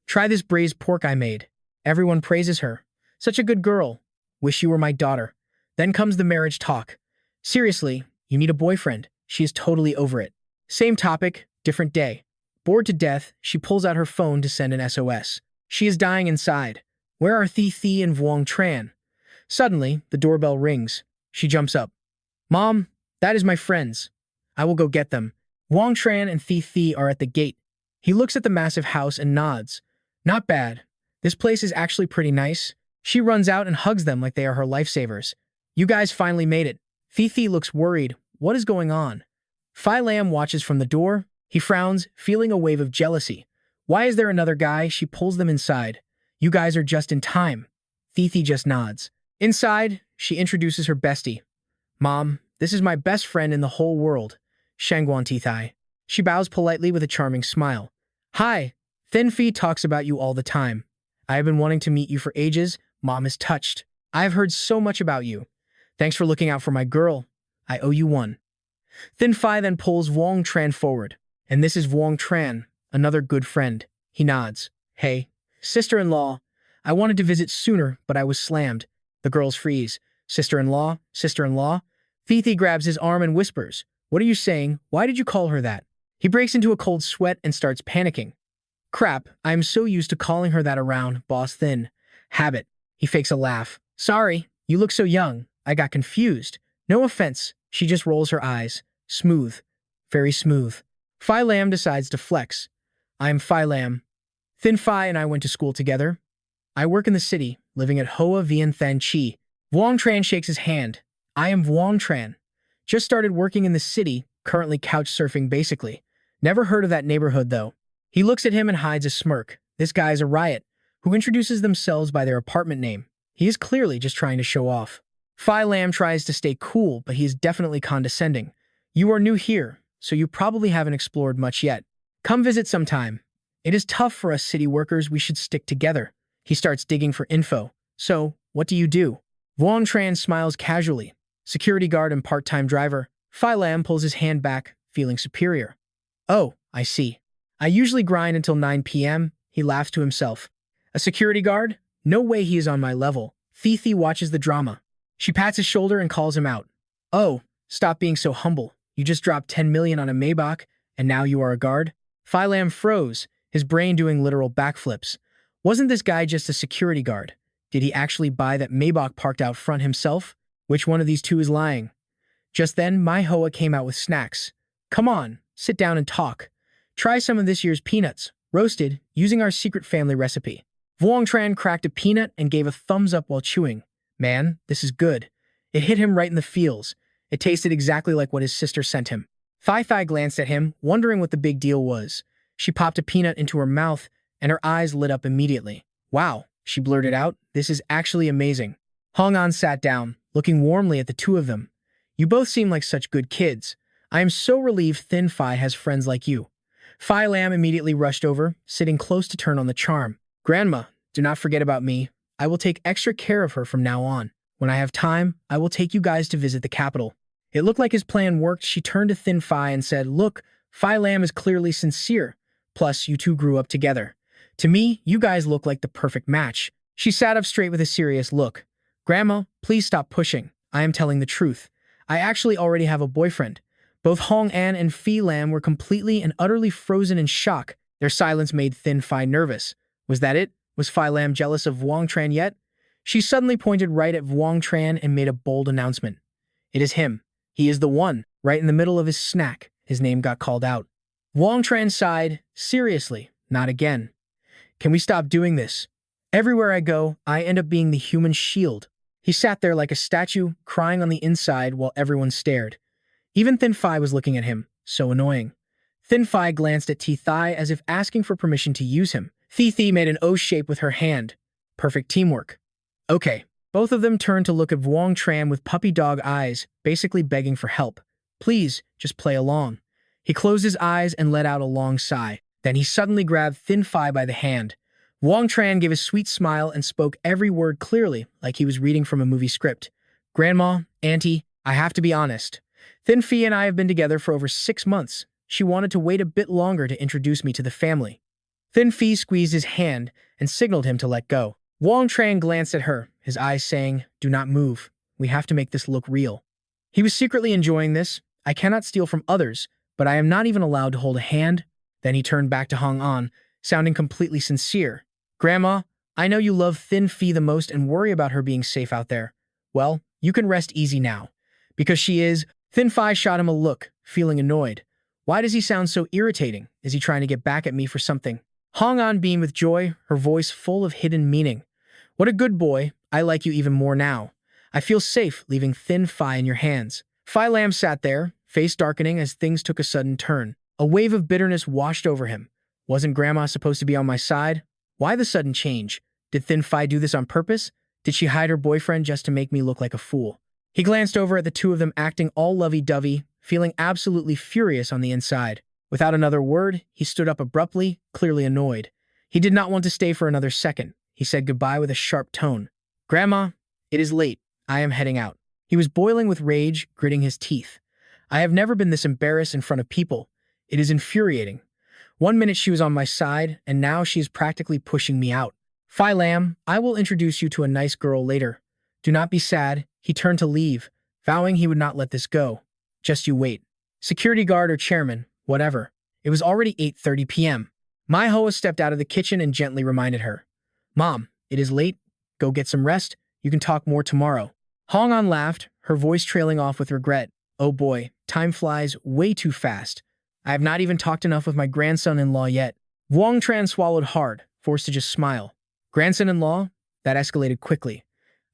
Try this braised pork I made." Everyone praises her. "Such a good girl. Wish you were my daughter." Then comes the marriage talk. "Seriously, you need a boyfriend." She is totally over it. Same topic, different day. Bored to death, she pulls out her phone to send an SOS. She is dying inside. Where are Thi Thi and Vuong Tran? Suddenly, the doorbell rings. She jumps up. "Mom, that is my friends. I will go get them." Vuong Tran and Thi Thi are at the gate. He looks at the massive house and nods. "Not bad. This place is actually pretty nice." She runs out and hugs them like they are her lifesavers. "You guys finally made it. Thi looks worried. What is going on? Phi Lam watches from the door. He frowns, feeling a wave of jealousy. Why is there another guy? She pulls them inside. You guys are just in time. Thi just nods. Inside, she introduces her bestie. Mom, this is my best friend in the whole world, Shangguan Tithai. She bows politely with a charming smile. Hi, Thin Phi talks about you all the time. I have been wanting to meet you for ages. Mom is touched. I have heard so much about you. Thanks for looking out for my girl. I owe you one. Thin Phi then pulls Wang Tran forward. And this is Wang Tran, another good friend. He nods. Hey, sister-in-law. I wanted to visit sooner, but I was slammed. The girls freeze. Sister-in-law? Sister-in-law? Thi grabs his arm and whispers. What are you saying? Why did you call her that? He breaks into a cold sweat and starts panicking. Crap, I am so used to calling her that around, Boss Thin. Habit. He fakes a laugh. Sorry, you look so young. I got confused. No offense. She just rolls her eyes. Smooth. Very smooth. Phi Lam decides to flex. I am Phi Lam. Thin Phi and I went to school together. I work in the city, living at Hoa Vien Than Chi. Wang Tran shakes his hand. I am Wang Tran. Just started working in the city, currently couch surfing basically. Never heard of that neighborhood though. He looks at him and hides a smirk. This guy's a riot, who introduces themselves by their apartment name. He is clearly just trying to show off. Phi Lam tries to stay cool, but he is definitely condescending. You are new here, so you probably haven't explored much yet. Come visit sometime. It is tough for us city workers, we should stick together. He starts digging for info. So, what do you do? Wang Tran smiles casually. Security guard and part-time driver. Phi Lam pulls his hand back, feeling superior. Oh, I see. I usually grind until 9 p.m., he laughs to himself. A security guard? No way he is on my level. Thi watches the drama. She pats his shoulder and calls him out. Oh, stop being so humble. You just dropped 10 million on a Maybach, and now you are a guard? Phi Lam froze, his brain doing literal backflips. Wasn't this guy just a security guard? Did he actually buy that Maybach parked out front himself? Which one of these two is lying? Just then, my Hoa came out with snacks. Come on, sit down and talk. Try some of this year's peanuts, roasted, using our secret family recipe. Wang Tran cracked a peanut and gave a thumbs up while chewing. Man, this is good. It hit him right in the feels. It tasted exactly like what his sister sent him. Thi glanced at him, wondering what the big deal was. She popped a peanut into her mouth, and her eyes lit up immediately. Wow, she blurted out, this is actually amazing. Hong An sat down, looking warmly at the two of them. You both seem like such good kids. I am so relieved Thin Phi has friends like you. Phi Lam immediately rushed over, sitting close to turn on the charm. Grandma, do not forget about me. I will take extra care of her from now on. When I have time, I will take you guys to visit the capital. It looked like his plan worked. She turned to Thin Phi and said, Look, Phi Lam is clearly sincere. Plus, you two grew up together. To me, you guys look like the perfect match. She sat up straight with a serious look. Grandma, please stop pushing. I am telling the truth. I actually already have a boyfriend. Both Hong An and Phi Lam were completely and utterly frozen in shock. Their silence made Thin Phi nervous. Was that it? Was Phi Lam jealous of Wang Tran yet? She suddenly pointed right at Wang Tran and made a bold announcement. It is him. He is the one. Right in the middle of his snack, his name got called out. Wang Tran sighed. Seriously, not again. Can we stop doing this? Everywhere I go, I end up being the human shield. He sat there like a statue, crying on the inside while everyone stared. Even Thin Phi was looking at him. So annoying. Thin Phi glanced at Thai as if asking for permission to use him. Thi made an O shape with her hand. Perfect teamwork. Okay. Both of them turned to look at Wang Tran with puppy dog eyes, basically begging for help. Please, just play along. He closed his eyes and let out a long sigh. Then he suddenly grabbed Thin Phi by the hand. Wang Tran gave a sweet smile and spoke every word clearly, like he was reading from a movie script. Grandma, Auntie, I have to be honest. Thin Phi and I have been together for over 6 months. She wanted to wait a bit longer to introduce me to the family. Thin Phi squeezed his hand and signaled him to let go. Wang Tran glanced at her, his eyes saying, Do not move. We have to make this look real. He was secretly enjoying this. I cannot steal from others, but I am not even allowed to hold a hand. Then he turned back to Hong An, sounding completely sincere. Grandma, I know you love Thin Phi the most and worry about her being safe out there. Well, you can rest easy now. Because she is. Thin Phi shot him a look, feeling annoyed. Why does he sound so irritating? Is he trying to get back at me for something? Hong An beamed with joy, her voice full of hidden meaning. What a good boy. I like you even more now. I feel safe leaving Thin Phi in your hands. Phi Lam sat there, face darkening as things took a sudden turn. A wave of bitterness washed over him. Wasn't Grandma supposed to be on my side? Why the sudden change? Did Thin Phi do this on purpose? Did she hide her boyfriend just to make me look like a fool? He glanced over at the two of them acting all lovey-dovey, feeling absolutely furious on the inside. Without another word, he stood up abruptly, clearly annoyed. He did not want to stay for another second. He said goodbye with a sharp tone. Grandma, it is late. I am heading out. He was boiling with rage, gritting his teeth. I have never been this embarrassed in front of people. It is infuriating. 1 minute she was on my side, and now she is practically pushing me out. Phi Lam, I will introduce you to a nice girl later. Do not be sad. He turned to leave, vowing he would not let this go. Just you wait. Security guard or chairman, whatever. It was already 8:30 p.m. My Hoa stepped out of the kitchen and gently reminded her. Mom, it is late. Go get some rest. You can talk more tomorrow. Hong An laughed, her voice trailing off with regret. Oh boy, time flies way too fast. I have not even talked enough with my grandson-in-law yet. Wang Tran swallowed hard, forced to just smile. Grandson-in-law? That escalated quickly.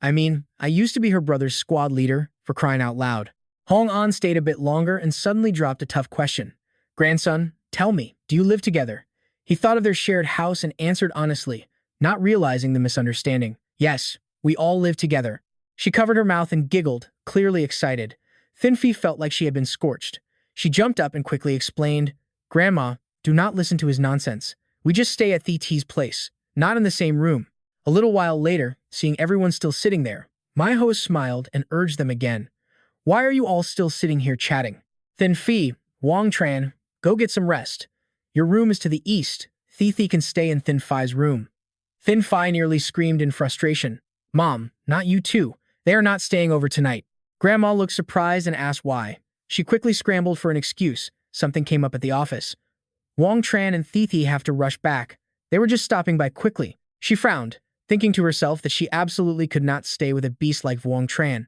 I mean, I used to be her brother's squad leader, for crying out loud. Hong An stayed a bit longer and suddenly dropped a tough question. Grandson, tell me, do you live together? He thought of their shared house and answered honestly, not realizing the misunderstanding. Yes, we all live together. She covered her mouth and giggled, clearly excited. Thin Phi felt like she had been scorched. She jumped up and quickly explained, Grandma, do not listen to his nonsense. We just stay at Thi Ti's place, not in the same room. A little while later, seeing everyone still sitting there, my host smiled and urged them again. Why are you all still sitting here chatting? Thin Phi, Wang Tran, go get some rest. Your room is to the east. Thi Ti can stay in Thin Phi's room. Thin Phi nearly screamed in frustration. Mom, not you too. They are not staying over tonight. Grandma looked surprised and asked why. She quickly scrambled for an excuse. Something came up at the office. Wang Tran and Thi Ti have to rush back. They were just stopping by quickly. She frowned, thinking to herself that she absolutely could not stay with a beast like Wang Tran.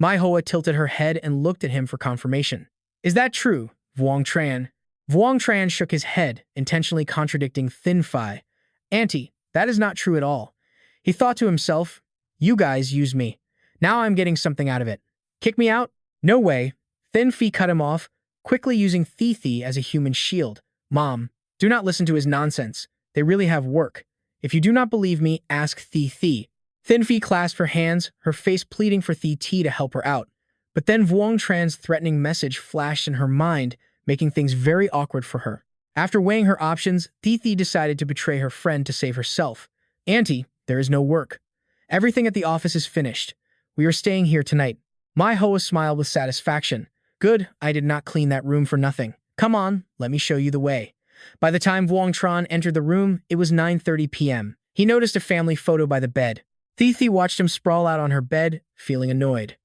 Mai Hoa tilted her head and looked at him for confirmation. Is that true, Wang Tran? Wang Tran shook his head, intentionally contradicting Thin Phi. Auntie, that is not true at all. He thought to himself, you guys use me. Now I'm getting something out of it. Kick me out? No way. Thin Phi cut him off, quickly using Thi Ti as a human shield. Mom, do not listen to his nonsense. They really have work. If you do not believe me, ask Thi Ti. Thin Phi clasped her hands, her face pleading for Thi Ti to help her out. But then Wang Tran's threatening message flashed in her mind, making things very awkward for her. After weighing her options, Thi Ti decided to betray her friend to save herself. Auntie, there is no work. Everything at the office is finished. We are staying here tonight. Mai Hoa smiled with satisfaction. Good, I did not clean that room for nothing. Come on, let me show you the way. By the time Wang Tran entered the room, it was 9:30 p.m. He noticed a family photo by the bed. Thi Ti watched him sprawl out on her bed, feeling annoyed.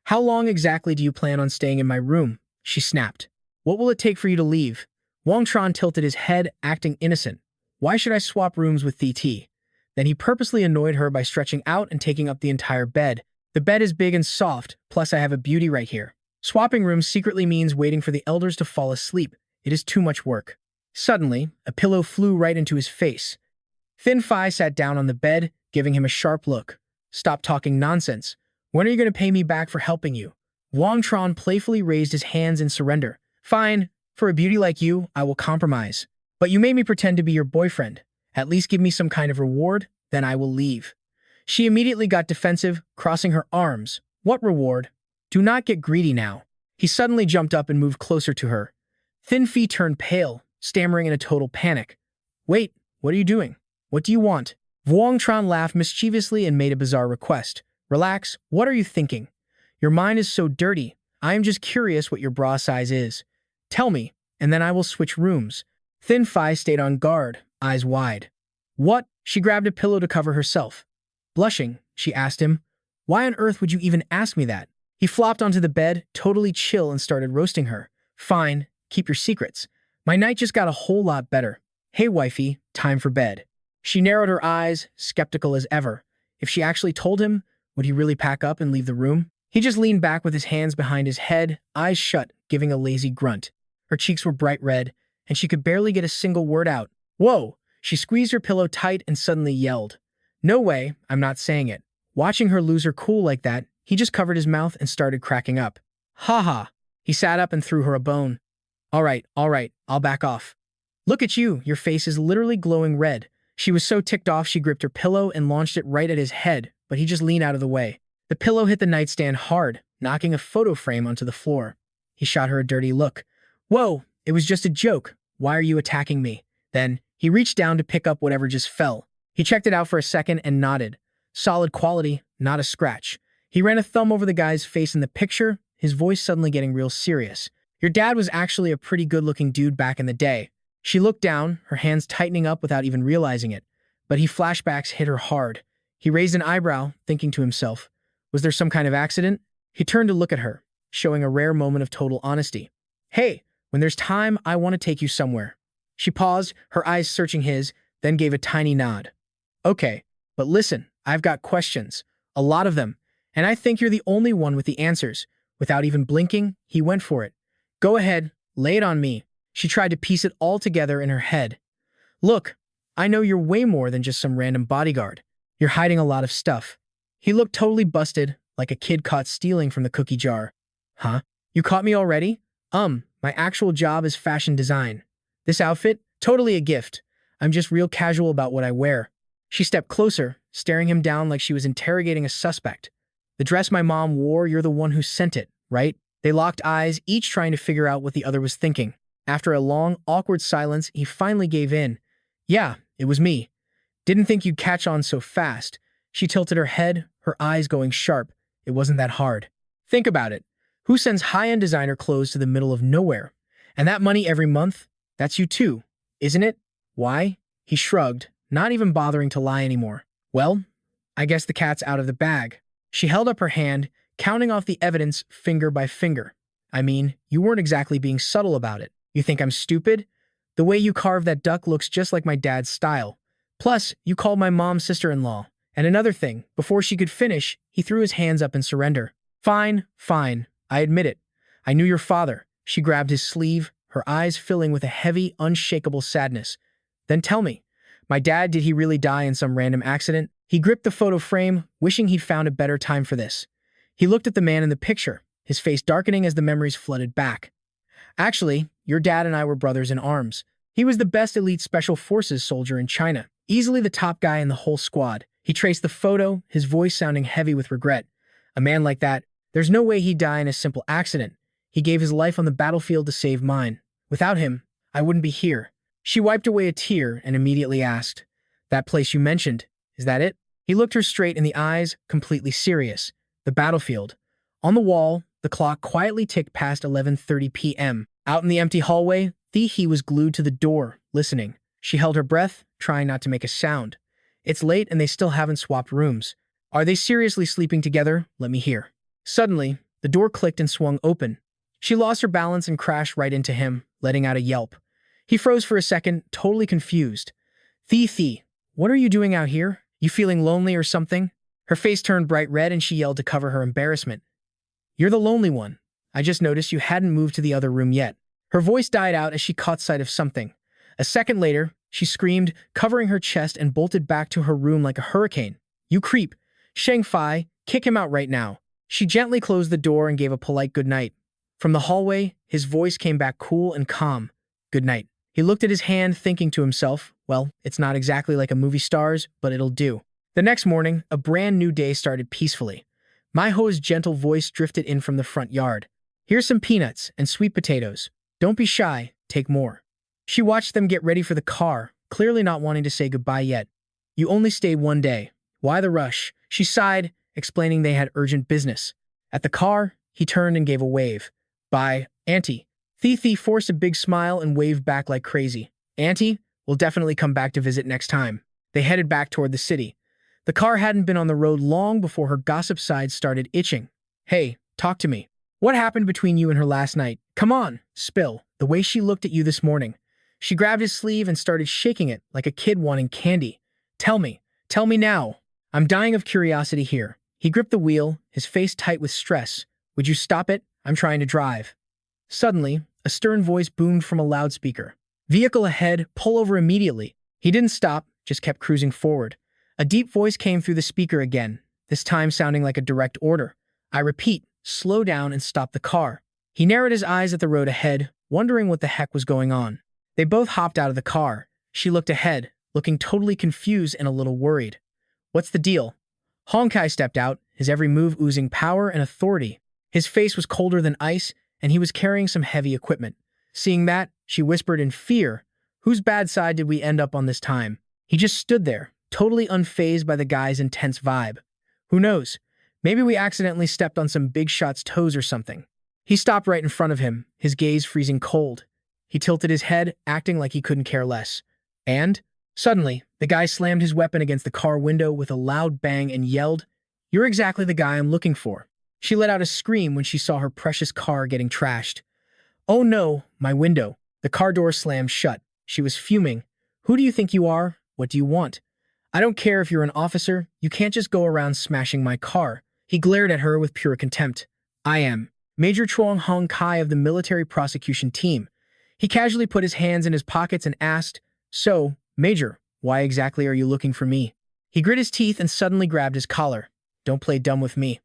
How long exactly do you plan on staying in my room? She snapped. What will it take for you to leave? Wang Tran tilted his head, acting innocent. Why should I swap rooms with Thi Ti? Then he purposely annoyed her by stretching out and taking up the entire bed. The bed is big and soft, plus I have a beauty right here. Swapping rooms secretly means waiting for the elders to fall asleep. It is too much work. Suddenly, a pillow flew right into his face. Thin Phi sat down on the bed, giving him a sharp look. Stop talking nonsense. When are you going to pay me back for helping you? Wang Tran playfully raised his hands in surrender. Fine, for a beauty like you, I will compromise. But you made me pretend to be your boyfriend. At least give me some kind of reward, then I will leave. She immediately got defensive, crossing her arms. What reward? Do not get greedy now. He suddenly jumped up and moved closer to her. Thin Phi turned pale, stammering in a total panic. Wait, what are you doing? What do you want? Wang Tran laughed mischievously and made a bizarre request. Relax, what are you thinking? Your mind is so dirty. I am just curious what your bra size is. Tell me, and then I will switch rooms. Thin Phi stayed on guard, eyes wide. What? She grabbed a pillow to cover herself. Blushing, she asked him, why on earth would you even ask me that? He flopped onto the bed, totally chill, and started roasting her. Fine, keep your secrets. My night just got a whole lot better. Hey wifey, time for bed. She narrowed her eyes, skeptical as ever. If she actually told him, would he really pack up and leave the room? He just leaned back with his hands behind his head, eyes shut, giving a lazy grunt. Her cheeks were bright red, and she could barely get a single word out. Whoa! She squeezed her pillow tight and suddenly yelled. No way, I'm not saying it. Watching her lose her cool like that he just covered his mouth and started cracking up. Ha ha. He sat up and threw her a bone. All right, I'll back off. Look at you, your face is literally glowing red. She was so ticked off she gripped her pillow and launched it right at his head, but he just leaned out of the way. The pillow hit the nightstand hard, knocking a photo frame onto the floor. He shot her a dirty look. Whoa, it was just a joke. Why are you attacking me? Then, he reached down to pick up whatever just fell. He checked it out for a second and nodded. Solid quality, not a scratch. He ran a thumb over the guy's face in the picture, his voice suddenly getting real serious. Your dad was actually a pretty good-looking dude back in the day. She looked down, her hands tightening up without even realizing it. But flashbacks hit her hard. He raised an eyebrow, thinking to himself, was there some kind of accident? He turned to look at her, showing a rare moment of total honesty. Hey, when there's time, I want to take you somewhere. She paused, her eyes searching his, then gave a tiny nod. Okay, but listen, I've got questions. A lot of them. And I think you're the only one with the answers. Without even blinking, he went for it. Go ahead, lay it on me. She tried to piece it all together in her head. Look, I know you're way more than just some random bodyguard. You're hiding a lot of stuff. He looked totally busted, like a kid caught stealing from the cookie jar. Huh? You caught me already? My actual job is fashion design. This outfit? Totally a gift. I'm just real casual about what I wear. She stepped closer, staring him down like she was interrogating a suspect. The dress my mom wore, you're the one who sent it, right? They locked eyes, each trying to figure out what the other was thinking. After a long, awkward silence, he finally gave in. Yeah, it was me. Didn't think you'd catch on so fast. She tilted her head, her eyes going sharp. It wasn't that hard. Think about it. Who sends high-end designer clothes to the middle of nowhere? And that money every month? That's you too, isn't it? Why? He shrugged, not even bothering to lie anymore. Well, I guess the cat's out of the bag. She held up her hand, counting off the evidence finger by finger. I mean, you weren't exactly being subtle about it. You think I'm stupid? The way you carved that duck looks just like my dad's style. Plus, you called my mom sister-in-law. And another thing, before she could finish, he threw his hands up in surrender. Fine, I admit it. I knew your father. She grabbed his sleeve, her eyes filling with a heavy, unshakable sadness. Then tell me, my dad, did he really die in some random accident? He gripped the photo frame, wishing he'd found a better time for this. He looked at the man in the picture, his face darkening as the memories flooded back. Actually, your dad and I were brothers in arms. He was the best elite special forces soldier in China, easily the top guy in the whole squad. He traced the photo, his voice sounding heavy with regret. A man like that, there's no way he'd die in a simple accident. He gave his life on the battlefield to save mine. Without him, I wouldn't be here. She wiped away a tear and immediately asked, that place you mentioned, is that it? He looked her straight in the eyes, completely serious. The battlefield. On the wall, the clock quietly ticked past 11:30 p.m. Out in the empty hallway, he was glued to the door, listening. She held her breath, trying not to make a sound. It's late and they still haven't swapped rooms. Are they seriously sleeping together? Let me hear. Suddenly, the door clicked and swung open. She lost her balance and crashed right into him, letting out a yelp. He froze for a second, totally confused. What are you doing out here? You feeling lonely or something? Her face turned bright red and she yelled to cover her embarrassment. You're the lonely one. I just noticed you hadn't moved to the other room yet. Her voice died out as she caught sight of something. A second later, she screamed, covering her chest and bolted back to her room like a hurricane. You creep. Sheng Fai, kick him out right now. She gently closed the door and gave a polite goodnight. From the hallway, his voice came back cool and calm. Good night. He looked at his hand, thinking to himself, well, it's not exactly like a movie star's, but it'll do. The next morning, a brand new day started peacefully. Maiho's gentle voice drifted in from the front yard. Here's some peanuts and sweet potatoes. Don't be shy, take more. She watched them get ready for the car, clearly not wanting to say goodbye yet. You only stayed one day. Why the rush? She sighed, explaining they had urgent business. At the car, he turned and gave a wave. Bye, Auntie. Thi forced a big smile and waved back like crazy. Auntie, we'll definitely come back to visit next time. They headed back toward the city. The car hadn't been on the road long before her gossip side started itching. Hey, talk to me. What happened between you and her last night? Come on, spill. The way she looked at you this morning. She grabbed his sleeve and started shaking it like a kid wanting candy. Tell me now. I'm dying of curiosity here. He gripped the wheel, his face tight with stress. Would you stop it? I'm trying to drive. Suddenly, a stern voice boomed from a loudspeaker. Vehicle ahead, pull over immediately. He didn't stop, just kept cruising forward. A deep voice came through the speaker again, this time sounding like a direct order. I repeat, slow down and stop the car. He narrowed his eyes at the road ahead, wondering what the heck was going on. They both hopped out of the car. She looked ahead, looking totally confused and a little worried. What's the deal? Hong Kai stepped out, his every move oozing power and authority. His face was colder than ice, and he was carrying some heavy equipment. Seeing that, she whispered in fear, "Whose bad side did we end up on this time?" He just stood there, totally unfazed by the guy's intense vibe. Who knows? Maybe we accidentally stepped on some big shot's toes or something. He stopped right in front of him, his gaze freezing cold. He tilted his head, acting like he couldn't care less. And, suddenly, the guy slammed his weapon against the car window with a loud bang and yelled, "You're exactly the guy I'm looking for." She let out a scream when she saw her precious car getting trashed. "Oh no, my window." The car door slammed shut. She was fuming. "Who do you think you are? What do you want? I don't care if you're an officer. You can't just go around smashing my car." He glared at her with pure contempt. "I am Major Chuang Hong Kai of the military prosecution team." He casually put his hands in his pockets and asked, "So, Major, why exactly are you looking for me?" He grit his teeth and suddenly grabbed his collar. "Don't play dumb with me.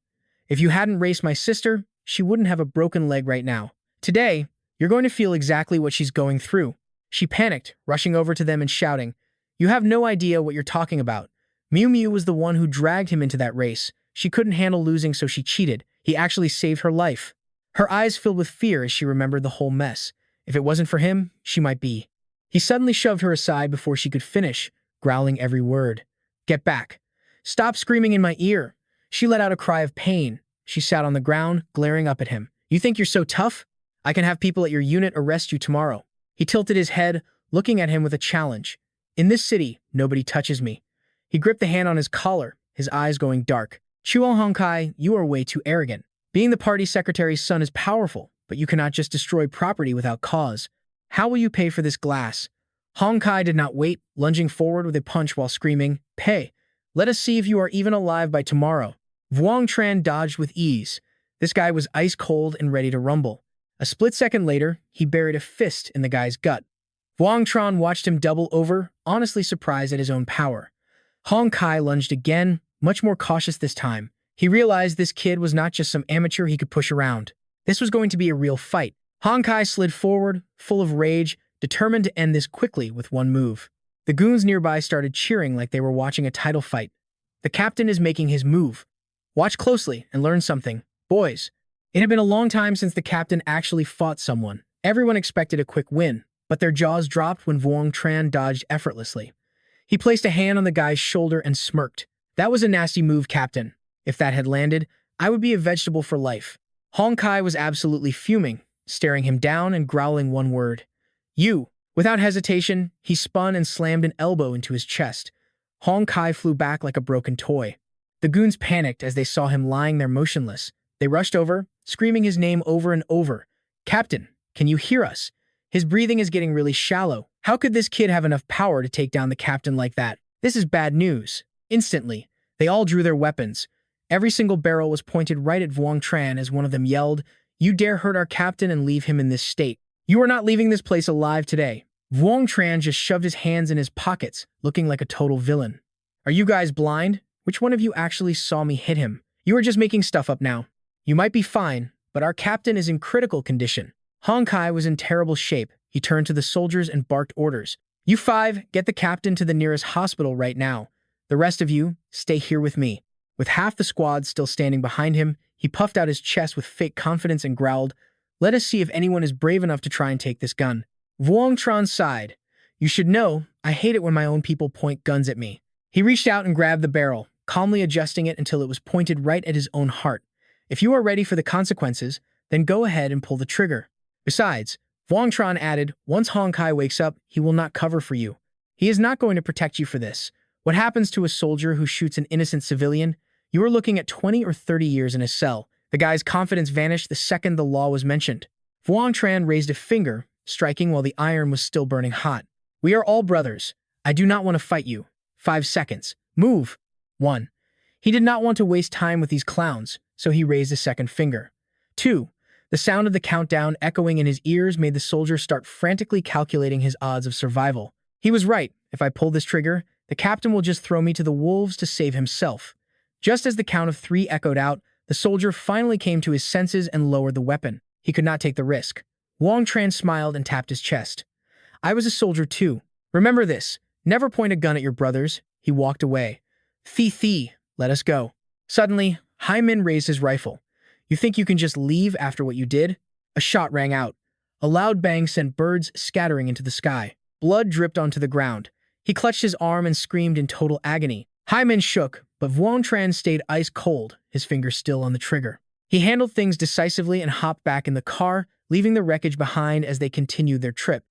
If you hadn't raced my sister, she wouldn't have a broken leg right now. Today, you're going to feel exactly what she's going through." She panicked, rushing over to them and shouting, "You have no idea what you're talking about. Miu Miu was the one who dragged him into that race. She couldn't handle losing, so she cheated. He actually saved her life." Her eyes filled with fear as she remembered the whole mess. If it wasn't for him, she might be. He suddenly shoved her aside before she could finish, growling every word. "Get back. Stop screaming in my ear." She let out a cry of pain. She sat on the ground, glaring up at him. "You think you're so tough? I can have people at your unit arrest you tomorrow." He tilted his head, looking at him with a challenge. "In this city, nobody touches me." He gripped the hand on his collar, his eyes going dark. "Chuang Hong Kai, you are way too arrogant. Being the party secretary's son is powerful, but you cannot just destroy property without cause. How will you pay for this glass?" Hong Kai did not wait, lunging forward with a punch while screaming, "Pay! Let us see if you are even alive by tomorrow." Vuong Tran dodged with ease. This guy was ice cold and ready to rumble. A split second later, he buried a fist in the guy's gut. Vuong Tran watched him double over, honestly surprised at his own power. Hong Kai lunged again, much more cautious this time. He realized this kid was not just some amateur he could push around. This was going to be a real fight. Hong Kai slid forward, full of rage, determined to end this quickly with one move. The goons nearby started cheering like they were watching a title fight. "The captain is making his move. Watch closely and learn something. Boys." It had been a long time since the captain actually fought someone. Everyone expected a quick win, but their jaws dropped when Vuong Tran dodged effortlessly. He placed a hand on the guy's shoulder and smirked. "That was a nasty move, Captain. If that had landed, I would be a vegetable for life." Hong Kai was absolutely fuming, staring him down and growling one word. "You." Without hesitation, he spun and slammed an elbow into his chest. Hong Kai flew back like a broken toy. The goons panicked as they saw him lying there motionless. They rushed over, screaming his name over and over. "Captain, can you hear us? His breathing is getting really shallow. How could this kid have enough power to take down the captain like that? This is bad news." Instantly, they all drew their weapons. Every single barrel was pointed right at Vuong Tran as one of them yelled, "You dare hurt our captain and leave him in this state. You are not leaving this place alive today." Vuong Tran just shoved his hands in his pockets, looking like a total villain. "Are you guys blind? Which one of you actually saw me hit him? You are just making stuff up now. You might be fine, but our captain is in critical condition." Hong Kai was in terrible shape. He turned to the soldiers and barked orders. "You five, get the captain to the nearest hospital right now. The rest of you, stay here with me." With half the squad still standing behind him, he puffed out his chest with fake confidence and growled, "Let us see if anyone is brave enough to try and take this gun." Vuong Tran sighed. "You should know, I hate it when my own people point guns at me." He reached out and grabbed the barrel, calmly adjusting it until it was pointed right at his own heart. "If you are ready for the consequences, then go ahead and pull the trigger." Besides, Vuong Tran added, "Once Hong Kai wakes up, he will not cover for you. He is not going to protect you for this. What happens to a soldier who shoots an innocent civilian? You are looking at 20 or 30 years in a cell." The guy's confidence vanished the second the law was mentioned. Vuong Tran raised a finger, striking while the iron was still burning hot. "We are all brothers. I do not want to fight you. 5 seconds. Move." 1. He did not want to waste time with these clowns, so he raised a second finger. 2. The sound of the countdown echoing in his ears made the soldier start frantically calculating his odds of survival. He was right. If I pull this trigger, the captain will just throw me to the wolves to save himself. Just as the count of 3 echoed out, The soldier finally came to his senses and lowered the weapon. He could not take the risk. Wang Tran smiled and tapped his chest. I was a soldier too. Remember this. Never point a gun at your brothers. He walked away. Thi, let us go. Suddenly, Hai Min raised his rifle. You think you can just leave after what you did? A shot rang out. A loud bang sent birds scattering into the sky. Blood dripped onto the ground. He clutched his arm and screamed in total agony. Hai Min shook, but Wang Tran stayed ice cold, his fingers still on the trigger. He handled things decisively and hopped back in the car, leaving the wreckage behind as they continued their trip.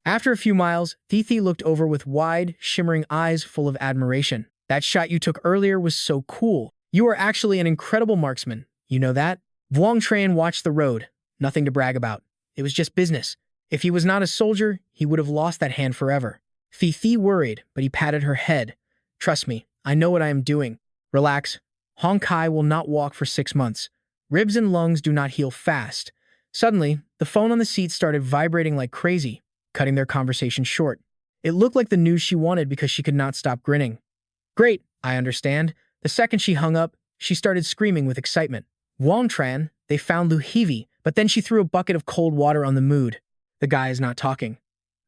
After a few miles, Thi looked over with wide, shimmering eyes full of admiration. That shot you took earlier was so cool. You are actually an incredible marksman. You know that? Wang Tran watched the road. Nothing to brag about. It was just business. If he was not a soldier, he would have lost that hand forever. Thi worried, but he patted her head. Trust me, I know what I am doing. Relax. Hong Kai will not walk for 6 months. Ribs and lungs do not heal fast. Suddenly, the phone on the seat started vibrating like crazy, cutting their conversation short. It looked like the news she wanted because she could not stop grinning. Great, I understand. The second she hung up, she started screaming with excitement. Wang Tran, they found Lu Heavy, but then she threw a bucket of cold water on the mood. The guy is not talking.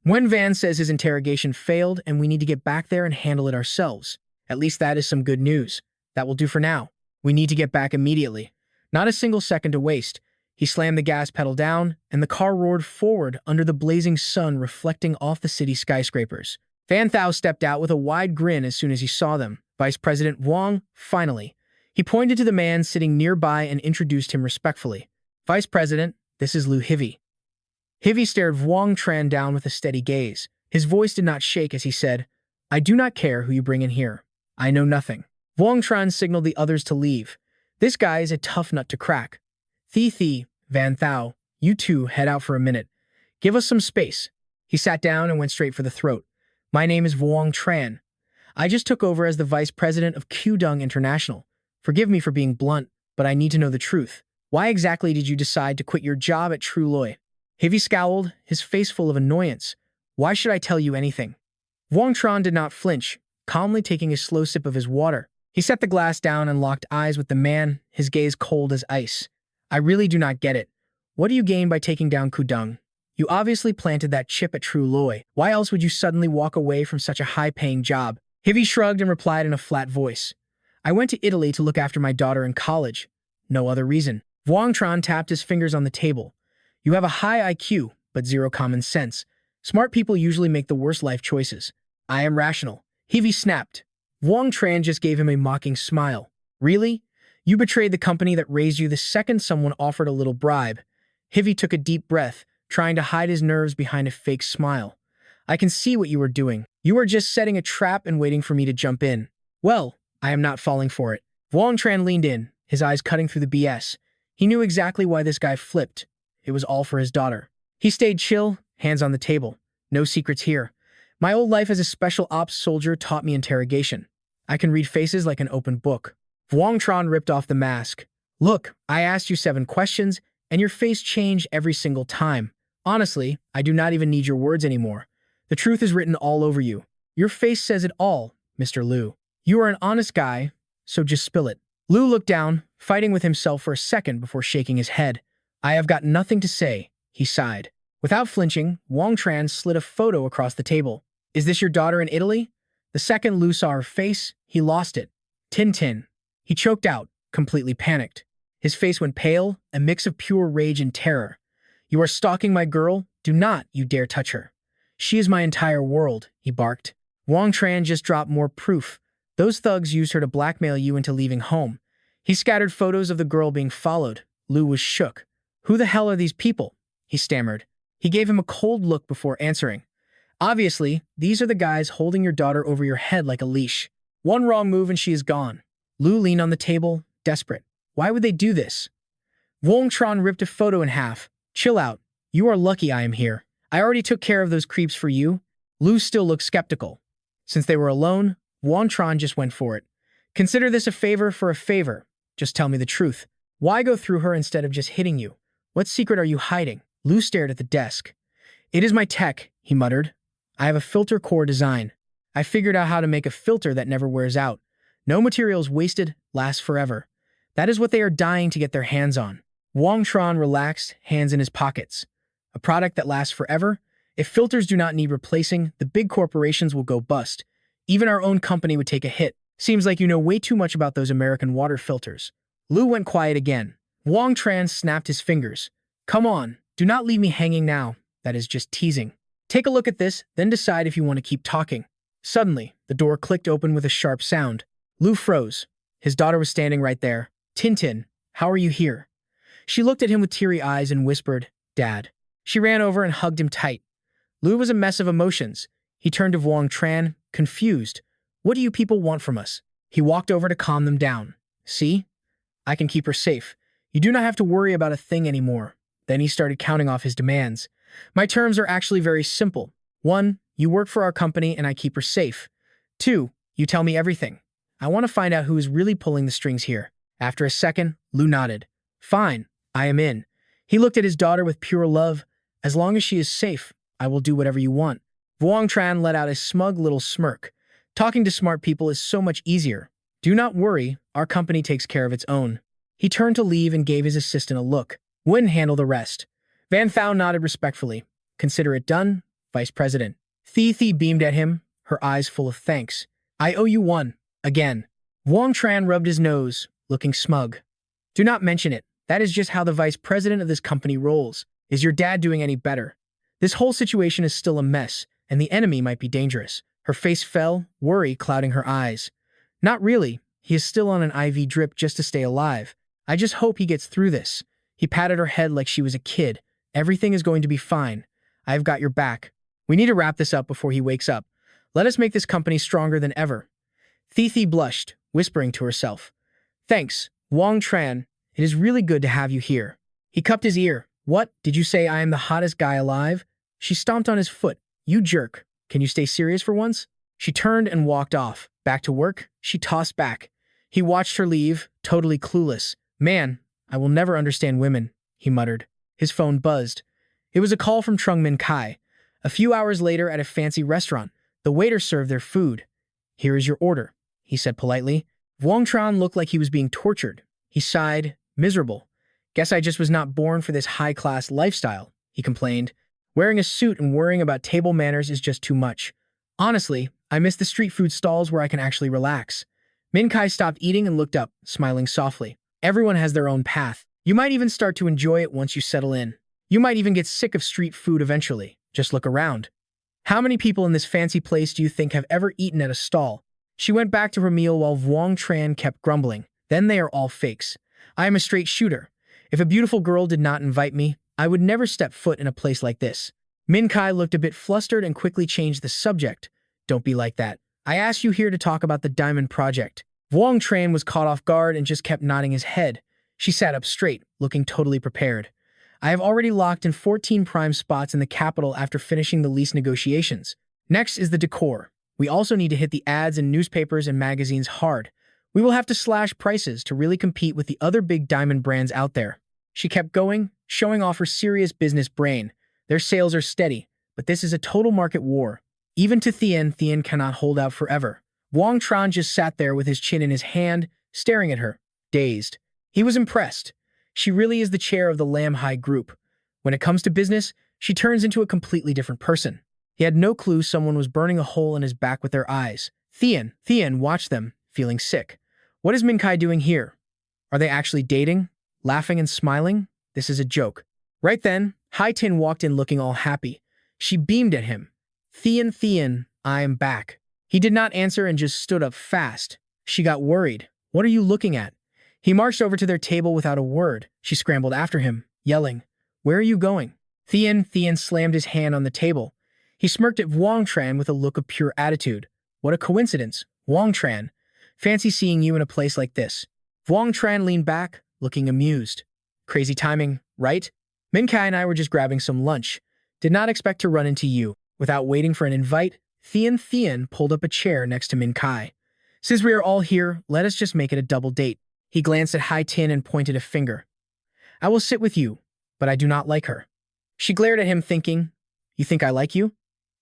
Wen Van says his interrogation failed and we need to get back there and handle it ourselves. At least that is some good news. That will do for now. We need to get back immediately. Not a single second to waste. He slammed the gas pedal down, and the car roared forward under the blazing sun reflecting off the city skyscrapers. Van Thao stepped out with a wide grin as soon as he saw them. Vice President Wang, finally. He pointed to the man sitting nearby and introduced him respectfully. Vice President, this is Lu Heavy. Heavy stared Wang Tran down with a steady gaze. His voice did not shake as he said, I do not care who you bring in here. I know nothing. Wang Tran signaled the others to leave. This guy is a tough nut to crack. Thi, Van Thao, you two head out for a minute. Give us some space. He sat down and went straight for the throat. My name is Wang Tran. I just took over as the vice president of Qdong International. Forgive me for being blunt, but I need to know the truth. Why exactly did you decide to quit your job at Truloi? Heavy scowled, his face full of annoyance. Why should I tell you anything? Wang Tran did not flinch, calmly taking a slow sip of his water. He set the glass down and locked eyes with the man, his gaze cold as ice. I really do not get it. What do you gain by taking down Qdong? You obviously planted that chip at Truloi. Why else would you suddenly walk away from such a high-paying job? Heavy shrugged and replied in a flat voice. I went to Italy to look after my daughter in college. No other reason. Wang Tran tapped his fingers on the table. You have a high IQ, but zero common sense. Smart people usually make the worst life choices. I am rational. Heavy snapped. Wang Tran just gave him a mocking smile. Really? You betrayed the company that raised you the second someone offered a little bribe. Heavy took a deep breath, trying to hide his nerves behind a fake smile. I can see what you are doing. You are just setting a trap and waiting for me to jump in. Well, I am not falling for it. Wang Tran leaned in, his eyes cutting through the BS. He knew exactly why this guy flipped. It was all for his daughter. He stayed chill, hands on the table. No secrets here. My old life as a special ops soldier taught me interrogation. I can read faces like an open book. Wang Tran ripped off the mask. Look, I asked you 7 questions, and your face changed every single time. Honestly, I do not even need your words anymore. The truth is written all over you. Your face says it all, Mr. Liu. You are an honest guy, so just spill it. Liu looked down, fighting with himself for a second before shaking his head. I have got nothing to say, he sighed. Without flinching, Wang Tran slid a photo across the table. Is this your daughter in Italy? The second Liu saw her face, he lost it. Tin. He choked out, completely panicked. His face went pale, a mix of pure rage and terror. You are stalking my girl? Do not you dare touch her. She is my entire world, he barked. Wang Tran just dropped more proof. Those thugs used her to blackmail you into leaving home. He scattered photos of the girl being followed. Liu was shook. Who the hell are these people? He stammered. He gave him a cold look before answering. Obviously, these are the guys holding your daughter over your head like a leash. One wrong move and she is gone. Liu leaned on the table, desperate. Why would they do this? Wang Tran ripped a photo in half. Chill out. You are lucky I am here. I already took care of those creeps for you. Liu still looked skeptical. Since they were alone, Wang Tran just went for it. Consider this a favor for a favor. Just tell me the truth. Why go through her instead of just hitting you? What secret are you hiding? Liu stared at the desk. It is my tech, he muttered. I have a filter core design. I figured out how to make a filter that never wears out. No materials wasted, lasts forever. That is what they are dying to get their hands on. Wang Tran relaxed, hands in his pockets. A product that lasts forever? If filters do not need replacing, the big corporations will go bust. Even our own company would take a hit. Seems like you know way too much about those American water filters. Lu went quiet again. Wang Tran snapped his fingers. Come on, do not leave me hanging now. That is just teasing. Take a look at this, then decide if you want to keep talking. Suddenly, the door clicked open with a sharp sound. Lu froze. His daughter was standing right there. Tintin, how are you here? She looked at him with teary eyes and whispered, Dad. She ran over and hugged him tight. Lu was a mess of emotions. He turned to Wang Tran, confused. What do you people want from us? He walked over to calm them down. See? I can keep her safe. You do not have to worry about a thing anymore. Then he started counting off his demands. My terms are actually very simple. 1, you work for our company and I keep her safe. 2, you tell me everything. I want to find out who is really pulling the strings here. After a second, Lu nodded. Fine, I am in. He looked at his daughter with pure love. As long as she is safe, I will do whatever you want. Wang Tran let out a smug little smirk. Talking to smart people is so much easier. Do not worry, our company takes care of its own. He turned to leave and gave his assistant a look. Wouldn't handle the rest. Van Thou nodded respectfully. Consider it done, Vice President. Thi beamed at him, her eyes full of thanks. I owe you one. Again. Wang Tran rubbed his nose, looking smug. Do not mention it. That is just how the Vice President of this company rolls. Is your dad doing any better? This whole situation is still a mess, and the enemy might be dangerous. Her face fell, worry clouding her eyes. Not really. He is still on an IV drip just to stay alive. I just hope he gets through this. He patted her head like she was a kid. Everything is going to be fine. I've got your back. We need to wrap this up before he wakes up. Let us make this company stronger than ever. Thi blushed, whispering to herself. Thanks, Wang Tran. It is really good to have you here. He cupped his ear. What, did you say I am the hottest guy alive? She stomped on his foot. You jerk. Can you stay serious for once? She turned and walked off. Back to work, she tossed back. He watched her leave, totally clueless. Man, I will never understand women, he muttered. His phone buzzed. It was a call from Trung Min Kai. A few hours later at a fancy restaurant, the waiter served their food. Here is your order, he said politely. Wang Tran looked like he was being tortured. He sighed, miserable. Guess I just was not born for this high-class lifestyle, he complained. Wearing a suit and worrying about table manners is just too much. Honestly, I miss the street food stalls where I can actually relax. Min Kai stopped eating and looked up, smiling softly. Everyone has their own path. You might even start to enjoy it once you settle in. You might even get sick of street food eventually. Just look around. How many people in this fancy place do you think have ever eaten at a stall? She went back to her meal while Wang Tran kept grumbling. Then they are all fakes. I am a straight shooter. If a beautiful girl did not invite me, I would never step foot in a place like this. Min Kai looked a bit flustered and quickly changed the subject. Don't be like that. I asked you here to talk about the Diamond Project. Wang Tran was caught off guard and just kept nodding his head. She sat up straight, looking totally prepared. I have already locked in 14 prime spots in the capital after finishing the lease negotiations. Next is the decor. We also need to hit the ads in newspapers and magazines hard. We will have to slash prices to really compete with the other big diamond brands out there. She kept going, showing off her serious business brain. Their sales are steady, but this is a total market war. Even to Thien cannot hold out forever. Wang Tran just sat there with his chin in his hand, staring at her, dazed. He was impressed. She really is the chair of the Lam Hai group. When it comes to business, she turns into a completely different person. He had no clue someone was burning a hole in his back with their eyes. Thien watched them, feeling sick. What is Min Kai doing here? Are they actually dating? Laughing and smiling? This is a joke. Right then, Hai Tin walked in looking all happy. She beamed at him. Thien, I am back. He did not answer and just stood up fast. She got worried. What are you looking at? He marched over to their table without a word. She scrambled after him, yelling, Where are you going? Thien slammed his hand on the table. He smirked at Wang Tran with a look of pure attitude. What a coincidence, Wang Tran. Fancy seeing you in a place like this. Wang Tran leaned back, looking amused. Crazy timing, right? Min Kai and I were just grabbing some lunch. Did not expect to run into you. Without waiting for an invite, Thien pulled up a chair next to Min Kai. Since we are all here, let us just make it a double date. He glanced at Hai Tin and pointed a finger. I will sit with you, but I do not like her. She glared at him thinking, You think I like you?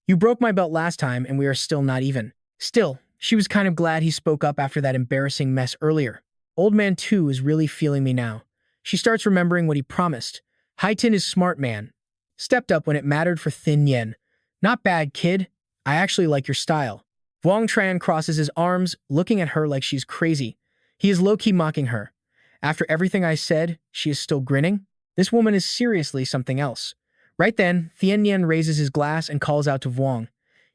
You broke my belt last time and we are still not even. Still, she was kind of glad he spoke up after that embarrassing mess earlier. Old man 2 is really feeling me now. She starts remembering what he promised. Haitin is smart man. Stepped up when it mattered for Thin Yen. Not bad, kid. I actually like your style. Wang Tran crosses his arms, looking at her like she's crazy. He is low-key mocking her. After everything I said, she is still grinning? This woman is seriously something else. Right then, Thin Yen raises his glass and calls out to Wang.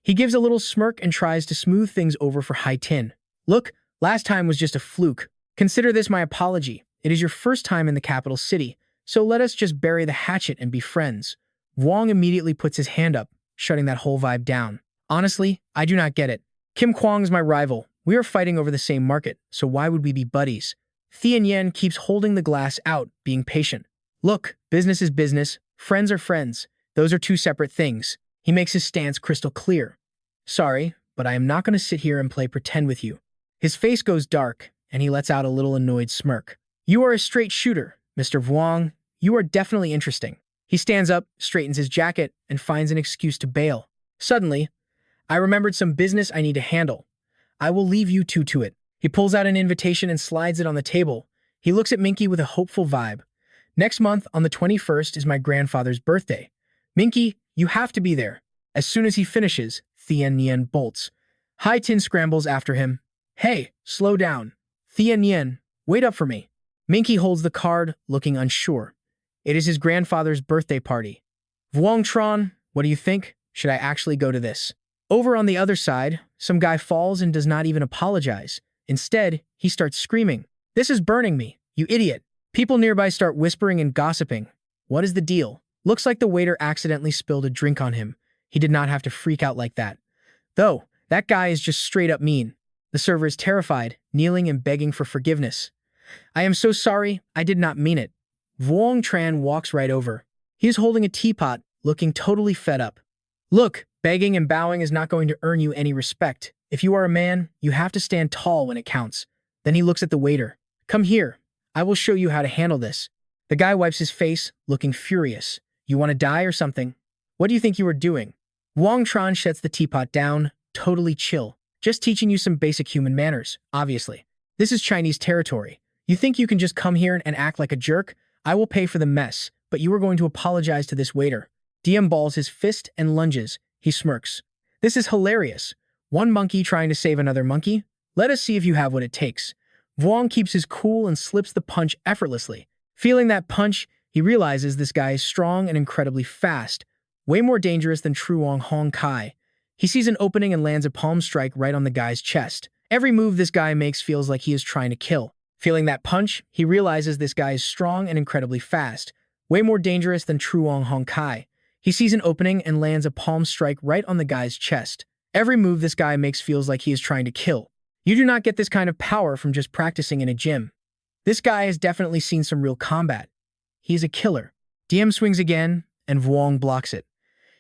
He gives a little smirk and tries to smooth things over for Haitin. Look, last time was just a fluke. Consider this my apology. It is your first time in the capital city, so let us just bury the hatchet and be friends. Wang immediately puts his hand up, shutting that whole vibe down. Honestly, I do not get it. Kim Kwang's my rival. We are fighting over the same market, so why would we be buddies? Thin Yen keeps holding the glass out, being patient. Look, business is business, friends are friends. Those are two separate things. He makes his stance crystal clear. Sorry, but I am not going to sit here and play pretend with you. His face goes dark, and he lets out a little annoyed smirk. You are a straight shooter, Mr. Wang. You are definitely interesting. He stands up, straightens his jacket, and finds an excuse to bail. Suddenly, I remembered some business I need to handle. I will leave you two to it. He pulls out an invitation and slides it on the table. He looks at Minky with a hopeful vibe. Next month, on the 21st, is my grandfather's birthday. Minky, you have to be there. As soon as he finishes, Thin Yen bolts. Haitin scrambles after him. Hey, slow down. Thin Yen, wait up for me. Minky holds the card, looking unsure. It is his grandfather's birthday party. Vuong Tron, what do you think? Should I actually go to this? Over on the other side, some guy falls and does not even apologize. Instead, he starts screaming. This is burning me, you idiot. People nearby start whispering and gossiping. What is the deal? Looks like the waiter accidentally spilled a drink on him. He did not have to freak out like that. Though, that guy is just straight up mean. The server is terrified, kneeling and begging for forgiveness. I am so sorry, I did not mean it. Vuong Tran walks right over. He is holding a teapot, looking totally fed up. Look, begging and bowing is not going to earn you any respect. If you are a man, you have to stand tall when it counts. Then he looks at the waiter. Come here. I will show you how to handle this. The guy wipes his face, looking furious. You want to die or something? What do you think you are doing? Vuong Tran shuts the teapot down, totally chill. Just teaching you some basic human manners, obviously. This is Chinese territory. You think you can just come here and act like a jerk? I will pay for the mess, but you are going to apologize to this waiter. DM balls his fist and lunges. He smirks. This is hilarious. One monkey trying to save another monkey? Let us see if you have what it takes. Vuong keeps his cool and slips the punch effortlessly. Feeling that punch, he realizes this guy is strong and incredibly fast, way more dangerous than Truong Hong Kai. He sees an opening and lands a palm strike right on the guy's chest. Every move this guy makes feels like he is trying to kill. Feeling that punch, he realizes this guy is strong and incredibly fast, way more dangerous than Truong Hong Kai. He sees an opening and lands a palm strike right on the guy's chest. Every move this guy makes feels like he is trying to kill. You do not get this kind of power from just practicing in a gym. This guy has definitely seen some real combat. He is a killer. DM swings again, and Vuong blocks it.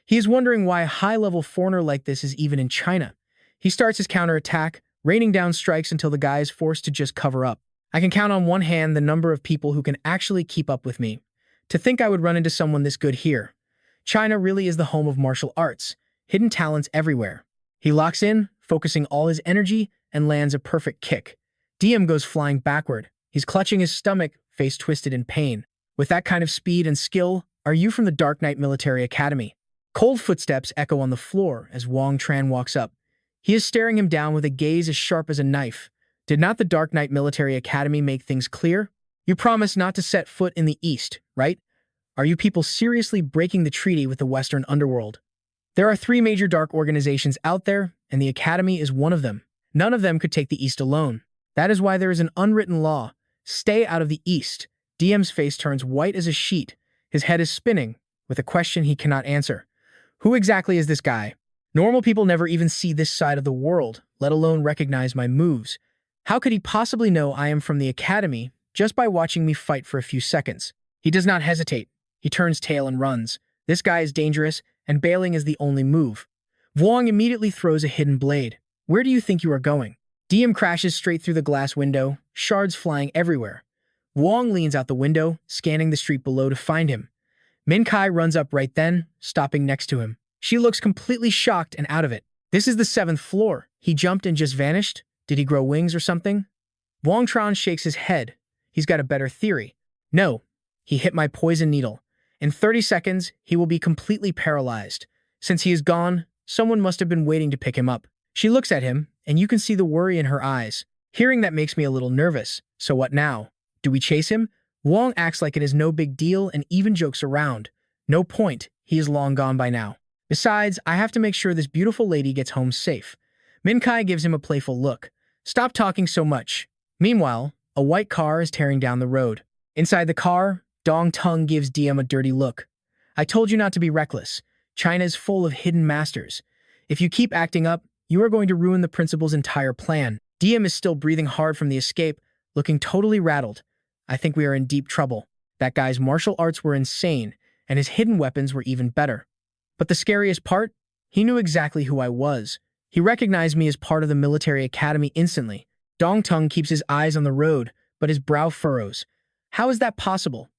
He is wondering why a high-level foreigner like this is even in China. He starts his counterattack, raining down strikes until the guy is forced to just cover up. I can count on one hand the number of people who can actually keep up with me. To think I would run into someone this good here. China really is the home of martial arts, hidden talents everywhere. He locks in, focusing all his energy, and lands a perfect kick. DM goes flying backward. He's clutching his stomach, face twisted in pain. With that kind of speed and skill, are you from the Dark Knight Military Academy? Cold footsteps echo on the floor as Vuong Tran walks up. He is staring him down with a gaze as sharp as a knife. Did not the Dark Knight Military Academy make things clear? You promised not to set foot in the East, right? Are you people seriously breaking the treaty with the Western underworld? There are 3 major dark organizations out there, and the Academy is one of them. None of them could take the East alone. That is why there is an unwritten law. Stay out of the East. DM's face turns white as a sheet. His head is spinning, with a question he cannot answer. Who exactly is this guy? Normal people never even see this side of the world, let alone recognize my moves. How could he possibly know I am from the Academy just by watching me fight for a few seconds? He does not hesitate. He turns tail and runs. This guy is dangerous, and bailing is the only move. Vuong immediately throws a hidden blade. Where do you think you are going? DM crashes straight through the glass window, shards flying everywhere. Vuong leans out the window, scanning the street below to find him. Min Kai runs up right then, stopping next to him. She looks completely shocked and out of it. This is the 7th floor. He jumped and just vanished? Did he grow wings or something? Wang Tran shakes his head. He's got a better theory. No, he hit my poison needle. In 30 seconds, he will be completely paralyzed. Since he is gone, someone must have been waiting to pick him up. She looks at him, and you can see the worry in her eyes. Hearing that makes me a little nervous. So what now? Do we chase him? Wang acts like it is no big deal and even jokes around. No point, he is long gone by now. Besides, I have to make sure this beautiful lady gets home safe. Min Kai gives him a playful look. Stop talking so much. Meanwhile, a white car is tearing down the road. Inside the car, Dong Tung gives DM a dirty look. I told you not to be reckless. China is full of hidden masters. If you keep acting up, you are going to ruin the principal's entire plan. DM is still breathing hard from the escape, looking totally rattled. I think we are in deep trouble. That guy's martial arts were insane, and his hidden weapons were even better. But the scariest part? He knew exactly who I was. He recognized me as part of the military academy instantly. Dong Tung keeps his eyes on the road, but his brow furrows. How is that possible?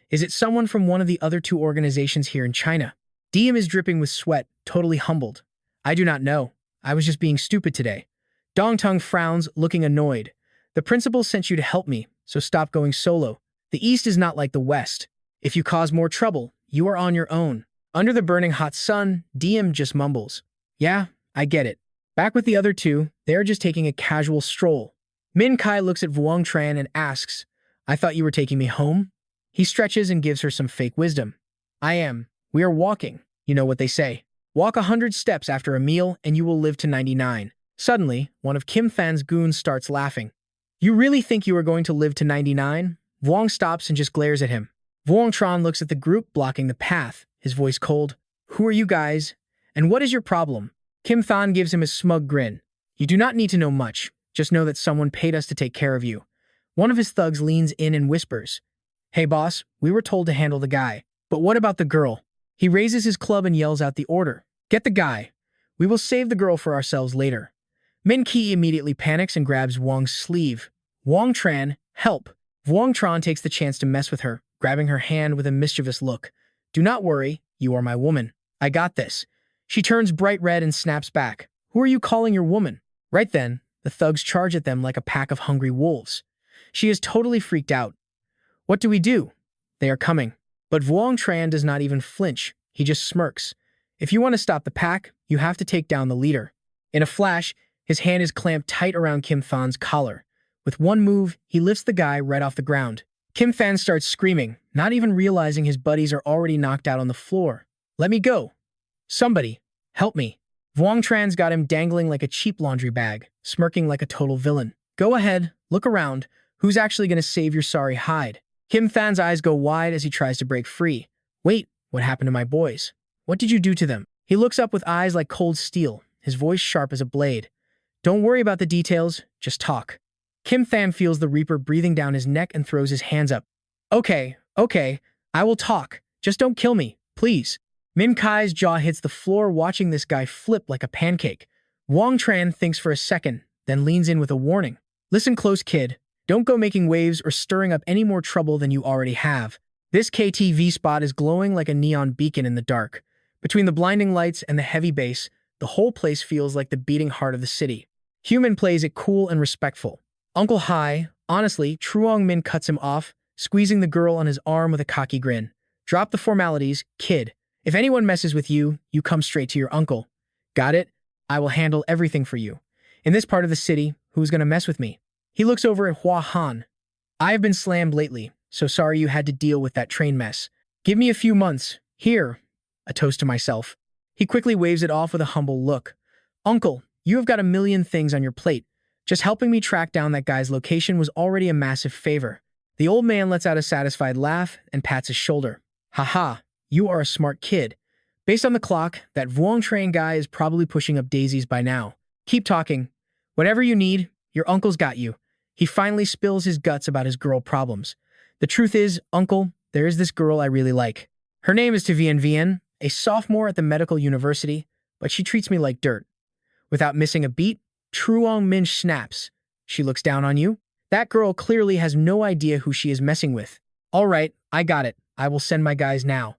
Is it someone from one of the other two organizations here in China? DM is dripping with sweat, totally humbled. I do not know. I was just being stupid today. Dong Tung frowns, looking annoyed. The principal sent you to help me, so stop going solo. The East is not like the West. If you cause more trouble, you are on your own. Under the burning hot sun, DM just mumbles. Yeah, I get it. Back with the other two, they are just taking a casual stroll. Min Kai looks at Vuong Tran and asks, I thought you were taking me home? He stretches and gives her some fake wisdom. I am. We are walking. You know what they say. Walk 100 steps after a meal and you will live to 99. Suddenly, one of Kim Fan's goons starts laughing. You really think you are going to live to 99? Vuong stops and just glares at him. Vuong Tran looks at the group blocking the path, his voice cold. Who are you guys? And what is your problem? Kim Fan gives him a smug grin. You do not need to know much. Just know that someone paid us to take care of you. One of his thugs leans in and whispers. Hey boss, we were told to handle the guy. But what about the girl? He raises his club and yells out the order. Get the guy. We will save the girl for ourselves later. Min Ki immediately panics and grabs Wang's sleeve. Wang Tran, help. Vuong Tran takes the chance to mess with her, grabbing her hand with a mischievous look. Do not worry, you are my woman. I got this. She turns bright red and snaps back. Who are you calling your woman? Right then, the thugs charge at them like a pack of hungry wolves. She is totally freaked out. What do we do? They are coming. But Vuong Tran does not even flinch. He just smirks. If you want to stop the pack, you have to take down the leader. In a flash, his hand is clamped tight around Kim Fan's collar. With one move, he lifts the guy right off the ground. Kim Fan starts screaming, not even realizing his buddies are already knocked out on the floor. Let me go. Somebody, help me. Vuong Tran's got him dangling like a cheap laundry bag, smirking like a total villain. Go ahead, look around. Who's actually going to save your sorry hide? Kim Fan's eyes go wide as he tries to break free. Wait, what happened to my boys? What did you do to them? He looks up with eyes like cold steel, his voice sharp as a blade. Don't worry about the details, just talk. Kim Fan feels the Reaper breathing down his neck and throws his hands up. Okay, I will talk. Just don't kill me, please. Min Kai's jaw hits the floor watching this guy flip like a pancake. Vuong Tran thinks for a second, then leans in with a warning. Listen close, kid. Don't go making waves or stirring up any more trouble than you already have. This KTV spot is glowing like a neon beacon in the dark. Between the blinding lights and the heavy bass, the whole place feels like the beating heart of the city. Human plays it cool and respectful. Uncle Hai, honestly, Truong Min cuts him off, squeezing the girl on his arm with a cocky grin. Drop the formalities, kid. If anyone messes with you, you come straight to your uncle. Got it? I will handle everything for you. In this part of the city, who's gonna mess with me? He looks over at Hua Han. I have been slammed lately, so sorry you had to deal with that train mess. Give me a few months. Here. A toast to myself. He quickly waves it off with a humble look. Uncle, you have got a million things on your plate. Just helping me track down that guy's location was already a massive favor. The old man lets out a satisfied laugh and pats his shoulder. Haha, you are a smart kid. Based on the clock, that Vuong Tran guy is probably pushing up daisies by now. Keep talking. Whatever you need, your uncle's got you. He finally spills his guts about his girl problems. The truth is, uncle, there is this girl I really like. Her name is Tivian Vian, a sophomore at the medical university, but she treats me like dirt. Without missing a beat, Truong Min snaps. She looks down on you? That girl clearly has no idea who she is messing with. All right, I got it. I will send my guys now.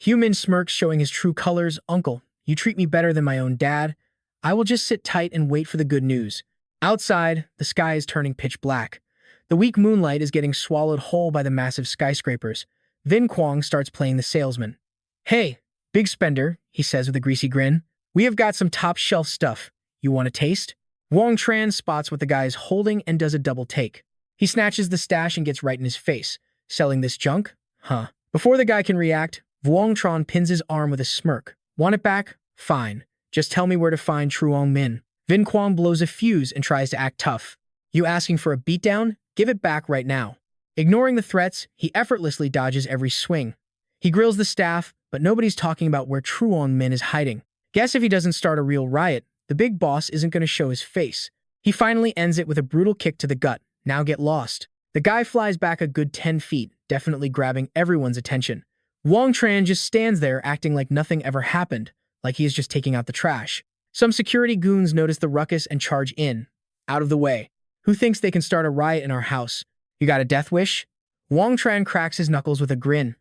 Min smirks, showing his true colors. Uncle, you treat me better than my own dad. I will just sit tight and wait for the good news. Outside, the sky is turning pitch black. The weak moonlight is getting swallowed whole by the massive skyscrapers. Vin Quang starts playing the salesman. Hey, big spender, he says with a greasy grin. We have got some top-shelf stuff. You want a taste? Wang Tran spots what the guy is holding and does a double take. He snatches the stash and gets right in his face. Selling this junk? Huh. Before the guy can react, Wang Tran pins his arm with a smirk. Want it back? Fine. Just tell me where to find Truong Min. Vin Quang blows a fuse and tries to act tough. You asking for a beatdown? Give it back right now. Ignoring the threats, he effortlessly dodges every swing. He grills the staff, but nobody's talking about where Truong Min is hiding. Guess if he doesn't start a real riot, the big boss isn't going to show his face. He finally ends it with a brutal kick to the gut. Now get lost. The guy flies back a good 10 feet, definitely grabbing everyone's attention. Wang Tran just stands there acting like nothing ever happened, like he is just taking out the trash. Some security goons notice the ruckus and charge in. Out of the way. Who thinks they can start a riot in our house? You got a death wish? Wang Tran cracks his knuckles with a grin.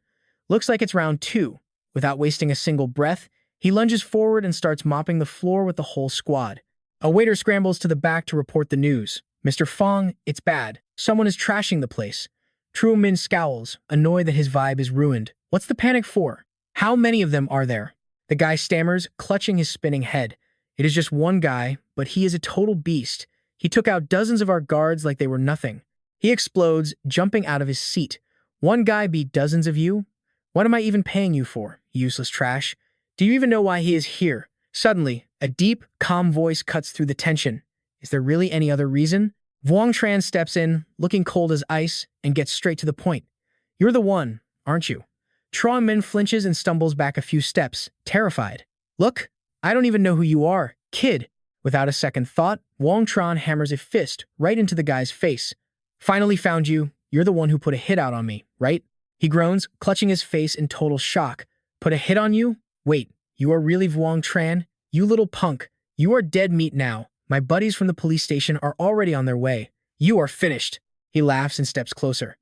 Looks like it's round 2. Without wasting a single breath, he lunges forward and starts mopping the floor with the whole squad. A waiter scrambles to the back to report the news. Mr. Fong, it's bad. Someone is trashing the place. Truong Min scowls, annoyed that his vibe is ruined. What's the panic for? How many of them are there? The guy stammers, clutching his spinning head. It is just one guy, but he is a total beast. He took out dozens of our guards like they were nothing. He explodes, jumping out of his seat. One guy beat dozens of you? What am I even paying you for, useless trash? Do you even know why he is here? Suddenly, a deep, calm voice cuts through the tension. Is there really any other reason? Wang Tran steps in, looking cold as ice, and gets straight to the point. You're the one, aren't you? Truong Min flinches and stumbles back a few steps, terrified. Look, I don't even know who you are, kid. Without a second thought, Wang Tran hammers a fist right into the guy's face. Finally found you. You're the one who put a hit out on me, right? He groans, clutching his face in total shock. Put a hit on you? Wait, you are really Wang Tran? You little punk. You are dead meat now. My buddies from the police station are already on their way. You are finished. He laughs and steps closer.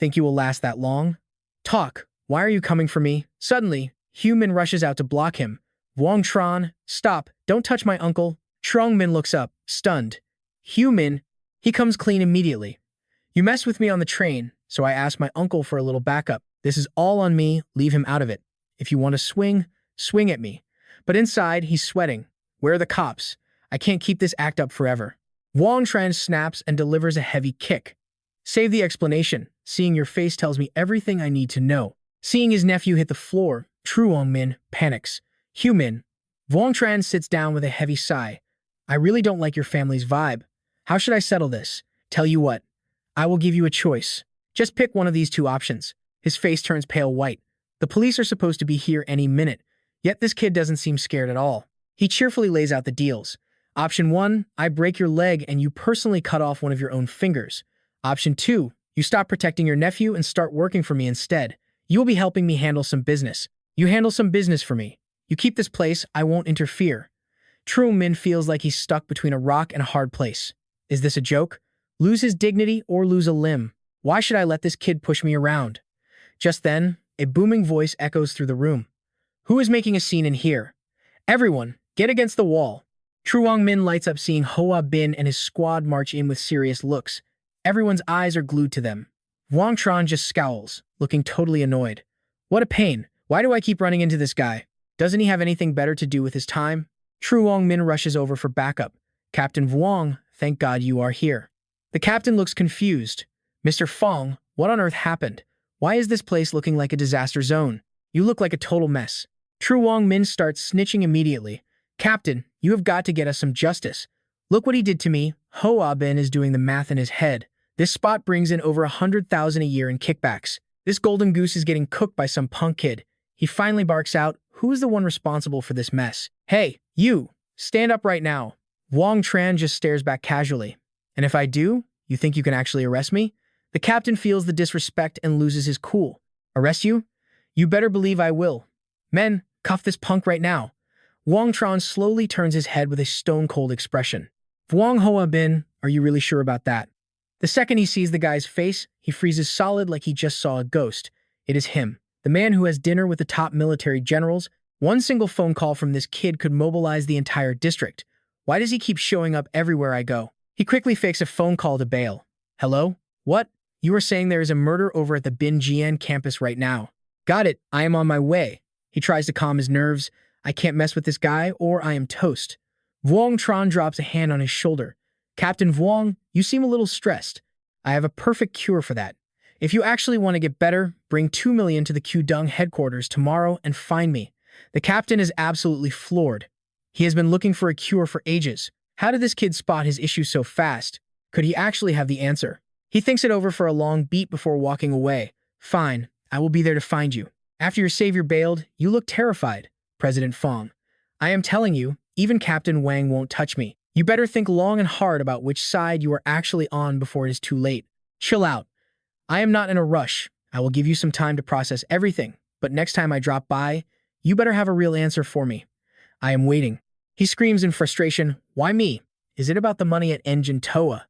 Think you will last that long? Talk. Why are you coming for me? Suddenly, Hu Min rushes out to block him. Wang Tran, stop. Don't touch my uncle. Truong Min looks up, stunned. Hu Min, he comes clean immediately. You messed with me on the train, so I asked my uncle for a little backup. This is all on me. Leave him out of it. If you want to swing, swing at me. But inside, he's sweating. Where are the cops? I can't keep this act up forever. Wang Tran snaps and delivers a heavy kick. Save the explanation. Seeing your face tells me everything I need to know. Seeing his nephew hit the floor, Truong Min panics. Hu Min. Wang Tran sits down with a heavy sigh. I really don't like your family's vibe. How should I settle this? Tell you what. I will give you a choice. Just pick one of these two options. His face turns pale white. The police are supposed to be here any minute, yet this kid doesn't seem scared at all. He cheerfully lays out the deals. Option 1, I break your leg and you personally cut off one of your own fingers. Option 2, you stop protecting your nephew and start working for me instead. You will be helping me handle some business. You handle some business for me. You keep this place, I won't interfere. Truong Min feels like he's stuck between a rock and a hard place. Is this a joke? Lose his dignity or lose a limb? Why should I let this kid push me around? Just then, a booming voice echoes through the room. Who is making a scene in here? Everyone, get against the wall. Truong Min lights up seeing Hoa Bin and his squad march in with serious looks. Everyone's eyes are glued to them. Wang Tran just scowls, looking totally annoyed. What a pain. Why do I keep running into this guy? Doesn't he have anything better to do with his time? Truong Min rushes over for backup. Captain Vuong, thank God you are here. The captain looks confused. Mr. Fong, what on earth happened? Why is this place looking like a disaster zone? You look like a total mess. Truong Min starts snitching immediately. Captain, you have got to get us some justice. Look what he did to me. Hoa Bin is doing the math in his head. This spot brings in over 100,000 a year in kickbacks. This golden goose is getting cooked by some punk kid. He finally barks out, who is the one responsible for this mess? Hey, you, stand up right now. Wang Tran just stares back casually. And if I do, you think you can actually arrest me? The captain feels the disrespect and loses his cool. Arrest you? You better believe I will. Men, cuff this punk right now. Wang Tran slowly turns his head with a stone-cold expression. Vuong Hoa Bin, are you really sure about that? The second he sees the guy's face, he freezes solid like he just saw a ghost. It is him, the man who has dinner with the top military generals. One single phone call from this kid could mobilize the entire district. Why does he keep showing up everywhere I go? He quickly fakes a phone call to bail. Hello? What? You are saying there is a murder over at the Bin Jian campus right now. Got it. I am on my way. He tries to calm his nerves. I can't mess with this guy or I am toast. Vuong Tran drops a hand on his shoulder. Captain Vuong, you seem a little stressed. I have a perfect cure for that. If you actually want to get better, bring 2 million to the Qdong headquarters tomorrow and find me. The captain is absolutely floored. He has been looking for a cure for ages. How did this kid spot his issue so fast? Could he actually have the answer? He thinks it over for a long beat before walking away. Fine, I will be there to find you. After your savior bailed, you look terrified, President Fong. I am telling you, even Captain Wang won't touch me. You better think long and hard about which side you are actually on before it is too late. Chill out. I am not in a rush. I will give you some time to process everything, but next time I drop by, you better have a real answer for me. I am waiting. He screams in frustration, why me? Is it about the money at Engine Toa?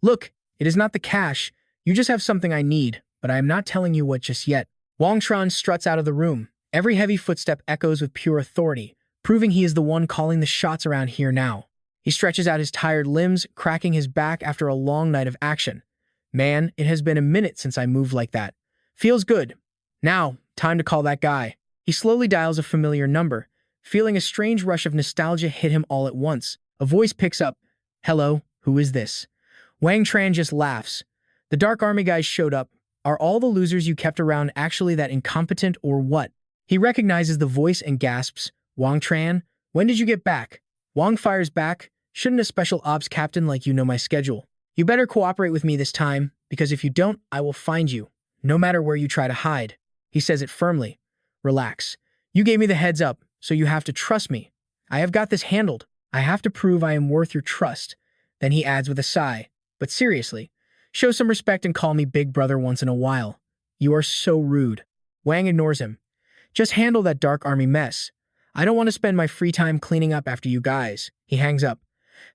Look, it is not the cash. You just have something I need, but I am not telling you what just yet. Wang Tran struts out of the room. Every heavy footstep echoes with pure authority, proving he is the one calling the shots around here now. He stretches out his tired limbs, cracking his back after a long night of action. Man, it has been a minute since I moved like that. Feels good. Now, time to call that guy. He slowly dials a familiar number, feeling a strange rush of nostalgia hit him all at once. A voice picks up. Hello, who is this? Wang Tran just laughs. The Dark Army guys showed up. Are all the losers you kept around actually that incompetent or what? He recognizes the voice and gasps. Wang Tran, when did you get back? Wang fires back. Shouldn't a special ops captain like you know my schedule? You better cooperate with me this time, because if you don't, I will find you, no matter where you try to hide. He says it firmly. Relax. You gave me the heads up, so you have to trust me. I have got this handled. I have to prove I am worth your trust. Then he adds with a sigh. But seriously, show some respect and call me big brother once in a while. You are so rude. Wang ignores him. Just handle that Dark Army mess. I don't want to spend my free time cleaning up after you guys. He hangs up.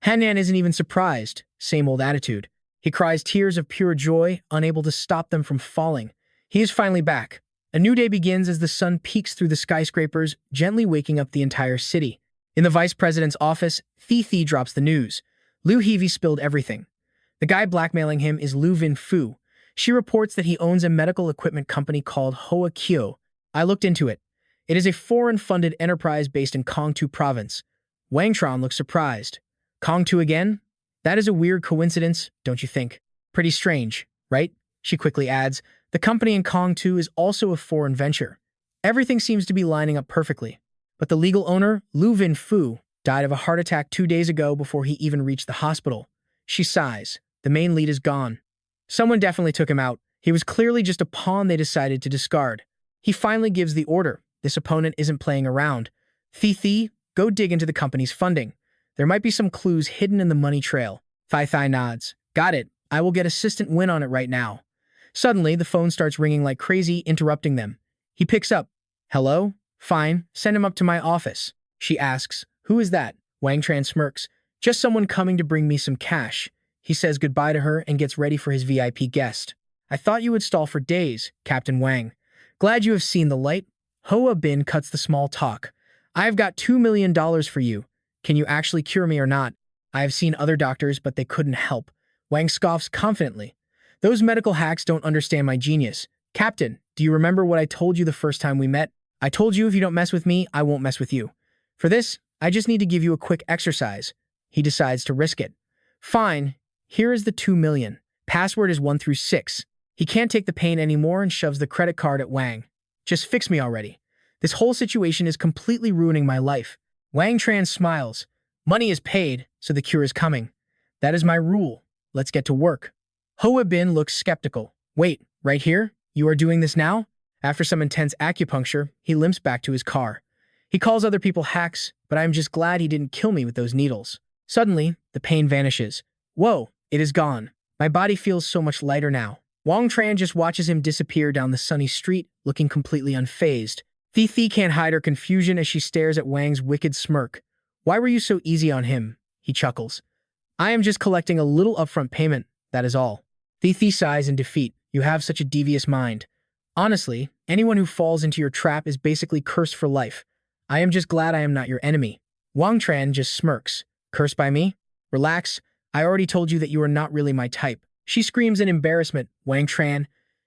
Hanyan isn't even surprised. Same old attitude. He cries tears of pure joy, unable to stop them from falling. He is finally back. A new day begins as the sun peeks through the skyscrapers, gently waking up the entire city. In the vice president's office, Thi drops the news. Liu Heavey spilled everything. The guy blackmailing him is Lu Vin Fu. She reports that he owns a medical equipment company called Hoa Kyo. I looked into it. It is a foreign-funded enterprise based in Kongtu province. Wang Tran looks surprised. Kongtu again? That is a weird coincidence, don't you think? Pretty strange, right? She quickly adds, the company in Kongtu is also a foreign venture. Everything seems to be lining up perfectly. But the legal owner, Lu Vin Fu, died of a heart attack 2 days ago before he even reached the hospital. She sighs. The main lead is gone. Someone definitely took him out. He was clearly just a pawn they decided to discard. He finally gives the order. This opponent isn't playing around. Thi, go dig into the company's funding. There might be some clues hidden in the money trail. Thai nods. Got it. I will get Assistant Win on it right now. Suddenly, the phone starts ringing like crazy, interrupting them. He picks up. Hello? Fine. Send him up to my office. She asks. Who is that? Wang Tran smirks. Just someone coming to bring me some cash. He says goodbye to her and gets ready for his VIP guest. I thought you would stall for days, Captain Wang. Glad you have seen the light. Hoa Bin cuts the small talk. I have got $2 million for you. Can you actually cure me or not? I have seen other doctors, but they couldn't help. Wang scoffs confidently. Those medical hacks don't understand my genius. Captain, do you remember what I told you the first time we met? I told you if you don't mess with me, I won't mess with you. For this, I just need to give you a quick exercise. He decides to risk it. Fine. Here is the 2 million. Password is 1 through 6. He can't take the pain anymore and shoves the credit card at Wang. Just fix me already. This whole situation is completely ruining my life. Wang Tran smiles. Money is paid, so the cure is coming. That is my rule. Let's get to work. Hoa Bin looks skeptical. Wait, right here? You are doing this now? After some intense acupuncture, he limps back to his car. He calls other people hacks, but I am just glad he didn't kill me with those needles. Suddenly, the pain vanishes. Whoa, it is gone. My body feels so much lighter now. Wang Tran just watches him disappear down the sunny street, looking completely unfazed. Thi can't hide her confusion as she stares at Wang's wicked smirk. Why were you so easy on him? He chuckles. I am just collecting a little upfront payment, that is all. Thi sighs in defeat. You have such a devious mind. Honestly, anyone who falls into your trap is basically cursed for life. I am just glad I am not your enemy. Wang Tran just smirks. Cursed by me? Relax. I already told you that you are not really my type. She screams in embarrassment, Wang Tran.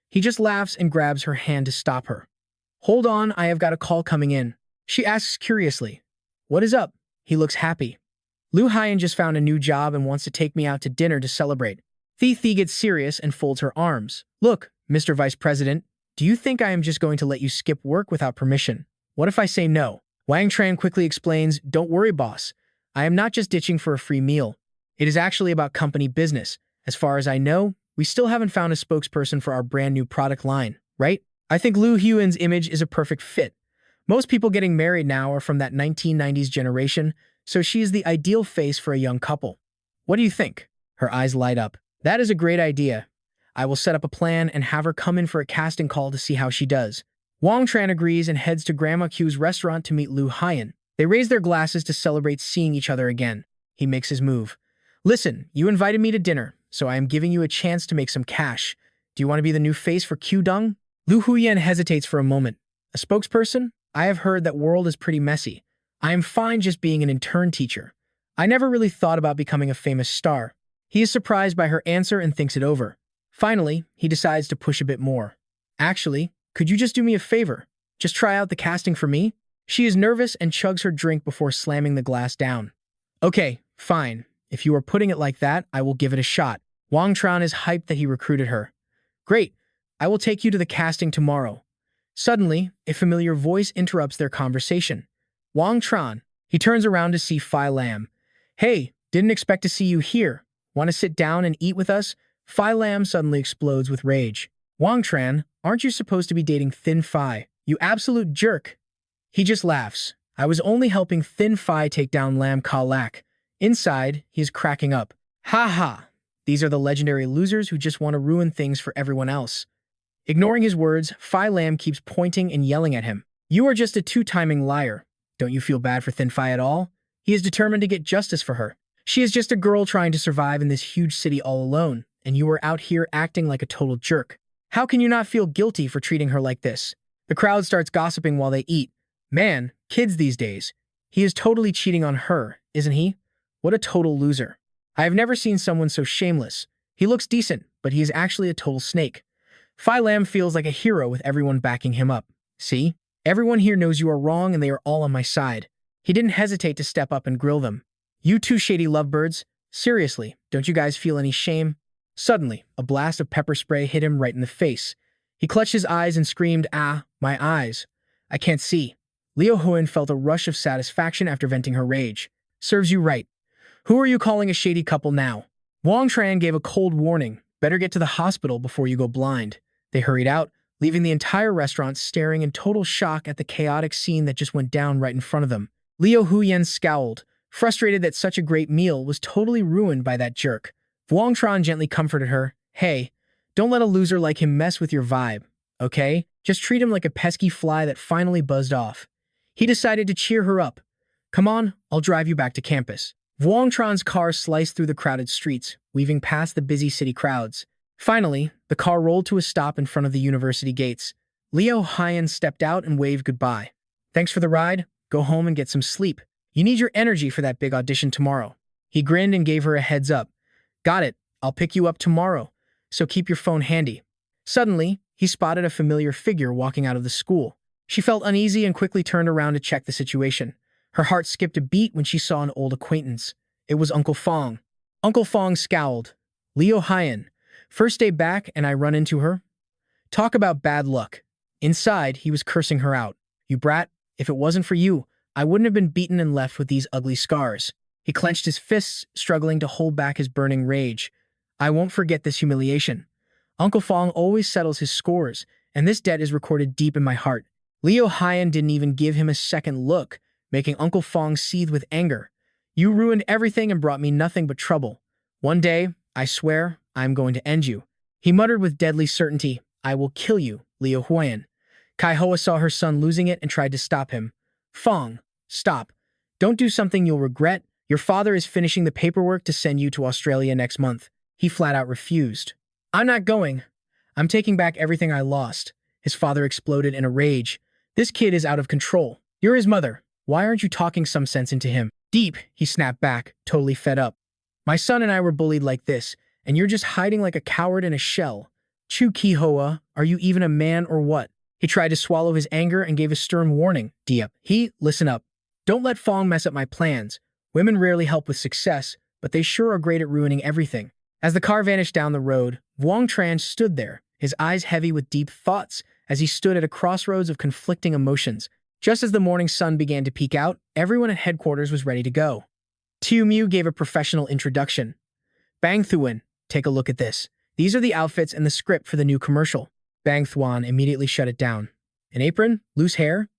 He just laughs and grabs her hand to stop her. Hold on, I have got a call coming in. She asks curiously. What is up? He looks happy. Lu Haiyan just found a new job and wants to take me out to dinner to celebrate. Thi gets serious and folds her arms. Look, Mr. Vice President, do you think I am just going to let you skip work without permission? What if I say no? Wang Tran quickly explains, don't worry, boss. I am not just ditching for a free meal. It is actually about company business. As far as I know, we still haven't found a spokesperson for our brand new product line, right? I think Lu Huan's image is a perfect fit. Most people getting married now are from that 1990s generation, so she is the ideal face for a young couple. What do you think? Her eyes light up. That is a great idea. I will set up a plan and have her come in for a casting call to see how she does. Wang Tran agrees and heads to Grandma Q's restaurant to meet Lu Haiyan. They raise their glasses to celebrate seeing each other again. He makes his move. Listen, you invited me to dinner, so I am giving you a chance to make some cash. Do you want to be the new face for Qdong? Lu Huyan hesitates for a moment. A spokesperson? I have heard that world is pretty messy. I am fine just being an intern teacher. I never really thought about becoming a famous star. He is surprised by her answer and thinks it over. Finally, he decides to push a bit more. Actually, could you just do me a favor? Just try out the casting for me? She is nervous and chugs her drink before slamming the glass down. Okay, fine. If you are putting it like that, I will give it a shot. Wang Tran is hyped that he recruited her. Great. I will take you to the casting tomorrow. Suddenly, a familiar voice interrupts their conversation. Wang Tran. He turns around to see Phi Lam. Hey, didn't expect to see you here. Want to sit down and eat with us? Phi Lam suddenly explodes with rage. Wang Tran, aren't you supposed to be dating Thin Phi? You absolute jerk. He just laughs. I was only helping Thin Phi take down Lam Ka Lak. Inside, he is cracking up. Ha ha. These are the legendary losers who just want to ruin things for everyone else. Ignoring his words, Phi Lam keeps pointing and yelling at him. You are just a two-timing liar. Don't you feel bad for Thin Phi at all? He is determined to get justice for her. She is just a girl trying to survive in this huge city all alone, and you are out here acting like a total jerk. How can you not feel guilty for treating her like this? The crowd starts gossiping while they eat. Man, kids these days. He is totally cheating on her, isn't he? What a total loser. I have never seen someone so shameless. He looks decent, but he is actually a total snake. Phi Lam feels like a hero with everyone backing him up. See? Everyone here knows you are wrong and they are all on my side. He didn't hesitate to step up and grill them. You two shady lovebirds. Seriously, don't you guys feel any shame? Suddenly, a blast of pepper spray hit him right in the face. He clutched his eyes and screamed, Ah, my eyes. I can't see. Liu Huan felt a rush of satisfaction after venting her rage. Serves you right. Who are you calling a shady couple now? Wang Tran gave a cold warning. Better get to the hospital before you go blind. They hurried out, leaving the entire restaurant staring in total shock at the chaotic scene that just went down right in front of them. Liu Huyan scowled, frustrated that such a great meal was totally ruined by that jerk. Wang Tran gently comforted her. Hey, don't let a loser like him mess with your vibe, okay? Just treat him like a pesky fly that finally buzzed off. He decided to cheer her up. Come on, I'll drive you back to campus. Wang Tran's car sliced through the crowded streets, weaving past the busy city crowds. Finally, the car rolled to a stop in front of the university gates. Liu Haiyan stepped out and waved goodbye. Thanks for the ride. Go home and get some sleep. You need your energy for that big audition tomorrow. He grinned and gave her a heads up. Got it. I'll pick you up tomorrow. So keep your phone handy. Suddenly, he spotted a familiar figure walking out of the school. She felt uneasy and quickly turned around to check the situation. Her heart skipped a beat when she saw an old acquaintance. It was Uncle Fong. Uncle Fong scowled. Liu Haiyan. First day back and I run into her? Talk about bad luck. Inside, he was cursing her out. You brat, if it wasn't for you, I wouldn't have been beaten and left with these ugly scars. He clenched his fists, struggling to hold back his burning rage. I won't forget this humiliation. Uncle Fong always settles his scores, and this debt is recorded deep in my heart. Liu Haiyan didn't even give him a second look, making Uncle Fong seethe with anger. You ruined everything and brought me nothing but trouble. One day, I swear, I'm going to end you. He muttered with deadly certainty, I will kill you, Liu Huan. Kai Hoa saw her son losing it and tried to stop him. Fong, stop. Don't do something you'll regret. Your father is finishing the paperwork to send you to Australia next month. He flat out refused. I'm not going. I'm taking back everything I lost. His father exploded in a rage. This kid is out of control. You're his mother. Why aren't you talking some sense into him? Deep, he snapped back, totally fed up. My son and I were bullied like this, and you're just hiding like a coward in a shell. Chu Kihoa, are you even a man or what? He tried to swallow his anger and gave a stern warning. Listen up. Don't let Fong mess up my plans. Women rarely help with success, but they sure are great at ruining everything. As the car vanished down the road, Wang Tran stood there, his eyes heavy with deep thoughts as he stood at a crossroads of conflicting emotions. Just as the morning sun began to peek out, everyone at headquarters was ready to go. Tiu Mu gave a professional introduction. Bang Thuan, take a look at this. These are the outfits and the script for the new commercial. Bang Thuan immediately shut it down. An apron? Loose hair?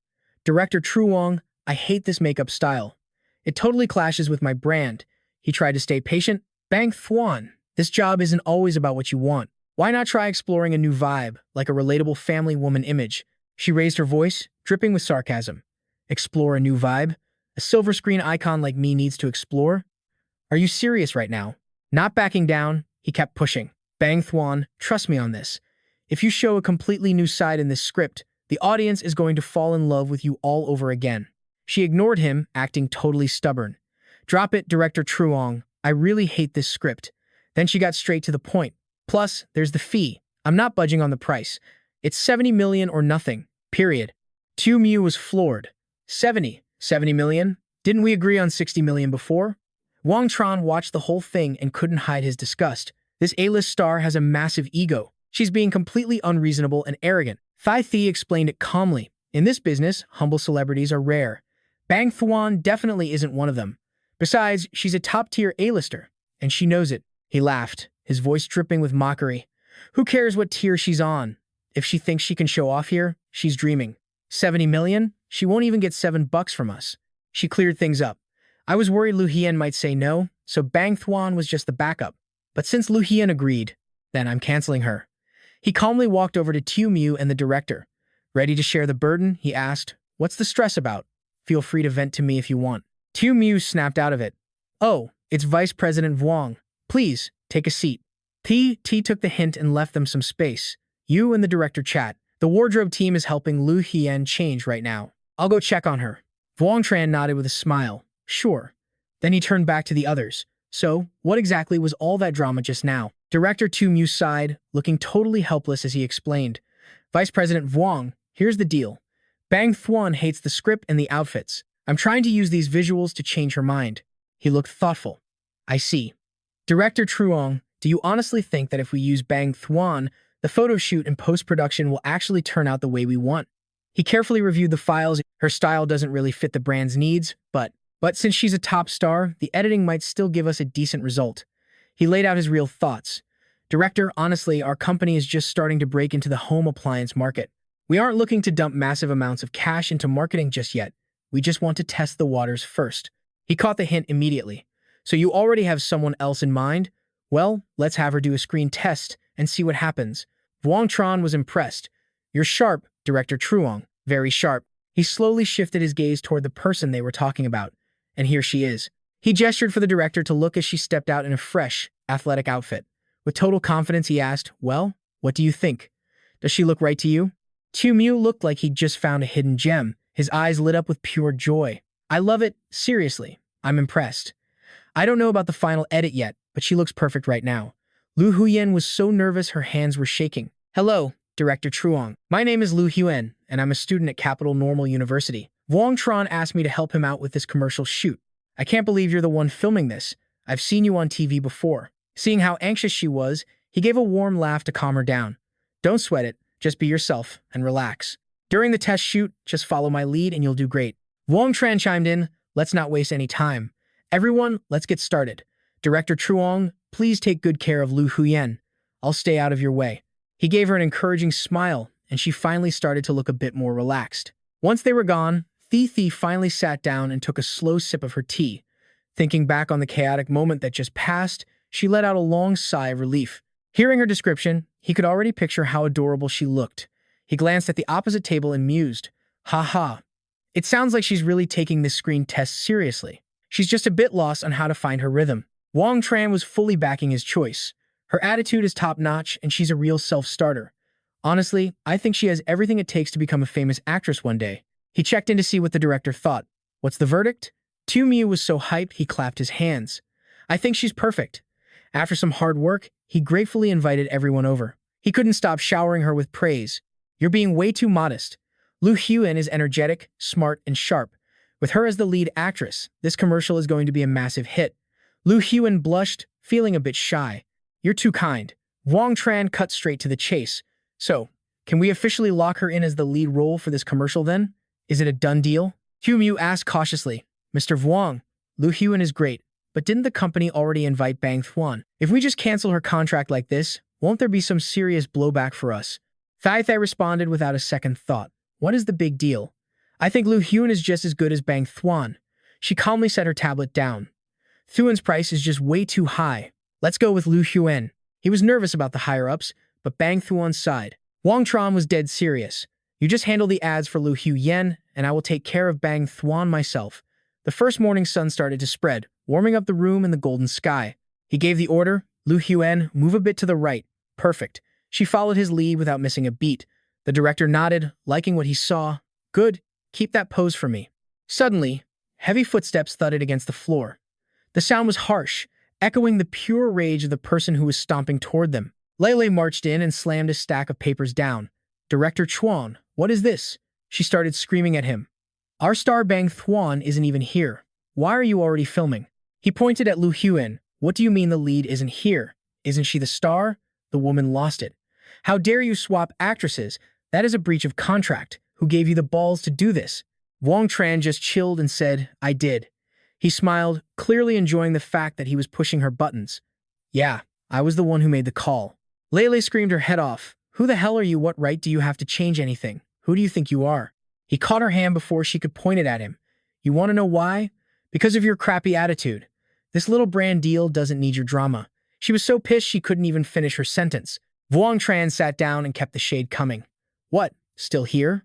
Director Truong, I hate this makeup style. It totally clashes with my brand. He tried to stay patient. Bang Thuan, this job isn't always about what you want. Why not try exploring a new vibe, like a relatable family woman image? She raised her voice, dripping with sarcasm. Explore a new vibe? A silver screen icon like me needs to explore? Are you serious right now? Not backing down, he kept pushing. Bang Thuan, trust me on this. If you show a completely new side in this script, the audience is going to fall in love with you all over again. She ignored him, acting totally stubborn. Drop it, Director Truong. I really hate this script. Then she got straight to the point. Plus, there's the fee. I'm not budging on the price. It's 70 million or nothing. Period. Tiu Mu was floored. 70 million? Didn't we agree on 60 million before? Wang Tran watched the whole thing and couldn't hide his disgust. This A-list star has a massive ego. She's being completely unreasonable and arrogant. Thai Thi explained it calmly. In this business, humble celebrities are rare. Bang Thuan definitely isn't one of them. Besides, she's a top-tier A-lister, and she knows it. He laughed, his voice dripping with mockery. Who cares what tier she's on? If she thinks she can show off here, she's dreaming. 70 million? She won't even get $7 from us. She cleared things up. I was worried Lu Hien might say no, so Bang Thuan was just the backup. But since Lu Hien agreed, then I'm canceling her. He calmly walked over to Tiu Mu and the director. Ready to share the burden? He asked. What's the stress about? Feel free to vent to me if you want. Tiu Mu snapped out of it. Oh, it's Vice President Vuong. Please, take a seat. T took the hint and left them some space. You and the director chat. The wardrobe team is helping Lu Hien change right now. I'll go check on her. Vuong Tran nodded with a smile. Sure. Then he turned back to the others. So, what exactly was all that drama just now? Director Tiu Mu sighed, looking totally helpless as he explained. Vice President Vuong, here's the deal. Bang Thuan hates the script and the outfits. I'm trying to use these visuals to change her mind. He looked thoughtful. I see. Director Truong, do you honestly think that if we use Bang Thuan, the photo shoot and post-production will actually turn out the way we want? He carefully reviewed the files. Her style doesn't really fit the brand's needs, but since she's a top star, the editing might still give us a decent result. He laid out his real thoughts. Director, honestly, our company is just starting to break into the home appliance market. We aren't looking to dump massive amounts of cash into marketing just yet. We just want to test the waters first. He caught the hint immediately. So you already have someone else in mind? Well, let's have her do a screen test and see what happens. Vuong Tran was impressed. You're sharp, Director Truong. Very sharp. He slowly shifted his gaze toward the person they were talking about. And here she is. He gestured for the director to look as she stepped out in a fresh, athletic outfit. With total confidence, he asked, well, what do you think? Does she look right to you? Tiu Mu looked like he'd just found a hidden gem. His eyes lit up with pure joy. I love it. Seriously. I'm impressed. I don't know about the final edit yet, but she looks perfect right now. Lu Huyen was so nervous her hands were shaking. Hello, Director Truong. My name is Lu Huyen, and I'm a student at Capital Normal University. Vuong Tran asked me to help him out with this commercial shoot. I can't believe you're the one filming this. I've seen you on TV before. Seeing how anxious she was, he gave a warm laugh to calm her down. Don't sweat it. Just be yourself and relax. During the test shoot, just follow my lead and you'll do great. Vuong Tran chimed in. Let's not waste any time. Everyone, let's get started. Director Truong, please take good care of Lu Huyen. I'll stay out of your way. He gave her an encouraging smile, and she finally started to look a bit more relaxed. Once they were gone, Thi finally sat down and took a slow sip of her tea. Thinking back on the chaotic moment that just passed, she let out a long sigh of relief. Hearing her description, he could already picture how adorable she looked. He glanced at the opposite table and mused. Ha ha. It sounds like she's really taking this screen test seriously. She's just a bit lost on how to find her rhythm. Vuong Tran was fully backing his choice. Her attitude is top-notch, and she's a real self-starter. Honestly, I think she has everything it takes to become a famous actress one day. He checked in to see what the director thought. What's the verdict? Tiu Mu was so hyped he clapped his hands. I think she's perfect. After some hard work, he gratefully invited everyone over. He couldn't stop showering her with praise. You're being way too modest. Lu Huan is energetic, smart, and sharp. With her as the lead actress, this commercial is going to be a massive hit. Lu Huan blushed, feeling a bit shy. You're too kind. Wang Tran cut straight to the chase. So, can we officially lock her in as the lead role for this commercial then? Is it a done deal? Hu Mu asked cautiously. Mr. Vuong, Lu Huan is great, but didn't the company already invite Bang Thuan? If we just cancel her contract like this, won't there be some serious blowback for us? Thai Thai responded without a second thought. What is the big deal? I think Lu Huan is just as good as Bang Thuan. She calmly set her tablet down. Thuan's price is just way too high. Let's go with Lu Huan. He was nervous about the higher-ups, but Bang Thuan's side. Wang Tran was dead serious. You just handle the ads for Lu Huan, and I will take care of Bang Thuan myself. The first morning sun started to spread, warming up the room in the golden sky. He gave the order, Lu Huan, move a bit to the right. Perfect. She followed his lead without missing a beat. The director nodded, liking what he saw. Good. Keep that pose for me. Suddenly, heavy footsteps thudded against the floor. The sound was harsh, echoing the pure rage of the person who was stomping toward them. Lele marched in and slammed a stack of papers down. Director Chuan, what is this? She started screaming at him. Our star Bang Thuan isn't even here. Why are you already filming? He pointed at Lu Huan. What do you mean the lead isn't here? Isn't she the star? The woman lost it. How dare you swap actresses? That is a breach of contract. Who gave you the balls to do this? Wang Tran just chilled and said, I did. He smiled, clearly enjoying the fact that he was pushing her buttons. Yeah, I was the one who made the call. Lele screamed her head off. Who the hell are you? What right do you have to change anything? Who do you think you are? He caught her hand before she could point it at him. You want to know why? Because of your crappy attitude. This little brand deal doesn't need your drama. She was so pissed she couldn't even finish her sentence. Wang Tran sat down and kept the shade coming. What? Still here?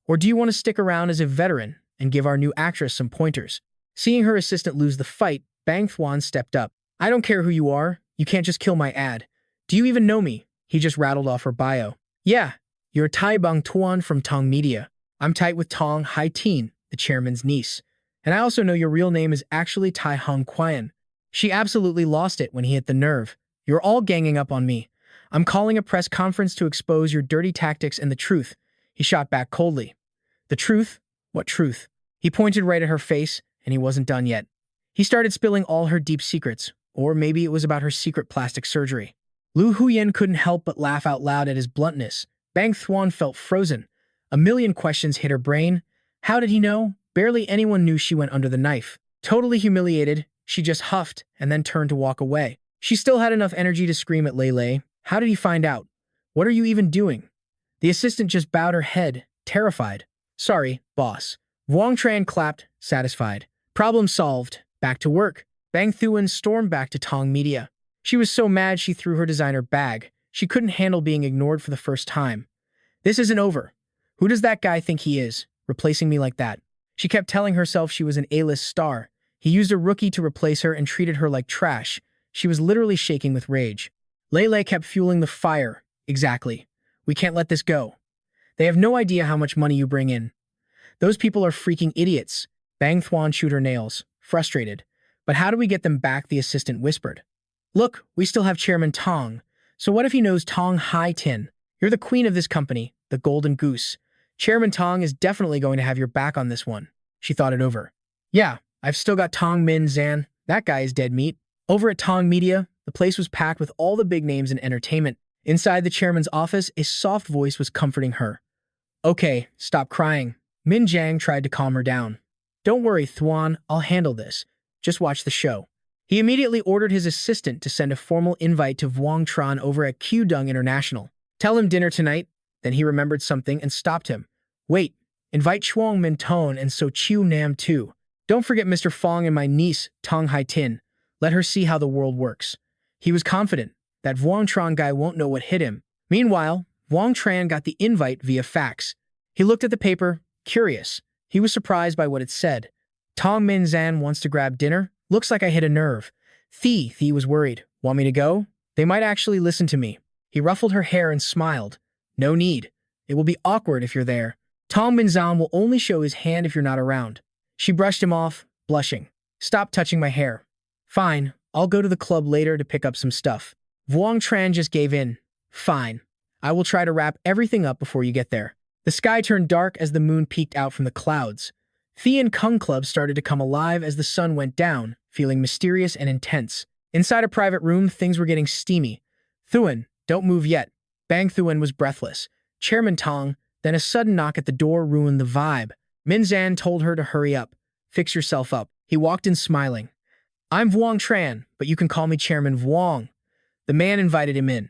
Or do you want to stick around as a veteran and give our new actress some pointers? Seeing her assistant lose the fight, Bang Thuan stepped up. I don't care who you are. You can't just kill my ad. Do you even know me? He just rattled off her bio. Yeah, you're Tai Bang Tuan from Tong Media. I'm tight with Tong Hai Tien, the chairman's niece. And I also know your real name is actually Tai Hong Qian. She absolutely lost it when he hit the nerve. You're all ganging up on me. I'm calling a press conference to expose your dirty tactics and the truth. He shot back coldly. The truth? What truth? He pointed right at her face, and he wasn't done yet. He started spilling all her deep secrets, or maybe it was about her secret plastic surgery. Lu Huyan couldn't help but laugh out loud at his bluntness. Bang Thuan felt frozen. A million questions hit her brain. How did he know? Barely anyone knew she went under the knife. Totally humiliated, she just huffed and then turned to walk away. She still had enough energy to scream at Lele. How did he find out? What are you even doing? The assistant just bowed her head, terrified. Sorry, boss. Wang Tran clapped, satisfied. Problem solved. Back to work. Bang Thuan stormed back to Tong Media. She was so mad she threw her designer bag. She couldn't handle being ignored for the first time. This isn't over. Who does that guy think he is, replacing me like that? She kept telling herself she was an A-list star. He used a rookie to replace her and treated her like trash. She was literally shaking with rage. Lele kept fueling the fire. Exactly. We can't let this go. They have no idea how much money you bring in. Those people are freaking idiots. Bang Thuan chewed her nails, frustrated. But how do we get them back? The assistant whispered. Look, we still have Chairman Tong. So what if he knows Tong Hai Tien? You're the queen of this company, the golden goose. Chairman Tong is definitely going to have your back on this one. She thought it over. Yeah, I've still got Tong Min Zan. That guy is dead meat. Over at Tong Media, the place was packed with all the big names in entertainment. Inside the chairman's office, a soft voice was comforting her. Okay, stop crying. Min Jiang tried to calm her down. Don't worry, Thuan, I'll handle this. Just watch the show. He immediately ordered his assistant to send a formal invite to Wang Tran over at Qdong International. Tell him dinner tonight. Then he remembered something and stopped him. Wait, invite Chuang Min Tone and So Chiu Nam too. Don't forget Mr. Fong and my niece, Tong Hai Tin. Let her see how the world works. He was confident that Wang Tran guy won't know what hit him. Meanwhile, Wang Tran got the invite via fax. He looked at the paper, curious. He was surprised by what it said. Tong Min Zan wants to grab dinner? Looks like I hit a nerve. Thi was worried. Want me to go? They might actually listen to me. He ruffled her hair and smiled. No need. It will be awkward if you're there. Tong Min Zan will only show his hand if you're not around. She brushed him off, blushing. Stop touching my hair. Fine, I'll go to the club later to pick up some stuff. Vuong Tran just gave in. Fine. I will try to wrap everything up before you get there. The sky turned dark as the moon peeked out from the clouds. Thean Kung Club started to come alive as the sun went down, feeling mysterious and intense. Inside a private room, things were getting steamy. Thuan, don't move yet. Bang Thuan was breathless. Chairman Tong, then a sudden knock at the door ruined the vibe. Min Zan told her to hurry up. Fix yourself up. He walked in smiling. I'm Vuong Tran, but you can call me Chairman Vuong. The man invited him in.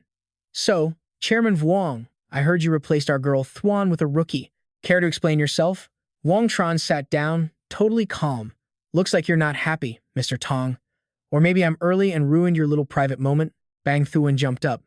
So, Chairman Vuong, I heard you replaced our girl Thuan with a rookie. Care to explain yourself? Vuong Tran sat down, totally calm. Looks like you're not happy, Mr. Tong. Or maybe I'm early and ruined your little private moment. Bang Thuan jumped up,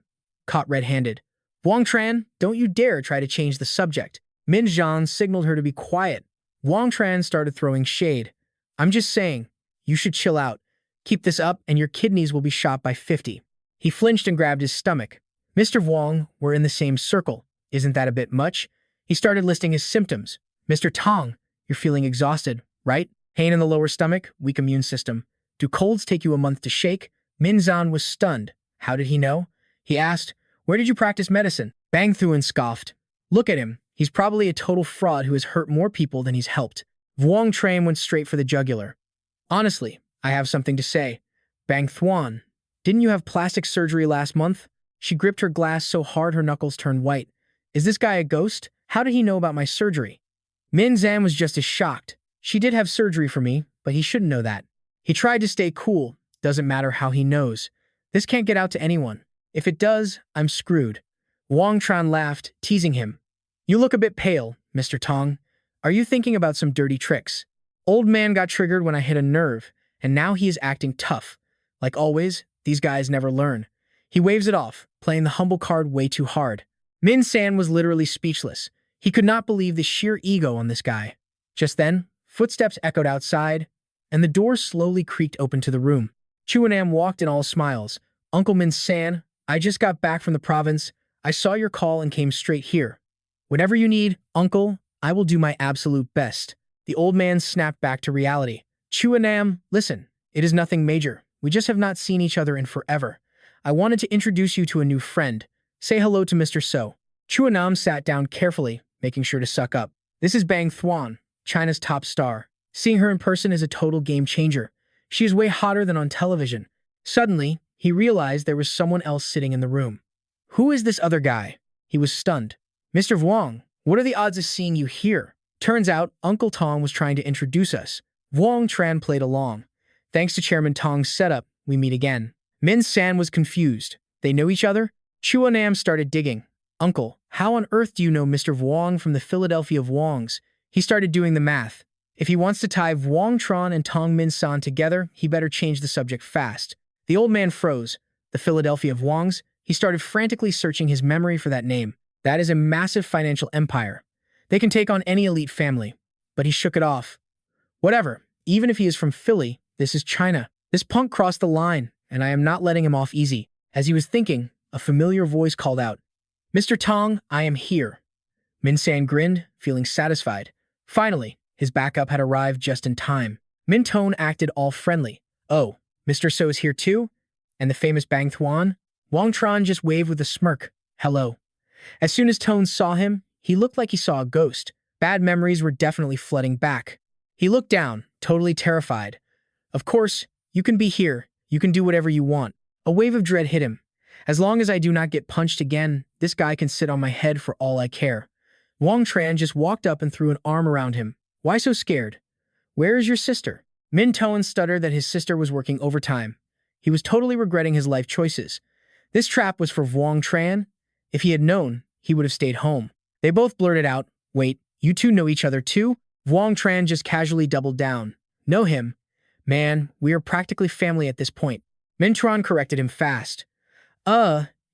caught red-handed. Vuong Tran, don't you dare try to change the subject. Min Zhan signaled her to be quiet. Vuong Tran started throwing shade. I'm just saying, you should chill out. Keep this up and your kidneys will be shot by 50. He flinched and grabbed his stomach. Mr. Vuong, we're in the same circle. Isn't that a bit much? He started listing his symptoms. Mr. Tong, you're feeling exhausted, right? Pain in the lower stomach, weak immune system. Do colds take you a month to shake? Min Zhan was stunned. How did he know? He asked, where did you practice medicine? Bang Thuan scoffed. Look at him. He's probably a total fraud who has hurt more people than he's helped. Vuong Tran went straight for the jugular. Honestly, I have something to say. Bang Thuan, didn't you have plastic surgery last month? She gripped her glass so hard her knuckles turned white. Is this guy a ghost? How did he know about my surgery? Min Zan was just as shocked. She did have surgery for me, but he shouldn't know that. He tried to stay cool. Doesn't matter how he knows. This can't get out to anyone. If it does, I'm screwed. Vuong Tran laughed, teasing him. You look a bit pale, Mr. Tong. Are you thinking about some dirty tricks? Old man got triggered when I hit a nerve, and now he is acting tough. Like always, these guys never learn. He waves it off, playing the humble card way too hard. Min San was literally speechless. He could not believe the sheer ego on this guy. Just then, footsteps echoed outside, and the door slowly creaked open to the room. Chuanam walked in all smiles. Uncle Min San, I just got back from the province. I saw your call and came straight here. Whatever you need, Uncle, I will do my absolute best. The old man snapped back to reality. Chuanam, listen, it is nothing major. We just have not seen each other in forever. I wanted to introduce you to a new friend. Say hello to Mr. So. Chuanam sat down carefully, making sure to suck up. This is Bang Thuan, China's top star. Seeing her in person is a total game changer. She is way hotter than on television. Suddenly, he realized there was someone else sitting in the room. Who is this other guy? He was stunned. Mr. Vuong, what are the odds of seeing you here? Turns out, Uncle Tong was trying to introduce us. Vuong Tran played along. Thanks to Chairman Tong's setup, we meet again. Min San was confused. They know each other? Chuanam started digging. Uncle, how on earth do you know Mr. Vuong from the Philadelphia Vuongs? He started doing the math. If he wants to tie Vuong Tran and Tong Min San together, he better change the subject fast. The old man froze. The Philadelphia Vuongs? He started frantically searching his memory for that name. That is a massive financial empire. They can take on any elite family. But he shook it off. Whatever. Even if he is from Philly, this is China. This punk crossed the line, and I am not letting him off easy. As he was thinking, a familiar voice called out, Mr. Tong, I am here. Min San grinned, feeling satisfied. Finally, his backup had arrived just in time. Min Tone acted all friendly. Oh, Mr. So is here too? And the famous Bang Thuan? Vuong Tran just waved with a smirk. Hello. As soon as Tone saw him, he looked like he saw a ghost. Bad memories were definitely flooding back. He looked down, totally terrified. Of course, you can be here. You can do whatever you want. A wave of dread hit him. As long as I do not get punched again, this guy can sit on my head for all I care. Vuong Tran just walked up and threw an arm around him. Why so scared? Where is your sister? Min Tone stuttered that his sister was working overtime. He was totally regretting his life choices. This trap was for Vuong Tran. If he had known, he would have stayed home. They both blurted out, wait, you two know each other too? Vuong Tran just casually doubled down. Know him? Man, we are practically family at this point. Min Tran corrected him fast.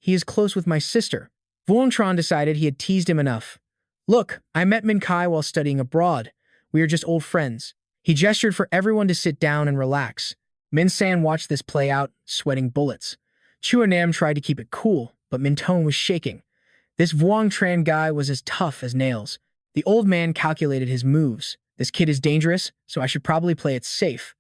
He is close with my sister. Vuong Tran decided he had teased him enough. Look, I met Min Kai while studying abroad. We are just old friends. He gestured for everyone to sit down and relax. Min San watched this play out, sweating bullets. Chuanam tried to keep it cool, but Min Tone was shaking. This Vuong Tran guy was as tough as nails. The old man calculated his moves. This kid is dangerous, so I should probably play it safe.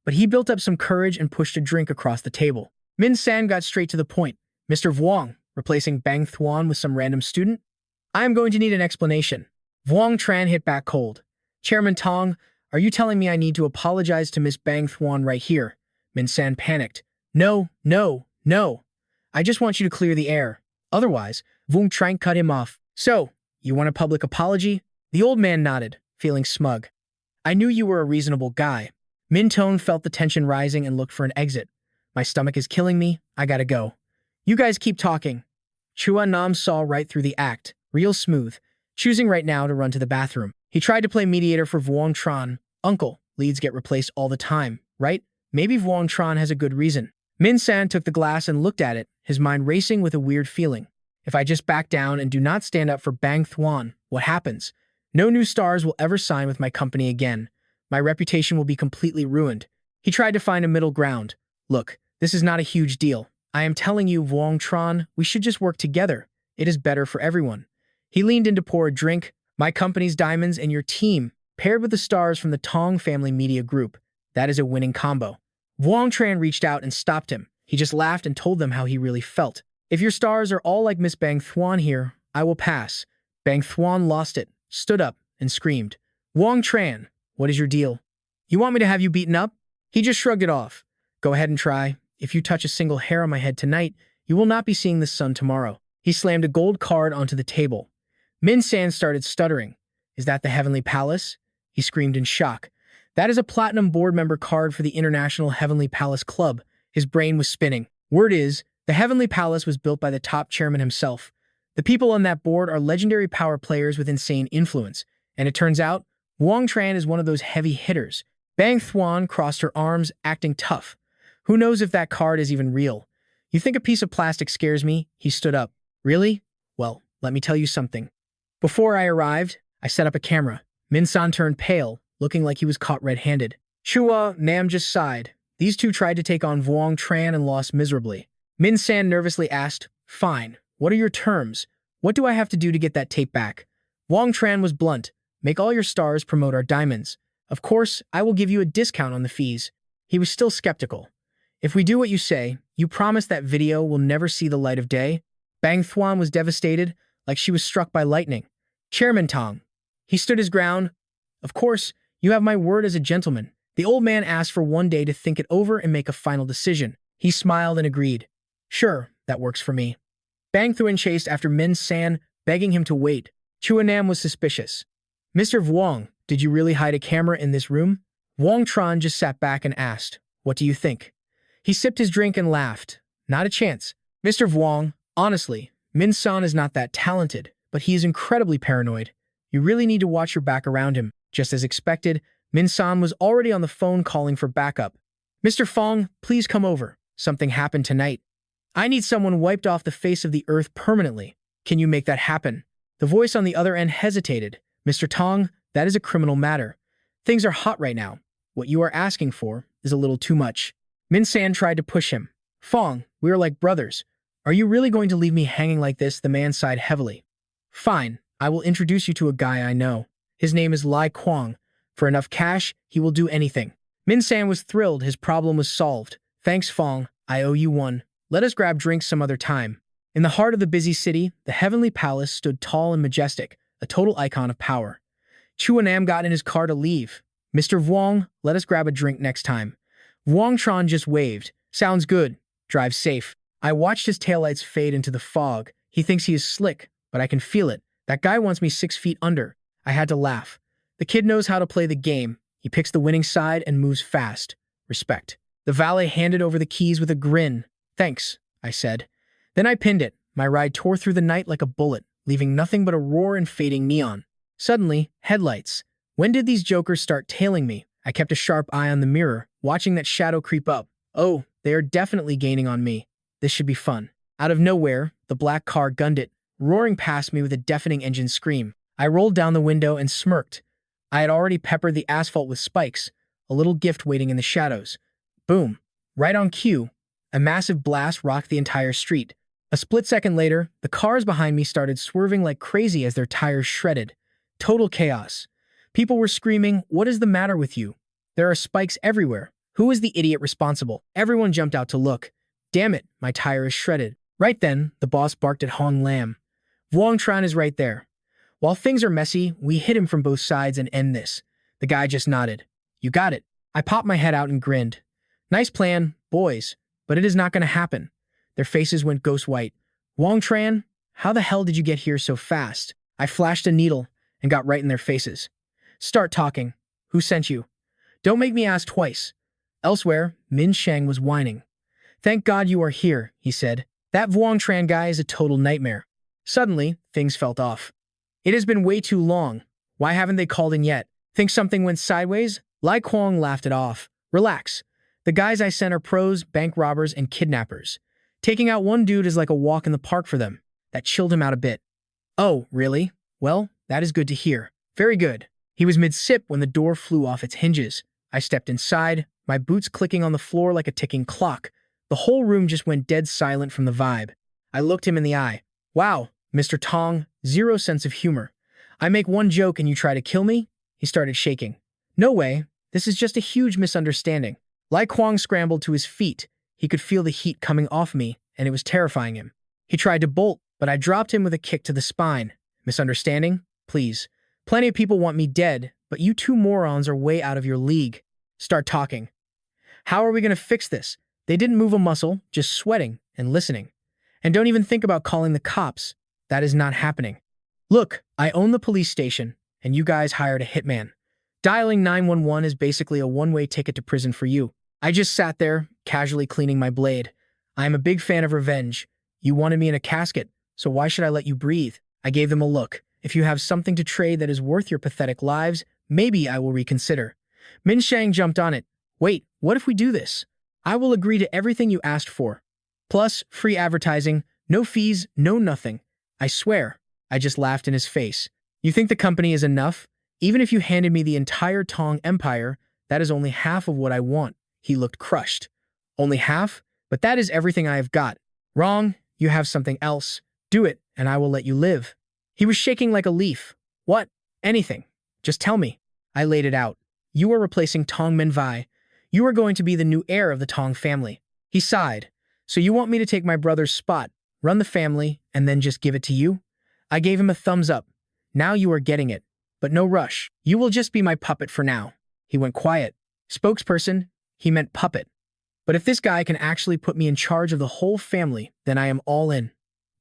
But he built up some courage and pushed a drink across the table. Min San got straight to the point. Mr. Vuong, replacing Bang Thuan with some random student? I am going to need an explanation. Vuong Tran hit back cold. Chairman Tong, are you telling me I need to apologize to Miss Bang Thuan right here? Min San panicked. No, no, no. I just want you to clear the air. Otherwise, Vuong Tran cut him off. So, you want a public apology? The old man nodded, feeling smug. I knew you were a reasonable guy. Min Tone felt the tension rising and looked for an exit. My stomach is killing me. I gotta go. You guys keep talking. Chua Nam saw right through the act, real smooth, choosing right now to run to the bathroom. He tried to play mediator for Vuong Tran. Uncle, leads get replaced all the time, right? Maybe Vuong Tran has a good reason. Min San took the glass and looked at it, his mind racing with a weird feeling. If I just back down and do not stand up for Bang Thuan, what happens? No new stars will ever sign with my company again. My reputation will be completely ruined. He tried to find a middle ground. Look, this is not a huge deal. I am telling you, Vuong Tran, we should just work together. It is better for everyone. He leaned in to pour a drink. My company's diamonds and your team, paired with the stars from the Tong Family Media Group. That is a winning combo. Vuong Tran reached out and stopped him. He just laughed and told them how he really felt. If your stars are all like Miss Bang Thuan here, I will pass. Bang Thuan lost it, stood up, and screamed. Vuong Tran, what is your deal? You want me to have you beaten up? He just shrugged it off. Go ahead and try. If you touch a single hair on my head tonight, you will not be seeing the sun tomorrow. He slammed a gold card onto the table. Min San started stuttering. Is that the Heavenly Palace? He screamed in shock. That is a platinum board member card for the International Heavenly Palace Club. His brain was spinning. Word is, the Heavenly Palace was built by the top chairman himself. The people on that board are legendary power players with insane influence. And it turns out, Vuong Tran is one of those heavy hitters. Bang Thuan crossed her arms, acting tough. Who knows if that card is even real? You think a piece of plastic scares me? He stood up. Really? Well, let me tell you something. Before I arrived, I set up a camera. Min San turned pale, looking like he was caught red-handed. Chua Nam just sighed. These two tried to take on Vuong Tran and lost miserably. Min San nervously asked, Fine, what are your terms? What do I have to do to get that tape back? Vuong Tran was blunt. Make all your stars promote our diamonds. Of course, I will give you a discount on the fees. He was still skeptical. If we do what you say, you promise that video will never see the light of day? Bang Thuan was devastated, like she was struck by lightning. Chairman Tong. He stood his ground. Of course, you have my word as a gentleman. The old man asked for one day to think it over and make a final decision. He smiled and agreed. Sure, that works for me. Bang Thuan chased after Min San, begging him to wait. Chua Nam was suspicious. Mr. Vuong, did you really hide a camera in this room? Vuong Tran just sat back and asked, What do you think? He sipped his drink and laughed. Not a chance. Mr. Vuong, honestly, Min San is not that talented, but he is incredibly paranoid. You really need to watch your back around him. Just as expected, Min San was already on the phone calling for backup. Mr. Fong, please come over. Something happened tonight. I need someone wiped off the face of the earth permanently. Can you make that happen? The voice on the other end hesitated. Mr. Tong, that is a criminal matter. Things are hot right now. What you are asking for is a little too much. Min San tried to push him. Fong, we are like brothers. Are you really going to leave me hanging like this? The man sighed heavily. Fine, I will introduce you to a guy I know. His name is Lai Kwang. For enough cash, he will do anything. Min San was thrilled. His problem was solved. Thanks, Fong. I owe you one. Let us grab drinks some other time. In the heart of the busy city, the Heavenly Palace stood tall and majestic, a total icon of power. Chua Nam got in his car to leave. Mr. Vuong, let us grab a drink next time. Vuong Tran just waved. Sounds good. Drive safe. I watched his taillights fade into the fog. He thinks he is slick, but I can feel it. That guy wants me 6 feet under. I had to laugh. The kid knows how to play the game. He picks the winning side and moves fast. Respect. The valet handed over the keys with a grin. Thanks, I said. Then I pinned it. My ride tore through the night like a bullet, leaving nothing but a roar and fading neon. Suddenly, headlights. When did these jokers start tailing me? I kept a sharp eye on the mirror, watching that shadow creep up. Oh, they are definitely gaining on me. This should be fun. Out of nowhere, the black car gunned it, roaring past me with a deafening engine scream. I rolled down the window and smirked. I had already peppered the asphalt with spikes, a little gift waiting in the shadows. Boom. Right on cue. A massive blast rocked the entire street. A split second later, the cars behind me started swerving like crazy as their tires shredded. Total chaos. People were screaming, "What is the matter with you? There are spikes everywhere. Who is the idiot responsible?" Everyone jumped out to look. Damn it, my tire is shredded. Right then, the boss barked at Hong Lam. Vuong Tran is right there. While things are messy, we hit him from both sides and end this. The guy just nodded. You got it. I popped my head out and grinned. Nice plan, boys, but it is not going to happen. Their faces went ghost white. Wang Tran, how the hell did you get here so fast? I flashed a needle and got right in their faces. Start talking. Who sent you? Don't make me ask twice. Elsewhere, Min Sheng was whining. Thank God you are here, he said. That Vuong Tran guy is a total nightmare. Suddenly, things felt off. It has been way too long. Why haven't they called in yet? Think something went sideways? Lai Kwong laughed it off. Relax. The guys I sent are pros, bank robbers, and kidnappers. Taking out one dude is like a walk in the park for them. That chilled him out a bit. Oh, really? Well, that is good to hear. Very good. He was mid-sip when the door flew off its hinges. I stepped inside, my boots clicking on the floor like a ticking clock. The whole room just went dead silent from the vibe. I looked him in the eye. Wow, Mr. Tong, zero sense of humor. I make one joke and you try to kill me? He started shaking. No way. This is just a huge misunderstanding. Lai Kwong scrambled to his feet. He could feel the heat coming off me, and it was terrifying him. He tried to bolt, but I dropped him with a kick to the spine. Misunderstanding? Please. Plenty of people want me dead, but you two morons are way out of your league. Start talking. How are we going to fix this? They didn't move a muscle, just sweating and listening. And don't even think about calling the cops. That is not happening. Look, I own the police station, and you guys hired a hitman. Dialing 911 is basically a one-way ticket to prison for you. I just sat there, casually cleaning my blade. I am a big fan of revenge. You wanted me in a casket, so why should I let you breathe? I gave them a look. If you have something to trade that is worth your pathetic lives, maybe I will reconsider. Min Shang jumped on it. Wait, what if we do this? I will agree to everything you asked for. Plus, free advertising, no fees, no nothing. I swear. I just laughed in his face. You think the company is enough? Even if you handed me the entire Tong Empire, that is only half of what I want. He looked crushed. Only half? But that is everything I have got. Wrong. You have something else. Do it, and I will let you live. He was shaking like a leaf. What? Anything. Just tell me. I laid it out. You are replacing Tong Minvai. You are going to be the new heir of the Tong family. He sighed. So you want me to take my brother's spot, run the family, and then just give it to you? I gave him a thumbs up. Now you are getting it. But no rush. You will just be my puppet for now. He went quiet. Spokesperson, he meant puppet. But if this guy can actually put me in charge of the whole family, then I am all in.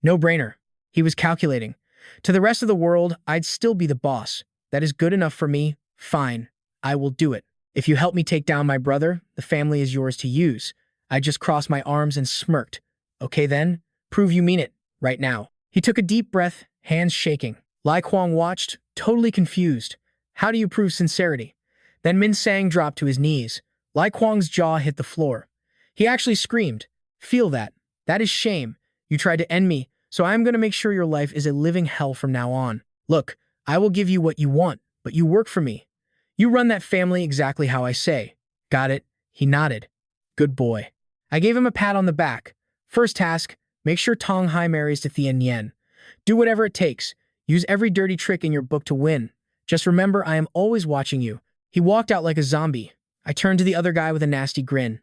No brainer. He was calculating. To the rest of the world, I'd still be the boss. That is good enough for me. Fine. I will do it. If you help me take down my brother, the family is yours to use. I just crossed my arms and smirked. Okay then, prove you mean it, right now. He took a deep breath, hands shaking. Lai Kwong watched, totally confused. How do you prove sincerity? Then Min Sang dropped to his knees. Lai Kwong's jaw hit the floor. He actually screamed. Feel that. That is shame. You tried to end me, so I am going to make sure your life is a living hell from now on. Look, I will give you what you want, but you work for me. You run that family exactly how I say. Got it? He nodded. Good boy. I gave him a pat on the back. First task, make sure Tong Hai marries to Thien Yen. Do whatever it takes. Use every dirty trick in your book to win. Just remember, I am always watching you. He walked out like a zombie. I turned to the other guy with a nasty grin.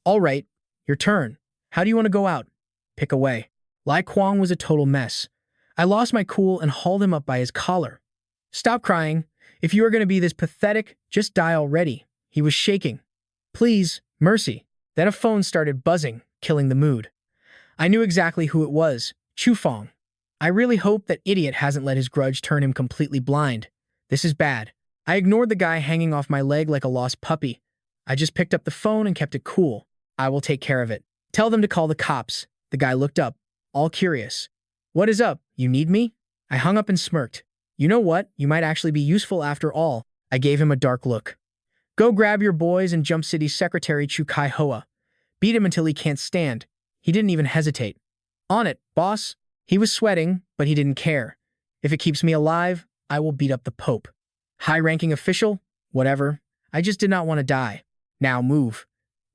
All right, your turn. How do you want to go out? Pick away. Lai Kwong was a total mess. I lost my cool and hauled him up by his collar. Stop crying. If you are going to be this pathetic, just die already. He was shaking. Please, mercy. Then a phone started buzzing, killing the mood. I knew exactly who it was. Chu Fong. I really hope that idiot hasn't let his grudge turn him completely blind. This is bad. I ignored the guy hanging off my leg like a lost puppy. I just picked up the phone and kept it cool. I will take care of it. Tell them to call the cops. The guy looked up, all curious. What is up? You need me? I hung up and smirked. You know what? You might actually be useful after all. I gave him a dark look. Go grab your boys and jump City Secretary Chu Kai Hoa. Beat him until he can't stand. He didn't even hesitate. On it, boss. He was sweating, but he didn't care. If it keeps me alive, I will beat up the Pope. High-ranking official? Whatever. I just did not want to die. Now move.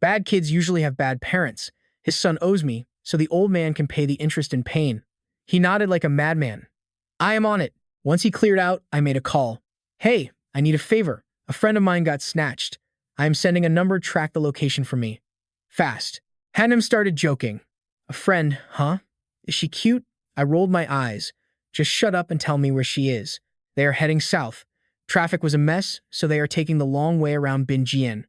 Bad kids usually have bad parents. His son owes me, so the old man can pay the interest in pain. He nodded like a madman. I am on it. Once he cleared out, I made a call. Hey, I need a favor. A friend of mine got snatched. I am sending a number, track the location for me. Fast. Hanum started joking. A friend, huh? Is she cute? I rolled my eyes. Just shut up and tell me where she is. They are heading south. Traffic was a mess, so they are taking the long way around Binjian.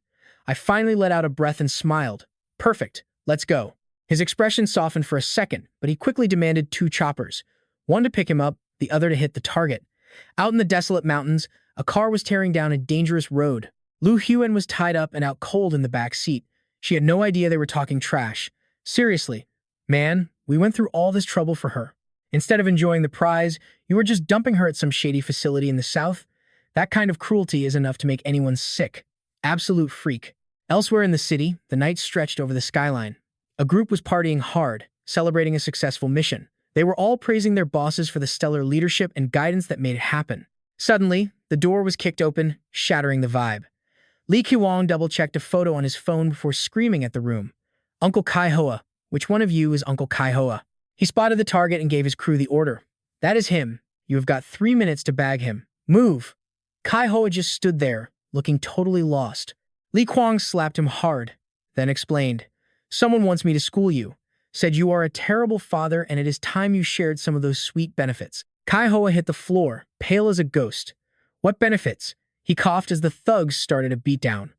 I finally let out a breath and smiled. Perfect. Let's go. His expression softened for a second, but he quickly demanded 2 choppers. One to pick him up, the other to hit the target. Out in the desolate mountains, a car was tearing down a dangerous road. Lu Huan was tied up and out cold in the back seat. She had no idea they were talking trash. Seriously, man, we went through all this trouble for her. Instead of enjoying the prize, you were just dumping her at some shady facility in the south? That kind of cruelty is enough to make anyone sick. Absolute freak. Elsewhere in the city, the night stretched over the skyline. A group was partying hard, celebrating a successful mission. They were all praising their bosses for the stellar leadership and guidance that made it happen. Suddenly, the door was kicked open, shattering the vibe. Li Qiwang double-checked a photo on his phone before screaming at the room. Uncle Kai Hoa. Which one of you is Uncle Kai Hoa? He spotted the target and gave his crew the order. That is him. You have got 3 minutes to bag him. Move. Kai Hoa just stood there, looking totally lost. Li Qiwang slapped him hard, then explained. Someone wants me to school you. Said you are a terrible father and it is time you shared some of those sweet benefits. Kai Hoa hit the floor, pale as a ghost. What benefits? He coughed as the thugs started a beatdown.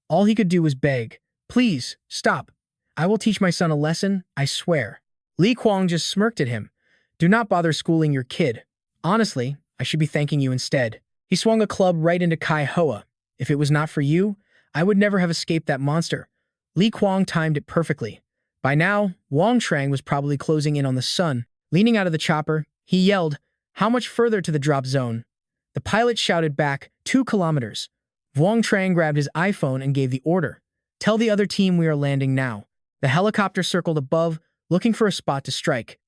All he could do was beg. Please, stop. I will teach my son a lesson, I swear. Li Qiwang just smirked at him. Do not bother schooling your kid. Honestly, I should be thanking you instead. He swung a club right into Kai Hoa. If it was not for you, I would never have escaped that monster. Li Qiwang timed it perfectly. By now, Wang Zheng was probably closing in on the sun. Leaning out of the chopper, he yelled, How much further to the drop zone? The pilot shouted back, 2 kilometers. Wang Zheng grabbed his iPhone and gave the order. Tell the other team we are landing now. The helicopter circled above, looking for a spot to strike.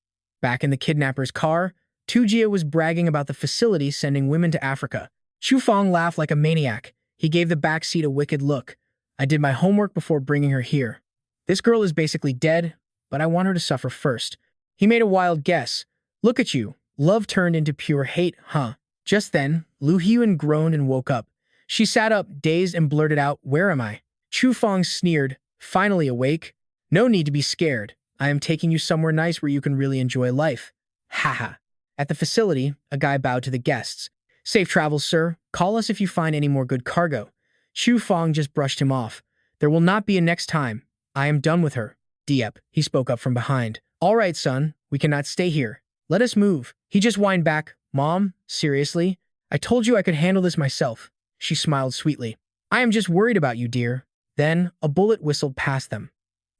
Back in the kidnapper's car, Tujia was bragging about the facility sending women to Africa. Chu Feng laughed like a maniac. He gave the back seat a wicked look. I did my homework before bringing her here. This girl is basically dead, but I want her to suffer first. He made a wild guess. Look at you. Love turned into pure hate, huh? Just then, Lu Huan groaned and woke up. She sat up, dazed, and blurted out, Where am I? Chu Feng sneered, finally awake. No need to be scared. I am taking you somewhere nice where you can really enjoy life. Haha. At the facility, a guy bowed to the guests. Safe travels, sir. Call us if you find any more good cargo. Chu Feng just brushed him off. There will not be a next time. I am done with her. Diep, he spoke up from behind. All right, son. We cannot stay here. Let us move. He just whined back. Mom, seriously? I told you I could handle this myself. She smiled sweetly. I am just worried about you, dear. Then, a bullet whistled past them.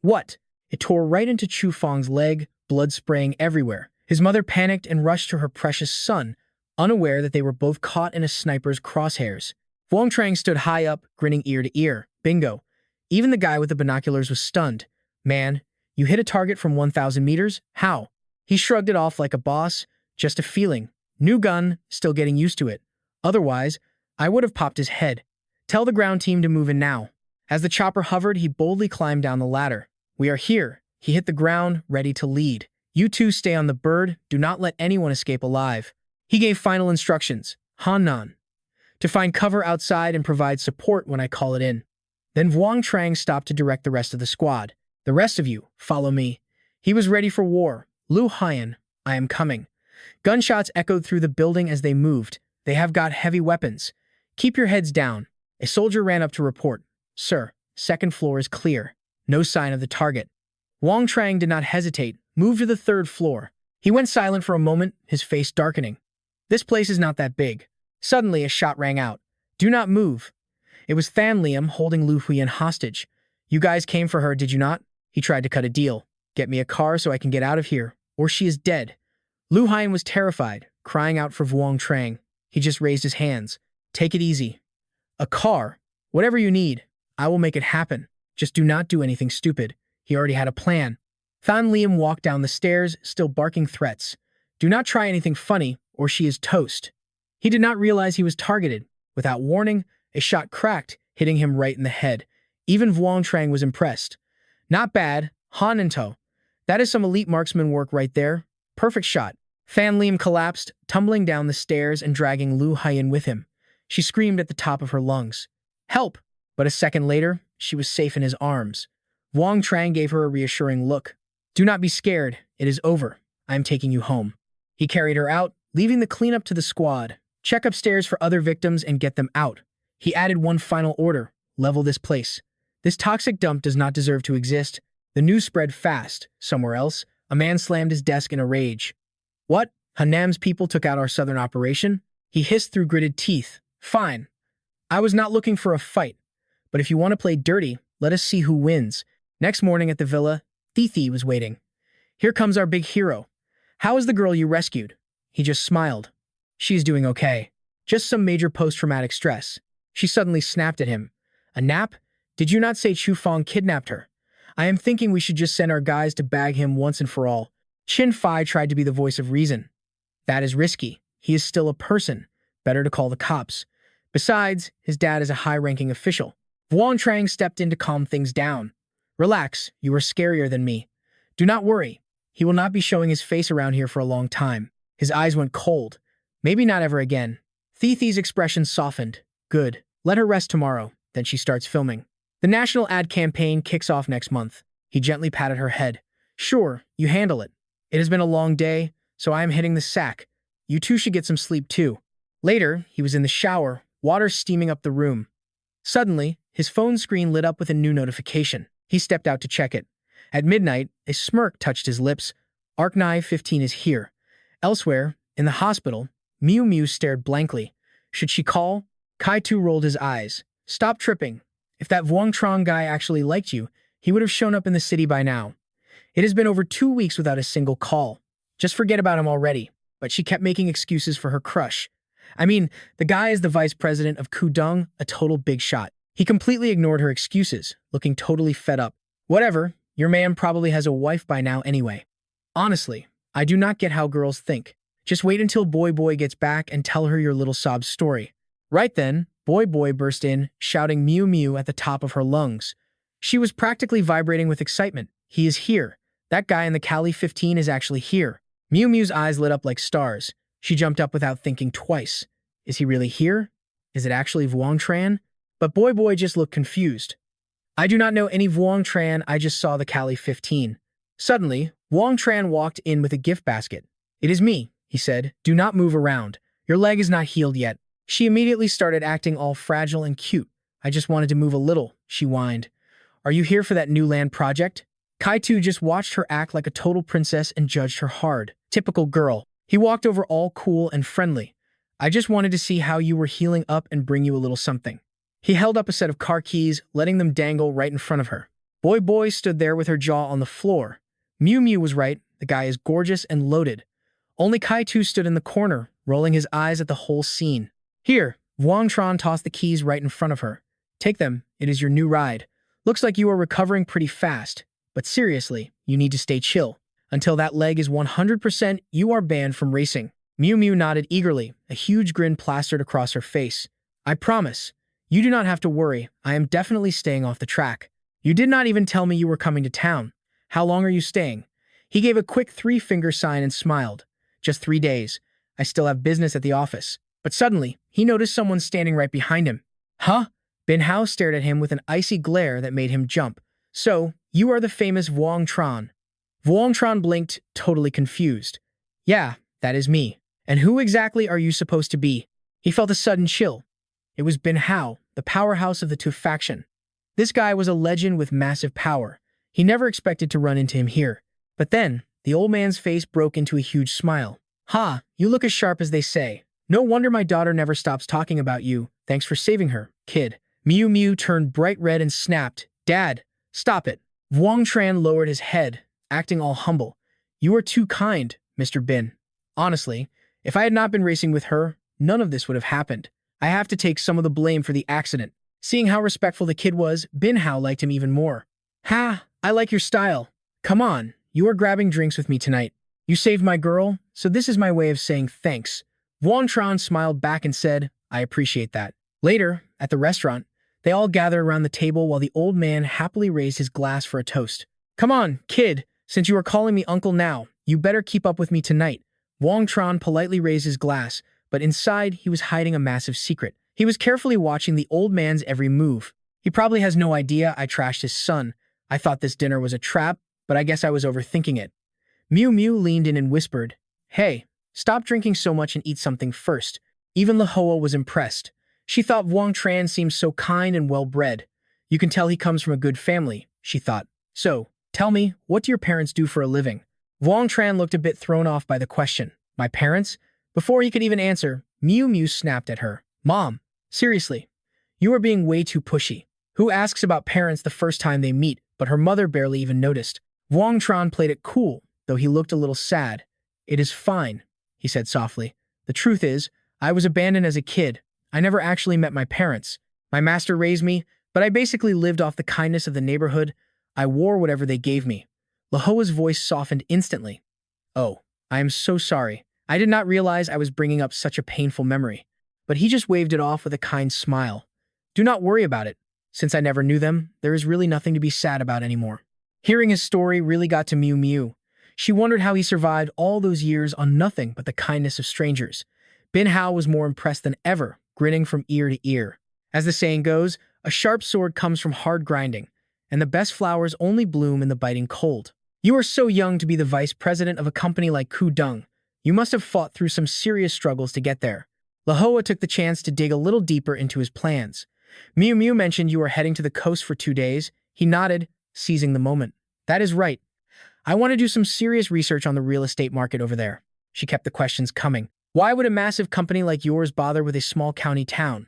What? It tore right into Chu Feng's leg, blood spraying everywhere. His mother panicked and rushed to her precious son, unaware that they were both caught in a sniper's crosshairs. Wang Zheng stood high up, grinning ear to ear. Bingo. Even the guy with the binoculars was stunned. Man, you hit a target from 1,000 meters? How? He shrugged it off like a boss. Just a feeling. New gun, still getting used to it. Otherwise, I would have popped his head. Tell the ground team to move in now. As the chopper hovered, he boldly climbed down the ladder. We are here. He hit the ground, ready to lead. You two stay on the bird. Do not let anyone escape alive. He gave final instructions. Hannan. To find cover outside and provide support when I call it in. Then Wang Zheng stopped to direct the rest of the squad. The rest of you, follow me. He was ready for war. Lu Haiyan, I am coming. Gunshots echoed through the building as they moved. They have got heavy weapons. Keep your heads down. A soldier ran up to report. Sir, second floor is clear. No sign of the target. Wang Zheng did not hesitate, moved to the 3rd floor. He went silent for a moment, his face darkening. This place is not that big. Suddenly, a shot rang out. Do not move. It was Than Liam holding Lu Huyan hostage. You guys came for her, did you not? He tried to cut a deal. Get me a car so I can get out of here, or she is dead. Lu Haiyan was terrified, crying out for Wang Zheng. He just raised his hands. Take it easy. A car? Whatever you need. I will make it happen. Just do not do anything stupid. He already had a plan. Than Liam walked down the stairs, still barking threats. Do not try anything funny, or she is toast. He did not realize he was targeted. Without warning, a shot cracked, hitting him right in the head. Even Wang Zheng was impressed. Not bad, Han and To. That is some elite marksman work right there. Perfect shot. Than Liam collapsed, tumbling down the stairs and dragging Lu Haiyan with him. She screamed at the top of her lungs. Help! But a second later, she was safe in his arms. Wang Zheng gave her a reassuring look. Do not be scared. It is over. I am taking you home." He carried her out, leaving the cleanup to the squad. Check upstairs for other victims and get them out. He added one final order: level this place. This toxic dump does not deserve to exist. The news spread fast. Somewhere else, a man slammed his desk in a rage. "What? Hanam's people took out our southern operation?" He hissed through gritted teeth. "Fine. I was not looking for a fight. But if you want to play dirty, let us see who wins." Next morning at the villa, Thithi was waiting. "Here comes our big hero. How is the girl you rescued?" He just smiled. "She's doing okay. Just some major post-traumatic stress." She suddenly snapped at him. "A nap? Did you not say Chu Fong kidnapped her? I am thinking we should just send our guys to bag him once and for all." Chin Fai tried to be the voice of reason. "That is risky. He is still a person. Better to call the cops. Besides, his dad is a high-ranking official." Wang Zheng stepped in to calm things down. "Relax, you are scarier than me. Do not worry. He will not be showing his face around here for a long time." His eyes went cold. "Maybe not ever again." Thithi's expression softened. "Good. Let her rest tomorrow." Then she starts filming. The national ad campaign kicks off next month. He gently patted her head. "Sure, you handle it. It has been a long day, so I am hitting the sack. You two should get some sleep too." Later, he was in the shower, water steaming up the room. Suddenly, his phone screen lit up with a new notification. He stepped out to check it. At midnight, a smirk touched his lips. "Arcnai 15 is here." Elsewhere, in the hospital, Miu Miu stared blankly. Should she call? Kai Tu rolled his eyes. "Stop tripping. If that Vuong Tron guy actually liked you, he would have shown up in the city by now. It has been over 2 weeks without a single call. Just forget about him already." But she kept making excuses for her crush. I mean, the guy is the vice president of Kudung, a total big shot. He completely ignored her excuses, looking totally fed up. "Whatever, your man probably has a wife by now anyway. Honestly, I do not get how girls think. Just wait until Boy Boy gets back and tell her your little sob story." Right then, Boy Boy burst in, shouting Mew Mew at the top of her lungs. She was practically vibrating with excitement. "He is here. That guy in the Cali 15 is actually here." Mew Mew's eyes lit up like stars. She jumped up without thinking twice. Is he really here? Is it actually Vuong Tran? But Boy Boy just looked confused. "I do not know any Vuong Tran, I just saw the Cali 15. Suddenly, Vuong Tran walked in with a gift basket. "It is me," he said. "Do not move around. Your leg is not healed yet." She immediately started acting all fragile and cute. "I just wanted to move a little," she whined. "Are you here for that new land project?" Kai Tu just watched her act like a total princess and judged her hard. Typical girl. He walked over all cool and friendly. "I just wanted to see how you were healing up and bring you a little something." He held up a set of car keys, letting them dangle right in front of her. Boy Boy stood there with her jaw on the floor. Mew Mew was right. The guy is gorgeous and loaded. Only Kai Tu stood in the corner, rolling his eyes at the whole scene. "Here," Vuong Tran tossed the keys right in front of her. "Take them. It is your new ride. Looks like you are recovering pretty fast. But seriously, you need to stay chill. Until that leg is 100%, you are banned from racing." Mew Mew nodded eagerly, a huge grin plastered across her face. "I promise. You do not have to worry. I am definitely staying off the track. You did not even tell me you were coming to town. How long are you staying?" He gave a quick 3-finger sign and smiled. "Just 3 days. I still have business at the office." But suddenly, he noticed someone standing right behind him. "Huh?" Bin Hao stared at him with an icy glare that made him jump. "So, you are the famous Vuong Tran." Vuong Tran blinked, totally confused. "Yeah, that is me. And who exactly are you supposed to be?" He felt a sudden chill. It was Bin Hao, the powerhouse of the Tu faction. This guy was a legend with massive power. He never expected to run into him here. But then, the old man's face broke into a huge smile. "Ha, you look as sharp as they say. No wonder my daughter never stops talking about you. Thanks for saving her, kid." Mew Mew turned bright red and snapped. "Dad, stop it." Vuong Tran lowered his head, acting all humble. "You are too kind, Mr. Bin. Honestly, if I had not been racing with her, none of this would have happened. I have to take some of the blame for the accident." Seeing how respectful the kid was, Bin Hao liked him even more. "Ha, I like your style. Come on, you are grabbing drinks with me tonight. You saved my girl, so this is my way of saying thanks." Vuong Tran smiled back and said, "I appreciate that." Later, at the restaurant, they all gathered around the table while the old man happily raised his glass for a toast. "Come on, kid, since you are calling me uncle now, you better keep up with me tonight." Vuong Tran politely raised his glass, but inside he was hiding a massive secret. He was carefully watching the old man's every move. "He probably has no idea I trashed his son. I thought this dinner was a trap, but I guess I was overthinking it." Miu Miu leaned in and whispered, "Hey, stop drinking so much and eat something first." Even Lahoa was impressed. She thought Wang Tran seemed so kind and well-bred. You can tell he comes from a good family, she thought. So, tell me, what do your parents do for a living? Wang Tran looked a bit thrown off by the question. My parents? Before he could even answer, Miu Miu snapped at her. Mom, seriously, you are being way too pushy. Who asks about parents the first time they meet? But her mother barely even noticed. Wang Tran played it cool, though he looked a little sad. It is fine, he said softly. The truth is, I was abandoned as a kid. I never actually met my parents. My master raised me, but I basically lived off the kindness of the neighborhood. I wore whatever they gave me. Lahoa's voice softened instantly. Oh, I am so sorry. I did not realize I was bringing up such a painful memory. But he just waved it off with a kind smile. Do not worry about it. Since I never knew them, there is really nothing to be sad about anymore. Hearing his story really got to Miu Miu. She wondered how he survived all those years on nothing but the kindness of strangers. Bin Hao was more impressed than ever, grinning from ear to ear. As the saying goes, a sharp sword comes from hard grinding, and the best flowers only bloom in the biting cold. You are so young to be the vice president of a company like Kudung. You must have fought through some serious struggles to get there. Lahoa took the chance to dig a little deeper into his plans. Miu Miu mentioned you were heading to the coast for 2 days. He nodded, seizing the moment. That is right. I want to do some serious research on the real estate market over there. She kept the questions coming. Why would a massive company like yours bother with a small county town?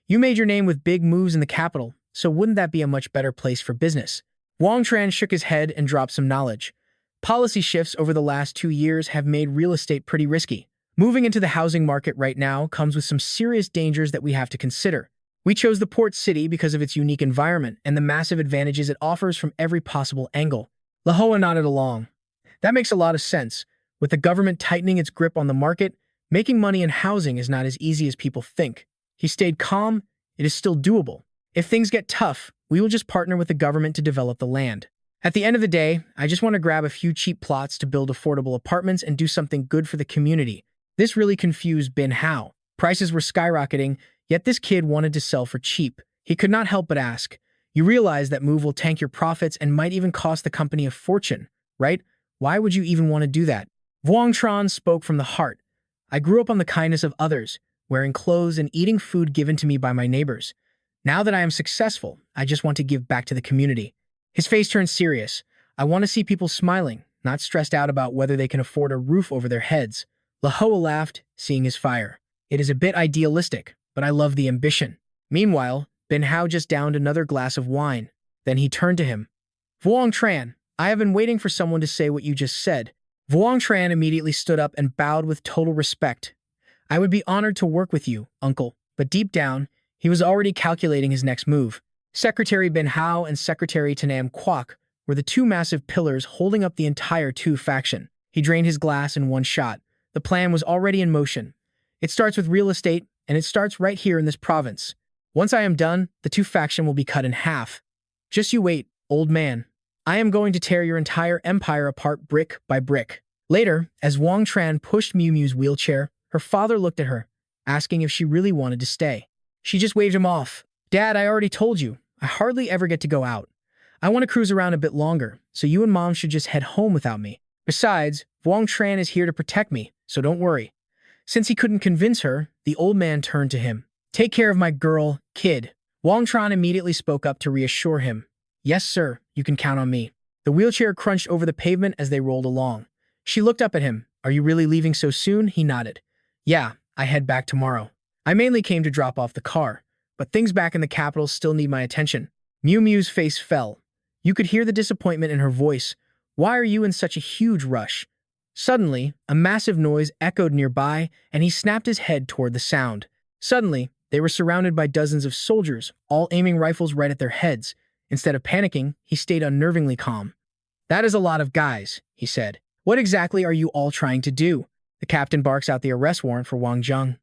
You made your name with big moves in the capital, so wouldn't that be a much better place for business? Wang Tran shook his head and dropped some knowledge. Policy shifts over the last 2 years have made real estate pretty risky. Moving into the housing market right now comes with some serious dangers that we have to consider. We chose the port city because of its unique environment and the massive advantages it offers from every possible angle. Lahoa nodded along. That makes a lot of sense. With the government tightening its grip on the market, making money in housing is not as easy as people think. He stayed calm. It is still doable. If things get tough, we will just partner with the government to develop the land. At the end of the day, I just want to grab a few cheap plots to build affordable apartments and do something good for the community. This really confused Bin Hao. Prices were skyrocketing, yet this kid wanted to sell for cheap. He could not help but ask, you realize that move will tank your profits and might even cost the company a fortune, right? Why would you even want to do that? Wang Tran spoke from the heart. I grew up on the kindness of others, wearing clothes and eating food given to me by my neighbors. Now that I am successful, I just want to give back to the community. His face turned serious. I want to see people smiling, not stressed out about whether they can afford a roof over their heads. Lahoa laughed, seeing his fire. It is a bit idealistic, but I love the ambition. Meanwhile, Bin Hao just downed another glass of wine. Then he turned to him. Wang Tran, I have been waiting for someone to say what you just said. Wang Tran immediately stood up and bowed with total respect. I would be honored to work with you, uncle. But deep down, he was already calculating his next move. Secretary Bin Hao and Secretary Tanam Kwok were the two massive pillars holding up the entire Tu faction. He drained his glass in one shot. The plan was already in motion. It starts with real estate, and it starts right here in this province. Once I am done, the Tu faction will be cut in half. Just you wait, old man. I am going to tear your entire empire apart brick by brick. Later, as Wang Tran pushed Miu Miu's wheelchair, her father looked at her, asking if she really wanted to stay. She just waved him off. Dad, I already told you, I hardly ever get to go out. I want to cruise around a bit longer, so you and Mom should just head home without me. Besides, Wang Tran is here to protect me, so don't worry. Since he couldn't convince her, the old man turned to him. Take care of my girl, kid. Wang Tran immediately spoke up to reassure him. Yes, sir, you can count on me. The wheelchair crunched over the pavement as they rolled along. She looked up at him. Are you really leaving so soon? He nodded. Yeah, I head back tomorrow. I mainly came to drop off the car, but things back in the capital still need my attention. Miu Miu's face fell. You could hear the disappointment in her voice. Why are you in such a huge rush? Suddenly, a massive noise echoed nearby, and he snapped his head toward the sound. Suddenly, they were surrounded by dozens of soldiers, all aiming rifles right at their heads. Instead of panicking, he stayed unnervingly calm. That is a lot of guys, he said. What exactly are you all trying to do? The captain barks out the arrest warrant for Wang Zheng.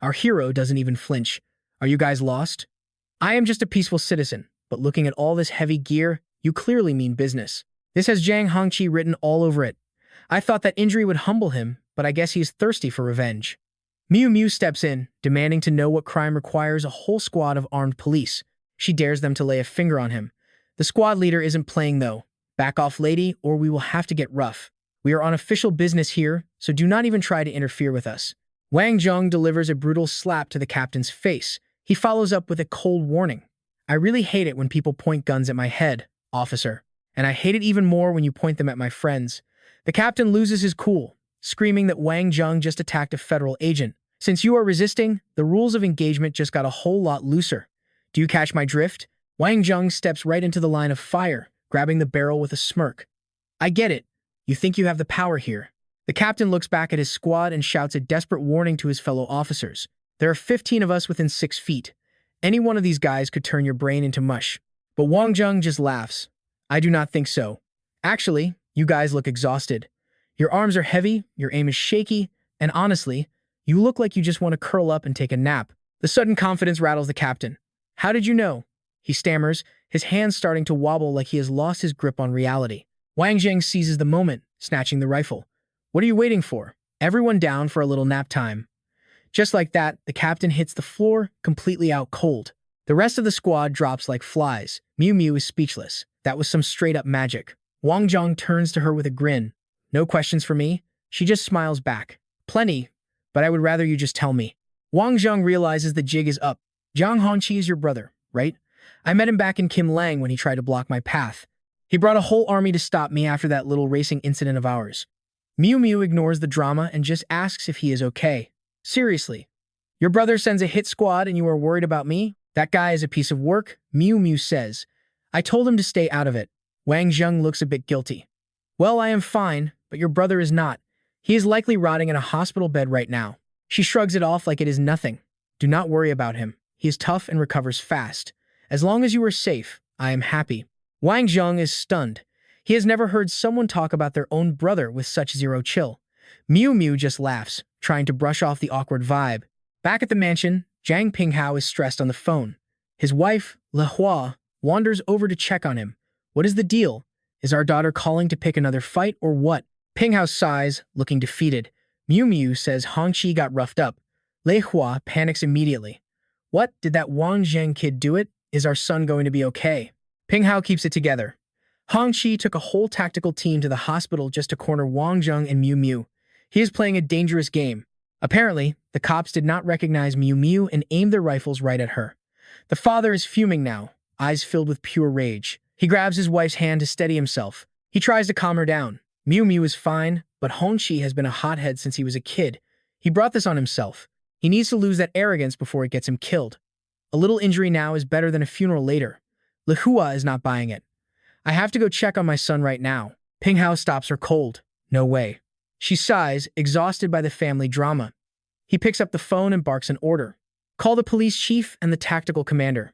Our hero doesn't even flinch. Are you guys lost? I am just a peaceful citizen, but looking at all this heavy gear, you clearly mean business. This has Zhang Hongqi written all over it. I thought that injury would humble him, but I guess he is thirsty for revenge. Miu Miu steps in, demanding to know what crime requires a whole squad of armed police. She dares them to lay a finger on him. The squad leader isn't playing though. Back off, lady, or we will have to get rough. We are on official business here, so do not even try to interfere with us." Wang Zheng delivers a brutal slap to the captain's face. He follows up with a cold warning. "I really hate it when people point guns at my head, officer. And I hate it even more when you point them at my friends." The captain loses his cool, screaming that Wang Zheng just attacked a federal agent. "Since you are resisting, the rules of engagement just got a whole lot looser. Do you catch my drift?" Wang Zheng steps right into the line of fire, grabbing the barrel with a smirk. "I get it. You think you have the power here." The captain looks back at his squad and shouts a desperate warning to his fellow officers. "There are 15 of us within 6 feet. Any one of these guys could turn your brain into mush." But Wang Zheng just laughs. "I do not think so. Actually, you guys look exhausted. Your arms are heavy, your aim is shaky, and honestly, you look like you just want to curl up and take a nap." The sudden confidence rattles the captain. "How did you know?" He stammers, his hands starting to wobble like he has lost his grip on reality. Wang Zheng seizes the moment, snatching the rifle. "What are you waiting for? Everyone down for a little nap time." Just like that, the captain hits the floor, completely out cold. The rest of the squad drops like flies. Miu Miu is speechless. That was some straight-up magic. Wang Zheng turns to her with a grin. "No questions for me?" She just smiles back. "Plenty, but I would rather you just tell me." Wang Zheng realizes the jig is up. "Jiang Hongqi is your brother, right? I met him back in Kim Lang when he tried to block my path. He brought a whole army to stop me after that little racing incident of ours." Miu Miu ignores the drama and just asks if he is okay. "Seriously, your brother sends a hit squad and you are worried about me? That guy is a piece of work," Miu Miu says. "I told him to stay out of it." Wang Zheng looks a bit guilty. "Well, I am fine, but your brother is not. He is likely rotting in a hospital bed right now." She shrugs it off like it is nothing. "Do not worry about him. He is tough and recovers fast. As long as you are safe, I am happy." Wang Zheng is stunned. He has never heard someone talk about their own brother with such zero chill. Miu Miu just laughs, trying to brush off the awkward vibe. Back at the mansion, Zhang Pinghao is stressed on the phone. His wife, Le Hua, wanders over to check on him. "What is the deal? Is our daughter calling to pick another fight or what?" Pinghao sighs, looking defeated. Miu Miu says Hongqi got roughed up. Le Hua panics immediately. "What? Did that Wang Zheng kid do it? Is our son going to be okay?" Pinghao keeps it together. Hongqi took a whole tactical team to the hospital just to corner Wang Zheng and Miu Miu. He is playing a dangerous game. Apparently, the cops did not recognize Miu Miu and aimed their rifles right at her. The father is fuming now, eyes filled with pure rage. He grabs his wife's hand to steady himself. He tries to calm her down. Miu Miu is fine, but Hongqi has been a hothead since he was a kid. He brought this on himself. He needs to lose that arrogance before it gets him killed. A little injury now is better than a funeral later. Le Hua is not buying it. "I have to go check on my son right now." Pinghao stops her cold. "No way." She sighs, exhausted by the family drama. He picks up the phone and barks an order. "Call the police chief and the tactical commander.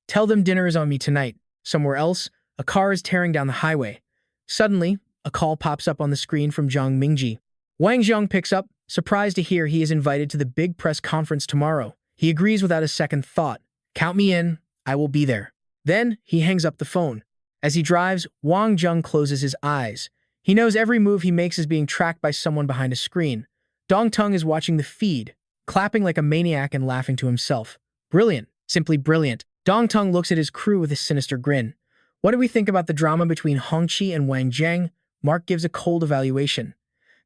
Tell them dinner is on me tonight." Somewhere else, a car is tearing down the highway. Suddenly, a call pops up on the screen from Zhang Mingji. Wang Zheng picks up, surprised to hear he is invited to the big press conference tomorrow. He agrees without a second thought. "Count me in. I will be there." Then, he hangs up the phone. As he drives, Wang Zheng closes his eyes. He knows every move he makes is being tracked by someone behind a screen. Dong Tung is watching the feed, clapping like a maniac and laughing to himself. "Brilliant. Simply brilliant." Dong Tung looks at his crew with a sinister grin. "What do we think about the drama between Hongqi and Wang Zheng?" Mark gives a cold evaluation.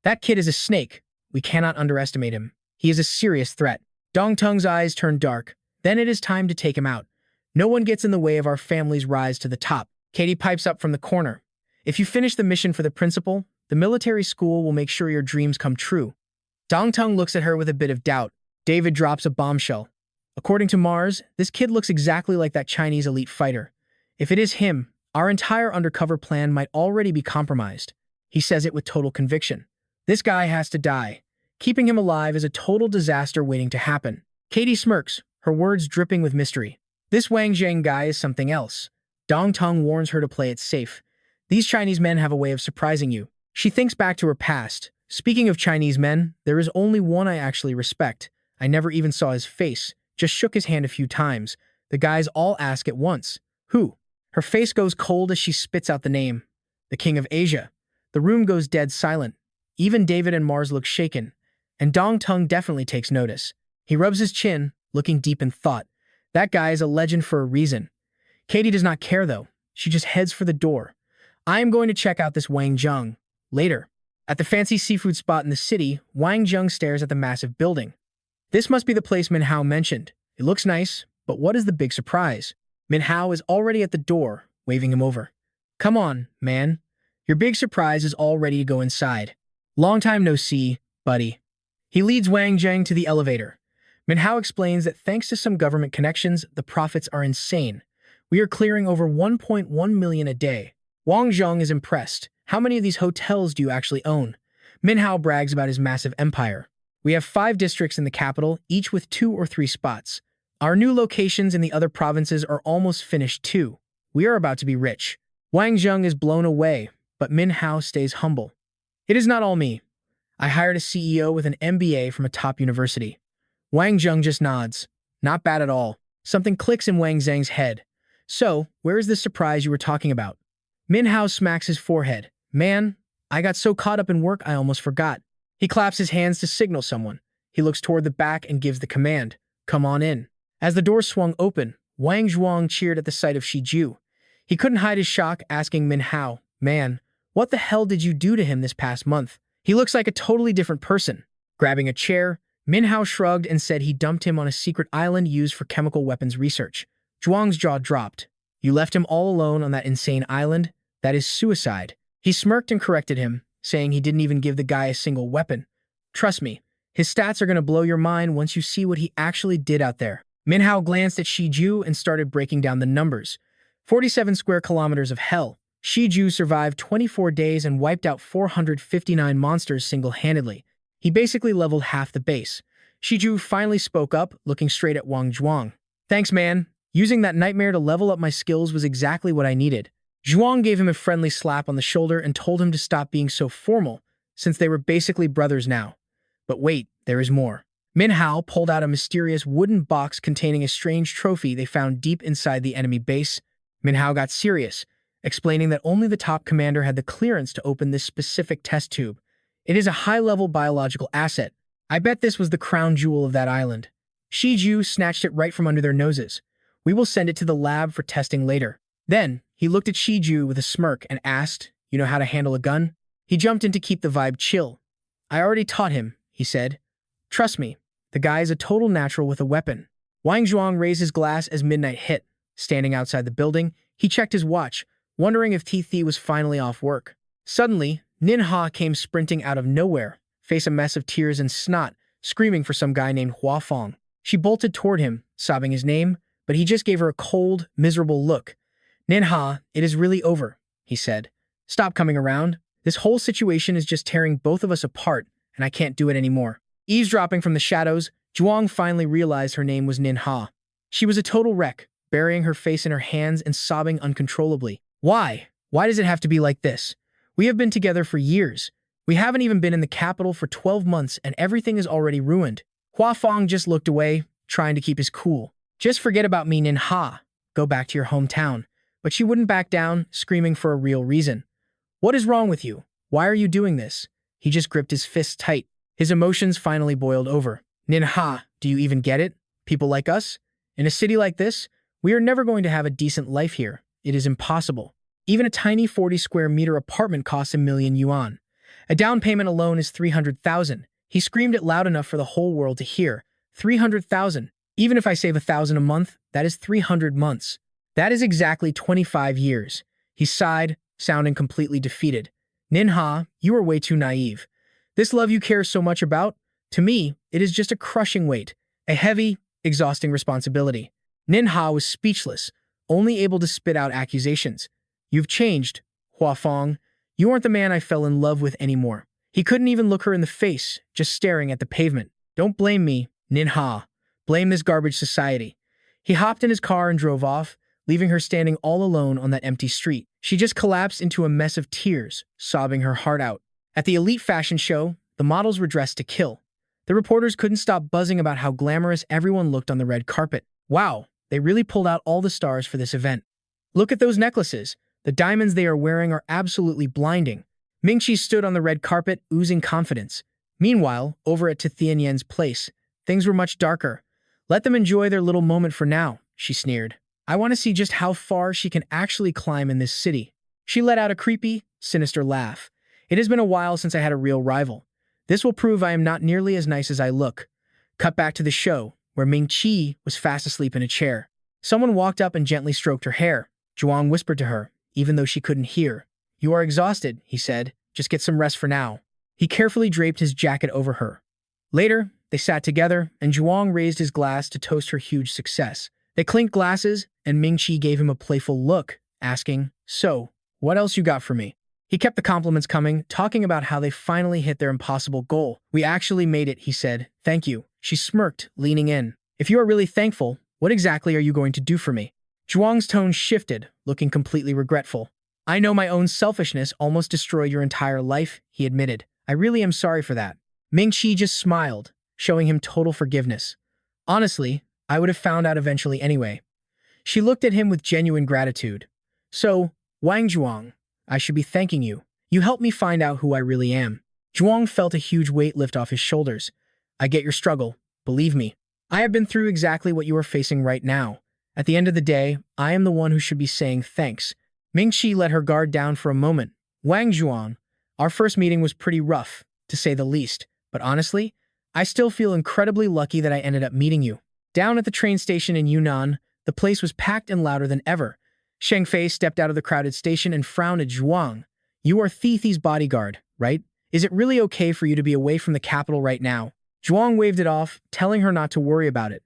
"That kid is a snake. We cannot underestimate him. He is a serious threat." Dong Tung's eyes turn dark. "Then it is time to take him out. No one gets in the way of our family's rise to the top." Katie pipes up from the corner. "If you finish the mission for the principal, the military school will make sure your dreams come true." Dong Tung looks at her with a bit of doubt. David drops a bombshell. "According to Mars, this kid looks exactly like that Chinese elite fighter. If it is him, our entire undercover plan might already be compromised." He says it with total conviction. "This guy has to die. Keeping him alive is a total disaster waiting to happen." Katie smirks, her words dripping with mystery. "This Wang Zheng guy is something else." Dong Tung warns her to play it safe. "These Chinese men have a way of surprising you." She thinks back to her past. "Speaking of Chinese men, there is only one I actually respect. I never even saw his face, just shook his hand a few times. The guys all ask at once, 'Who?' Her face goes cold as she spits out the name. The King of Asia. The room goes dead silent. Even David and Mars look shaken. And Dong Tung definitely takes notice. He rubs his chin, looking deep in thought. That guy is a legend for a reason. Katie does not care, though. She just heads for the door. "I am going to check out this Wang Zheng. Later." At the fancy seafood spot in the city, Wang Zheng stares at the massive building. This must be the place Min Hao mentioned. It looks nice, but what is the big surprise? Min Hao is already at the door, waving him over. Come on, man. Your big surprise is all ready to go inside. Long time no see, buddy. He leads Wang Zheng to the elevator. Min Hao explains that thanks to some government connections, the profits are insane. We are clearing over 1.1 million a day. Wang Zheng is impressed. How many of these hotels do you actually own? Min Hao brags about his massive empire. We have 5 districts in the capital, each with 2 or 3 spots. Our new locations in the other provinces are almost finished too. We are about to be rich. Wang Zheng is blown away, but Min Hao stays humble. It is not all me. I hired a CEO with an MBA from a top university. Wang Zheng just nods. Not bad at all. Something clicks in Wang Zheng's head. So, where is this surprise you were talking about? Min Hao smacks his forehead. Man, I got so caught up in work I almost forgot. He claps his hands to signal someone. He looks toward the back and gives the command, come on in. As the door swung open, Wang Zhuang cheered at the sight of Shi Ju. He couldn't hide his shock, asking Min Hao, man, what the hell did you do to him this past month? He looks like a totally different person. Grabbing a chair, Min Hao shrugged and said he dumped him on a secret island used for chemical weapons research. Zhuang's jaw dropped. You left him all alone on that insane island? That is suicide. He smirked and corrected him, saying he didn't even give the guy a single weapon. Trust me, his stats are going to blow your mind once you see what he actually did out there. Min Hao glanced at Shi Ju and started breaking down the numbers. 47 square kilometers of hell. Shi Ju survived 24 days and wiped out 459 monsters single-handedly. He basically leveled half the base. Shi Ju finally spoke up, looking straight at Wang Zhuang. Thanks, man. Using that nightmare to level up my skills was exactly what I needed. Zhuang gave him a friendly slap on the shoulder and told him to stop being so formal, since they were basically brothers now. But wait, there is more. Min Hao pulled out a mysterious wooden box containing a strange trophy they found deep inside the enemy base. Min Hao got serious, explaining that only the top commander had the clearance to open this specific test tube. It is a high-level biological asset. I bet this was the crown jewel of that island. Shi Ju snatched it right from under their noses. We will send it to the lab for testing later. Then, he looked at Shi Ju with a smirk and asked, you know how to handle a gun? He jumped in to keep the vibe chill. I already taught him, he said. Trust me, the guy is a total natural with a weapon. Wang Zhuang raised his glass as midnight hit. Standing outside the building, he checked his watch, wondering if Thi was finally off work. Suddenly, Nin Ha came sprinting out of nowhere, face a mess of tears and snot, screaming for some guy named Hua Fong. She bolted toward him, sobbing his name, but he just gave her a cold, miserable look. Nin Ha, it is really over, he said. Stop coming around. This whole situation is just tearing both of us apart, and I can't do it anymore. Eavesdropping from the shadows, Zhuang finally realized her name was Nin Ha. She was a total wreck, burying her face in her hands and sobbing uncontrollably. Why? Why does it have to be like this? We have been together for years. We haven't even been in the capital for 12 months and everything is already ruined. Hua Fong just looked away, trying to keep his cool. Just forget about me, Nin Ha. Go back to your hometown. But she wouldn't back down, screaming for a real reason. What is wrong with you? Why are you doing this? He just gripped his fists tight. His emotions finally boiled over. Nin Ha, do you even get it? People like us? In a city like this, we are never going to have a decent life here. It is impossible. Even a tiny 40 square meter apartment costs 1,000,000 yuan. A down payment alone is 300,000. He screamed it loud enough for the whole world to hear. 300,000. Even if I save 1,000 a month, that is 300 months. That is exactly 25 years. He sighed, sounding completely defeated. Nin Ha, you are way too naive. This love you care so much about, to me, it is just a crushing weight, a heavy, exhausting responsibility. Nin Ha was speechless, only able to spit out accusations. You've changed, Hua Fong. You aren't the man I fell in love with anymore. He couldn't even look her in the face, just staring at the pavement. Don't blame me, Nin Ha. Blame this garbage society. He hopped in his car and drove off, leaving her standing all alone on that empty street. She just collapsed into a mess of tears, sobbing her heart out. At the elite fashion show, the models were dressed to kill. The reporters couldn't stop buzzing about how glamorous everyone looked on the red carpet. Wow, they really pulled out all the stars for this event. Look at those necklaces. The diamonds they are wearing are absolutely blinding. Mingqi stood on the red carpet, oozing confidence. Meanwhile, over at Tianyan's place, things were much darker. Let them enjoy their little moment for now, she sneered. I want to see just how far she can actually climb in this city. She let out a creepy, sinister laugh. It has been a while since I had a real rival. This will prove I am not nearly as nice as I look. Cut back to the show, where Ming-Chi was fast asleep in a chair. Someone walked up and gently stroked her hair. Zhuang whispered to her, even though she couldn't hear. "You are exhausted," he said. "Just get some rest for now." He carefully draped his jacket over her. Later, they sat together, and Zhuang raised his glass to toast her huge success. They clinked glasses, and Ming-Chi gave him a playful look, asking, "So, what else you got for me?" He kept the compliments coming, talking about how they finally hit their impossible goal. "We actually made it," he said. "Thank you." She smirked, leaning in. "If you are really thankful, what exactly are you going to do for me?" Zhuang's tone shifted, looking completely regretful. "I know my own selfishness almost destroyed your entire life," he admitted. "I really am sorry for that." Ming-Chi just smiled, showing him total forgiveness. "Honestly, I would have found out eventually anyway." She looked at him with genuine gratitude. "So, Wang Zhuang, I should be thanking you. You helped me find out who I really am." Zhuang felt a huge weight lift off his shoulders. "I get your struggle. Believe me. I have been through exactly what you are facing right now. At the end of the day, I am the one who should be saying thanks." Ming-Chi let her guard down for a moment. "Wang Zhuang, our first meeting was pretty rough, to say the least. But honestly, I still feel incredibly lucky that I ended up meeting you." Down at the train station in Yunnan, the place was packed and louder than ever. Sheng Fei stepped out of the crowded station and frowned at Zhuang. "You are Thi's bodyguard, right? Is it really okay for you to be away from the capital right now?" Zhuang waved it off, telling her not to worry about it.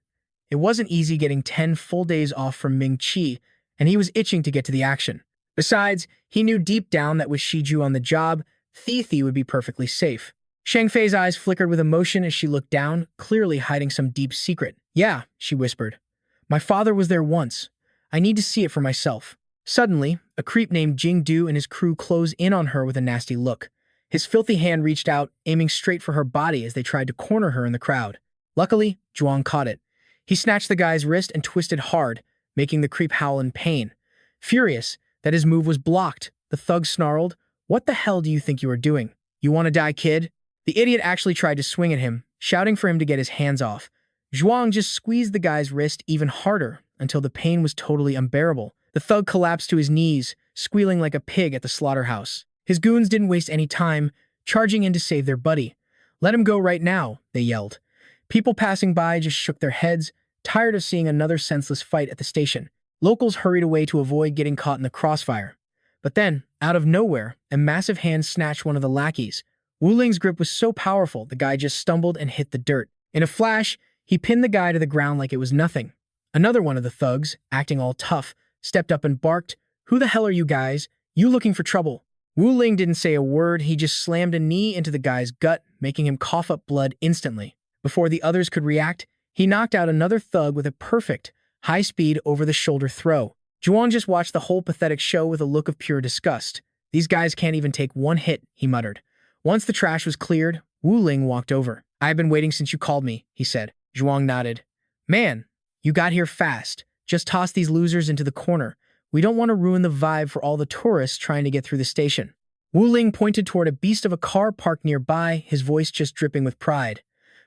It wasn't easy getting 10 full days off from Ming-Chi, and he was itching to get to the action. Besides, he knew deep down that with Shiju on the job, Thi would be perfectly safe. Sheng Fei's eyes flickered with emotion as she looked down, clearly hiding some deep secret. "Yeah," she whispered. "My father was there once. I need to see it for myself." Suddenly, a creep named Jing Du and his crew closed in on her with a nasty look. His filthy hand reached out, aiming straight for her body as they tried to corner her in the crowd. Luckily, Zhuang caught it. He snatched the guy's wrist and twisted hard, making the creep howl in pain. Furious that his move was blocked, the thug snarled, "What the hell do you think you are doing? You want to die, kid?" The idiot actually tried to swing at him, shouting for him to get his hands off. Zhuang just squeezed the guy's wrist even harder until the pain was totally unbearable. The thug collapsed to his knees, squealing like a pig at the slaughterhouse. His goons didn't waste any time, charging in to save their buddy. "Let him go right now," they yelled. People passing by just shook their heads, tired of seeing another senseless fight at the station. Locals hurried away to avoid getting caught in the crossfire. But then, out of nowhere, a massive hand snatched one of the lackeys. Wu Ling's grip was so powerful, the guy just stumbled and hit the dirt. In a flash, he pinned the guy to the ground like it was nothing. Another one of the thugs, acting all tough, stepped up and barked, "Who the hell are you guys? You looking for trouble?" Wu Ling didn't say a word, he just slammed a knee into the guy's gut, making him cough up blood instantly. Before the others could react, he knocked out another thug with a perfect, high-speed, over-the-shoulder throw. Zhuang just watched the whole pathetic show with a look of pure disgust. "These guys can't even take one hit," he muttered. Once the trash was cleared, Wu Ling walked over. "I've been waiting since you called me," he said. Zhuang nodded. "Man, you got here fast. Just toss these losers into the corner. We don't want to ruin the vibe for all the tourists trying to get through the station." Wu Ling pointed toward a beast of a car parked nearby, his voice just dripping with pride.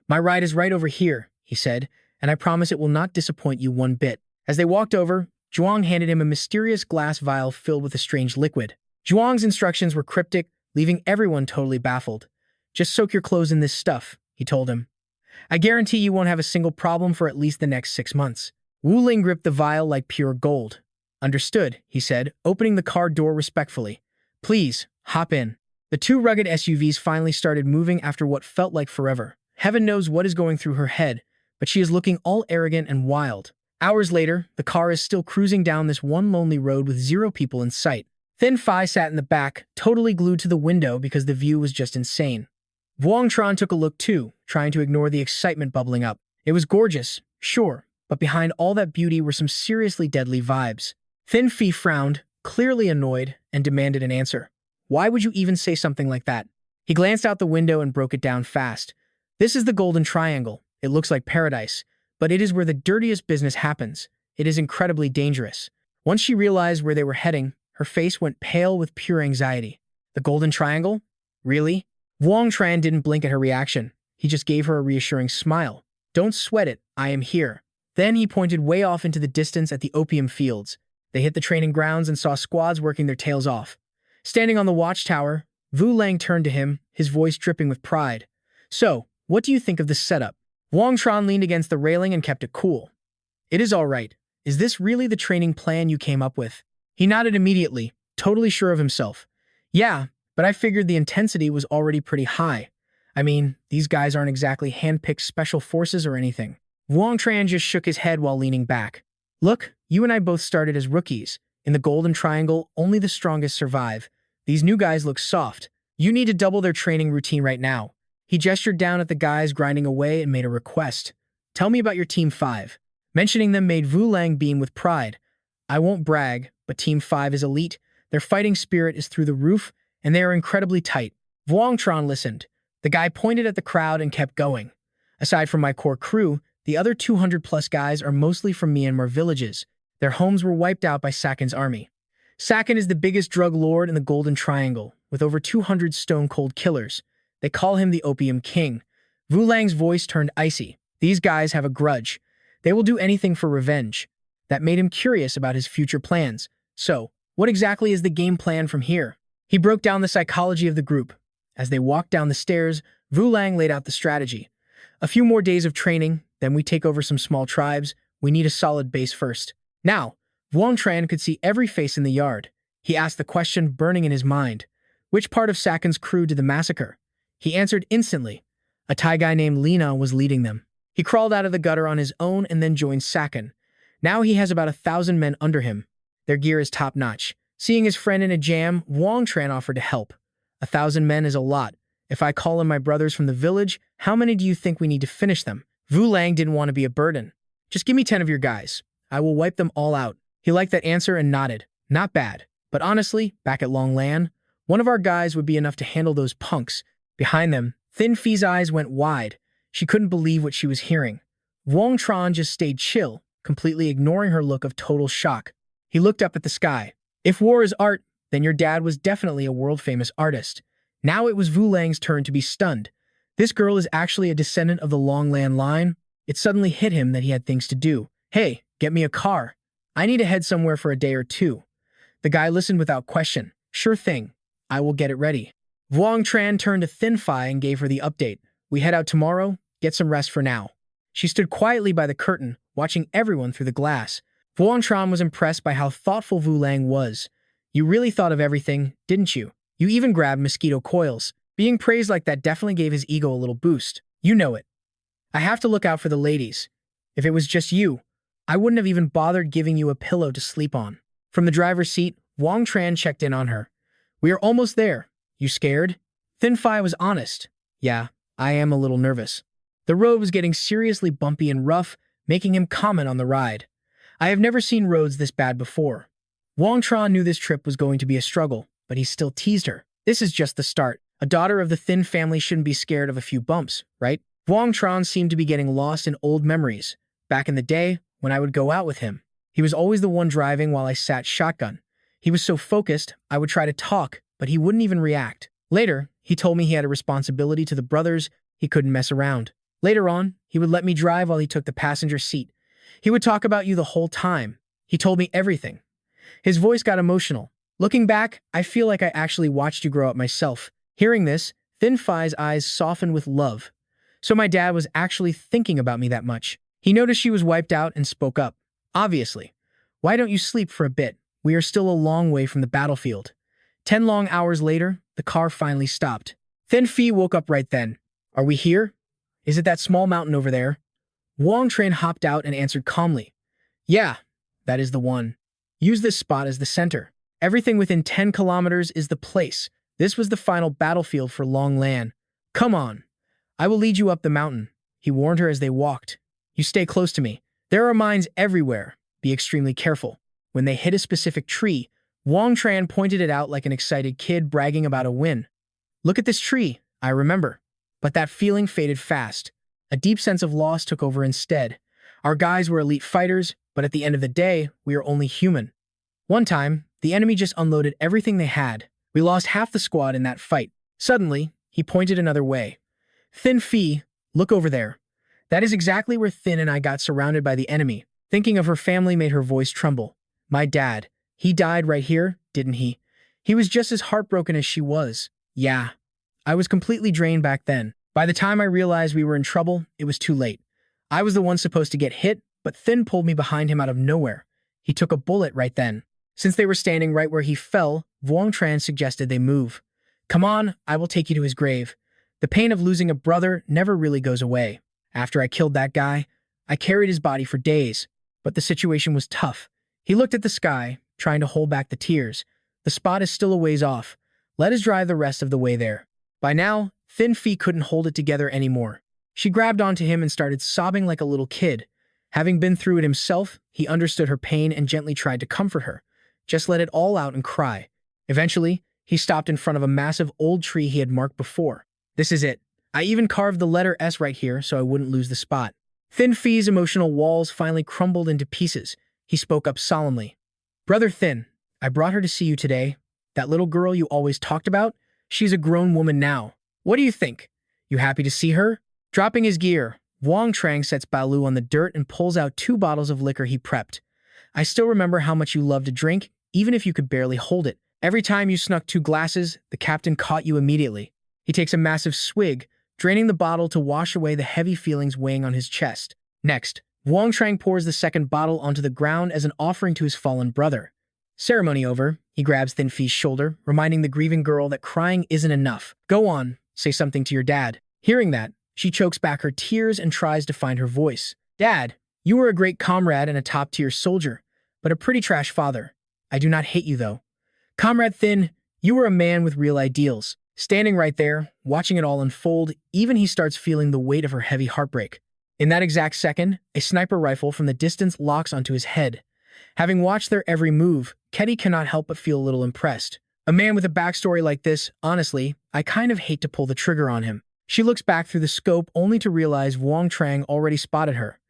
"My ride is right over here," he said, "and I promise it will not disappoint you one bit." As they walked over, Zhuang handed him a mysterious glass vial filled with a strange liquid. Zhuang's instructions were cryptic, leaving everyone totally baffled. "Just soak your clothes in this stuff," he told him. "I guarantee you won't have a single problem for at least the next 6 months." Wu Ling gripped the vial like pure gold. "Understood," he said, opening the car door respectfully. "Please, hop in." The two rugged SUVs finally started moving after what felt like forever. Heaven knows what is going through her head, but she is looking all arrogant and wild. Hours later, the car is still cruising down this one lonely road with 0 people in sight. Thin Phi sat in the back, totally glued to the window because the view was just insane. Vuong Tran took a look too, trying to ignore the excitement bubbling up. It was gorgeous, sure, but behind all that beauty were some seriously deadly vibes. Thin Phi frowned, clearly annoyed, and demanded an answer. "Why would you even say something like that?" He glanced out the window and broke it down fast. "This is the Golden Triangle. It looks like paradise, but it is where the dirtiest business happens. It is incredibly dangerous." Once she realized where they were heading, her face went pale with pure anxiety. "The Golden Triangle? Really?" Vuong Tran didn't blink at her reaction. He just gave her a reassuring smile. "Don't sweat it, I am here." Then he pointed way off into the distance at the opium fields. They hit the training grounds and saw squads working their tails off. Standing on the watchtower, Vu Lang turned to him, his voice dripping with pride. So, what do you think of this setup? Wang Tran leaned against the railing and kept it cool. It is all right. Is this really the training plan you came up with? He nodded immediately, totally sure of himself. Yeah, but I figured the intensity was already pretty high. I mean, these guys aren't exactly hand-picked special forces or anything. Wang Tran just shook his head while leaning back. Look, you and I both started as rookies. In the Golden Triangle, only the strongest survive. These new guys look soft. You need to double their training routine right now. He gestured down at the guys grinding away and made a request. Tell me about your Team 5. Mentioning them made Vu Lang beam with pride. I won't brag, but Team 5 is elite. Their fighting spirit is through the roof, and they are incredibly tight. Wang Tran listened. The guy pointed at the crowd and kept going. Aside from my core crew, the other 200-plus guys are mostly from Myanmar villages. Their homes were wiped out by Sakin's army. Sakin is the biggest drug lord in the Golden Triangle, with over 200 stone-cold killers. They call him the Opium King. Vu Lang's voice turned icy. These guys have a grudge. They will do anything for revenge. That made him curious about his future plans. So, what exactly is the game plan from here? He broke down the psychology of the group. As they walked down the stairs, Vu Lang laid out the strategy. A few more days of training, then we take over some small tribes. We need a solid base first. Now, Wang Tran could see every face in the yard. He asked the question burning in his mind. Which part of Sakin's crew did the massacre? He answered instantly. A Thai guy named Lena was leading them. He crawled out of the gutter on his own and then joined Sakin. Now he has about 1,000 men under him. Their gear is top-notch. Seeing his friend in a jam, Wang Tran offered to help. 1,000 men is a lot. If I call in my brothers from the village, how many do you think we need to finish them? Vu Lang didn't want to be a burden. Just give me 10 of your guys. I will wipe them all out. He liked that answer and nodded. Not bad. But honestly, back at Long Lan, one of our guys would be enough to handle those punks. Behind them, Thin Phi's eyes went wide. She couldn't believe what she was hearing. Wang Tran just stayed chill, completely ignoring her look of total shock. He looked up at the sky. If war is art, then your dad was definitely a world-famous artist. Now it was Vu Lang's turn to be stunned. This girl is actually a descendant of the Long Lan line. It suddenly hit him that he had things to do. Hey, get me a car. I need to head somewhere for a day or two. The guy listened without question. Sure thing. I will get it ready. Wang Tran turned to Thin Phi and gave her the update. We head out tomorrow. Get some rest for now. She stood quietly by the curtain, watching everyone through the glass. Wang Tran was impressed by how thoughtful Vu Lang was. You really thought of everything, didn't you? You even grabbed mosquito coils. Being praised like that definitely gave his ego a little boost. You know it. I have to look out for the ladies. If it was just you, I wouldn't have even bothered giving you a pillow to sleep on. From the driver's seat, Wang Tran checked in on her. We are almost there. You scared? Thin Phi was honest. Yeah, I am a little nervous. The road was getting seriously bumpy and rough, making him comment on the ride. I have never seen roads this bad before. Wang Tran knew this trip was going to be a struggle, but he still teased her. This is just the start. A daughter of the Thin family shouldn't be scared of a few bumps, right? Wang Tran seemed to be getting lost in old memories. Back in the day, when I would go out with him, he was always the one driving while I sat shotgun. He was so focused, I would try to talk, but he wouldn't even react. Later, he told me he had a responsibility to the brothers. He couldn't mess around. Later on, he would let me drive while he took the passenger seat. He would talk about you the whole time. He told me everything. His voice got emotional. Looking back, I feel like I actually watched you grow up myself. Hearing this, Thin Phi's eyes softened with love. So my dad was actually thinking about me that much. He noticed she was wiped out and spoke up. Obviously. Why don't you sleep for a bit? We are still a long way from the battlefield. 10 long hours later, the car finally stopped. Thin Phi woke up right then. Are we here? Is it that small mountain over there? Wang Tran hopped out and answered calmly. Yeah, that is the one. Use this spot as the center. Everything within 10 kilometers is the place. This was the final battlefield for Long Lan. Come on. I will lead you up the mountain, he warned her as they walked. You stay close to me. There are mines everywhere. Be extremely careful. When they hit a specific tree, Wang Tran pointed it out like an excited kid bragging about a win. Look at this tree, I remember. But that feeling faded fast. A deep sense of loss took over instead. Our guys were elite fighters, but at the end of the day, we are only human. One time, the enemy just unloaded everything they had. We lost half the squad in that fight. Suddenly, he pointed another way. Thin Phi, look over there. That is exactly where Thin and I got surrounded by the enemy. Thinking of her family made her voice tremble. My dad, he died right here, didn't he? He was just as heartbroken as she was. Yeah, I was completely drained back then. By the time I realized we were in trouble, it was too late. I was the one supposed to get hit, but Thin pulled me behind him out of nowhere. He took a bullet right then. Since they were standing right where he fell, Wang Zheng suggested they move. Come on, I will take you to his grave. The pain of losing a brother never really goes away. After I killed that guy, I carried his body for days, but the situation was tough. He looked at the sky, trying to hold back the tears. The spot is still a ways off. Let us drive the rest of the way there. By now, Thin Fee couldn't hold it together anymore. She grabbed onto him and started sobbing like a little kid. Having been through it himself, he understood her pain and gently tried to comfort her. Just let it all out and cry. Eventually, he stopped in front of a massive old tree he had marked before. This is it. I even carved the letter S right here so I wouldn't lose the spot. Thin Fee's emotional walls finally crumbled into pieces. He spoke up solemnly. Brother Thin, I brought her to see you today. That little girl you always talked about? She's a grown woman now. What do you think? You happy to see her? Dropping his gear, Wang Zheng sets Balu on the dirt and pulls out 2 bottles of liquor he prepped. I still remember how much you loved to drink, even if you could barely hold it. Every time you snuck 2 glasses, the captain caught you immediately. He takes a massive swig, draining the bottle to wash away the heavy feelings weighing on his chest. Next, Wang Zheng pours the second bottle onto the ground as an offering to his fallen brother. Ceremony over, he grabs Thin Fee's shoulder, reminding the grieving girl that crying isn't enough. Go on, say something to your dad. Hearing that, she chokes back her tears and tries to find her voice. Dad, you were a great comrade and a top-tier soldier, but a pretty trash father. I do not hate you, though. Comrade Thin, you were a man with real ideals. Standing right there, watching it all unfold, even he starts feeling the weight of her heavy heartbreak. In that exact second, a sniper rifle from the distance locks onto his head. Having watched their every move, Ketty cannot help but feel a little impressed. A man with a backstory like this, honestly, I kind of hate to pull the trigger on him. She looks back through the scope only to realize Wang Zheng already spotted her.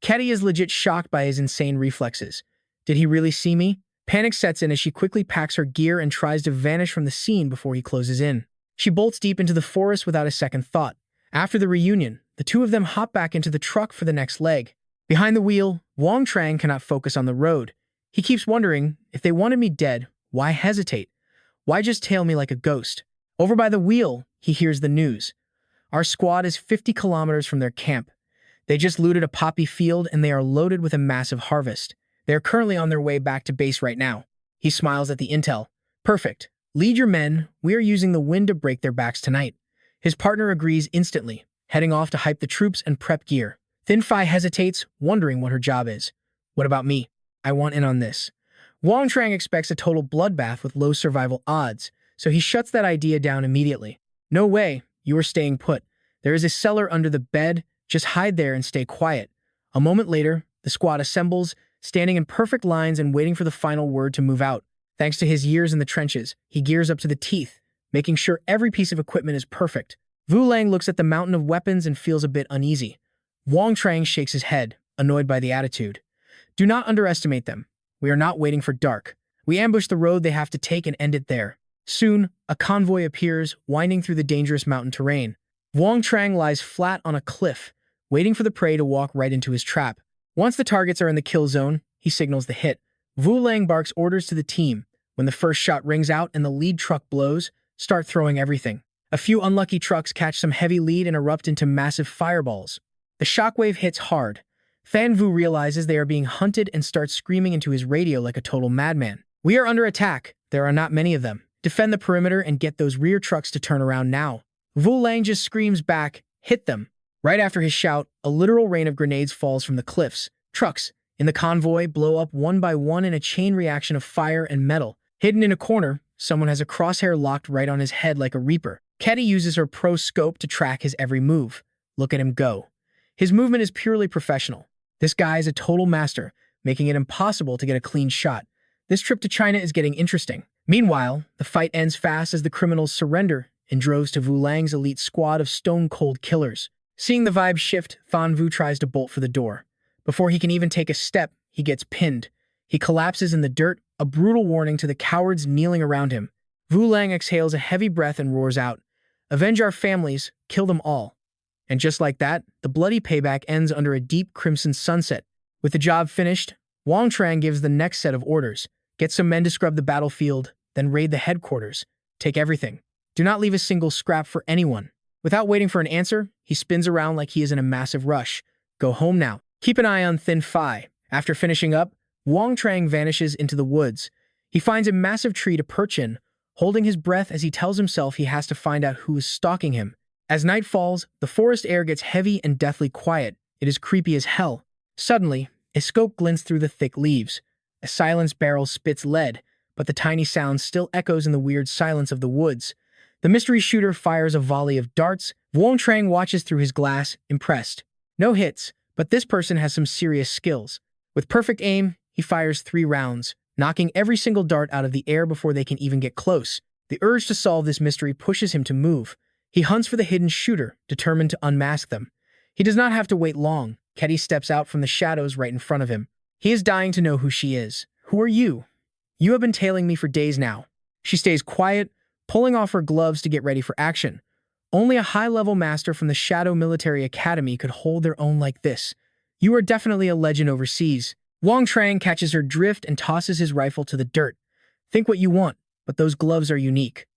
Ketty is legit shocked by his insane reflexes. Did he really see me? Panic sets in as she quickly packs her gear and tries to vanish from the scene before he closes in. She bolts deep into the forest without a second thought. After the reunion, the two of them hop back into the truck for the next leg. Behind the wheel, Wang Zheng cannot focus on the road. He keeps wondering, if they wanted me dead, why hesitate? Why just tail me like a ghost? Over by the wheel, he hears the news. Our squad is 50 kilometers from their camp. They just looted a poppy field and they are loaded with a massive harvest. They are currently on their way back to base right now. He smiles at the intel. Perfect. Lead your men. We are using the wind to break their backs tonight. His partner agrees instantly, heading off to hype the troops and prep gear. Thin Fei hesitates, wondering what her job is. What about me? I want in on this. Wang Zheng expects a total bloodbath with low survival odds, so he shuts that idea down immediately. No way, you are staying put. There is a cellar under the bed, just hide there and stay quiet. A moment later, the squad assembles, standing in perfect lines and waiting for the final word to move out. Thanks to his years in the trenches, he gears up to the teeth, making sure every piece of equipment is perfect. Vu Lang looks at the mountain of weapons and feels a bit uneasy. Wang Zheng shakes his head, annoyed by the attitude. Do not underestimate them. We are not waiting for dark. We ambush the road they have to take and end it there. Soon, a convoy appears, winding through the dangerous mountain terrain. Wang Zheng lies flat on a cliff, waiting for the prey to walk right into his trap. Once the targets are in the kill zone, he signals the hit. Vu Lang barks orders to the team. When the first shot rings out and the lead truck blows, start throwing everything. A few unlucky trucks catch some heavy lead and erupt into massive fireballs. The shockwave hits hard. Fan Vu realizes they are being hunted and starts screaming into his radio like a total madman. We are under attack. There are not many of them. Defend the perimeter and get those rear trucks to turn around now. Vu Lang just screams back, hit them. Right after his shout, a literal rain of grenades falls from the cliffs. Trucks in the convoy blow up one by one in a chain reaction of fire and metal. Hidden in a corner, someone has a crosshair locked right on his head like a reaper. Ketty uses her pro scope to track his every move. Look at him go. His movement is purely professional. This guy is a total master, making it impossible to get a clean shot. This trip to China is getting interesting. Meanwhile, the fight ends fast as the criminals surrender in droves to Vu Lang's elite squad of stone-cold killers. Seeing the vibe shift, Fan Vu tries to bolt for the door. Before he can even take a step, he gets pinned. He collapses in the dirt, a brutal warning to the cowards kneeling around him. Vu Lang exhales a heavy breath and roars out, "Avenge our families, kill them all." And just like that, the bloody payback ends under a deep crimson sunset. With the job finished, Wang Zheng gives the next set of orders. Get some men to scrub the battlefield, then raid the headquarters. Take everything. Do not leave a single scrap for anyone. Without waiting for an answer, he spins around like he is in a massive rush. Go home now. Keep an eye on Thin Phi. After finishing up, Wang Zheng vanishes into the woods. He finds a massive tree to perch in, holding his breath as he tells himself he has to find out who is stalking him. As night falls, the forest air gets heavy and deathly quiet. It is creepy as hell. Suddenly, a scope glints through the thick leaves. A silenced barrel spits lead, but the tiny sound still echoes in the weird silence of the woods. The mystery shooter fires a volley of darts. Wang Zheng watches through his glass, impressed. No hits, but this person has some serious skills. With perfect aim, he fires 3 rounds, knocking every single dart out of the air before they can even get close. The urge to solve this mystery pushes him to move. He hunts for the hidden shooter, determined to unmask them. He does not have to wait long. Ketty steps out from the shadows right in front of him. He is dying to know who she is. Who are you? You have been tailing me for days now. She stays quiet, pulling off her gloves to get ready for action. Only a high-level master from the Shadow Military Academy could hold their own like this. You are definitely a legend overseas. Wang Zheng catches her drift and tosses his rifle to the dirt. Think what you want, but those gloves are unique.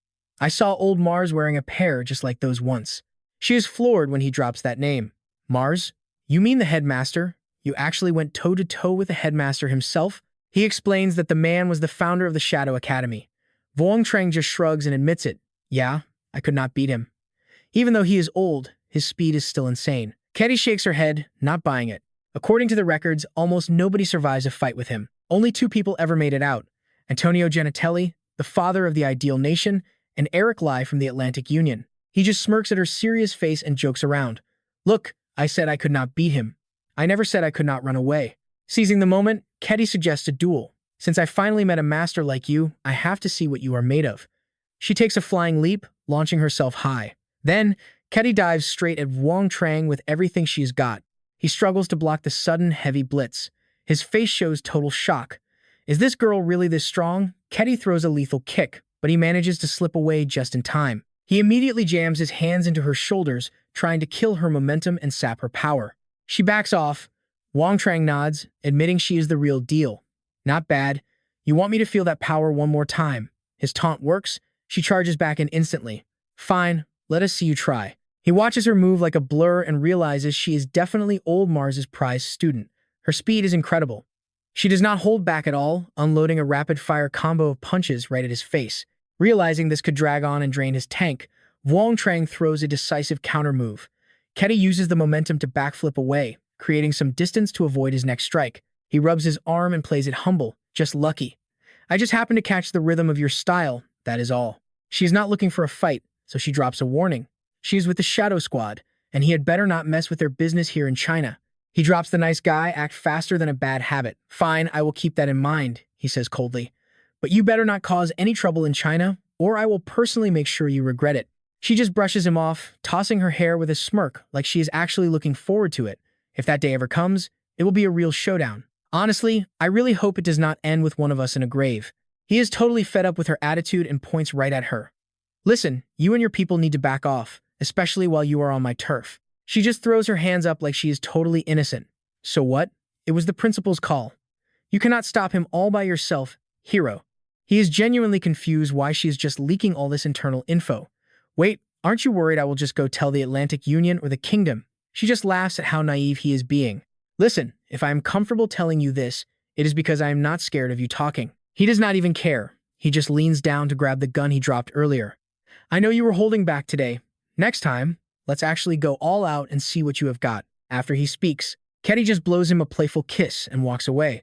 I saw old Mars wearing a pair just like those once. She is floored when he drops that name. Mars? You mean the headmaster? You actually went toe-to-toe with the headmaster himself? He explains that the man was the founder of the Shadow Academy. Wang Zheng just shrugs and admits it. Yeah, I could not beat him. Even though he is old, his speed is still insane. Ketty shakes her head, not buying it. According to the records, almost nobody survives a fight with him. Only 2 people ever made it out. Antonio Genitelli, the father of the Ideal Nation, and Eric Lai from the Atlantic Union. He just smirks at her serious face and jokes around. Look, I said I could not beat him. I never said I could not run away. Seizing the moment, Ketty suggests a duel. Since I finally met a master like you, I have to see what you are made of. She takes a flying leap, launching herself high. Then, Ketty dives straight at Wang Zheng with everything she's got. He struggles to block the sudden, heavy blitz. His face shows total shock. Is this girl really this strong? Ketty throws a lethal kick, but he manages to slip away just in time. He immediately jams his hands into her shoulders, trying to kill her momentum and sap her power. She backs off. Wang Zheng nods, admitting she is the real deal. Not bad. You want me to feel that power one more time. His taunt works. She charges back in instantly. Fine, let us see you try. He watches her move like a blur and realizes she is definitely old Mars's prized student. Her speed is incredible. She does not hold back at all, unloading a rapid-fire combo of punches right at his face. Realizing this could drag on and drain his tank, Wang Zheng throws a decisive counter-move. Ketty uses the momentum to backflip away, creating some distance to avoid his next strike. He rubs his arm and plays it humble, just lucky. I just happened to catch the rhythm of your style, that is all. She is not looking for a fight, so she drops a warning. She is with the Shadow Squad, and he had better not mess with their business here in China. He drops the nice guy, act faster than a bad habit. Fine, I will keep that in mind, he says coldly. But you better not cause any trouble in China, or I will personally make sure you regret it. She just brushes him off, tossing her hair with a smirk like she is actually looking forward to it. If that day ever comes, it will be a real showdown. Honestly, I really hope it does not end with one of us in a grave. He is totally fed up with her attitude and points right at her. Listen, you and your people need to back off, especially while you are on my turf. She just throws her hands up like she is totally innocent. So what? It was the principal's call. You cannot stop him all by yourself, hero. He is genuinely confused why she is just leaking all this internal info. Wait, aren't you worried I will just go tell the Atlantic Union or the Kingdom? She just laughs at how naive he is being. Listen, if I am comfortable telling you this, it is because I am not scared of you talking. He does not even care. He just leans down to grab the gun he dropped earlier. I know you were holding back today. Next time, let's actually go all out and see what you have got. After he speaks, Ketty just blows him a playful kiss and walks away.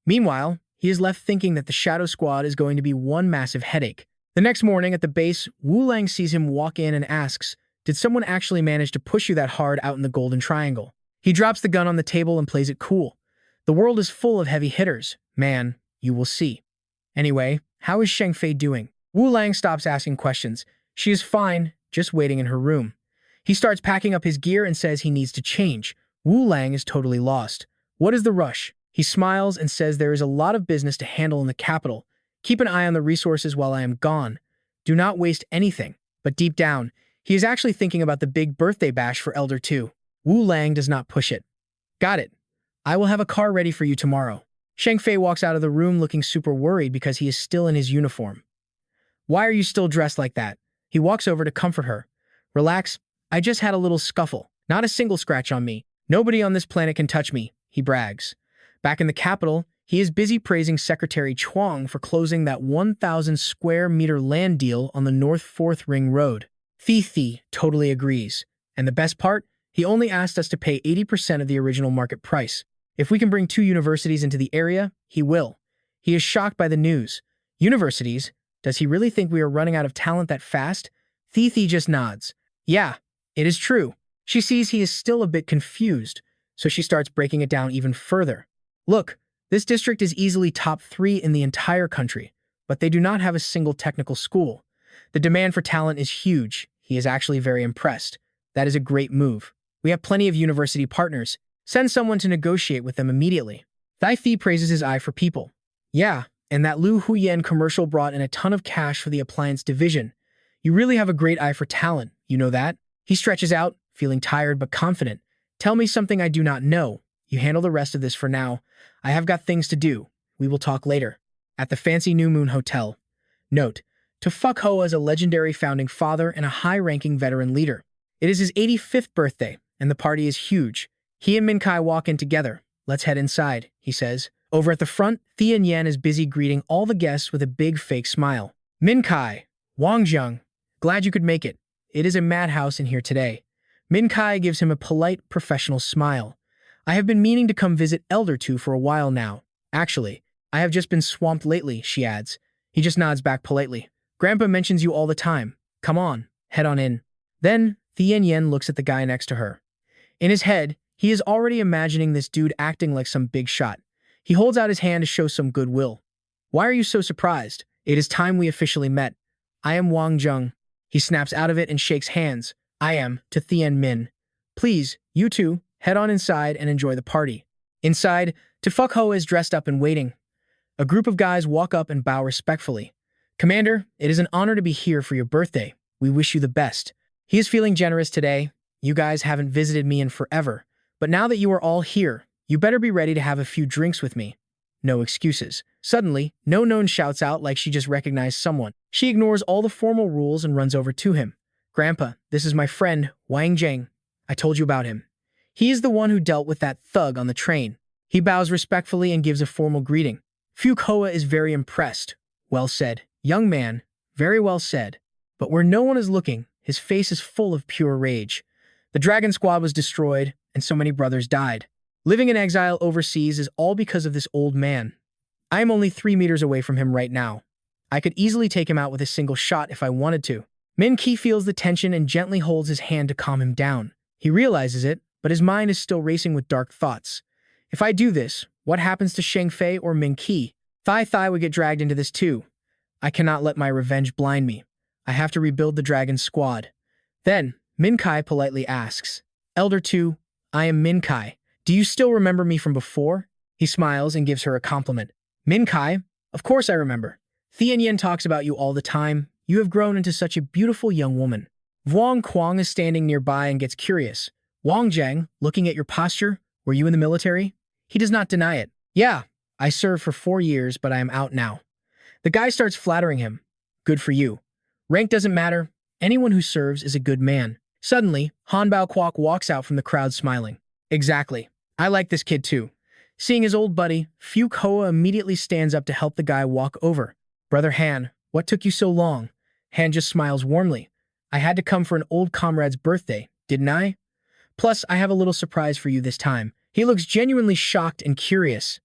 Meanwhile, he is left thinking that the Shadow Squad is going to be one massive headache. The next morning at the base, Wu Lang sees him walk in and asks, "Did someone actually manage to push you that hard out in the Golden Triangle?" He drops the gun on the table and plays it cool. The world is full of heavy hitters. Man, you will see. Anyway, how is Sheng Fei doing? Wu Lang stops asking questions. She is fine, just waiting in her room. He starts packing up his gear and says he needs to change. Wu Lang is totally lost. What is the rush? He smiles and says there is a lot of business to handle in the capital. Keep an eye on the resources while I am gone. Do not waste anything. But deep down, he is actually thinking about the big birthday bash for Elder 2. Wu Lang does not push it. Got it. I will have a car ready for you tomorrow. Sheng Fei walks out of the room looking super worried because he is still in his uniform. Why are you still dressed like that? He walks over to comfort her. Relax, I just had a little scuffle. Not a single scratch on me. Nobody on this planet can touch me, he brags. Back in the capital, he is busy praising Secretary Chuang for closing that 1,000 square meter land deal on the North 4th Ring Road. Thi totally agrees. And the best part? He only asked us to pay 80% of the original market price. If we can bring 2 universities into the area, he will. He is shocked by the news. Universities? Does he really think we are running out of talent that fast? Thi just nods. Yeah, it is true. She sees he is still a bit confused, so she starts breaking it down even further. Look, this district is easily top 3 in the entire country, but they do not have a single technical school. The demand for talent is huge. He is actually very impressed. That is a great move. We have plenty of university partners. Send someone to negotiate with them immediately. Thi praises his eye for people. Yeah, and that Lu Huyen commercial brought in a ton of cash for the appliance division. You really have a great eye for talent, you know that? He stretches out, feeling tired but confident. Tell me something I do not know. You handle the rest of this for now. I have got things to do. We will talk later. At the fancy New Moon Hotel. Note, Tufuk Hoa is a legendary founding father and a high-ranking veteran leader. It is his 85th birthday, and the party is huge. He and Min Kai walk in together. Let's head inside, he says. Over at the front, Thian Yan is busy greeting all the guests with a big fake smile. Min Kai, Wang Zheng, glad you could make it. It is a madhouse in here today. Min Kai gives him a polite, professional smile. I have been meaning to come visit Elder Tu for a while now. Actually, I have just been swamped lately, she adds. He just nods back politely. Grandpa mentions you all the time. Come on, head on in. Then, Thian Yan looks at the guy next to her. In his head, he is already imagining this dude acting like some big shot. He holds out his hand to show some goodwill. Why are you so surprised? It is time we officially met. I am Wang Zheng. He snaps out of it and shakes hands. I am, to Thian Min. Please, you two, head on inside and enjoy the party. Inside, Tufuk Hoa is dressed up and waiting. A group of guys walk up and bow respectfully. Commander, it is an honor to be here for your birthday. We wish you the best. He is feeling generous today. You guys haven't visited me in forever. But now that you are all here, you better be ready to have a few drinks with me. No excuses. Suddenly, No Known shouts out like she just recognized someone. She ignores all the formal rules and runs over to him. Grandpa, this is my friend, Wang Zheng. I told you about him. He is the one who dealt with that thug on the train. He bows respectfully and gives a formal greeting. Tufuk Hoa is very impressed. Well said, young man. Very well said. But where no one is looking, his face is full of pure rage. The Dragon Squad was destroyed, and so many brothers died. Living in exile overseas is all because of this old man. I am only 3 meters away from him right now. I could easily take him out with a single shot if I wanted to. Min Ki feels the tension and gently holds his hand to calm him down. He realizes it, but his mind is still racing with dark thoughts. If I do this, what happens to Sheng Fei or Min Ki? Thai would get dragged into this too. I cannot let my revenge blind me. I have to rebuild the Dragon Squad. Then, Min Kai politely asks, Elder Tu, I am Min Kai. Do you still remember me from before? He smiles and gives her a compliment. Min Kai? Of course I remember. Thian Yan talks about you all the time. You have grown into such a beautiful young woman. Vuong Quang is standing nearby and gets curious. Wang Zheng, looking at your posture, were you in the military? He does not deny it. Yeah, I served for 4 years, but I am out now. The guy starts flattering him. Good for you. Rank doesn't matter. Anyone who serves is a good man. Suddenly, Han Bao Kwok walks out from the crowd smiling. Exactly. I like this kid too. Seeing his old buddy, Tufuk Hoa immediately stands up to help the guy walk over. Brother Han, what took you so long? Han just smiles warmly. I had to come for an old comrade's birthday, didn't I? Plus, I have a little surprise for you this time. He looks genuinely shocked and curious.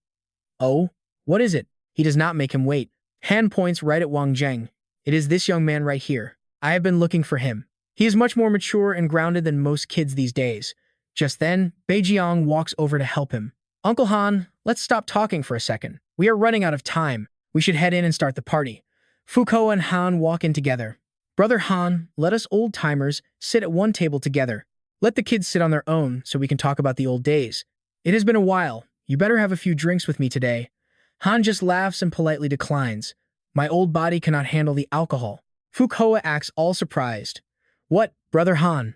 Oh, what is it? He does not make him wait. Han points right at Wang Zheng. It is this young man right here. I have been looking for him. He is much more mature and grounded than most kids these days. Just then, Bei Jiang walks over to help him. Uncle Han, let's stop talking for a second. We are running out of time. We should head in and start the party. Foucault and Han walk in together. Brother Han, let us old-timers sit at one table together. Let the kids sit on their own so we can talk about the old days. It has been a while. You better have a few drinks with me today. Han just laughs and politely declines. My old body cannot handle the alcohol. Foucault acts all surprised. What, Brother Han?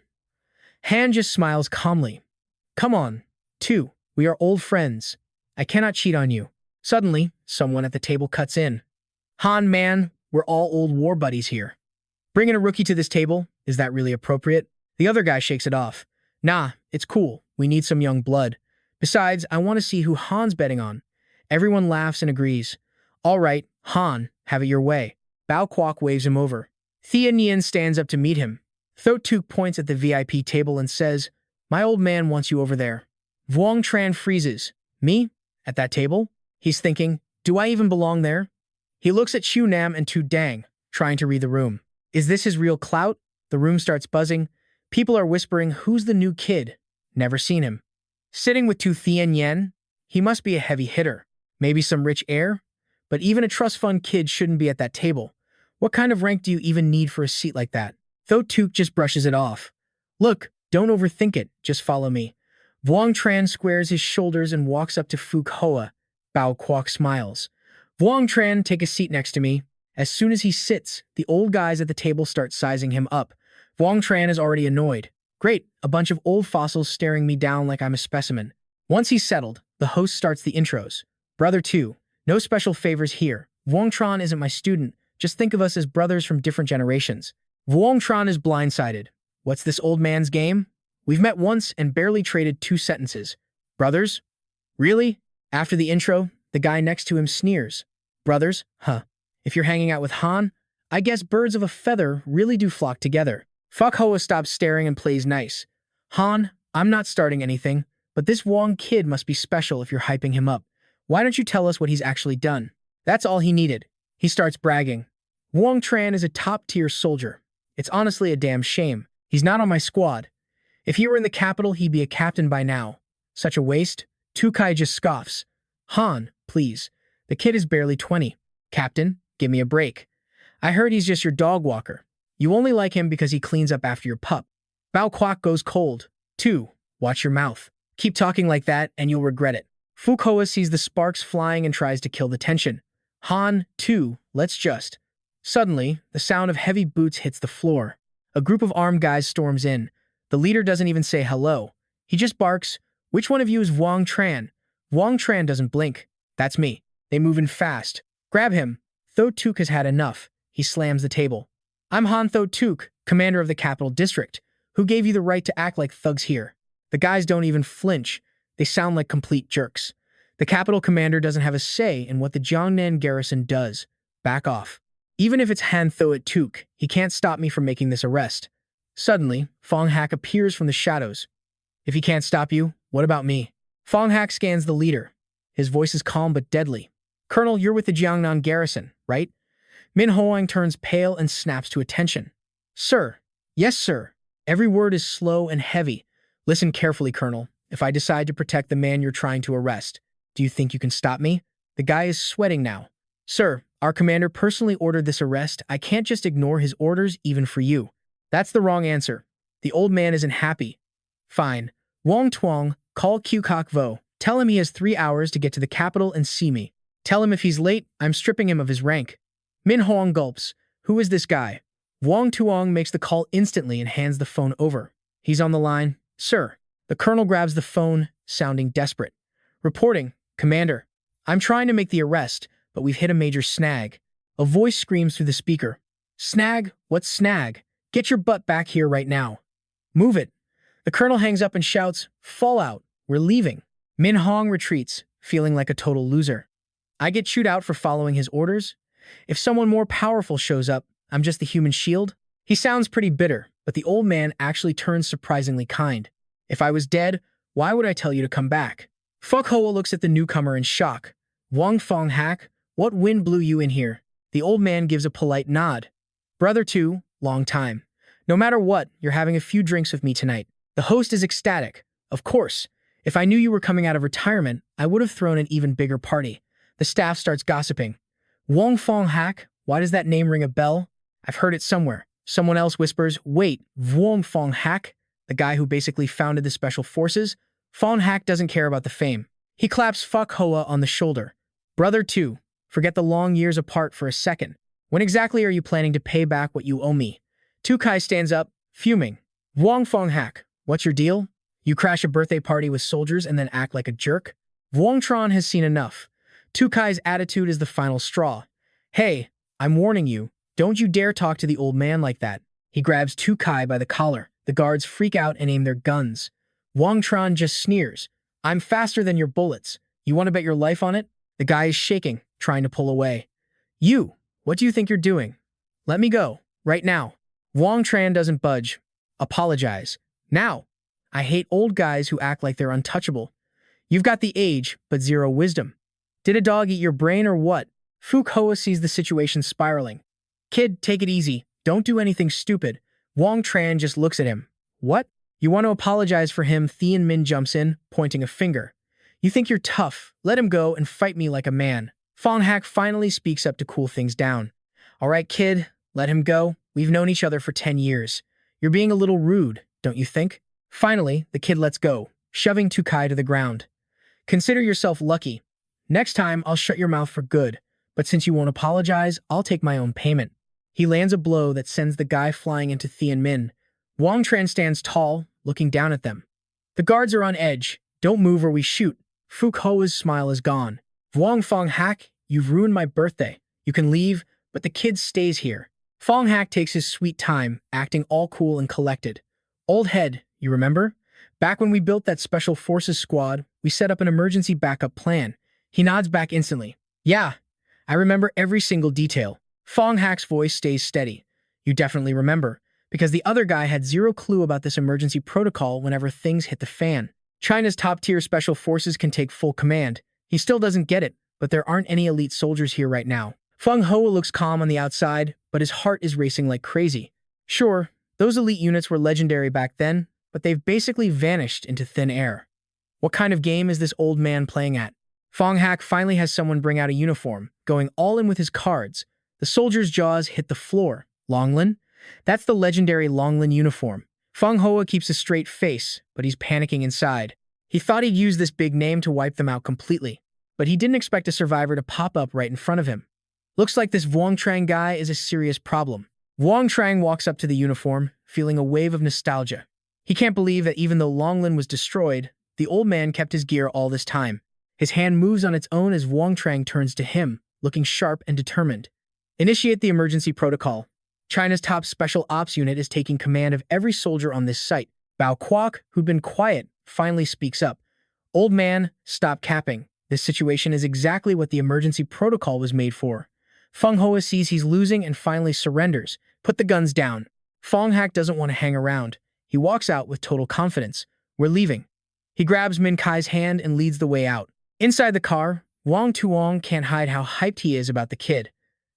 Han just smiles calmly. Come on, two. We are old friends. I cannot cheat on you. Suddenly, someone at the table cuts in. Han, man, we're all old war buddies here. Bringing a rookie to this table, is that really appropriate? The other guy shakes it off. Nah, it's cool. We need some young blood. Besides, I want to see who Han's betting on. Everyone laughs and agrees. All right, Han, have it your way. Bao Kwok waves him over. Thea Nian stands up to meet him. Tho Tuk points at the VIP table and says, My old man wants you over there. Vuong Tran freezes. Me? At that table? He's thinking, do I even belong there? He looks at Chu Nam and Tu Dang, trying to read the room. Is this his real clout? The room starts buzzing. People are whispering, who's the new kid? Never seen him. Sitting with Tu Thien Yen? He must be a heavy hitter. Maybe some rich heir? But even a trust fund kid shouldn't be at that table. What kind of rank do you even need for a seat like that? Tho Tuk just brushes it off. Look, don't overthink it, just follow me. Vuong Tran squares his shoulders and walks up to Phuc Hoa. Bao Kwok smiles. Vuong Tran, take a seat next to me. As soon as he sits, the old guys at the table start sizing him up. Vuong Tran is already annoyed. Great, a bunch of old fossils staring me down like I'm a specimen. Once he's settled, the host starts the intros. Brother 2, no special favors here. Vuong Tran isn't my student. Just think of us as brothers from different generations. Vuong Tran is blindsided. What's this old man's game? We've met once and barely traded 2 sentences. Brothers? Really? After the intro, the guy next to him sneers. Brothers? Huh. If you're hanging out with Han, I guess birds of a feather really do flock together. Phuc Hoa stops staring and plays nice. Han, I'm not starting anything, but this Wong kid must be special if you're hyping him up. Why don't you tell us what he's actually done? That's all he needed. He starts bragging. Vuong Tran is a top-tier soldier. It's honestly a damn shame. He's not on my squad. If he were in the capital, he'd be a captain by now. Such a waste. Tu Kai just scoffs. Han, please. The kid is barely 20. Captain, give me a break. I heard he's just your dog walker. You only like him because he cleans up after your pup. Bao Kwok goes cold. 2. Watch your mouth. Keep talking like that and you'll regret it. Phuc Hoa sees the sparks flying and tries to kill the tension. Han, 2, let's just. Suddenly, the sound of heavy boots hits the floor. A group of armed guys storms in. The leader doesn't even say hello. He just barks, which one of you is Vuong Tran? Vuong Tran doesn't blink. That's me. They move in fast. Grab him. Tho Tuk has had enough. He slams the table. I'm Han Tho Tuk, commander of the capital district. Who gave you the right to act like thugs here? The guys don't even flinch. They sound like complete jerks. The capital commander doesn't have a say in what the Jiangnan garrison does. Back off. Even if it's Han Tho Tuk, he can't stop me from making this arrest. Suddenly, Fong Hak appears from the shadows. If he can't stop you, what about me? Fong Hak scans the leader. His voice is calm but deadly. Colonel, you're with the Jiangnan garrison, right? Min Hoang turns pale and snaps to attention. Sir. Yes, sir. Every word is slow and heavy. Listen carefully, Colonel. If I decide to protect the man you're trying to arrest, do you think you can stop me? The guy is sweating now. Sir, our commander personally ordered this arrest. I can't just ignore his orders even for you. That's the wrong answer. The old man isn't happy. Fine. Wong Tuong, call Q Kok Vo. Tell him he has 3 hours to get to the capital and see me. Tell him if he's late, I'm stripping him of his rank. Min Hoang gulps. Who is this guy? Wong Tuong makes the call instantly and hands the phone over. He's on the line. Sir. The colonel grabs the phone, sounding desperate. Reporting. Commander. I'm trying to make the arrest, but we've hit a major snag. A voice screams through the speaker. Snag? What snag? Get your butt back here right now. Move it. The colonel hangs up and shouts, Fallout. We're leaving. Min Hong retreats, feeling like a total loser. I get chewed out for following his orders. If someone more powerful shows up, I'm just the human shield. He sounds pretty bitter, but the old man actually turns surprisingly kind. If I was dead, why would I tell you to come back? Phuc Hoa looks at the newcomer in shock. Wong Fong Hak, what wind blew you in here? The old man gives a polite nod. Brother 2, long time. No matter what, you're having a few drinks with me tonight. The host is ecstatic. Of course. If I knew you were coming out of retirement, I would have thrown an even bigger party. The staff starts gossiping. Wong Fong Hak, why does that name ring a bell? I've heard it somewhere. Someone else whispers, wait, Wong Fong Hak? The guy who basically founded the special forces? Fong Hak doesn't care about the fame. He claps Phuc Hoa on the shoulder. Brother 2, forget the long years apart for a second. When exactly are you planning to pay back what you owe me? Tu Kai stands up, fuming. Wong Fong Hak, what's your deal? You crash a birthday party with soldiers and then act like a jerk? Vuong Tran has seen enough. Tu Kai's attitude is the final straw. Hey, I'm warning you, Don't you dare talk to the old man like that. He grabs Tu Kai by the collar. The guards freak out and aim their guns. Wang Tran just sneers. I'm faster than your bullets. You want to bet your life on it? The guy is shaking, trying to pull away. You, what do you think you're doing? Let me go, right now. Wang Tran doesn't budge. Apologize. Now. I hate old guys who act like they're untouchable. You've got the age, but zero wisdom. Did a dog eat your brain or what? Fu Hoa sees the situation spiraling. Kid, take it easy. Don't do anything stupid. Wang Tran just looks at him. What? You want to apologize for him? Thian Min jumps in, pointing a finger. You think you're tough. Let him go and fight me like a man. Fong Hak finally speaks up to cool things down. All right, kid, let him go. We've known each other for 10 years. You're being a little rude, don't you think? Finally, the kid lets go, shoving Tu Kai to the ground. Consider yourself lucky. Next time, I'll shut your mouth for good. But since you won't apologize, I'll take my own payment. He lands a blow that sends the guy flying into Thian Min. Wang Tran stands tall, looking down at them. The guards are on edge. Don't move or we shoot. Fu Hoa's smile is gone. Wang Fong Hak, you've ruined my birthday. You can leave, but the kid stays here. Fong Hak takes his sweet time, acting all cool and collected. Old head, you remember? Back when we built that special forces squad, we set up an emergency backup plan. He nods back instantly. Yeah, I remember every single detail. Fong Hak's voice stays steady. You definitely remember, because the other guy had zero clue about this emergency protocol whenever things hit the fan. China's top-tier special forces can take full command. He still doesn't get it, but there aren't any elite soldiers here right now. Feng Hoa looks calm on the outside, but his heart is racing like crazy. Sure, those elite units were legendary back then, but they've basically vanished into thin air. What kind of game is this old man playing at? Fong Hak finally has someone bring out a uniform, going all in with his cards. The soldier's jaws hit the floor. Longlin? That's the legendary Longlin uniform. Feng Hoa keeps a straight face, but he's panicking inside. He thought he'd use this big name to wipe them out completely, but he didn't expect a survivor to pop up right in front of him. Looks like this Wang Trang guy is a serious problem. Wang Trang walks up to the uniform, feeling a wave of nostalgia. He can't believe that even though Longlin was destroyed, the old man kept his gear all this time. His hand moves on its own as Wang Trang turns to him, looking sharp and determined. Initiate the emergency protocol. China's top special ops unit is taking command of every soldier on this site. Bao Kwok, who'd been quiet, finally speaks up. Old man, stop capping. This situation is exactly what the emergency protocol was made for. Feng Hoa sees he's losing and finally surrenders. Put the guns down. Fong Hak doesn't want to hang around. He walks out with total confidence. We're leaving. He grabs Min Kai's hand and leads the way out. Inside the car, Wang Tuong can't hide how hyped he is about the kid.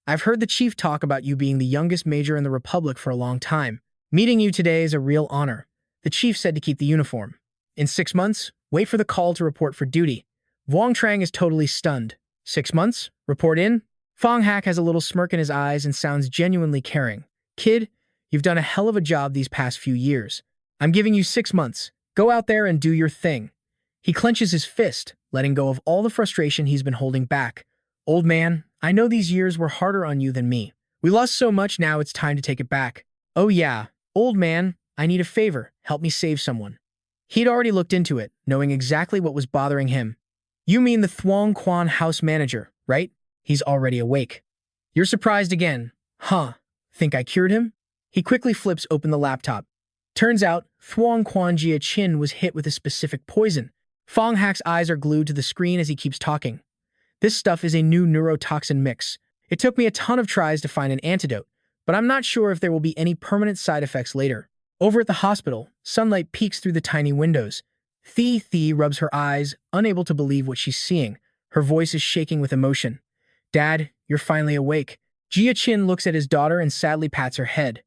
I've heard the chief talk about you being the youngest major in the Republic for a long time. Meeting you today is a real honor. The chief said to keep the uniform. In 6 months, wait for the call to report for duty. Wang Trang is totally stunned. 6 months? Report in? Fong Hak has a little smirk in his eyes and sounds genuinely caring. Kid, you've done a hell of a job these past few years. I'm giving you 6 months. Go out there and do your thing. He clenches his fist, letting go of all the frustration he's been holding back. Old man, I know these years were harder on you than me. We lost so much now it's time to take it back. Oh yeah, old man, I need a favor. Help me save someone. He'd already looked into it, knowing exactly what was bothering him. You mean the Thuong Quan house manager, right? He's already awake. You're surprised again. Huh. Think I cured him? He quickly flips open the laptop. Turns out, Thuong Quan Jia Chin was hit with a specific poison. Fong Hak's eyes are glued to the screen as he keeps talking. This stuff is a new neurotoxin mix. It took me a ton of tries to find an antidote, but I'm not sure if there will be any permanent side effects later. Over at the hospital, sunlight peeks through the tiny windows. Thi rubs her eyes, unable to believe what she's seeing. Her voice is shaking with emotion. Dad, you're finally awake. Jia Chin looks at his daughter and sadly pats her head.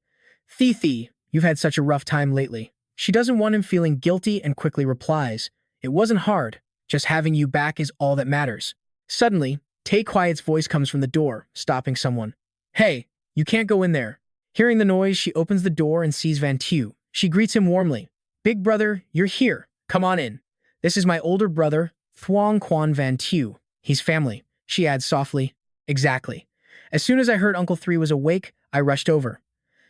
Thi, you've had such a rough time lately. She doesn't want him feeling guilty and quickly replies. It wasn't hard. Just having you back is all that matters. Suddenly, Tay Quiet's voice comes from the door, stopping someone. Hey, you can't go in there. Hearing the noise, she opens the door and sees Van Tu. She greets him warmly. Big brother, you're here. Come on in. This is my older brother, Thuong Quan Van Tu. He's family, she adds softly. Exactly. As soon as I heard Uncle 3 was awake, I rushed over.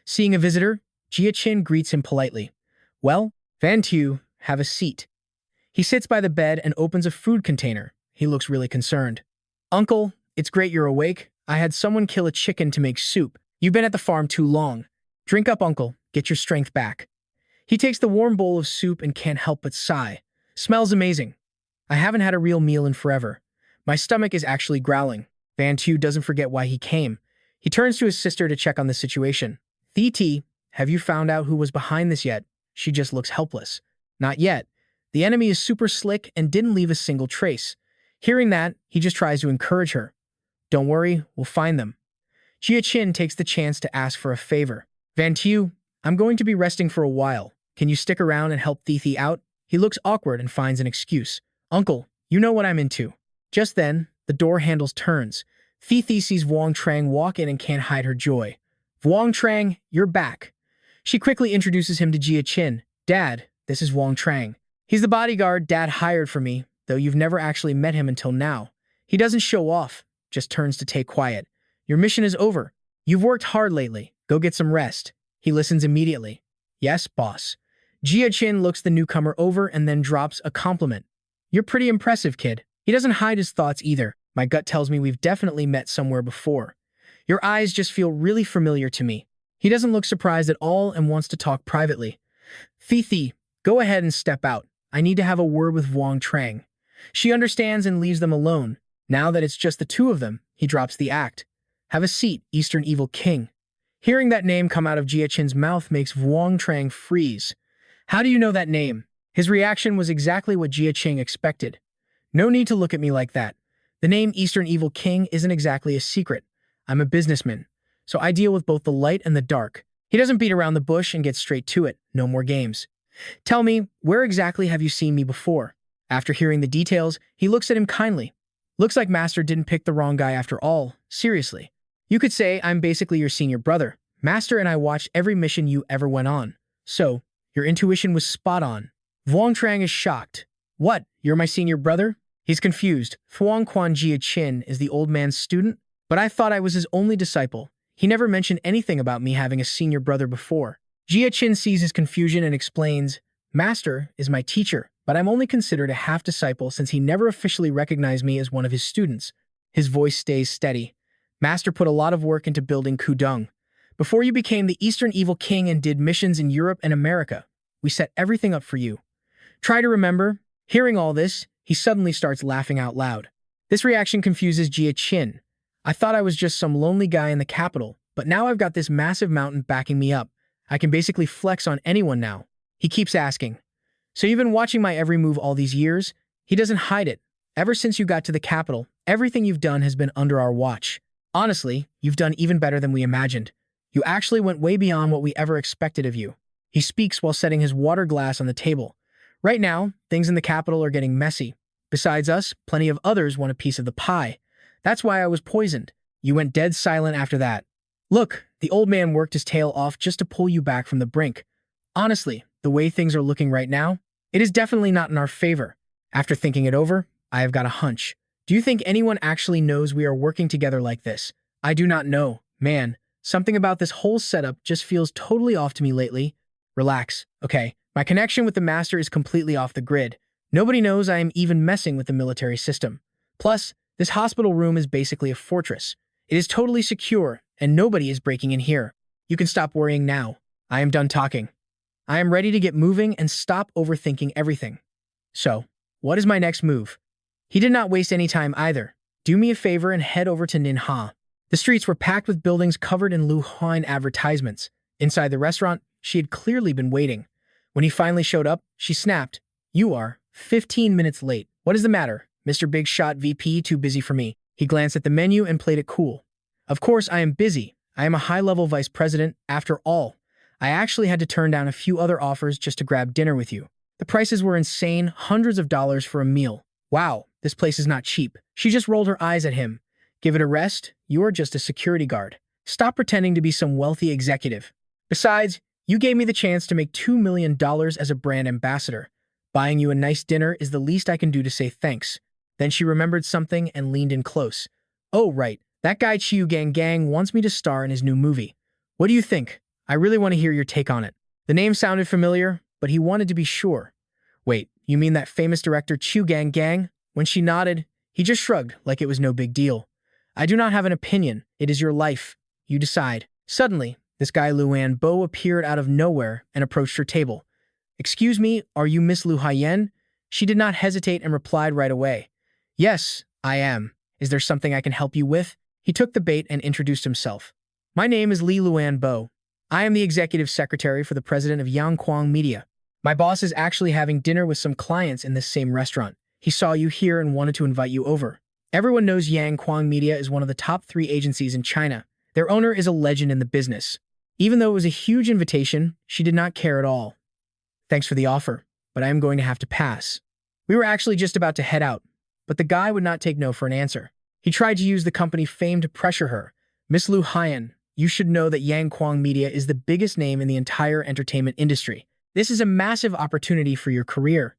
Seeing a visitor, Jia Chin greets him politely. Well, Van Tu, have a seat. He sits by the bed and opens a food container. He looks really concerned. Uncle, it's great you're awake. I had someone kill a chicken to make soup. You've been at the farm too long. Drink up, uncle. Get your strength back. He takes the warm bowl of soup and can't help but sigh. Smells amazing. I haven't had a real meal in forever. My stomach is actually growling. Van Tu doesn't forget why he came. He turns to his sister to check on the situation. Thi, have you found out who was behind this yet? She just looks helpless. Not yet. The enemy is super slick and didn't leave a single trace. Hearing that, he just tries to encourage her. Don't worry, we'll find them. Jia Qin takes the chance to ask for a favor. Van Tu, I'm going to be resting for a while. Can you stick around and help Thi out? He looks awkward and finds an excuse. Uncle, you know what I'm into. Just then, the door handles turns. Thi sees Wang Zheng walk in and can't hide her joy. Wang Zheng, you're back. She quickly introduces him to Jia Qin. Dad, this is Wang Zheng. He's the bodyguard Dad hired for me, though you've never actually met him until now. He doesn't show off, just turns to take quiet. Your mission is over. You've worked hard lately. Go get some rest. He listens immediately. Yes, boss. Jia Qin looks the newcomer over and then drops a compliment. You're pretty impressive, kid. He doesn't hide his thoughts either. My gut tells me we've definitely met somewhere before. Your eyes just feel really familiar to me. He doesn't look surprised at all and wants to talk privately. Thi, go ahead and step out. I need to have a word with Wang Zheng. She understands and leaves them alone. Now that it's just the two of them, he drops the act. Have a seat, Eastern Evil King. Hearing that name come out of Jia Qin's mouth makes Wang Zheng freeze. How do you know that name? His reaction was exactly what Jia Qin expected. No need to look at me like that. The name Eastern Evil King isn't exactly a secret. I'm a businessman, so I deal with both the light and the dark. He doesn't beat around the bush and gets straight to it. No more games. Tell me, where exactly have you seen me before? After hearing the details, he looks at him kindly. Looks like Master didn't pick the wrong guy after all. Seriously. You could say I'm basically your senior brother. Master and I watched every mission you ever went on. So, your intuition was spot on. Wang Zheng is shocked. What? You're my senior brother? He's confused. Thuong Quan Jia Qin is the old man's student, but I thought I was his only disciple. He never mentioned anything about me having a senior brother before. Jia Qin sees his confusion and explains, Master is my teacher, but I'm only considered a half-disciple since he never officially recognized me as one of his students. His voice stays steady. Master put a lot of work into building Kudung. Before you became the Eastern Evil King and did missions in Europe and America, we set everything up for you. Try to remember. Hearing all this, he suddenly starts laughing out loud. This reaction confuses Jia Qin. I thought I was just some lonely guy in the capital, but now I've got this massive mountain backing me up. I can basically flex on anyone now. He keeps asking, so you've been watching my every move all these years? He doesn't hide it. Ever since you got to the capital, everything you've done has been under our watch. Honestly, you've done even better than we imagined. You actually went way beyond what we ever expected of you. He speaks while setting his water glass on the table. Right now, things in the capital are getting messy. Besides us, plenty of others want a piece of the pie. That's why I was poisoned. You went dead silent after that. Look, the old man worked his tail off just to pull you back from the brink. Honestly, the way things are looking right now, it is definitely not in our favor. After thinking it over, I have got a hunch. Do you think anyone actually knows we are working together like this? I do not know. Man, something about this whole setup just feels totally off to me lately. Relax. Okay, my connection with the Master is completely off the grid. Nobody knows I am even messing with the military system. Plus, this hospital room is basically a fortress. It is totally secure, and nobody is breaking in here. You can stop worrying now. I am done talking. I am ready to get moving and stop overthinking everything. So, what is my next move? He did not waste any time either. Do me a favor and head over to Ninha. The streets were packed with buildings covered in Lu Huan advertisements. Inside the restaurant, she had clearly been waiting. When he finally showed up, she snapped, You are 15 minutes late. What is the matter? Mr. Big Shot VP too busy for me. He glanced at the menu and played it cool. Of course I am busy. I am a high-level vice president, after all. I actually had to turn down a few other offers just to grab dinner with you. The prices were insane, hundreds of dollars for a meal. Wow, this place is not cheap. She just rolled her eyes at him. Give it a rest. You are just a security guard. Stop pretending to be some wealthy executive. Besides, you gave me the chance to make $2 million as a brand ambassador. Buying you a nice dinner is the least I can do to say thanks. Then she remembered something and leaned in close. Oh, right. That guy Chiu Gang wants me to star in his new movie. What do you think? I really want to hear your take on it. The name sounded familiar, but he wanted to be sure. Wait, you mean that famous director Chiu Gang? When she nodded, he just shrugged like it was no big deal. I do not have an opinion. It is your life. You decide. Suddenly, this guy Luan Bo appeared out of nowhere and approached her table. "Excuse me, are you Miss Lu Haiyan?" She did not hesitate and replied right away. "Yes, I am. Is there something I can help you with?" He took the bait and introduced himself. "My name is Li Luan Bo. I am the executive secretary for the president of Yangquang Media. My boss is actually having dinner with some clients in this same restaurant. He saw you here and wanted to invite you over. Everyone knows Yangquang Media is one of the top 3 agencies in China. Their owner is a legend in the business." Even though it was a huge invitation, she did not care at all. "Thanks for the offer, but I am going to have to pass." We were actually just about to head out, but the guy would not take no for an answer. He tried to use the company fame to pressure her. "Miss Lu Haiyan, you should know that Yangquang Media is the biggest name in the entire entertainment industry. This is a massive opportunity for your career."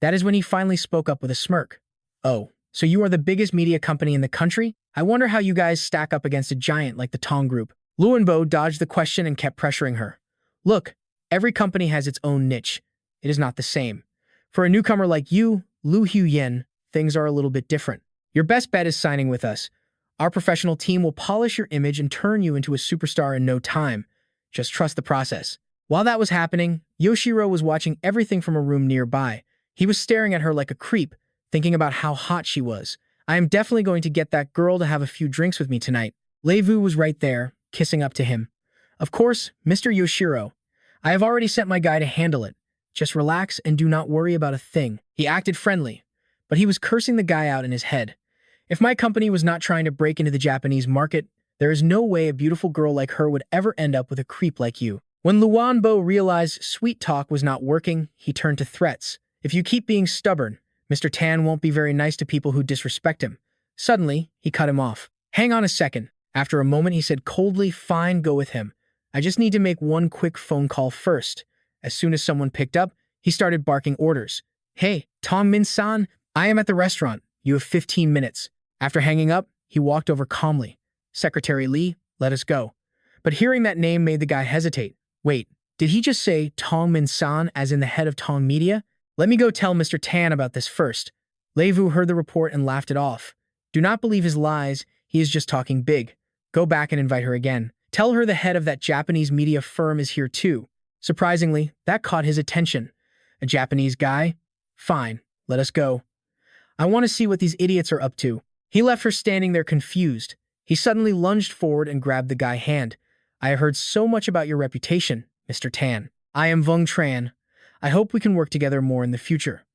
That is when he finally spoke up with a smirk. "Oh, so you are the biggest media company in the country? I wonder how you guys stack up against a giant like the Tong Group." Luanbo dodged the question and kept pressuring her. "Look, every company has its own niche. It is not the same. For a newcomer like you, Lu Huyen, things are a little bit different. Your best bet is signing with us. Our professional team will polish your image and turn you into a superstar in no time. Just trust the process." While that was happening, Yoshiro was watching everything from a room nearby. He was staring at her like a creep, thinking about how hot she was. "I am definitely going to get that girl to have a few drinks with me tonight." Leivu was right there, kissing up to him. "Of course, Mr. Yoshiro. I have already sent my guy to handle it. Just relax and do not worry about a thing." He acted friendly, but he was cursing the guy out in his head. "If my company was not trying to break into the Japanese market, there is no way a beautiful girl like her would ever end up with a creep like you." When Luan Bo realized sweet talk was not working, he turned to threats. "If you keep being stubborn, Mr. Tan won't be very nice to people who disrespect him." Suddenly, he cut him off. "Hang on a second." After a moment, he said coldly, "Fine, go with him. I just need to make one quick phone call first." As soon as someone picked up, he started barking orders. "Hey, Tong Min-san, I am at the restaurant. You have 15 minutes. After hanging up, he walked over calmly. "Secretary Li, let us go." But hearing that name made the guy hesitate. "Wait, did he just say Tong Min-san as in the head of Tong Media? Let me go tell Mr. Tan about this first." Leivu heard the report and laughed it off. "Do not believe his lies. He is just talking big. Go back and invite her again. Tell her the head of that Japanese media firm is here too." Surprisingly, that caught his attention. "A Japanese guy? Fine, let us go. I want to see what these idiots are up to." He left her standing there confused. He suddenly lunged forward and grabbed the guy's hand. "I have heard so much about your reputation, Mr. Tan. I am Vung Tran. I hope we can work together more in the future."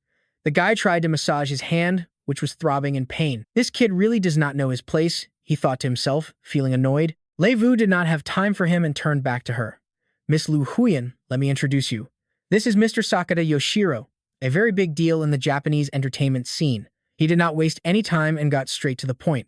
The guy tried to massage his hand, which was throbbing in pain. "This kid really does not know his place," he thought to himself, feeling annoyed. Leivu did not have time for him and turned back to her. "Miss Lu Huyen, let me introduce you. This is Mr. Sakata Yoshiro, a very big deal in the Japanese entertainment scene." He did not waste any time and got straight to the point.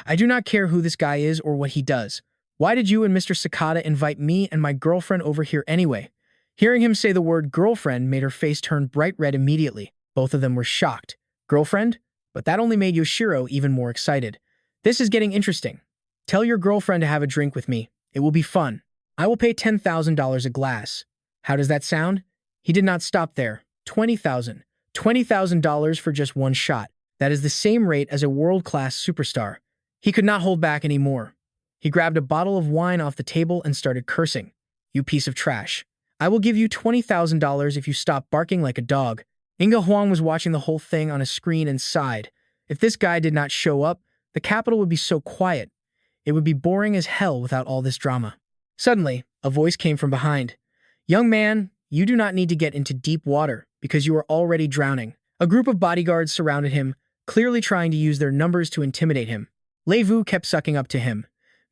"I do not care who this guy is or what he does. Why did you and Mr. Sakata invite me and my girlfriend over here anyway?" Hearing him say the word girlfriend made her face turn bright red immediately. Both of them were shocked. Girlfriend? But that only made Yoshiro even more excited. "This is getting interesting. Tell your girlfriend to have a drink with me. It will be fun. I will pay $10,000 a glass. How does that sound?" He did not stop there. $20,000. $20,000 for just one shot. That is the same rate as a world-class superstar. He could not hold back anymore. He grabbed a bottle of wine off the table and started cursing. "You piece of trash. I will give you $20,000 if you stop barking like a dog." Inga Huang was watching the whole thing on a screen and sighed. If this guy did not show up, the capital would be so quiet. It would be boring as hell without all this drama. Suddenly, a voice came from behind. "Young man, you do not need to get into deep water because you are already drowning." A group of bodyguards surrounded him, clearly trying to use their numbers to intimidate him. Leivu kept sucking up to him.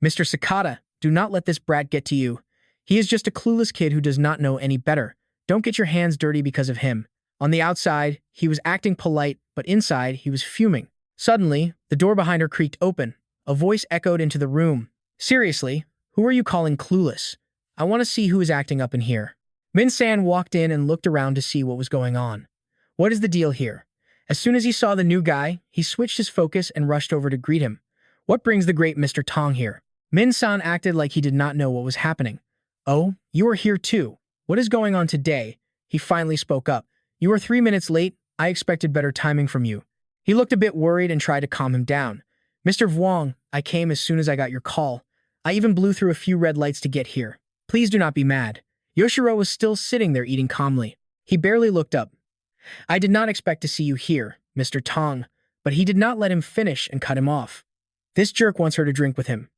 "Mr. Sakata, do not let this brat get to you. He is just a clueless kid who does not know any better. Don't get your hands dirty because of him." On the outside, he was acting polite, but inside, he was fuming. Suddenly, the door behind her creaked open. A voice echoed into the room. "Seriously, who are you calling clueless? I want to see who is acting up in here." Min-san walked in and looked around to see what was going on. "What is the deal here?" As soon as he saw the new guy, he switched his focus and rushed over to greet him. "What brings the great Mr. Tong here?" Min-san acted like he did not know what was happening. "Oh, you are here too. What is going on today?" He finally spoke up. "You are 3 minutes late. I expected better timing from you." He looked a bit worried and tried to calm him down. "Mr. Vuong, I came as soon as I got your call. I even blew through a few red lights to get here. Please do not be mad. Yoshiro was still sitting there eating calmly. He barely looked up. I did not expect to see you here, Mr. Tong, but he did not let him finish and cut him off. This jerk wants her to drink with him.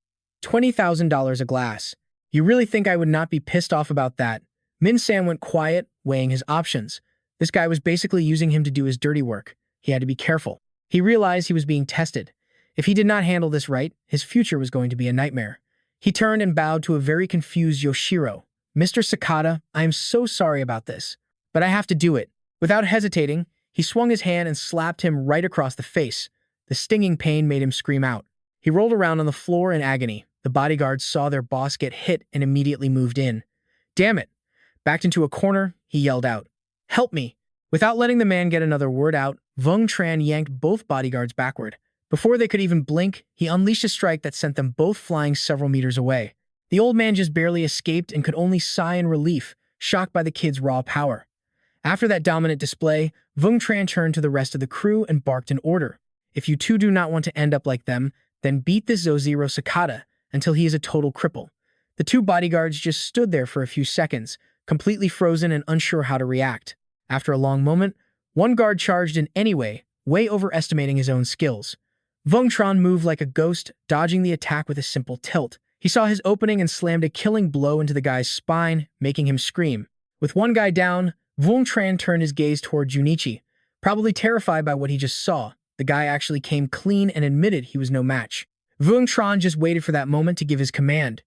$20,000 a glass. You really think I would not be pissed off about that? Min-san went quiet, weighing his options. This guy was basically using him to do his dirty work. He had to be careful. He realized he was being tested. If he did not handle this right, his future was going to be a nightmare. He turned and bowed to a very confused Yoshiro. Mr. Sakata, I am so sorry about this, but I have to do it. Without hesitating, he swung his hand and slapped him right across the face. The stinging pain made him scream out. He rolled around on the floor in agony. The bodyguards saw their boss get hit and immediately moved in. Damn it! Backed into a corner, he yelled out, "Help me!" Without letting the man get another word out, Wang Zheng yanked both bodyguards backward. Before they could even blink, he unleashed a strike that sent them both flying several meters away. The old man just barely escaped and could only sigh in relief, shocked by the kid's raw power. After that dominant display, Wang Zheng turned to the rest of the crew and barked an order. If you two do not want to end up like them, then beat this Zoziro Sakata until he is a total cripple. The two bodyguards just stood there for a few seconds, completely frozen and unsure how to react. After a long moment, one guard charged in anyway, way overestimating his own skills. Wang Zheng moved like a ghost, dodging the attack with a simple tilt. He saw his opening and slammed a killing blow into the guy's spine, making him scream. With one guy down, Wang Zheng turned his gaze toward Junichi. Probably terrified by what he just saw, the guy actually came clean and admitted he was no match. Wang Zheng just waited for that moment to give his command.